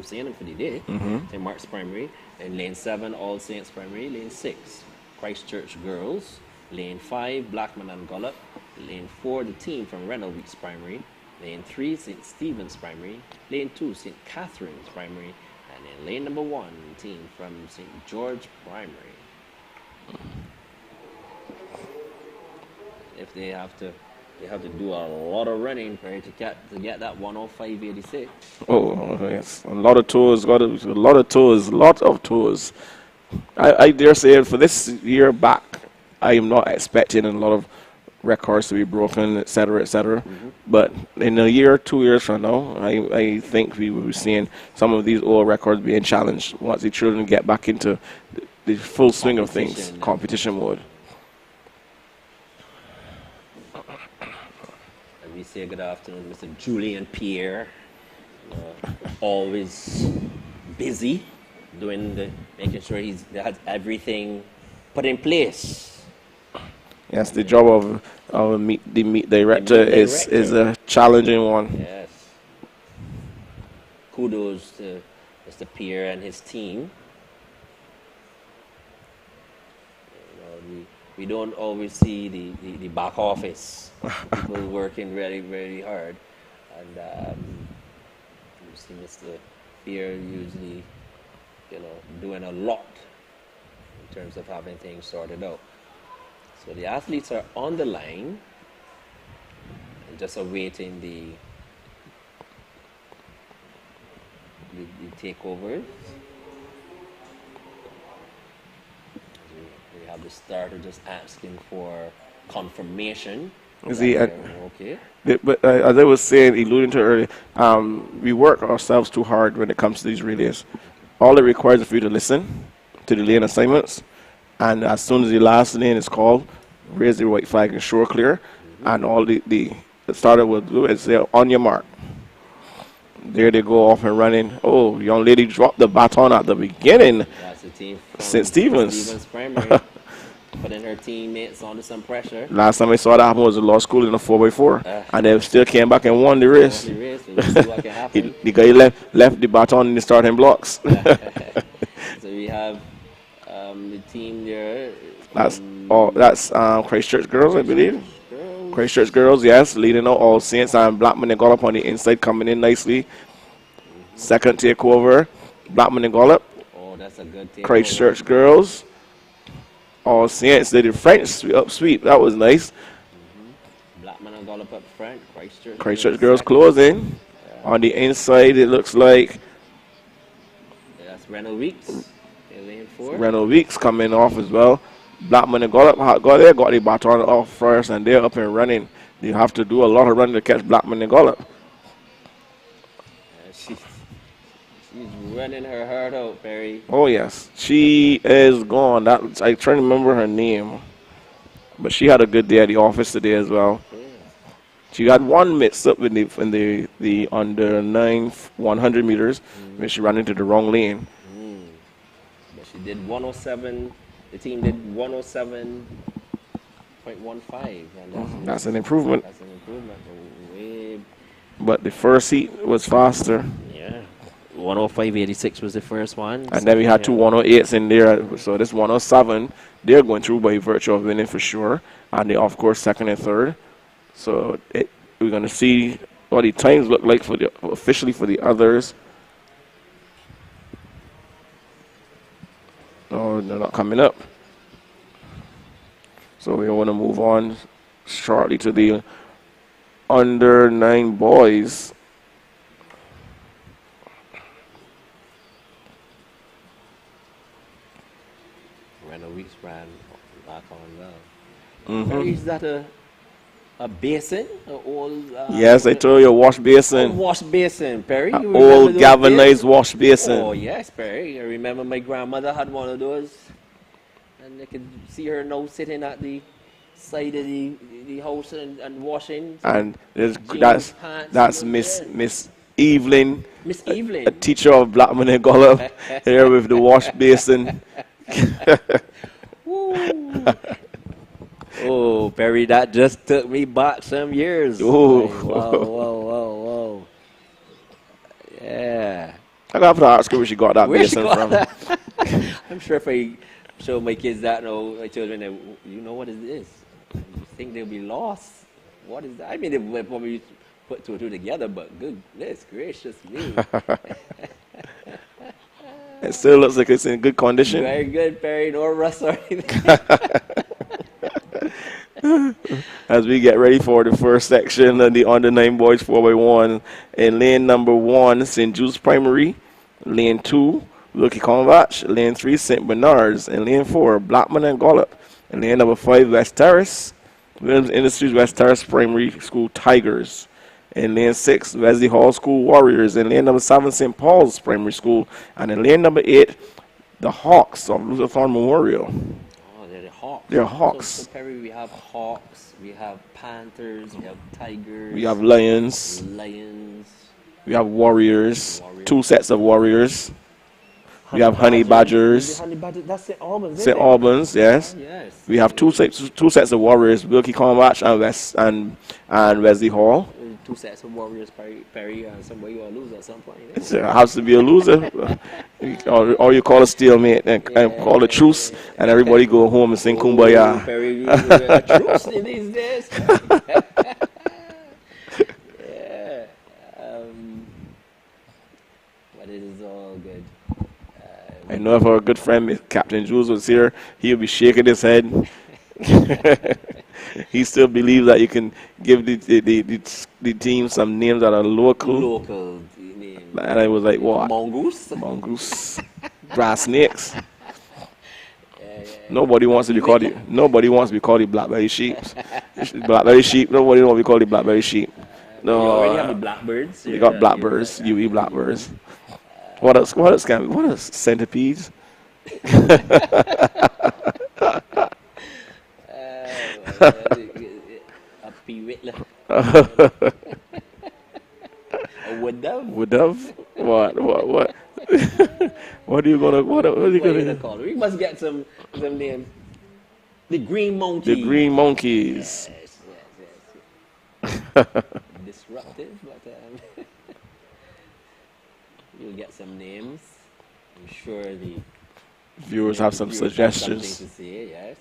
seeing them for the day. St. Mark's Primary. In lane 7 All Saints Primary. Lane 6 Christchurch Girls. Lane 5 Blackman and Gullop. Lane 4 the team from Reynolds Weeks Primary. Lane 3 St. Stephen's Primary. Lane 2 St. Catherine's Primary. And in lane number 1 the team from St. George Primary. If they have to do a lot of running to get that 105.86. Oh yes, a lot of tours. I dare say for this year back, I am not expecting a lot of records to be broken, etc., etc. But in a year, 2 years from now, I think we will be seeing some of these old records being challenged once the children get back into the full swing of things, competition mode. We say good afternoon, Mr. Julian Pierre. Always busy, making sure he has everything put in place. Yes, the job of the meet director is a challenging one. Yes. Kudos to Mr. Pierre and his team. we don't always see the back office. People working really, really hard. And you see Mr. Pierre usually, doing a lot in terms of having things sorted out. So the athletes are on the line and just awaiting the takeovers. We have the starter just asking for confirmation. See, Okay. but as I was saying, alluding to earlier, we work ourselves too hard when it comes to these relays. All it requires is for you to listen to the lane assignments, and as soon as the last lane is called, raise the white flag and shore clear, and all the starter will do is say, on your mark. There they go off and running. Oh, young lady dropped the baton at the beginning. That's the team from St. Stephen's. Stevens Primary. Putting her teammates under some pressure. Last time I saw that happen was at law school in a 4x4, and they still came back and won the race. We'll see what can happen. The guy left the baton in the starting blocks. So we have the team there. That's Christchurch girls, I believe. Christchurch girls, yes, leading out All Saints and Blackman and Gollop on the inside, coming in nicely. Second takeover, Blackman and Gollop. Oh, that's a good takeover. Christchurch girls. All Saints did the French sweep. That was nice. Blackman and Gollop up front. Christchurch girls closing. On the inside, it looks like that's Renault Weeks. Lane 4. Renault Weeks coming off as well. Blackman and Gollop got the baton off first, and they're up and running. You have to do a lot of running to catch Blackman and Gollop. She's running her heart out, Perry. Oh, yes. She is gone. I try to remember her name. But she had a good day at the office today as well. Yeah. She got one mix up in the under 100 meters when she ran into the wrong lane. But she did 107. The team did 107.15. And That's an improvement. That's an improvement. Way. But the first heat was faster. Yeah. 105.86 was the first one. And then we had two 108s in there. So this 107, they're going through by virtue of winning for sure. And they, of course, second and third. So we're going to see what the times look like officially for the others. Oh, they're not coming up. So we want to move on shortly to the under 9 boys. Renault Weeks ran back on well. Is that a basin? An old, yes, I told you, a wash basin. A wash basin, Perry. You remember Old those galvanized days? wash basin. Oh, yes, Perry. I remember my grandmother had one of those. And I could see her now sitting at the side of the house and washing. And jeans, that's pants, Miss Evelyn. Miss Evelyn. A teacher of Blackman and Gollop here with the wash basin. Oh, Perry, that just took me back some years. Oh. Whoa. Yeah. I'm going to have to ask her where she got that Where she basin got from. that? I'm sure if I show my kids that, my children, you know what is this? You think they'll be lost? What is that? I mean, they will probably put two and two together, but goodness gracious me. It still looks like it's in good condition. Very good, Perry. No rust or anything. As we get ready for the first section of the under 9 boys 4x1 in lane number 1, St. Jude's Primary, lane 2, Wilkie Convach, lane 3, St. Bernard's, and lane 4, Blackman and Gollop, and lane number 5, West Terrace, Williams Industries West Terrace Primary School Tigers, in lane 6, Wesley Hall School Warriors, in lane number 7, St. Paul's Primary School, and in lane number 8, the Hawks of Lutherthorne Memorial. They're Hawks. They're Hawks. So Perry, we have Hawks, we have Panthers, we have Tigers. We have Lions. We have Warriors. 2 sets of Warriors. We have Honey Badgers. That's St. Albans. St. Albans, yes. Yes. We have two sets of Warriors, Wilkie Convach and Wesley Hall. two sets of Warriors, Perry, somebody you lose at some point. It has to be a loser. or you call a stalemate and call a truce, and everybody go home and sing Kumbaya. Perry, a truce in these days. Yeah. But it is all good. I know if our good friend Captain Jules was here, he would be shaking his head. He still believes that you can give the team some names that are local. Local names. And I was like, what? Mongoose. Mongoose. Brass snakes. Yeah. Nobody wants to be called the blackberry sheep. Blackberry sheep. Nobody wants to be called the blackberry sheep. No. You already have the blackbirds. You got blackbirds. UE blackbirds. What else? What else? Centipedes. A peewit. A wood dove. Wood dove? What? What are you gonna call it? We must get some names. The green monkey. The green monkeys. Yes. Disruptive, but you'll get some names. I'm sure the viewers have some viewers suggestions. Have something to say, yes.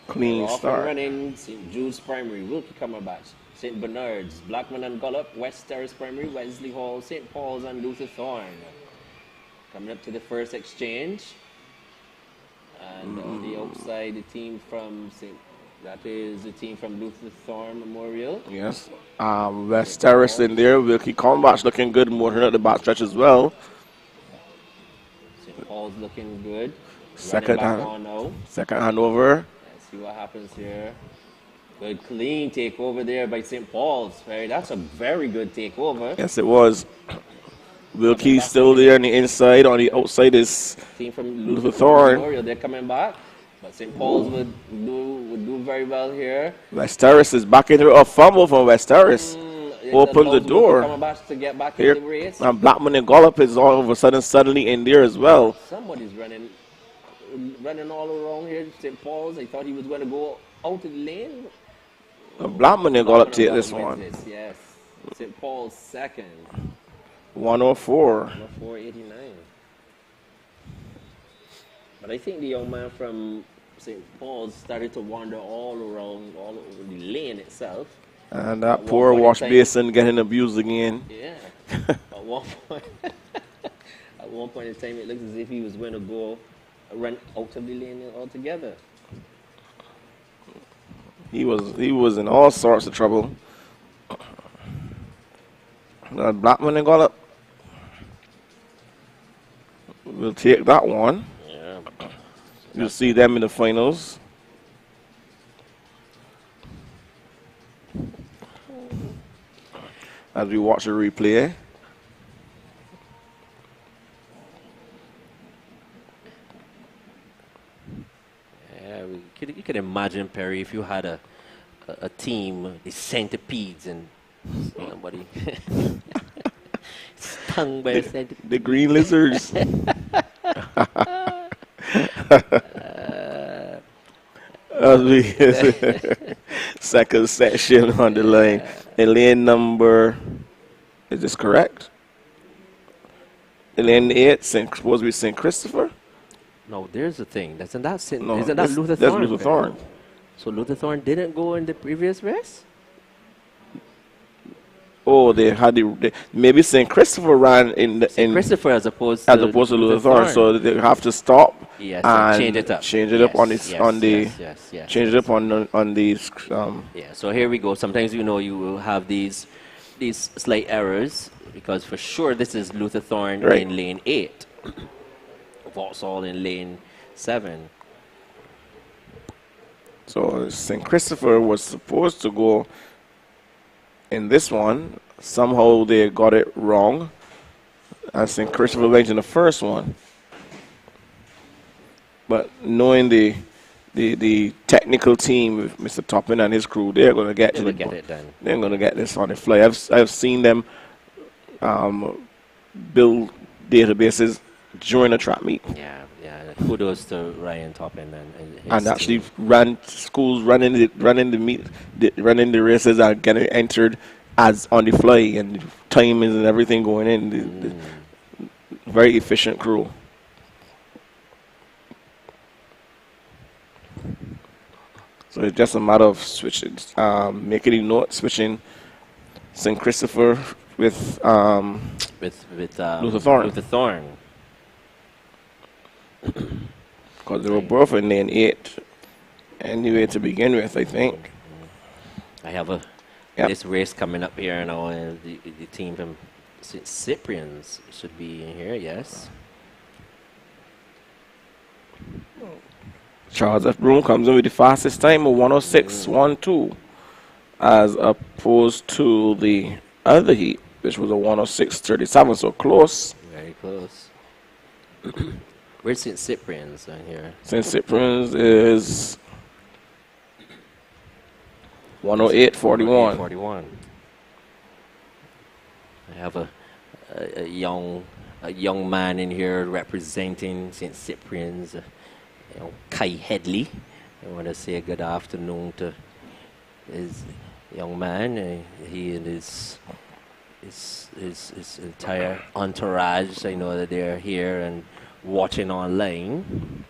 Clean Off and start. running, St. Jude's Primary, Wilkie Cumberbatch, St. Bernard's, Blackman and Gullop, West Terrace Primary, Wesley Hall, St. Paul's and Luther Thorne. Coming up to the first exchange. And on the outside, the team from that is the team from Luther Thorne Memorial. Yes. West Terrace in there. Wilkie Combat's looking good, moving at the back stretch as well. St. Paul's looking good. Second Running back on now. Second handover. Let's see what happens here. Good clean takeover there by St. Paul's. That's a very good takeover. Yes, it was. Wilkie still there on the inside. On the outside is Team from Luther Thorne. Memorial, they're coming back. But St. Paul's would do very well here. West Terrace is back into a fumble from West Terrace. Opens the door. Coming back to get back Here, in the race. and Blackman and Gullop is all of a sudden suddenly in there as well. Somebody's running all around here. St. Paul's. I thought he was going to go out of the lane. Blackman and Gullop take this one. Yes. St. Paul's second. 104. 104.89. But I think the young man from St. Paul's started to wander all over the lane itself. And that poor wash basin getting abused again. Yeah. At one point in time, it looked as if he was going to run out of the lane altogether. He was in all sorts of trouble. Blackman and Gullop will take that one. Yeah. You'll see them in the finals. As we watch the replay. Yeah, you could imagine, Perry, if you had a team, the centipedes, and somebody stung by a centipede. The green lizards. As we second section on the line. In lane number, is this correct? In lane 8, supposed to be St. Christopher? No, there's the thing. Isn't that this- Luther that's Thorne? Luther Thorne. So Luther Thorne didn't go in the previous race? Oh, they had maybe St. Christopher ran in Christopher as opposed to Luther Thorne, so they have to stop yes, and change it up. Change it up on the change it up on these. Yeah, so here we go. Sometimes you will have these slight errors because for sure this is Luther Thorne Right. in lane 8. Vauxhall in lane 7. So St. Christopher was supposed to go in this one, somehow they got it wrong. I think Christopher went in the first one. But knowing the technical team with Mr. Toppin and his crew, they're going to get They'll get it done. They're going to get this on the fly. I've seen them build databases during a track meet. Yeah. Kudos to Ryan Toppin and his And actually team. ran schools running the races are getting entered as on the fly and timings and everything going in. The very efficient crew. So it's just a matter of switching, making a note, switching St. Christopher with Luther Thorn. Luther Thorn. Because they were both in lane 8 anyway to begin with, I think. I have this race coming up here now, and the team from St. Cyprian's should be in here, yes. Charles F. Broom comes in with the fastest time of 106.12 as opposed to the other heat, which was a 106.37, so close. Very close. Where's St. Cyprian's on here? St. Cyprian's is 108.41. 41. I have a young man in here representing St. Cyprian's, Kai Headley. I want to say good afternoon to his young man. He and his entire entourage. I know that they're here and watching online.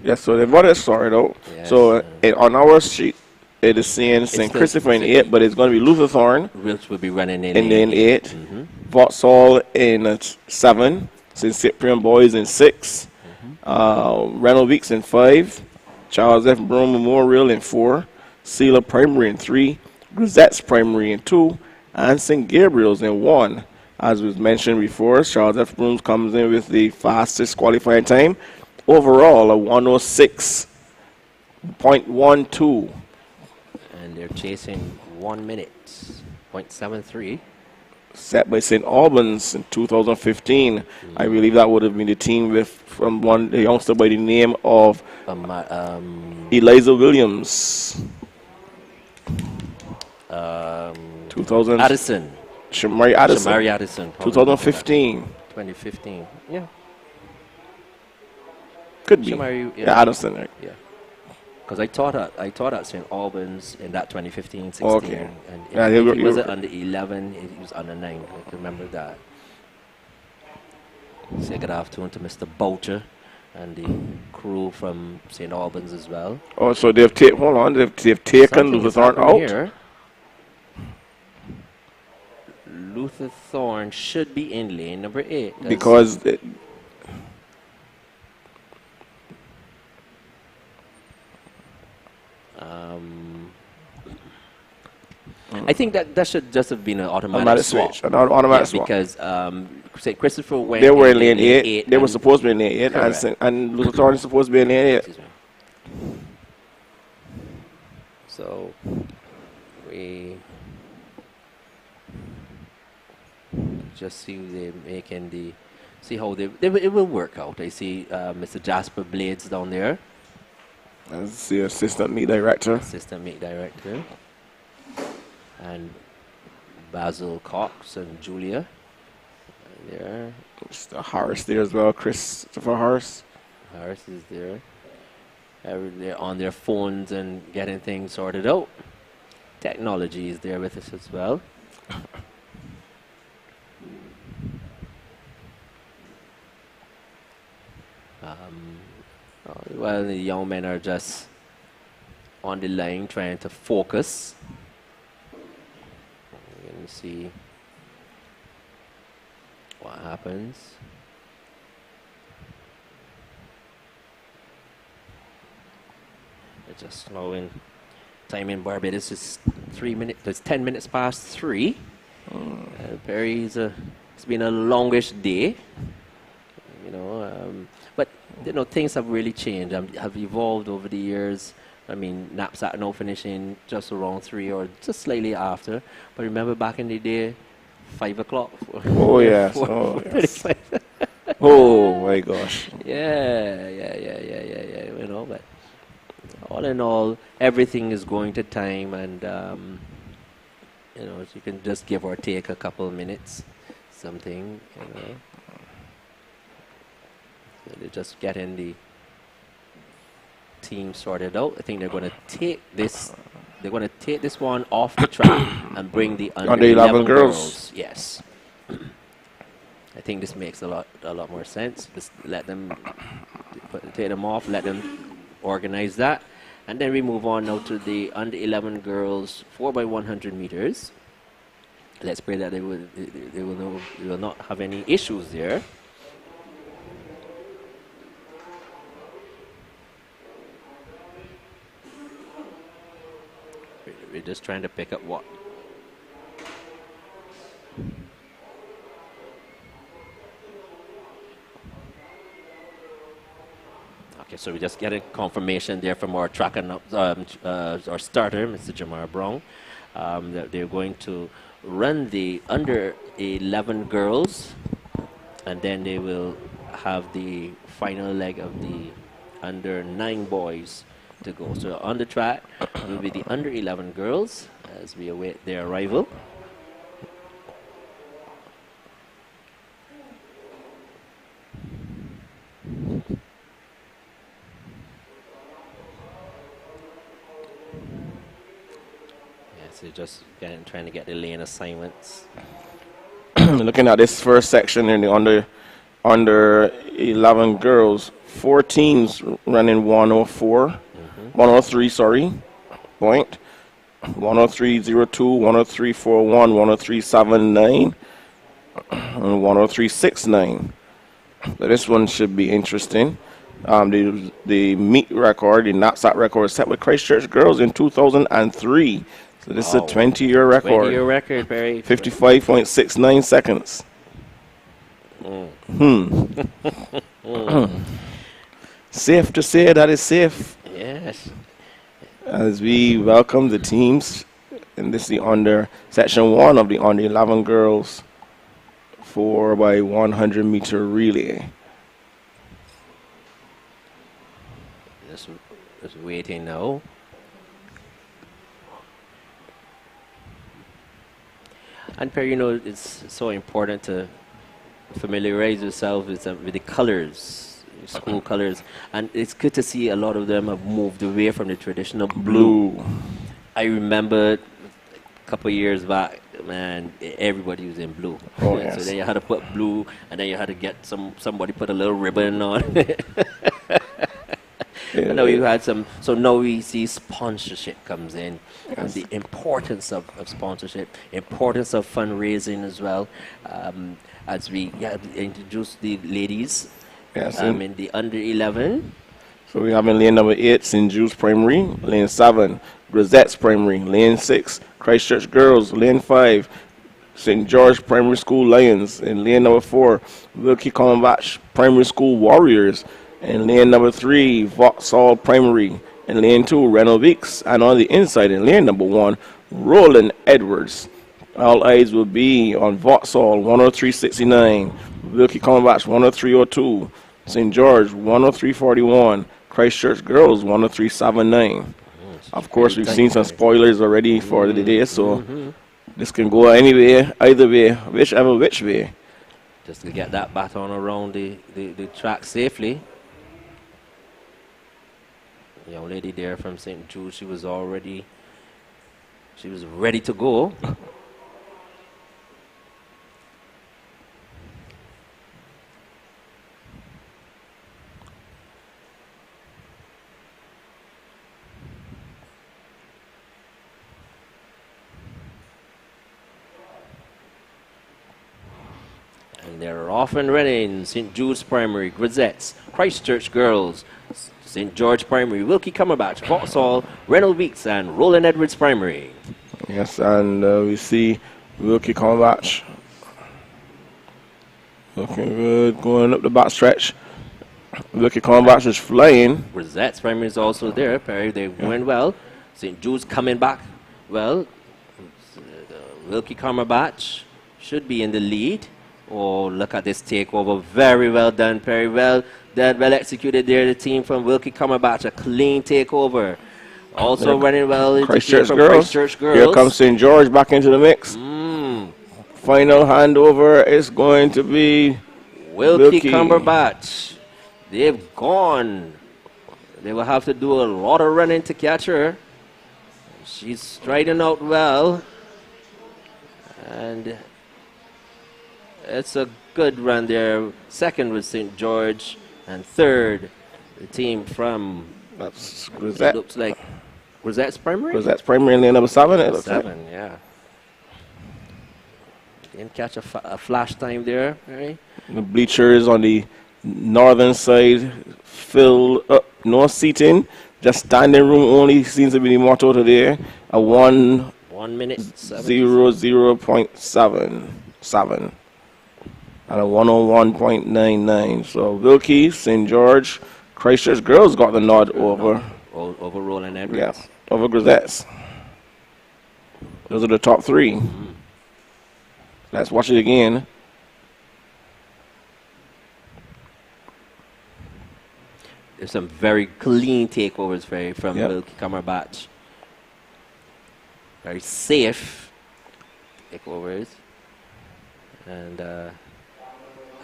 Yes, so they've got it sorted out. Yes, so on our sheet, it is saying St. Christopher in 8, but it's going to be Luther Thorn Which will be running in in 8. Mm-hmm. Vauxhall in 7. St. Cyprian Boys in 6. Reynolds Weeks in 5. Charles F. Broom Memorial in 4. Sealer Primary in 3. Grisette's Primary in 2. And St. Gabriel's in 1. As was mentioned before, Charles F. Broom comes in with the fastest qualifying time. Overall, a 106.12. And they're chasing 1 minute, 0.73. Set by St. Albans in 2015. I believe that would have been the team from a youngster by the name of Eliza Williams. 2000. Addison. Shamari Addison. Shamari Addison. 2015. 2015. Yeah. Could be. Shamari, Yeah, Addison. Right? Yeah. Because I taught at St. Albans in that 2015-16. Okay. And Yeah, he wasn't under 11, he was under 9. I can remember that. Say good afternoon to Mr. Boucher and the crew from St. Albans as well. Oh, so they've taken. Hold on, they've taken Luther Thorn out. Here. Luther Thorn should be in lane number 8. Because I think that should just have been an automatic swap. switch. An automatic swap. Because say Christopher went. They were in lane 8. They were and- supposed to be in lane 8, and Luther Thorn is supposed to be in lane 8. Excuse me. So we just see they making see how it will work out. I see Mr. Jasper Blades down there, As the assistant meet director. assistant meet director, and Basil Cox and Julia there. Mr. Harris there as well, Christopher Harris. Harris is there. They're on their phones and getting things sorted out. Technology is there with us as well. Well, the young men are just on the line trying to focus. Let me see what happens. They're just slowing. Time in Barbados is 3 minutes. It's 10 minutes past 3. Perry's it's been a longish day. But things have really changed. Have evolved over the years. I mean, NAPSAC now finishing just around 3 or just slightly after. But remember back in the day, 5 o'clock? Oh, yes. Oh, yes. Oh, my gosh. Yeah. You know, but all in all, everything is going to time, and you know, you can just give or take a couple of minutes, something, you know. So they're just getting the team sorted out. I think they're going to take this. They're going to take this one off the track and bring the under 11 girls. Yes. I think this makes a lot more sense. Just let them take them off, let them organize that, and then we move on now to the under 11 girls 4x100 meters. Let's pray that they will not have any issues there. We're just trying to pick up what. Okay, so we just get a confirmation there from our track and our starter, Mr. Jamar Brown, that they're going to run the under 11 girls, and then they will have the final leg of the under 9 boys to go. So on the track will be the under 11 girls as we await their arrival. So just trying to get the lane assignments. Looking at this first section in the under 11 girls, 4 teams running 104, 103, sorry, point, 103.02, 103.41, 103.79, and 103.69. So this one should be interesting. The meet record, the NAPSAC record, set with Christchurch girls in 2003. So this is a 20-year record. 20-year record, Barry. 55.69 seconds. Safe to say that is safe. Yes. As we welcome the teams, and this is the under section 1 of the under 11 girls 4x100 meter relay. Just waiting now. And Perry, you know, it's so important to familiarize yourself with the colors, school colors. And it's good to see a lot of them have moved away from the traditional blue. I remember a couple of years back, man, everybody was in blue. Oh, yes. So then you had to put blue, and then you had to get somebody put a little ribbon on it. I know you had some, so now we see sponsorship comes in, and the importance of sponsorship, importance of fundraising as well, as we introduce the ladies in the under 11. So we have in lane number 8, St. Jude's Primary, lane 7, Grisette's Primary, lane 6, Christchurch Girls, lane 5, St. George Primary School Lions, in lane number 4, Wilkie Combach Primary School Warriors, in lane number 3, Vauxhall Primary. In lane 2, Reynold Weeks. And on the inside, in lane number 1, Roland Edwards. All eyes will be on Vauxhall 103.69, Wilkie Combach 103.02, St. George 103.41, Christchurch Girls 103.79. Of course, we've seen some spoilers already for the day, so this can go anywhere, either way, whichever which way. Just to get that baton around the track safely. The young lady there from St. Jude, she was ready to go. And they're off and running. St. Jude's Primary, Grisette's, Christchurch Girls, St. George Primary, Wilkie Combach, Vauxhall, Reynold Weeks, and Roland Edwards Primary. Yes, and we see Wilkie Combach looking good, going up the back stretch. Wilkie Combats is flying. Rosette's primary is also there. Perry, they went well. St. Jude's coming back well. Wilkie Cumberbatch should be in the lead. Oh, look at this takeover. Very well done, Perry. Well done, well executed there. The team from Wilkie Cumberbatch, a clean takeover. Also running well into Christchurch from Girls. Christchurch Girls. Here comes St. George back into the mix. Final handover is going to be Wilkie Cumberbatch. They've gone. They will have to do a lot of running to catch her. She's striding out well. And it's a good run there. Second was St. George. And third, the team from, That's Rosette. looks like Rosette's primary? Rosette's primary in lane number 7. It looks like. 7, yeah. Didn't catch a flash time there, right? The bleachers on the northern side filled up. No seating, just standing room only seems to be the motto today. A 1 minute 0.7 and a 101.99. So Wilkie, St. George, Christchurch Girls got the nod over. Over Roland Edwards. Yeah, over Grisettes. Those are the top 3. Let's watch it again. There's some very clean takeovers from Yep. Wilkie Cumberbatch. Very safe takeovers. And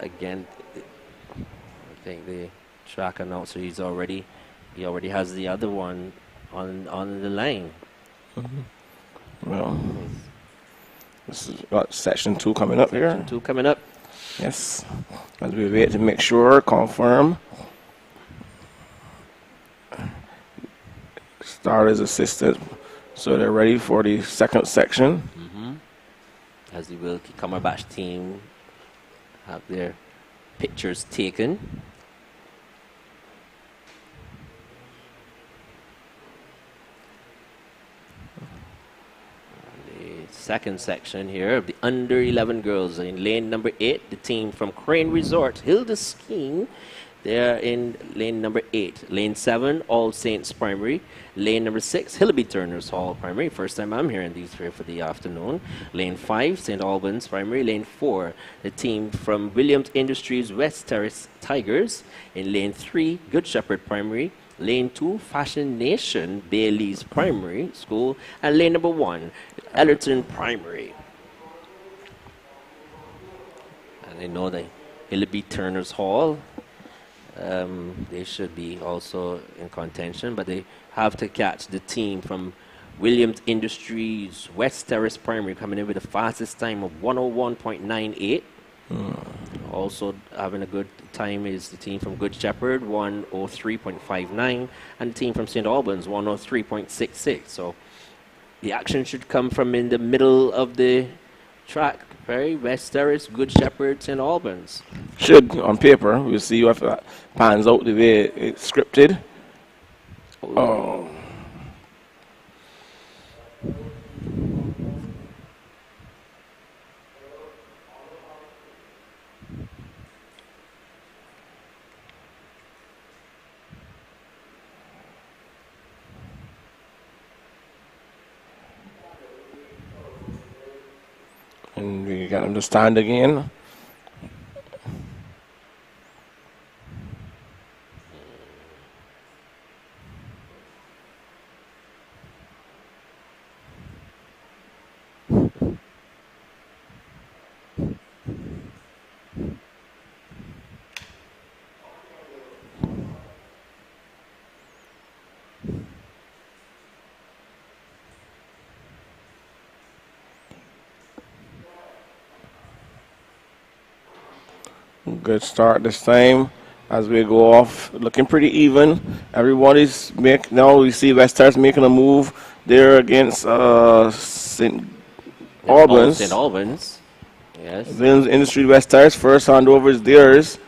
again, I think the track announcer, he already has the other one on the line. Well, this is got section 2 coming up here. Section 2 coming up. Yes, as we wait to make sure, confirm. Starter's assistant, so they're ready for the second section. As the Wilkie Cumberbatch team have their pictures taken. The second section here of the under 11 girls in lane number 8, the team from Crane Resort, Hilda Skiing. They're in lane number 8. Lane 7, All Saints Primary. Lane number 6, Hillaby Turner's Hall Primary. First time I'm hearing these three for the afternoon. Lane 5, St. Albans Primary. Lane 4, the team from Williams Industries West Terrace Tigers. In lane 3, Good Shepherd Primary. Lane 2, Fashion Nation Bailey's Primary School. And lane number 1, Ellerton Primary. And I know the Hillaby Turner's Hall. They should be also in contention, but they have to catch the team from Williams Industries West Terrace Primary coming in with the fastest time of 101.98. Also having a good time is the team from Good Shepherd, 103.59, and the team from St. Albans, 103.66. So the action should come from in the middle of the track. Perry, West Terrace, Good Shepherd, St. Albans. Should, on paper. We'll see if that pans out the way it's scripted. Oh. And we got him to stand again. Good start this time as we go off. Looking pretty even. Everybody's now we see West Terrace making a move there against St. Albans. St. Albans. Yes. Williams Industry West Terrace, first handover is theirs.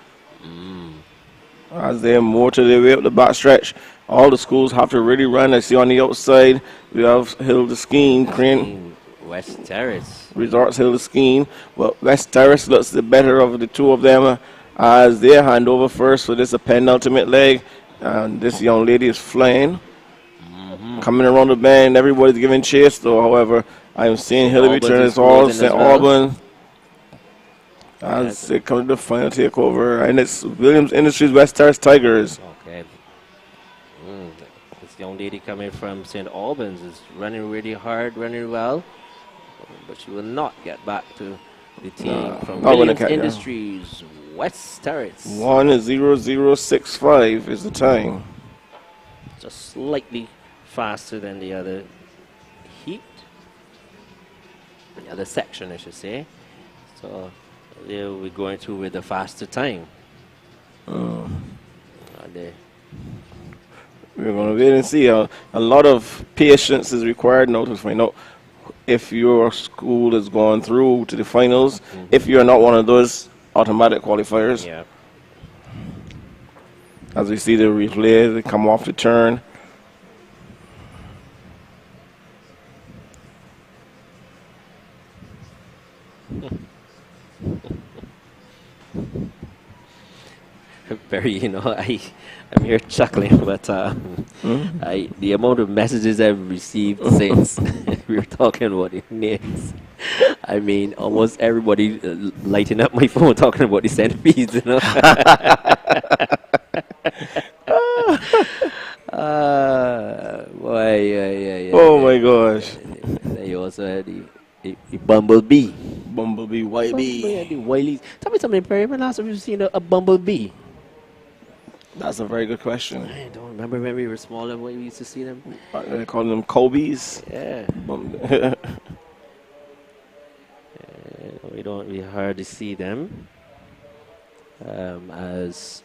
As they motor their way up the back stretch. All the schools have to really run. I see on the outside we have Hilda Skiing, Crane West Terrace. Resorts Hilda Skiing, but West Terrace looks the better of the two of them as they hand over first for this a penultimate leg. And this young lady is flying. Coming around the bend, everybody's giving chase, though. However, I'm seeing Hillary Albans turn is this all. closing St. as well. Albans as they come to the final takeover. And it's Williams Industries West Stars Tigers. Okay. This young lady coming from St. Albans is running really hard, running well, but she will not get back to the team from not gonna Williams catch her. Industries West Terrace. 1:0065 is the time. Just slightly faster than the other heat, the other section, I should say. So there we're going through with a faster time. We're going to wait and see. A lot of patience is required now to find out if your school is going through to the finals. If you're not one of those automatic qualifiers. Yeah. As we see the replay, they come off the turn. Very, I'm here chuckling, but the amount of messages I've received since we were talking about the names, I mean, almost everybody lighting up my phone talking about the centipedes, Boy, yeah. Oh my gosh. They also had the bumblebee. Bumblebee, white bee. The Wileys. Tell me something, Perry. When last have you seen a bumblebee? That's a very good question. I don't remember when we were smaller when we used to see them. They call them Kobe's. Yeah. We hardly see them as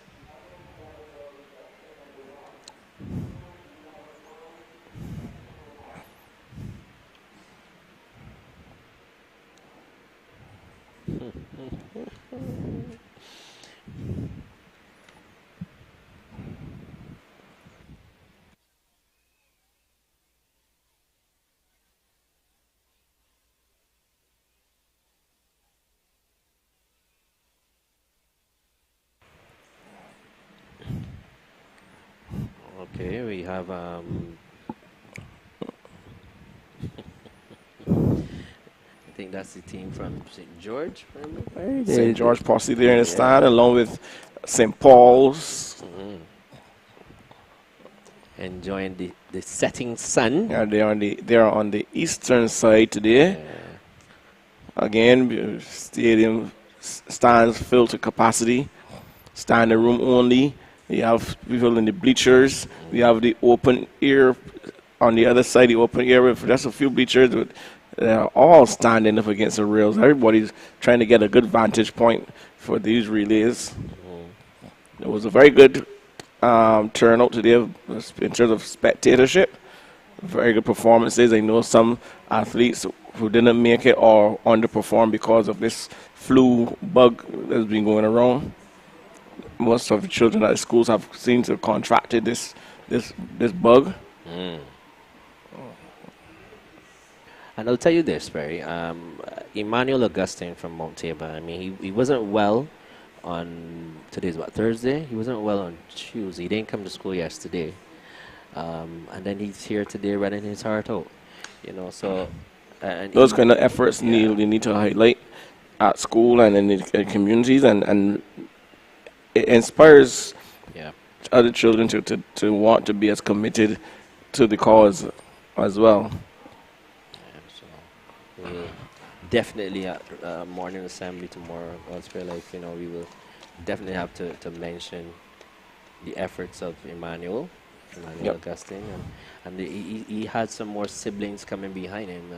okay, we have I think that's the team from St. George. St. George Posse there in the stand, along with St. Paul's. Enjoying the setting sun. Yeah, they are on the eastern side today. Again, stadium stands filled to capacity. Standing room only. You have people in the bleachers. We have the open air on the other side. The open air with just a few bleachers. But they're all standing up against the rails. Everybody's trying to get a good vantage point for these relays. It was a very good turnout today in terms of spectatorship. Very good performances. I know some athletes who didn't make it or underperformed because of this flu bug that's been going around. Most of the children at the schools have seemed to have contracted this bug. And I'll tell you this, Barry. Emmanuel Augustine from Mount Tabor, I mean, he wasn't well on, today's what, Thursday? He wasn't well on Tuesday. He didn't come to school yesterday. And then he's here today running his heart out. So... Those kind of efforts they need to highlight at school and in the communities, and it inspires other children to want to be as committed to the cause as well. We'll definitely at morning assembly tomorrow, God's Prayer Life, we will definitely have to mention the efforts of Emmanuel Augustine, and he had some more siblings coming behind him,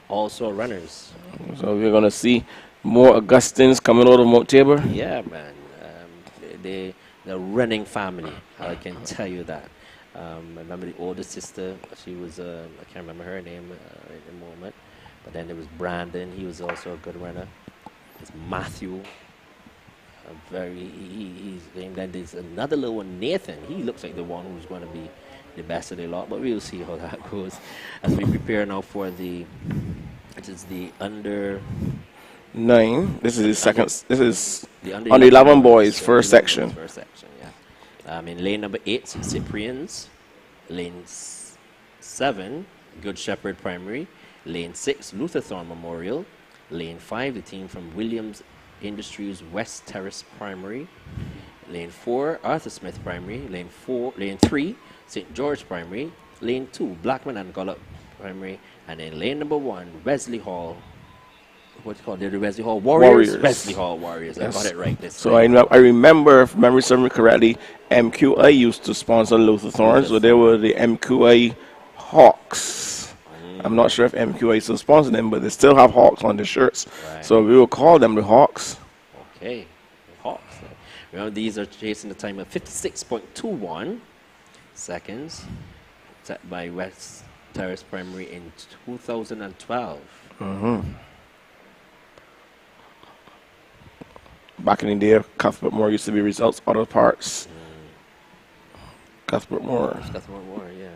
also runners. So we're going to see more Augustines coming out of Mount Tabor? Yeah, man. The running family, I can tell you that. I remember the older sister, she was, I can't remember her name at the moment, but then there was Brandon, he was also a good runner. There's Matthew, and then there's another little one, Nathan. He looks like the one who's going to be the best of the lot, but we'll see how that goes as we prepare now for the under 9. This is his second. This is The under 11 boys, the first under 11 section. boys, first section, yeah. In lane number 8, St. Cyprian's. Lane 7, Good Shepherd Primary. Lane 6, Luther Thorne Memorial. Lane 5, the team from Williams Industries West Terrace Primary. Lane 4, Arthur Smith Primary. Lane 3, St. George Primary. Lane 2, Blackman and Gollop Primary. And then lane number 1, Wesley Hall. What do you call it? The Wesley Hall Warriors? Wesley Hall Warriors. Yes. I got it right this So time. I remember, if memory serves me correctly, MQI used to sponsor Luther Thorne, so they were the MQI Hawks. I'm not sure if MQI still sponsors them, but they still have Hawks on the shirts. Right. So we will call them the Hawks. Okay, the Hawks. Remember, these are chasing the time of 56.21 seconds, set by West Terrace Primary in 2012. Back in the day, Cuthbert Moore used to be results auto parts. Cuthbert Moore. Cuthbert Moore, yeah.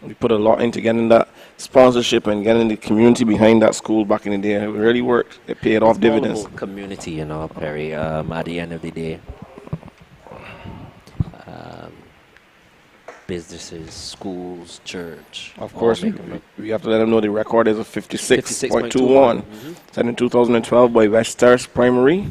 We put a lot into getting that sponsorship and getting the community behind that school back in the day. It really worked. It paid off It's all dividends. about community, you know, Perry, at the end of the day. Businesses, schools, church. Of all course, make them look we have to let them know the record is a 56.21. 56.21. Set in 2012 by West Terrace Primary.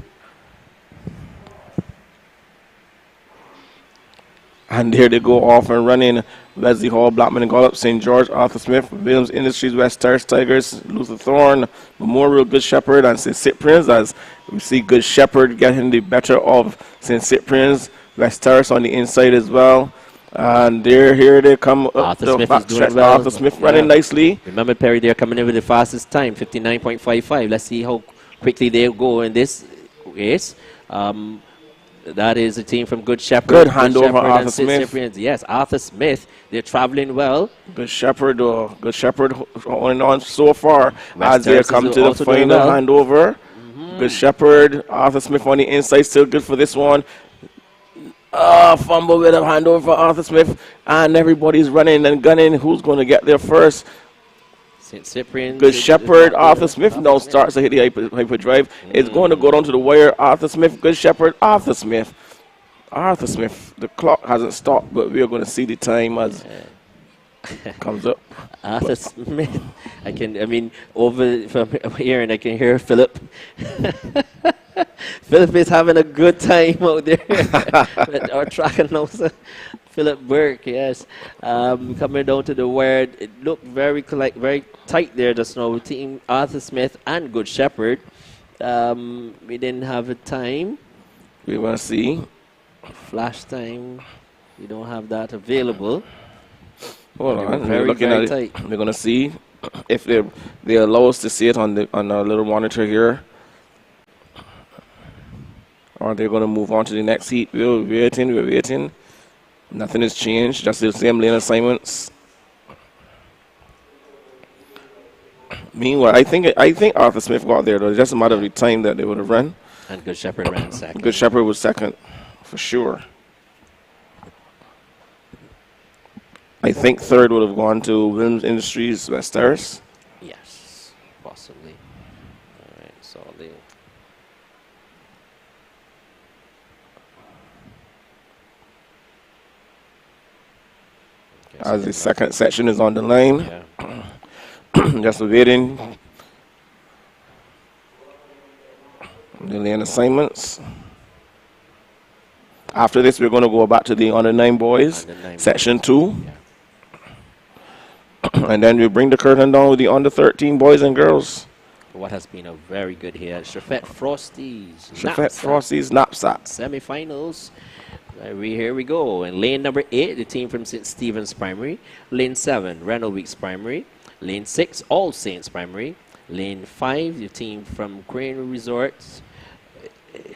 And there they go off and running. Wesley Hall, Blackman and Gollop, St. George, Arthur Smith, Williams Industries, West Terrace Tigers, Luther Thorne, Memorial, Good Shepherd, and St. Cyprian's. As we see Good Shepherd getting the better of St. Cyprian's. West Terrace on the inside as well. And here they come up Arthur the Smith back is doing stretch. well. Arthur Smith running nicely. Remember, Perry, they're coming in with the fastest time, 59.55. Let's see how quickly they go in this race. That is a team from Good Shepherd. Good handover, Shepherd Arthur and St. Smith. Cyprian's. Yes, Arthur Smith. They're traveling well. Good Shepherd on so far West as they Terrace come is to the also doing final well. handover. Good Shepherd, Arthur Smith on the inside, still good for this one. Fumble with a handover for Arthur Smith, and everybody's running and gunning. Who's going to get there first? St. Cyprian's. Good Shepherd, Arthur Smith now starts to hit the hyperdrive. It's going to go down to the wire. Arthur Smith, Good Shepherd, Arthur Smith. Arthur Smith, the clock hasn't stopped, but we are going to see the time as comes up. Arthur Smith. Over from here, and I can hear Philip. Philip is having a good time out there. But our track announcer, Philip Burke, yes. Coming down to the wire. It looked very tight there just now. Team Arthur Smith and Good Shepherd. We didn't have a time. We want to see. Flash time. We don't have that available. Hold They on, were we're very, looking very at it. tight. We're gonna see if they allow us to see it on our little monitor here, or they're gonna move on to the next heat. We're waiting. Nothing has changed. Just the same lane assignments. Meanwhile, I think Arthur Smith got there though. It's just a matter of the time that they would have run. And Good Shepherd ran second. Good Shepherd was second, for sure. I think third would have gone to Williams Industries West Terrace. Yes, possibly. All right, so As the second section is on the line. yeah. Just waiting. The lane assignments. After this, we're going to go back to the under 9 boys, Under 9 section boys. 2. Yeah. And then we bring the curtain down with the under 13 boys and girls. What has been a very good here. Shafet Frosties. Shafet NAPSAC Frosty's Knapsack. Semifinals. Here we go. In lane number 8, the team from St. Stephen's Primary. Lane 7, Randall Weeks Primary. Lane 6, All Saints Primary. Lane 5, the team from Crane Resorts,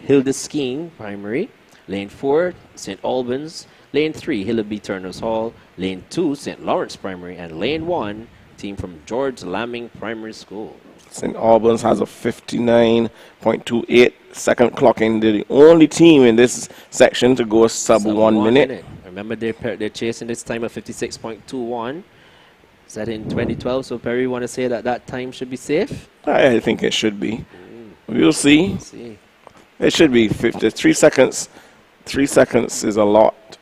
Hilda Skiing Primary. Lane 4, St. Albans. Lane 3, Hillaby Turner's Hall. Lane 2, St. Lawrence Primary. And Lane 1, team from George Lamming Primary School. St. Albans has a 59.28 second clocking. They're the only team in this section to go sub 1 minute. Remember, they're chasing this time of 56.21. Set in 2012, so Perry, want to say that that time should be safe? I think it should be. We'll see. Let's see. It should be 50. 3 seconds. 3 seconds is a lot.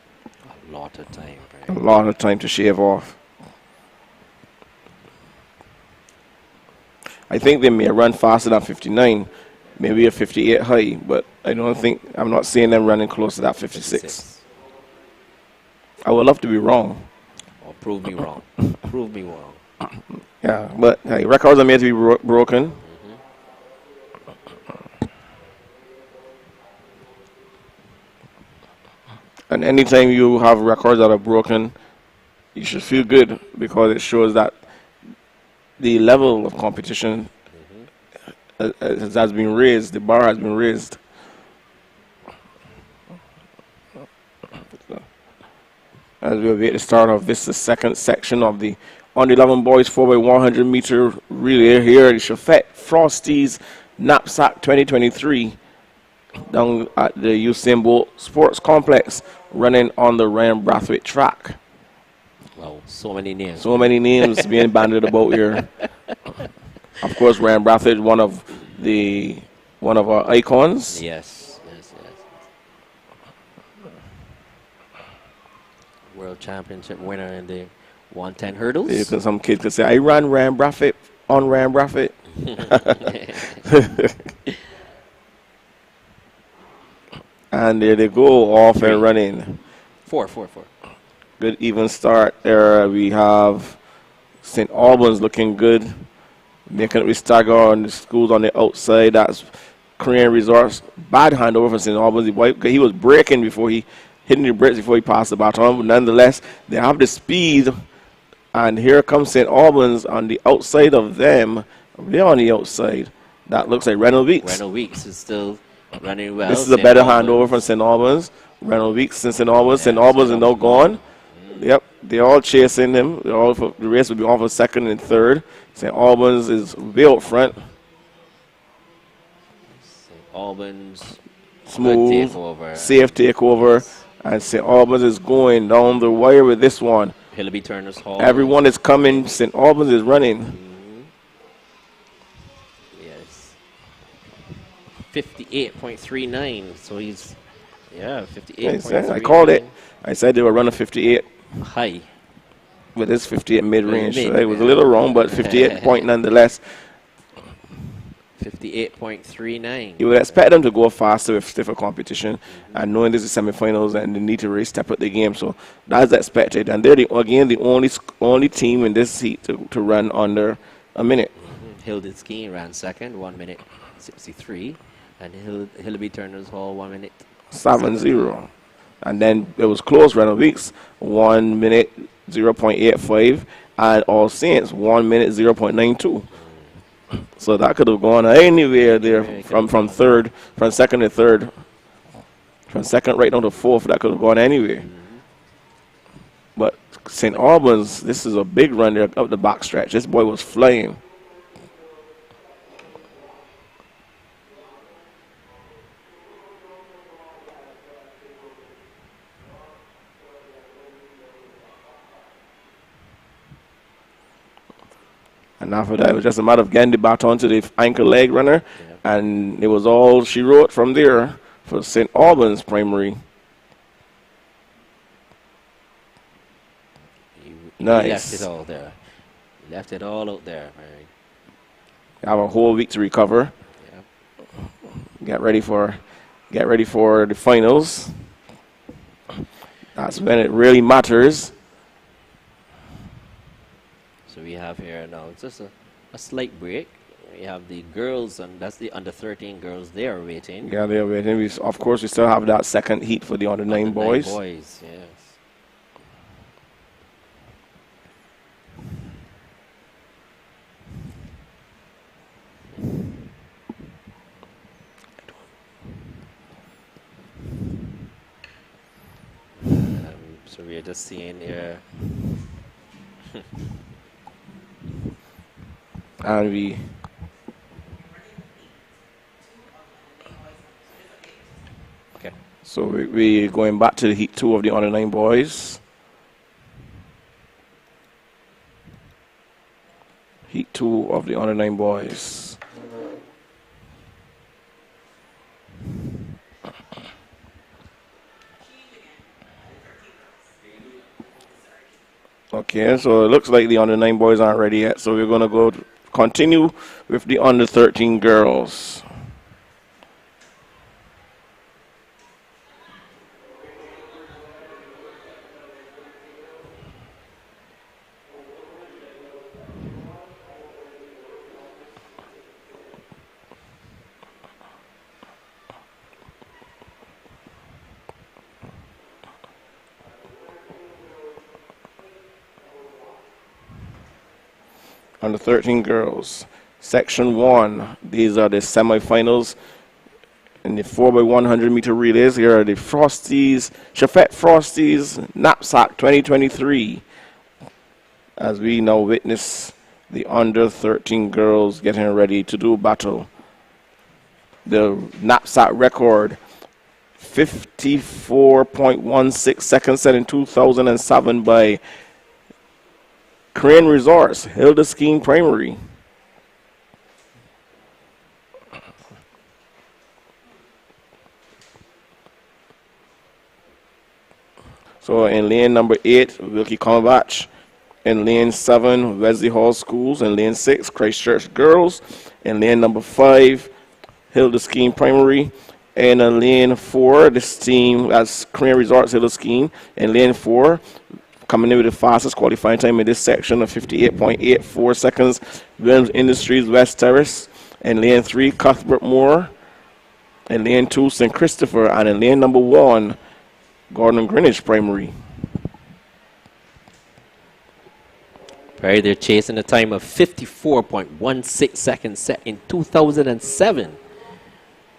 A lot of time, A right? lot of time to shave off. I think they may run faster than 59, maybe a 58 high, but I'm not seeing them running close to that 56. I would love to be wrong. Or prove me wrong. Prove me wrong. Yeah, but hey, records are made to be broken. And anytime you have records that are broken, you should feel good because it shows that the level of competition has been raised, the bar has been raised. As we await the start of this, the second section of the under 11 boys 4x100 meter relay here at Chauffet Frosties NAPSAC 2023 down at the Usain Bolt Sports Complex, running on the Ryan Brathwaite track. Wow, so many names. So many names being bandied about here. Of course, Ryan Brathwaite, one of our icons. Yes, yes, yes. World Championship winner in the 110 hurdles. Because some kids could say, I ran Ryan Brathwaite on Ryan Brathwaite. And there they go, off and running. Four. Good even start there. We have St. Albans looking good. Making it with stagger on the schools on the outside. That's Korean Resorts. Bad handover from St. Albans. He was braking before hitting the brakes before he passed the baton. But nonetheless, they have the speed. And here comes St. Albans on the outside of them. They're on the outside. That looks like Reynolds Weeks. Reynolds Weeks is still running well. This is a better handover from St. Albans. Reynolds Weeks and St. Albans. St. Albans is now gone. Yep, they're all chasing him. The race will be on for second and third. St. Albans is way out front. St. Albans. Smooth, takeover. safe takeover. And St. Albans is going down the wire with this one. Hillaby Turner's Hall. Everyone is coming. St. Albans is running. Yes. 58.39. So he's, 58.39. I called it. I said they were running 58. High. With this 58 mid-range. Mid, So it was a little wrong, but 58 point nonetheless. 58.39. You would expect them to go faster with stiffer competition, and knowing this is semifinals and they need to really step up the game. So that's expected. And they're the only team in this heat to run under a minute. Hilditski ran second, 1 minute 63. And Hillaby Turner's Hall, 1 minute 7-0. And then it was close. Reynolds Weeks 1 minute 0.85, and All Saints 1 minute 0.92. So that could have gone anywhere there from second to third, from second right down to fourth. That could have gone anywhere. But St. Albans, this is a big run there up the back stretch. This boy was flying. And after that, it was just a matter of getting the baton to the ankle leg runner. Yep. And it was all she wrote from there for St. Albans Primary. He Nice. left it all there. He left it all out there. Right. You have a whole week to recover. Yep. Get ready for the finals. That's when it really matters. So we have here now, it's just a slight break. We have the girls, and that's the under 13 girls. They are waiting. Yeah, they're waiting. Of course, we still have that second heat for the under 9 boys. Boys, yes. So we are just seeing here. And we Okay. so we going back to the heat 2 of the under 9 boys. Heat 2 of the under 9 boys. Okay, so it looks like the under 9 boys aren't ready yet, so we're going to continue with the under 13 girls. Under 13 girls. Section 1, these are the semifinals in the 4x100 meter relays. Here are the Frosties, Chafette Frosties, NAPSAC 2023. As we now witness the under 13 girls getting ready to do battle. The NAPSAC record, 54.16 seconds set in 2007 by Crane Resorts, Hilda Skiing Primary. So in lane number 8, Wilkie Combach. In lane 7, Wesley Hall Schools. In lane 6, Christchurch Girls. In lane number 5, Hilda Skiing Primary. And in lane 4, this team, that's Crane Resorts, Hilda Skiing. In lane 4, coming in with the fastest qualifying time in this section of 58.84 seconds, Williams Industries, West Terrace. In lane 3, Cuthbert Moore. In lane 2, St. Christopher. And in lane number 1, Gordon Greenwich Primary. Perry, they're chasing a time of 54.16 seconds set in 2007.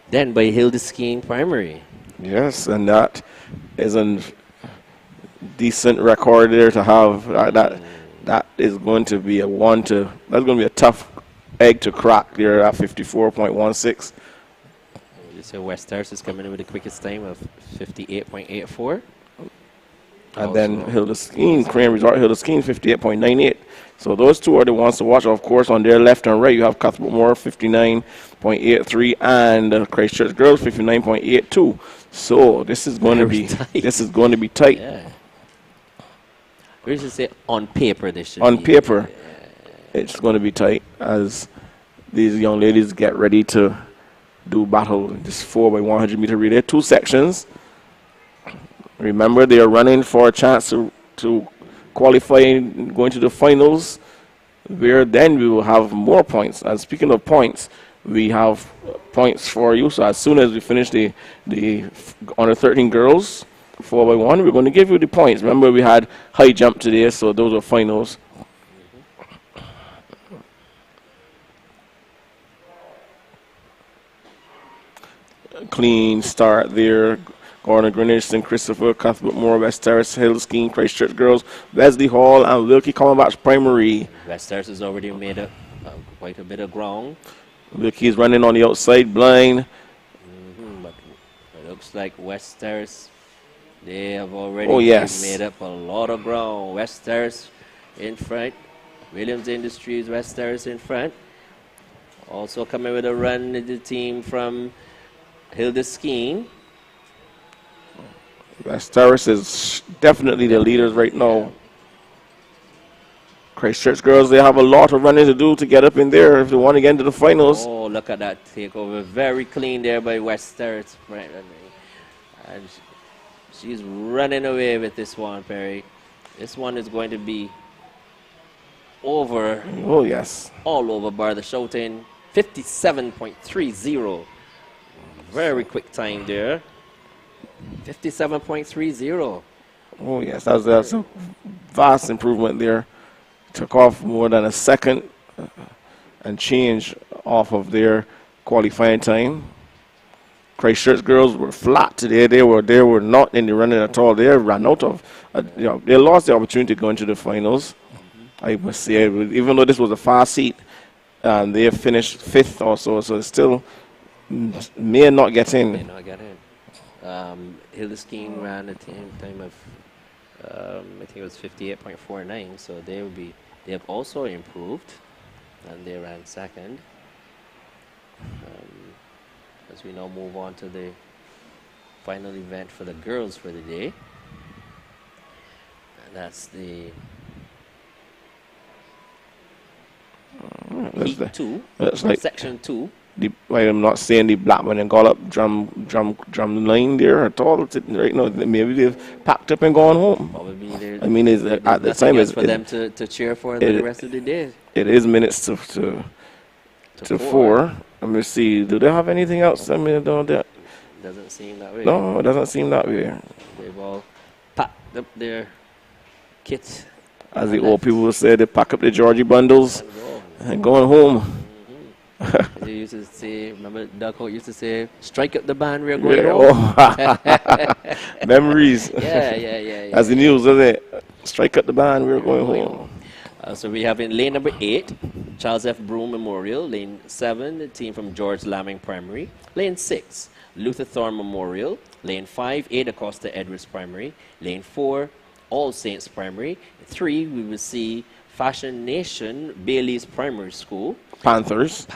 Then by Hilda Skiing Primary. Yes, and that is a decent record there to have. That is going to be that's going to be a tough egg to crack there at 54.16. So West Terrace is coming in with the quickest time of 58.84. And then Hilda Skiing, Crane Resort, Hilda Skiing, 58.98. So those two are the ones to watch. Of course, on their left and right, you have Cuthbert Moore, 59.83, and Christchurch Girls, 59.82. So this is going to be tight. Yeah. Where does it say on paper? This should on be. paper, it's going to be tight as these young ladies get ready to do battle in this 4x100 meter relay. 2 sections. Remember, they are running for a chance to qualify and go into the finals, where then we will have more points. And speaking of points, we have points for you. So as soon as we finish the under 13 girls 4x1, we're going to give you the points. Remember, we had high jump today, so those are finals. Clean start there. Gordon Greenwich, St. Christopher, Cuthbert Moore, West Terrace, Hill Skiing, Christchurch Girls, Wesley Hall, and Wilkie Common Primary. West Terrace has already made up quite a bit of ground. Wilkie is running on the outside blind. But it looks like West Terrace, they have already made up a lot of ground. West Terrace in front. Williams Industries, West Terrace in front. Also coming with a run is the team from Hilda Skiing. West Terrace is definitely the leaders right now. Christchurch Girls, they have a lot of running to do to get up in there if they want to get into the finals. Oh, look at that takeover. Very clean there by West Terrace. And she's running away with this one, Perry. This one is going to be over. Oh, yes. All over bar the shouting. 57.30. Very quick time there. 57.30. Oh, yes. That's a vast improvement there. Took off more than a second and change off of their qualifying time. Christchurch Girls were flat today. They were not in the running at all. They ran out of, they lost the opportunity to go into the finals. I must say, even though this was a fast seat, they have finished 5th also, so still may not get in. May not get in. Hilda Skiing ran a time of, I think it was 58.49, so they have also improved. and they ran second. As we now move on to the final event for the girls for the day. And that's the Heat 2, That's like Section 2. I'm not saying the Blackman and Gollop drum line there at all. Right now, maybe they've packed up and gone home. Probably there's, I mean, there's at the nothing time, else for them to cheer for the rest of the day. it is minutes to 4. Let me see. Do they have anything else? I mean, don't that. Doesn't seem that way. No, it doesn't seem that way. They've all packed up their kits. As the old people would say, they pack up the Georgie bundles and going home. They used to say, remember Doug Holt used to say, strike up the band, we're going Yeah, home. memories. Yeah. As the news, doesn't it? Strike up the band, we're going home. So we have in lane number 8, Charles F. Broome Memorial. Lane 7, the team from George Lamming Primary. Lane 6, Luther Thorne Memorial. Lane 5, Ada Costa Edwards Primary. Lane 4, All Saints Primary. 3, we will see Fashion Nation Bailey's Primary School. Panthers.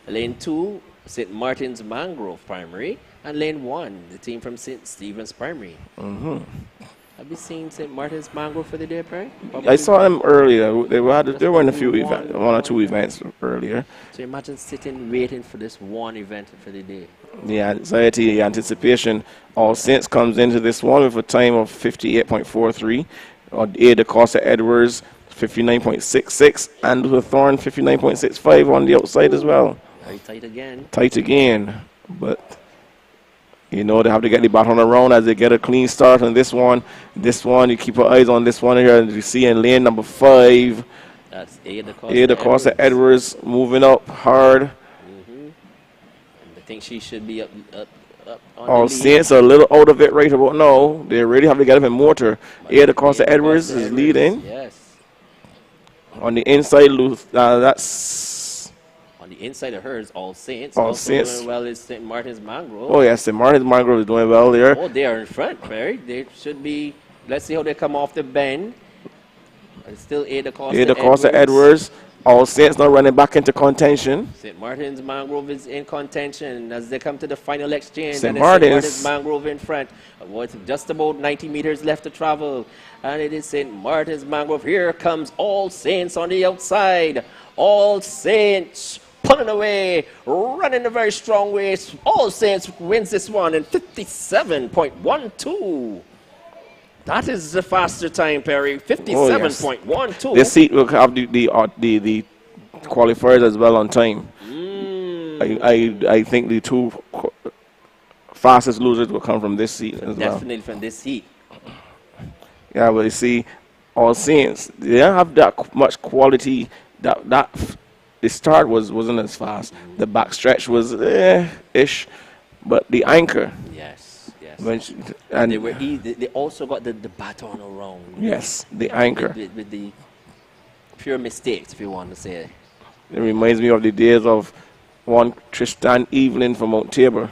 Lane 2, St. Martin's Mangrove Primary. And lane 1, the team from St. Stephen's Primary. Have you seen St. Martin's Mangrove for the day, Perry? I saw them earlier. They were in a few events, 1 or 2 events earlier. So imagine sitting waiting for this one event for the day. The anxiety, the anticipation. All Saints comes into this one with a time of 58.43. Ada Costa Edwards 59.66, and Luther Thorne 59.65 on the outside as well. Very tight again. But you know they have to get the baton around as they get a clean start on this one. You keep your eyes on this one here, and you see in lane number 5. That's Ada Costa Edwards moving up hard. I think she should be up on All the lead. Saints are a little out of it right about now. They really have to get up in motor. Ada Costa Edwards is leading. Yes. On the inside, that's On the inside of hers, All Saints. All also Saints. doing well is St. Martin's Mangrove. Oh yes, St. Martin's Mangrove is doing well there. Oh, they are in front, Barry. They should be. Let's see how they come off the bend. It's still Ada Costa Edwards. All Saints now running back into contention. St. Martin's Mangrove is in contention as they come to the final exchange. St. And Martin's. St. Martin's Mangrove in front. With just about 90 meters left to travel. And it is St. Martin's Mangrove. Here comes All Saints on the outside. All Saints pulling away, running a very strong way. All Saints wins this one in 57.12. That is the faster time, Perry. 57.12. This seat will have the qualifiers as well on time. I think the 2 fastest losers will come from this seat as well. Definitely from this heat. Yeah, but you see, All Saints, they don't have that much quality. The start wasn't as fast. The back stretch was ish, but the anchor. Yes. And they were easy. They also got the baton around. Yes, the anchor. With the pure mistakes, if you want to say. It reminds me of the days of one Tristan Evelyn from Mount Tabor.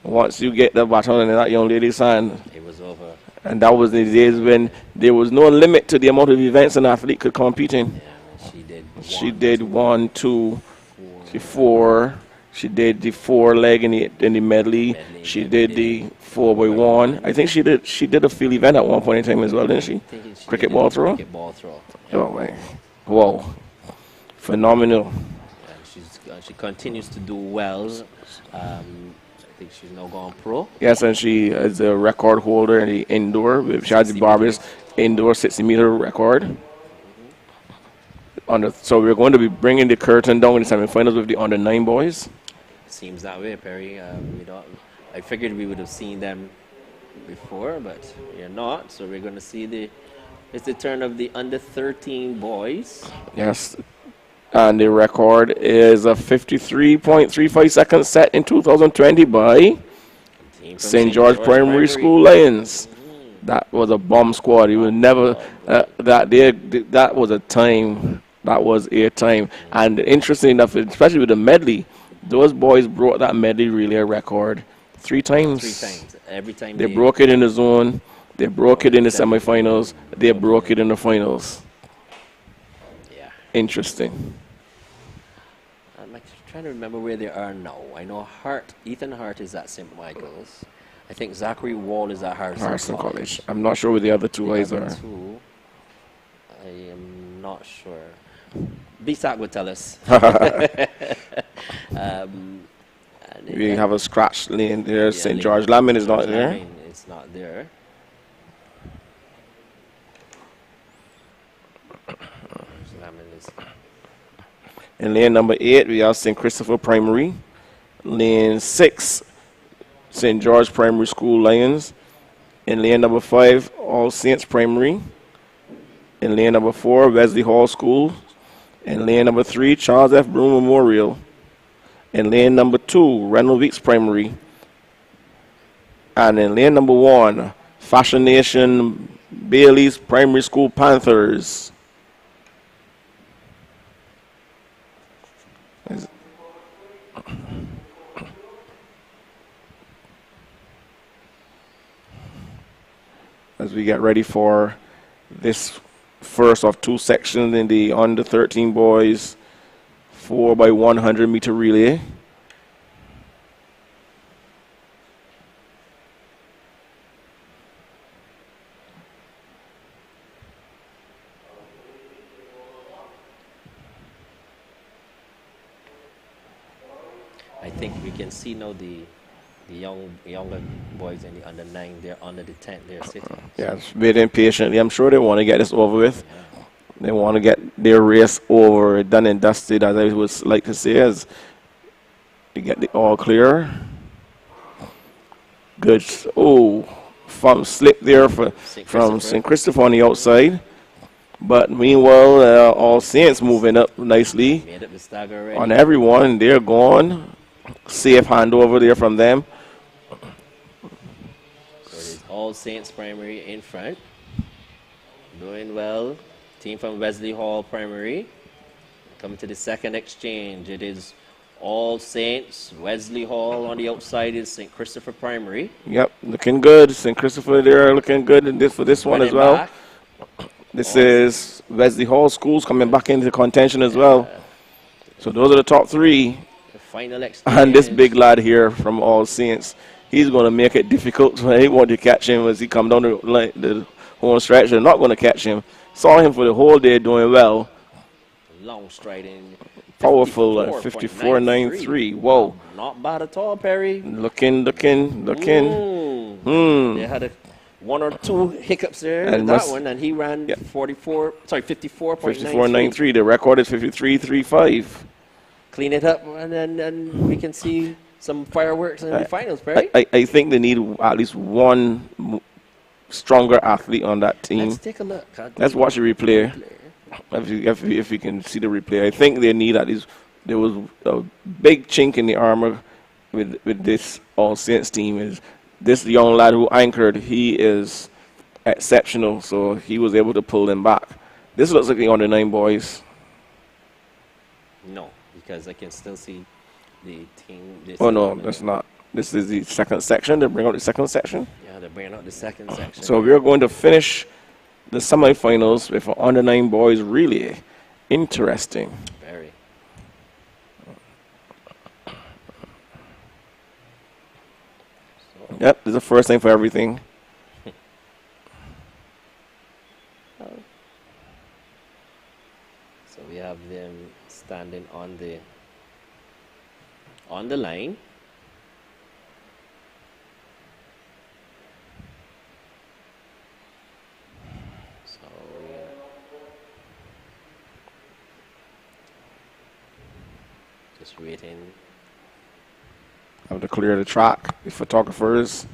Once you get the baton in that young lady's hand, it was over. And that was the days when there was no limit to the amount of events an athlete could compete in. Yeah, she did 1, 2, 4. She did the 4 leg in the medley. She did the 4x1. I think she did a field event at one point in time as well, didn't she? Cricket ball throw. Oh man, wow, phenomenal. She continues to do well. I think she's now gone pro. Yes, and she is a record holder in the indoor with Shadi Barber's indoor 60-meter record. So we're going to be bringing the curtain down in the semifinals with the under-9 boys. Seems that way, Perry. I figured we would have seen them before, but we're not. So we're going to see it's the turn of the under-13 boys. Yes, and the record is a 53.35 seconds set in 2020 by St. George Primary School Lions. That was a bomb squad. You would never that was a time. That was a time. And interesting enough, especially with the medley, those boys brought that medley relay record 3 times. 3 times. Every time they broke it in the zone, they broke it in the semifinals, they broke it in the finals. Yeah. Interesting. trying to remember where they are now. I know Ethan Hart is at St. Michael's. I think Zachary Wall is at Harrison College. I'm not sure where the other two guys are. I am not sure. BSAC would tell us. We have a scratch lane there. Yeah, St. George Lamin is not there. It's not there. In lane number 8, we have St. Christopher Primary. Lane 6, St. George Primary School Lions. In lane number 5, All Saints Primary. In lane number 4, Wesley Hall School. In lane number 3, Charles F. Broom Memorial. In lane number 2, Reynold Weeks Primary. And in lane number 1, Fashion Nation Bailey's Primary School Panthers. As we get ready for this first of 2 sections in the under 13 boys 4x100 meter relay. I think we can see now the younger boys in the under 9, they're under the tent, they're sitting. Yes, waiting patiently. I'm sure they want to get this over with. Yeah. They want to get their race over, done and dusted, as I would like to say, as they get the all clear. Good. Oh, from slip there from St. Christopher on the outside. But meanwhile, All Saints moving up nicely Made up the stagger already. On everyone. They're gone. Safe handover there from them. So it is All Saints Primary in front. Doing well. Team from Wesley Hall Primary. Coming to the second exchange. It is All Saints. Wesley Hall on the outside is St. Christopher Primary. Yep, looking good. St. Christopher there looking good in this for this one as well. Back. This is Wesley Hall Schools coming back into contention as well. So those are the top 3. The final exchange. And this big lad here from All Saints, he's going to make it difficult for anyone to catch him as he comes down the home stretch. They're not going to catch him. Saw him for the whole day doing well. Long striding. Powerful 54.93. Whoa. Not bad at all, Perry. Looking. They had 1 or 2 hiccups there and that one, and he ran 54.93. 54.93. The record is 53.35. Clean it up, and then we can see some fireworks in the finals, Perry. I think they need at least one stronger athlete on that team. Let's take a look. Let's watch the replay. If you can see the replay, I think they need at least. There was a big chink in the armor with this All Saints team. Is this young lad who anchored? He is exceptional, so he was able to pull them back. This looks like the under 9 boys. No, because I can still see the team. Oh no, that's not. This is the second section. They bring out the second section. Yeah, they're bringing out the second section. So we're going to finish the semifinals with an under 9 boys relay. Interesting. Very. Yep, this is the first thing for everything. So we have them standing on the line. So just waiting. Have to clear the track, the photographers.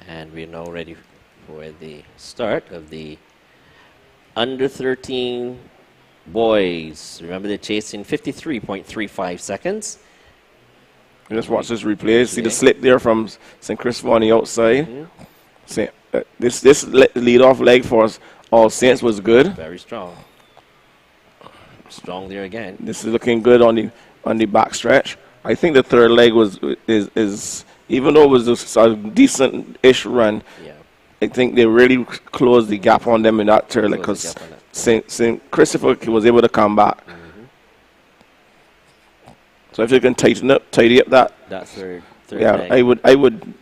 And we're now ready for the start of the under 13 boys. Remember, they're chasing 53.35 seconds. Just watch this replay. See the slip there from St. Christopher on the outside. Mm-hmm. This lead-off leg for us, All Saints was good. Very strong. Strong there again. This is looking good on the back stretch. I think the third leg is even though it was a decent-ish run, I think they really closed the gap on them in that third leg because St. Christopher was able to come back. So if you can tidy up that. That third Yeah, leg. I would,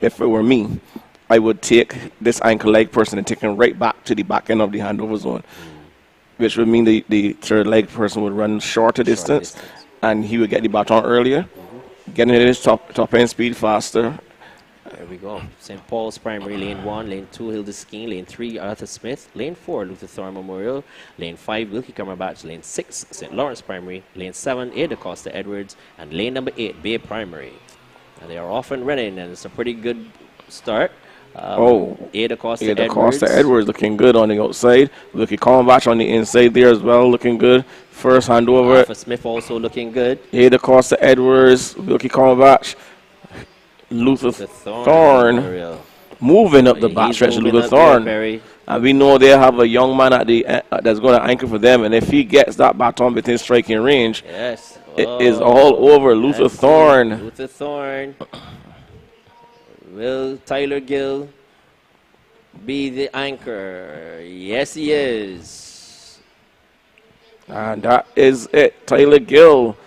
if it were me, I would take this ankle leg person and take him right back to the back end of the handover zone, which would mean the third leg person would run shorter distance, and he would get the baton earlier, getting his top end speed faster. There we go. St. Paul's Primary, Lane 1, Lane 2, Hildesteen, Lane 3, Arthur Smith, Lane 4, Luther Thorne Memorial, Lane 5, Wilkie Cumberbatch, Lane 6, St. Lawrence Primary, Lane 7, Ada Costa Edwards, and Lane number 8, Bay Primary. And they are off and running, and it's a pretty good start. Ada Costa Edwards looking good on the outside. Wilkie Cumberbatch on the inside there as well, looking good. First handover. Arthur Smith also looking good. Ada Costa Edwards, Wilkie Cumberbatch. Luther Thorne moving up the backstretch of Luther Thorne. And we know they have a young man at the that's going to anchor for them. And if he gets that baton within striking range, yes, it is all over. Luther Thorne. Luther Thorne. Will Tyler Gill be the anchor? Yes, he is. And that is it. Tyler Gill.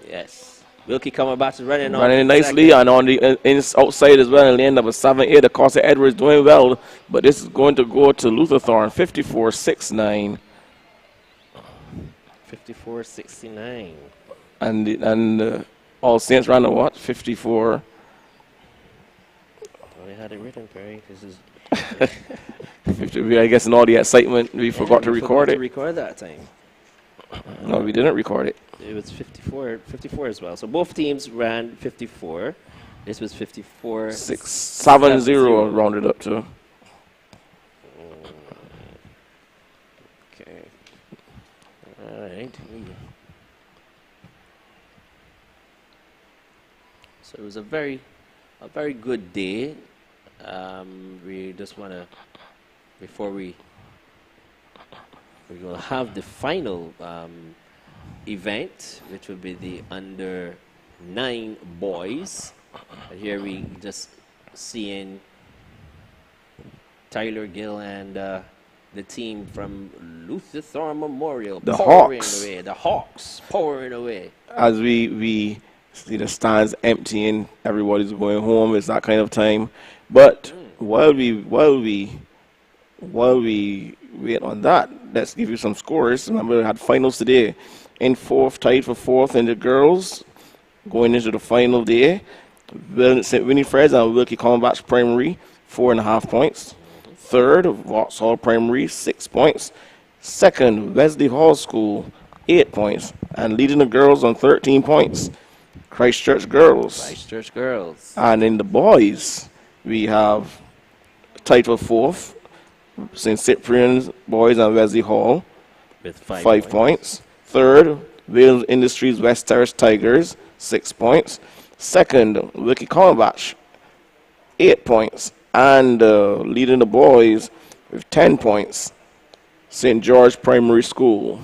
Yes. Wilkie Cumberbatch is running nicely, and on the outside as well, in lane number 7, Ada Costa Edwards doing well, but this is going to go to Luther Thorne, 54.69. 54.69. And All Saints ran a what? 54. Well, they had it written, Perry. This is 50, I guess in all the excitement, we forgot to record it. Record that time. No, we didn't record it. It was 54 as well. So both teams ran 54. This was 54. 670 rounded up to. Okay. All right. So it was a very good day. We just want to, before we're going to have the final event, which will be the under 9 boys. And here we just seeing Tyler Gill and the team from Luther Thorne Memorial powering away. The Hawks powering away. As we see the stands emptying, everybody's going home. It's that kind of time. But while we wait on that, let's give you some scores. Remember, we had finals today. In fourth, tied for fourth in the girls, going into the final day. St. Winifred's and Wilkie Cumberbatch Primary, 4.5 points. Third, Vauxhall Primary, 6 points. Second, Wesley Hall School, 8 points. And leading the girls on 13 points, Christchurch Girls. Christchurch Girls. And in the boys, we have tied for fourth, St. Cyprian's Boys and Wesley Hall, with 5 points. Third, Wales Industries West Terrace Tigers, 6 points. Second, Wilkie Cumberbatch, 8 points. And leading the boys with 10 points, St. George Primary School.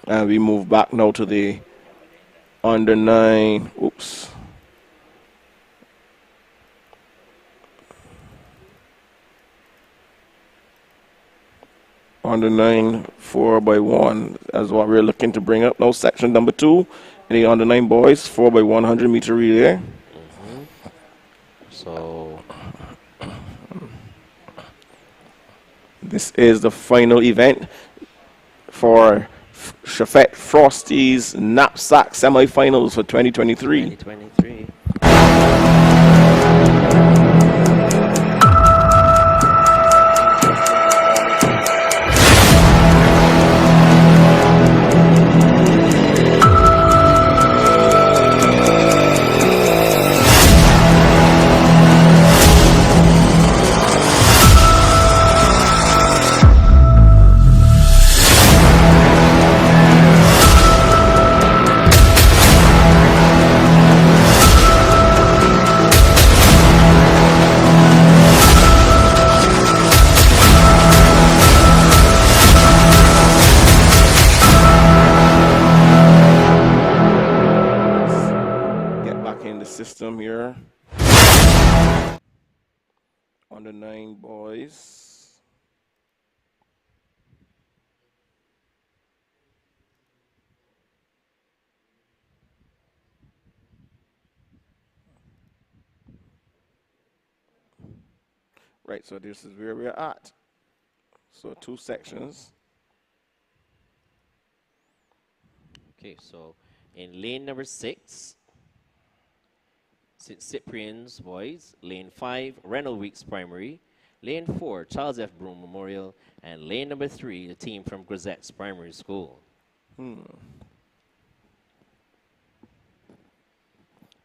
And we move back now to the under 9. Oops. Under 9, 4x1. That's what we're looking to bring up. Now, section number 2, in the under 9 boys, 4x100 meter relay. So, this is the final event for Shafet Frosty's NAPSAC semifinals for 2023. 2023. under 9 boys. Right, so this is where we're at. So 2 sections. Okay, so in lane number 6, St. Cyprian's boys. Lane 5, Reynold Weeks Primary. Lane 4, Charles F. Broom Memorial. And lane number 3, the team from Grisette's Primary School.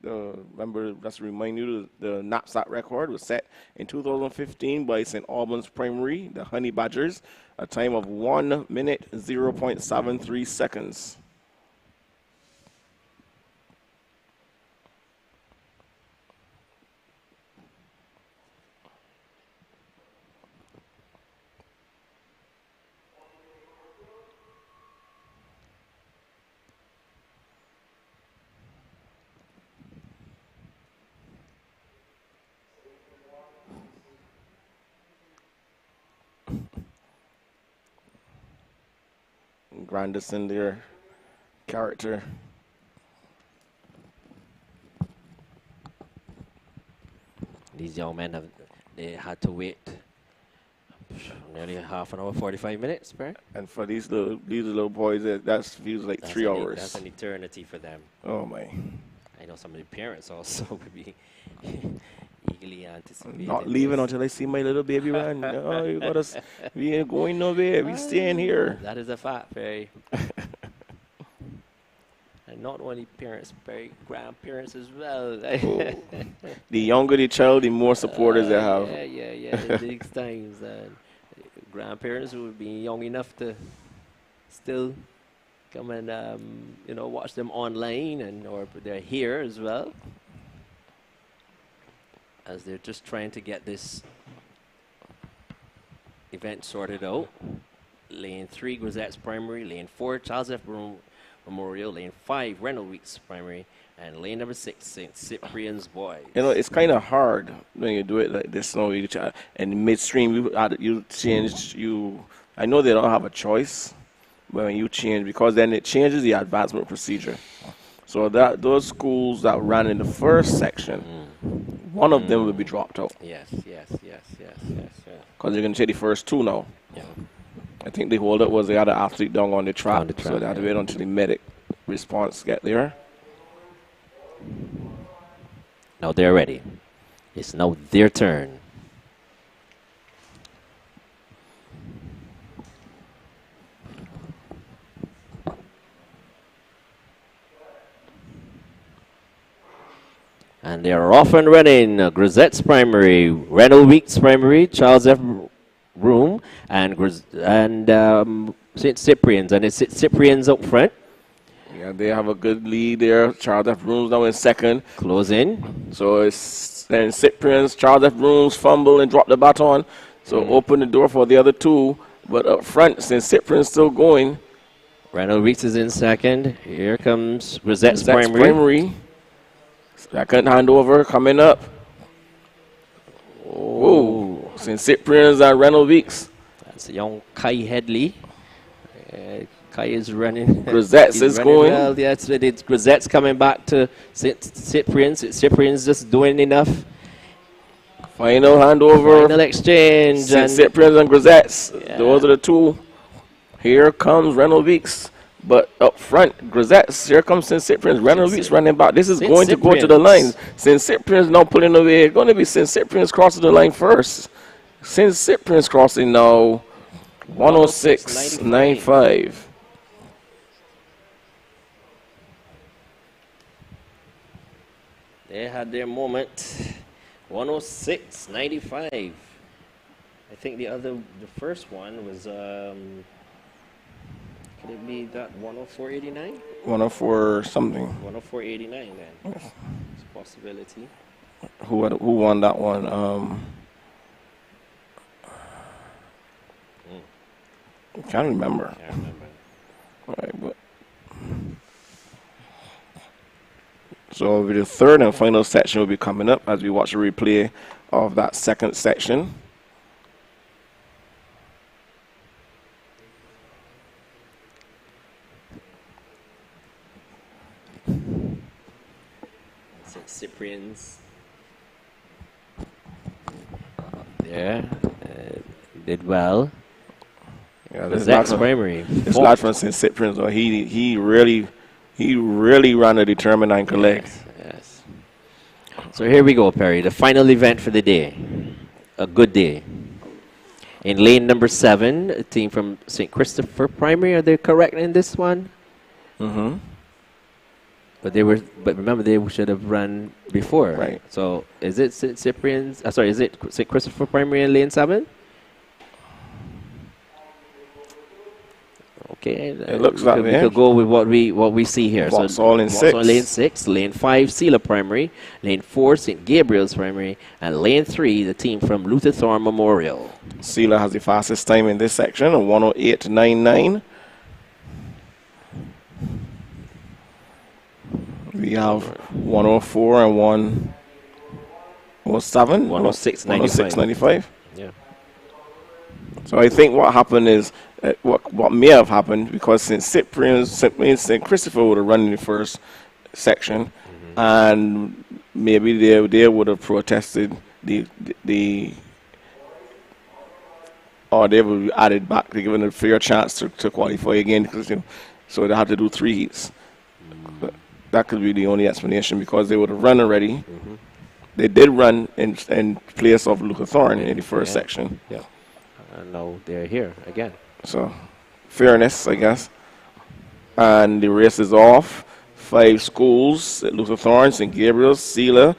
Remember, just to remind you, the NAPSAC record was set in 2015 by St. Albans Primary, the Honey Badgers, a time of 1 minute 0.73 seconds. Grandison, their character. These young men they had to wait nearly half an hour, 45 minutes, right? And for these little boys, that feels like 3 hours. That's an eternity for them. Oh my! I know some of the parents also would be eagerly anticipating. Not leaving until I see my little baby run. No, you got us. We ain't going nowhere. We staying here. That is a fact, Perry. And not only parents, Perry, grandparents as well. Oh. The younger the child, the more supporters they have. Yeah. In these times, grandparents who would be young enough to still come and watch them online, or they're here as well, as they're just trying to get this event sorted out. Lane 3, Grisette's Primary. Lane 4, Charles F. Broom Memorial. Lane 5, Reynold Weeks Primary. And lane number 6, St. Cyprian's Boys. You know, it's kind of hard when you do it like this. And midstream, you change. I know they don't have a choice, but when you change, because then it changes the advancement procedure. So those schools that ran in the first section, one of them will be dropped out. Yes. Because they're going to take the first 2 now. Yeah. I think the holdup was the other athlete down on the track. So they had to yeah. wait until the medic response get there. Now they're ready. It's now their turn. And they're off and running. Grisette's Primary, Reynold Weeks Primary, Charles F. Broom, and St. Cyprian's. And it's St. Cyprian's up front. Yeah, they have a good lead there. Charles F. Broom's now in second. Close in. So it's St. Cyprian's, Charles F. Broom's fumble and drop the baton. So open the door for the other 2. But up front, St. Cyprian's still going. Reynold Weeks is in second. Here comes Grisette's Primary. Second handover coming up. Oh, St. Cyprian's and Reynold Weeks. That's young Kai Headley. Kai is running. Grisette's is going. Well, yes, it's Grisette's coming back to St. Cyprian's. St. Cyprian's just doing enough. Final handover. Final exchange. St. Cyprian's and Grisette's. Yeah. Those are the 2. Here comes Reynold Weeks. But up front, Grisette's, here comes St. Cyprian's. Reynold Weeks running back. This is going to go to the line. St. Cyprian's now pulling away. It's going to be St. Cyprian's crossing the line first. St. Cyprian's crossing now 106.95. They had their moment. 106.95. I think the first one was could it be that 104.89? 104 something. 104.89 then. It's a possibility. Who won that one? Can't remember. All right, but so the third and final section will be coming up as we watch the replay of that second section. St. Cyprian's there did well. Yeah, The Zax Primary. This lad from St. Cyprian's, though, he really ran a determined anchor leg. Yes. So here we go, Perry. The final event for the day. A good day. In lane number 7, a team from St. Christopher Primary. Are they correct in this one? Mm-hmm. But remember, they should have run before. Right. So is it St. Cyprian's? Sorry, is it St. Christopher Primary in lane 7? Okay, it looks like we could go with what we see here. Vauxhall in 6. Lane 6, lane 5, Sela Primary, lane 4, St. Gabriel's Primary, and lane 3, the team from Luther Thorne Memorial. Sela has the fastest time in this section, a 1:08.99. We have 104 and 107. 106.95. Yeah. So I think what happened is what may have happened, because St. Christopher would have run in the first section, and maybe they would have protested or they would be added back to given a fair chance to qualify again, because so they have to do 3 heats. But that could be the only explanation, because they would have run already. They did run in place of Luther Thorne in the first section. Yeah. And now they're here again. So, fairness, I guess. And the race is off. 5 schools, Luther Thorne, St. Gabriel's, Sela,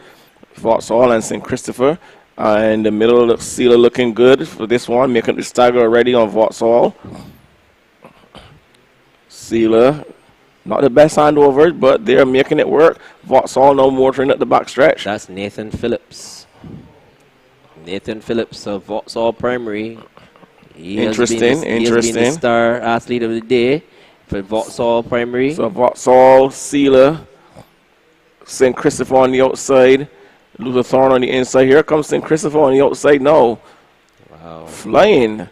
Vauxhall, and St. Christopher. In the middle, Sela looking good for this one, making the stagger already on Vauxhall. Sela, not the best handover, but they're making it work. Vauxhall now motoring at the back stretch. That's Nathan Phillips. Nathan Phillips of Vauxhall Primary. He has been the star athlete of the day for Vauxhall Primary. So Vauxhall, Sela, St. Christopher on the outside, Luther Thorne on the inside. Here comes St. Christopher on the outside now. Wow. Flying.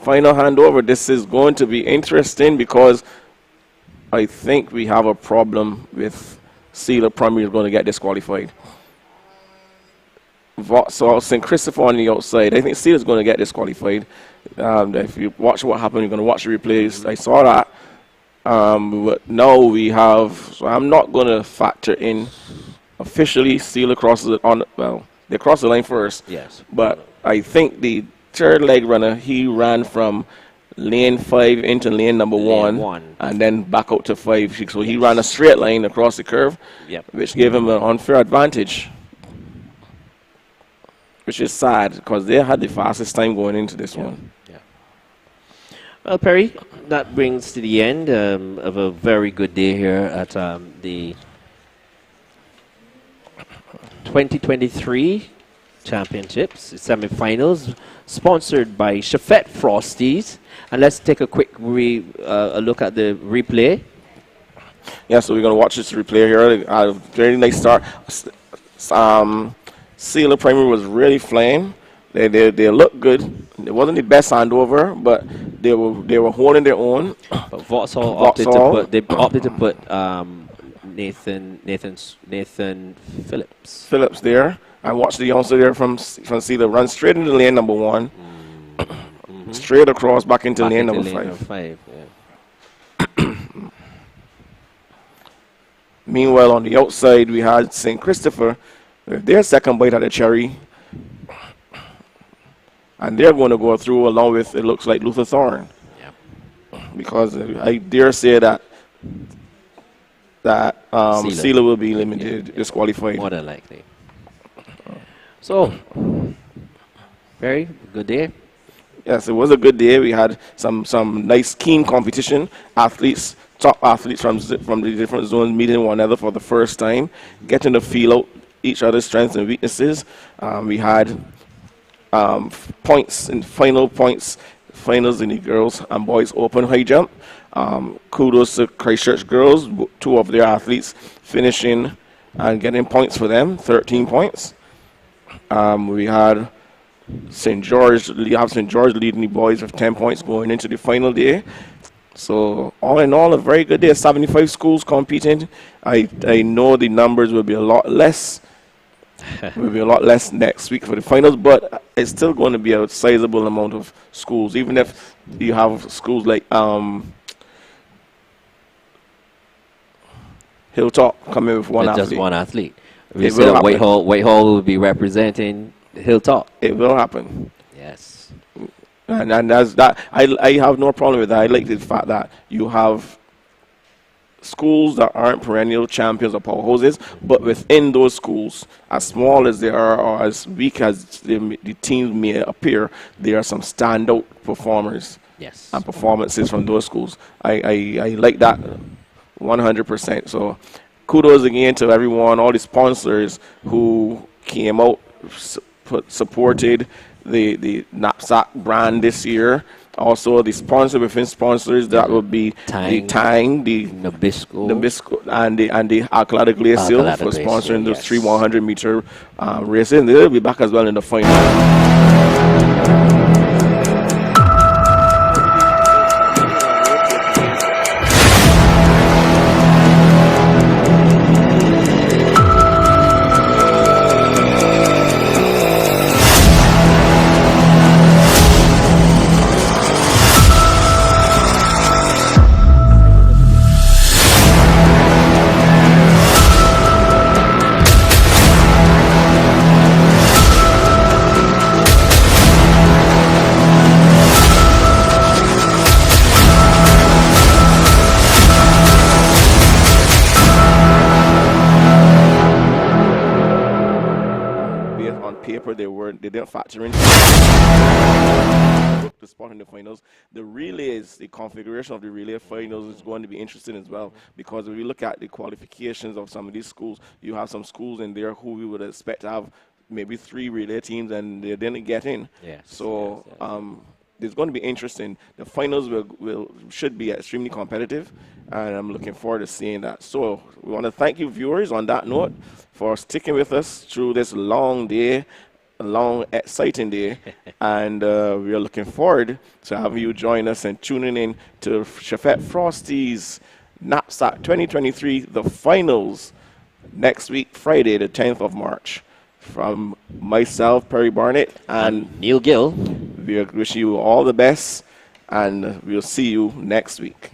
Final handover. This is going to be interesting, because I think we have a problem with Sela Primary is going to get disqualified. Vauxhall, St. Christopher on the outside. I think Sela is going to get disqualified. If you watch what happened, you're going to watch the replays. I saw that. But now we have, so I'm not going to factor in officially Sela crosses it on, well, they crossed the line first. Yes. But I think the third leg runner, he ran from lane 5 into lane number 1, and then back out to 5. So he ran a straight line across the curve, which gave him an unfair advantage, which is sad, because they had the fastest time going into this one. Yeah. Well, Perry, that brings to the end of a very good day here at the 2023 Championships, semifinals, sponsored by Chafette Frosties. And let's take a quick a look at the replay. Yeah, so we're going to watch this replay here. Very nice start. Sela Primary was really flying. They looked good. It wasn't the best handover, but they were holding their own. But Vauxhall opted to put Nathan Phillips. Phillips there. I watched the youngster there from Sela run straight into lane number 1, straight across back into lane number 5. Meanwhile, on the outside, we had St. Christopher, their second bite at the cherry, and they're going to go through along with, it looks like, Luther Thorne, because I dare say that Sela will be limited, disqualified. More than likely. So, very good day. Yes, it was a good day. We had some nice, keen competition. Top athletes from the different zones meeting one another for the first time, getting to feel out each other's strengths and weaknesses. We had points in finals in the girls and boys open high jump. Kudos to Christchurch girls, 2 of their athletes finishing and getting points for them, 13 points. We had St. George. We have St. George leading the boys with 10 points going into the final day. So all in all, a very good day. 75 schools competing. I know the numbers will be a lot less. Will be a lot less next week for the finals, but it's still going to be a sizable amount of schools. Even if you have schools like Hilltop coming with one With athlete. just one athlete. We It said will that happen. Whitehall will be representing Hilltop. It will happen. Yes. And that's that. I have no problem with that. I like the fact that you have schools that aren't perennial champions or powerhouses, but within those schools, as small as they are or as weak as the teams may appear, there are some standout performers Yes. and performances from those schools. I like that 100%. So kudos again to everyone, all the sponsors who came out, supported the NAPSAC brand this year. Also, the sponsor within sponsors, that would be the Tang, the Nabisco, and the Athletic Glacial Athletic for Glacial, sponsoring those yes. 3 100-meter races. And they'll be back as well in the final. On paper, they didn't factor in the spot in the finals. The relays, the configuration of the relay finals is going to be interesting as well, because if you look at the qualifications of some of these schools, you have some schools in there who we would expect to have maybe 3 relay teams and they didn't get in. Yes. So it's going to be interesting. The finals should be extremely competitive, and I'm looking forward to seeing that. So we want to thank you, viewers, on that note, for sticking with us through this long day, a long, exciting day, and we are looking forward to having you join us and tuning in to Chefette Frosty's NAPSAC 2023, the finals, next week, Friday, the 10th of March. From myself, Perry Barnett, and Neil Gill. we wish you all the best, and we'll see you next week.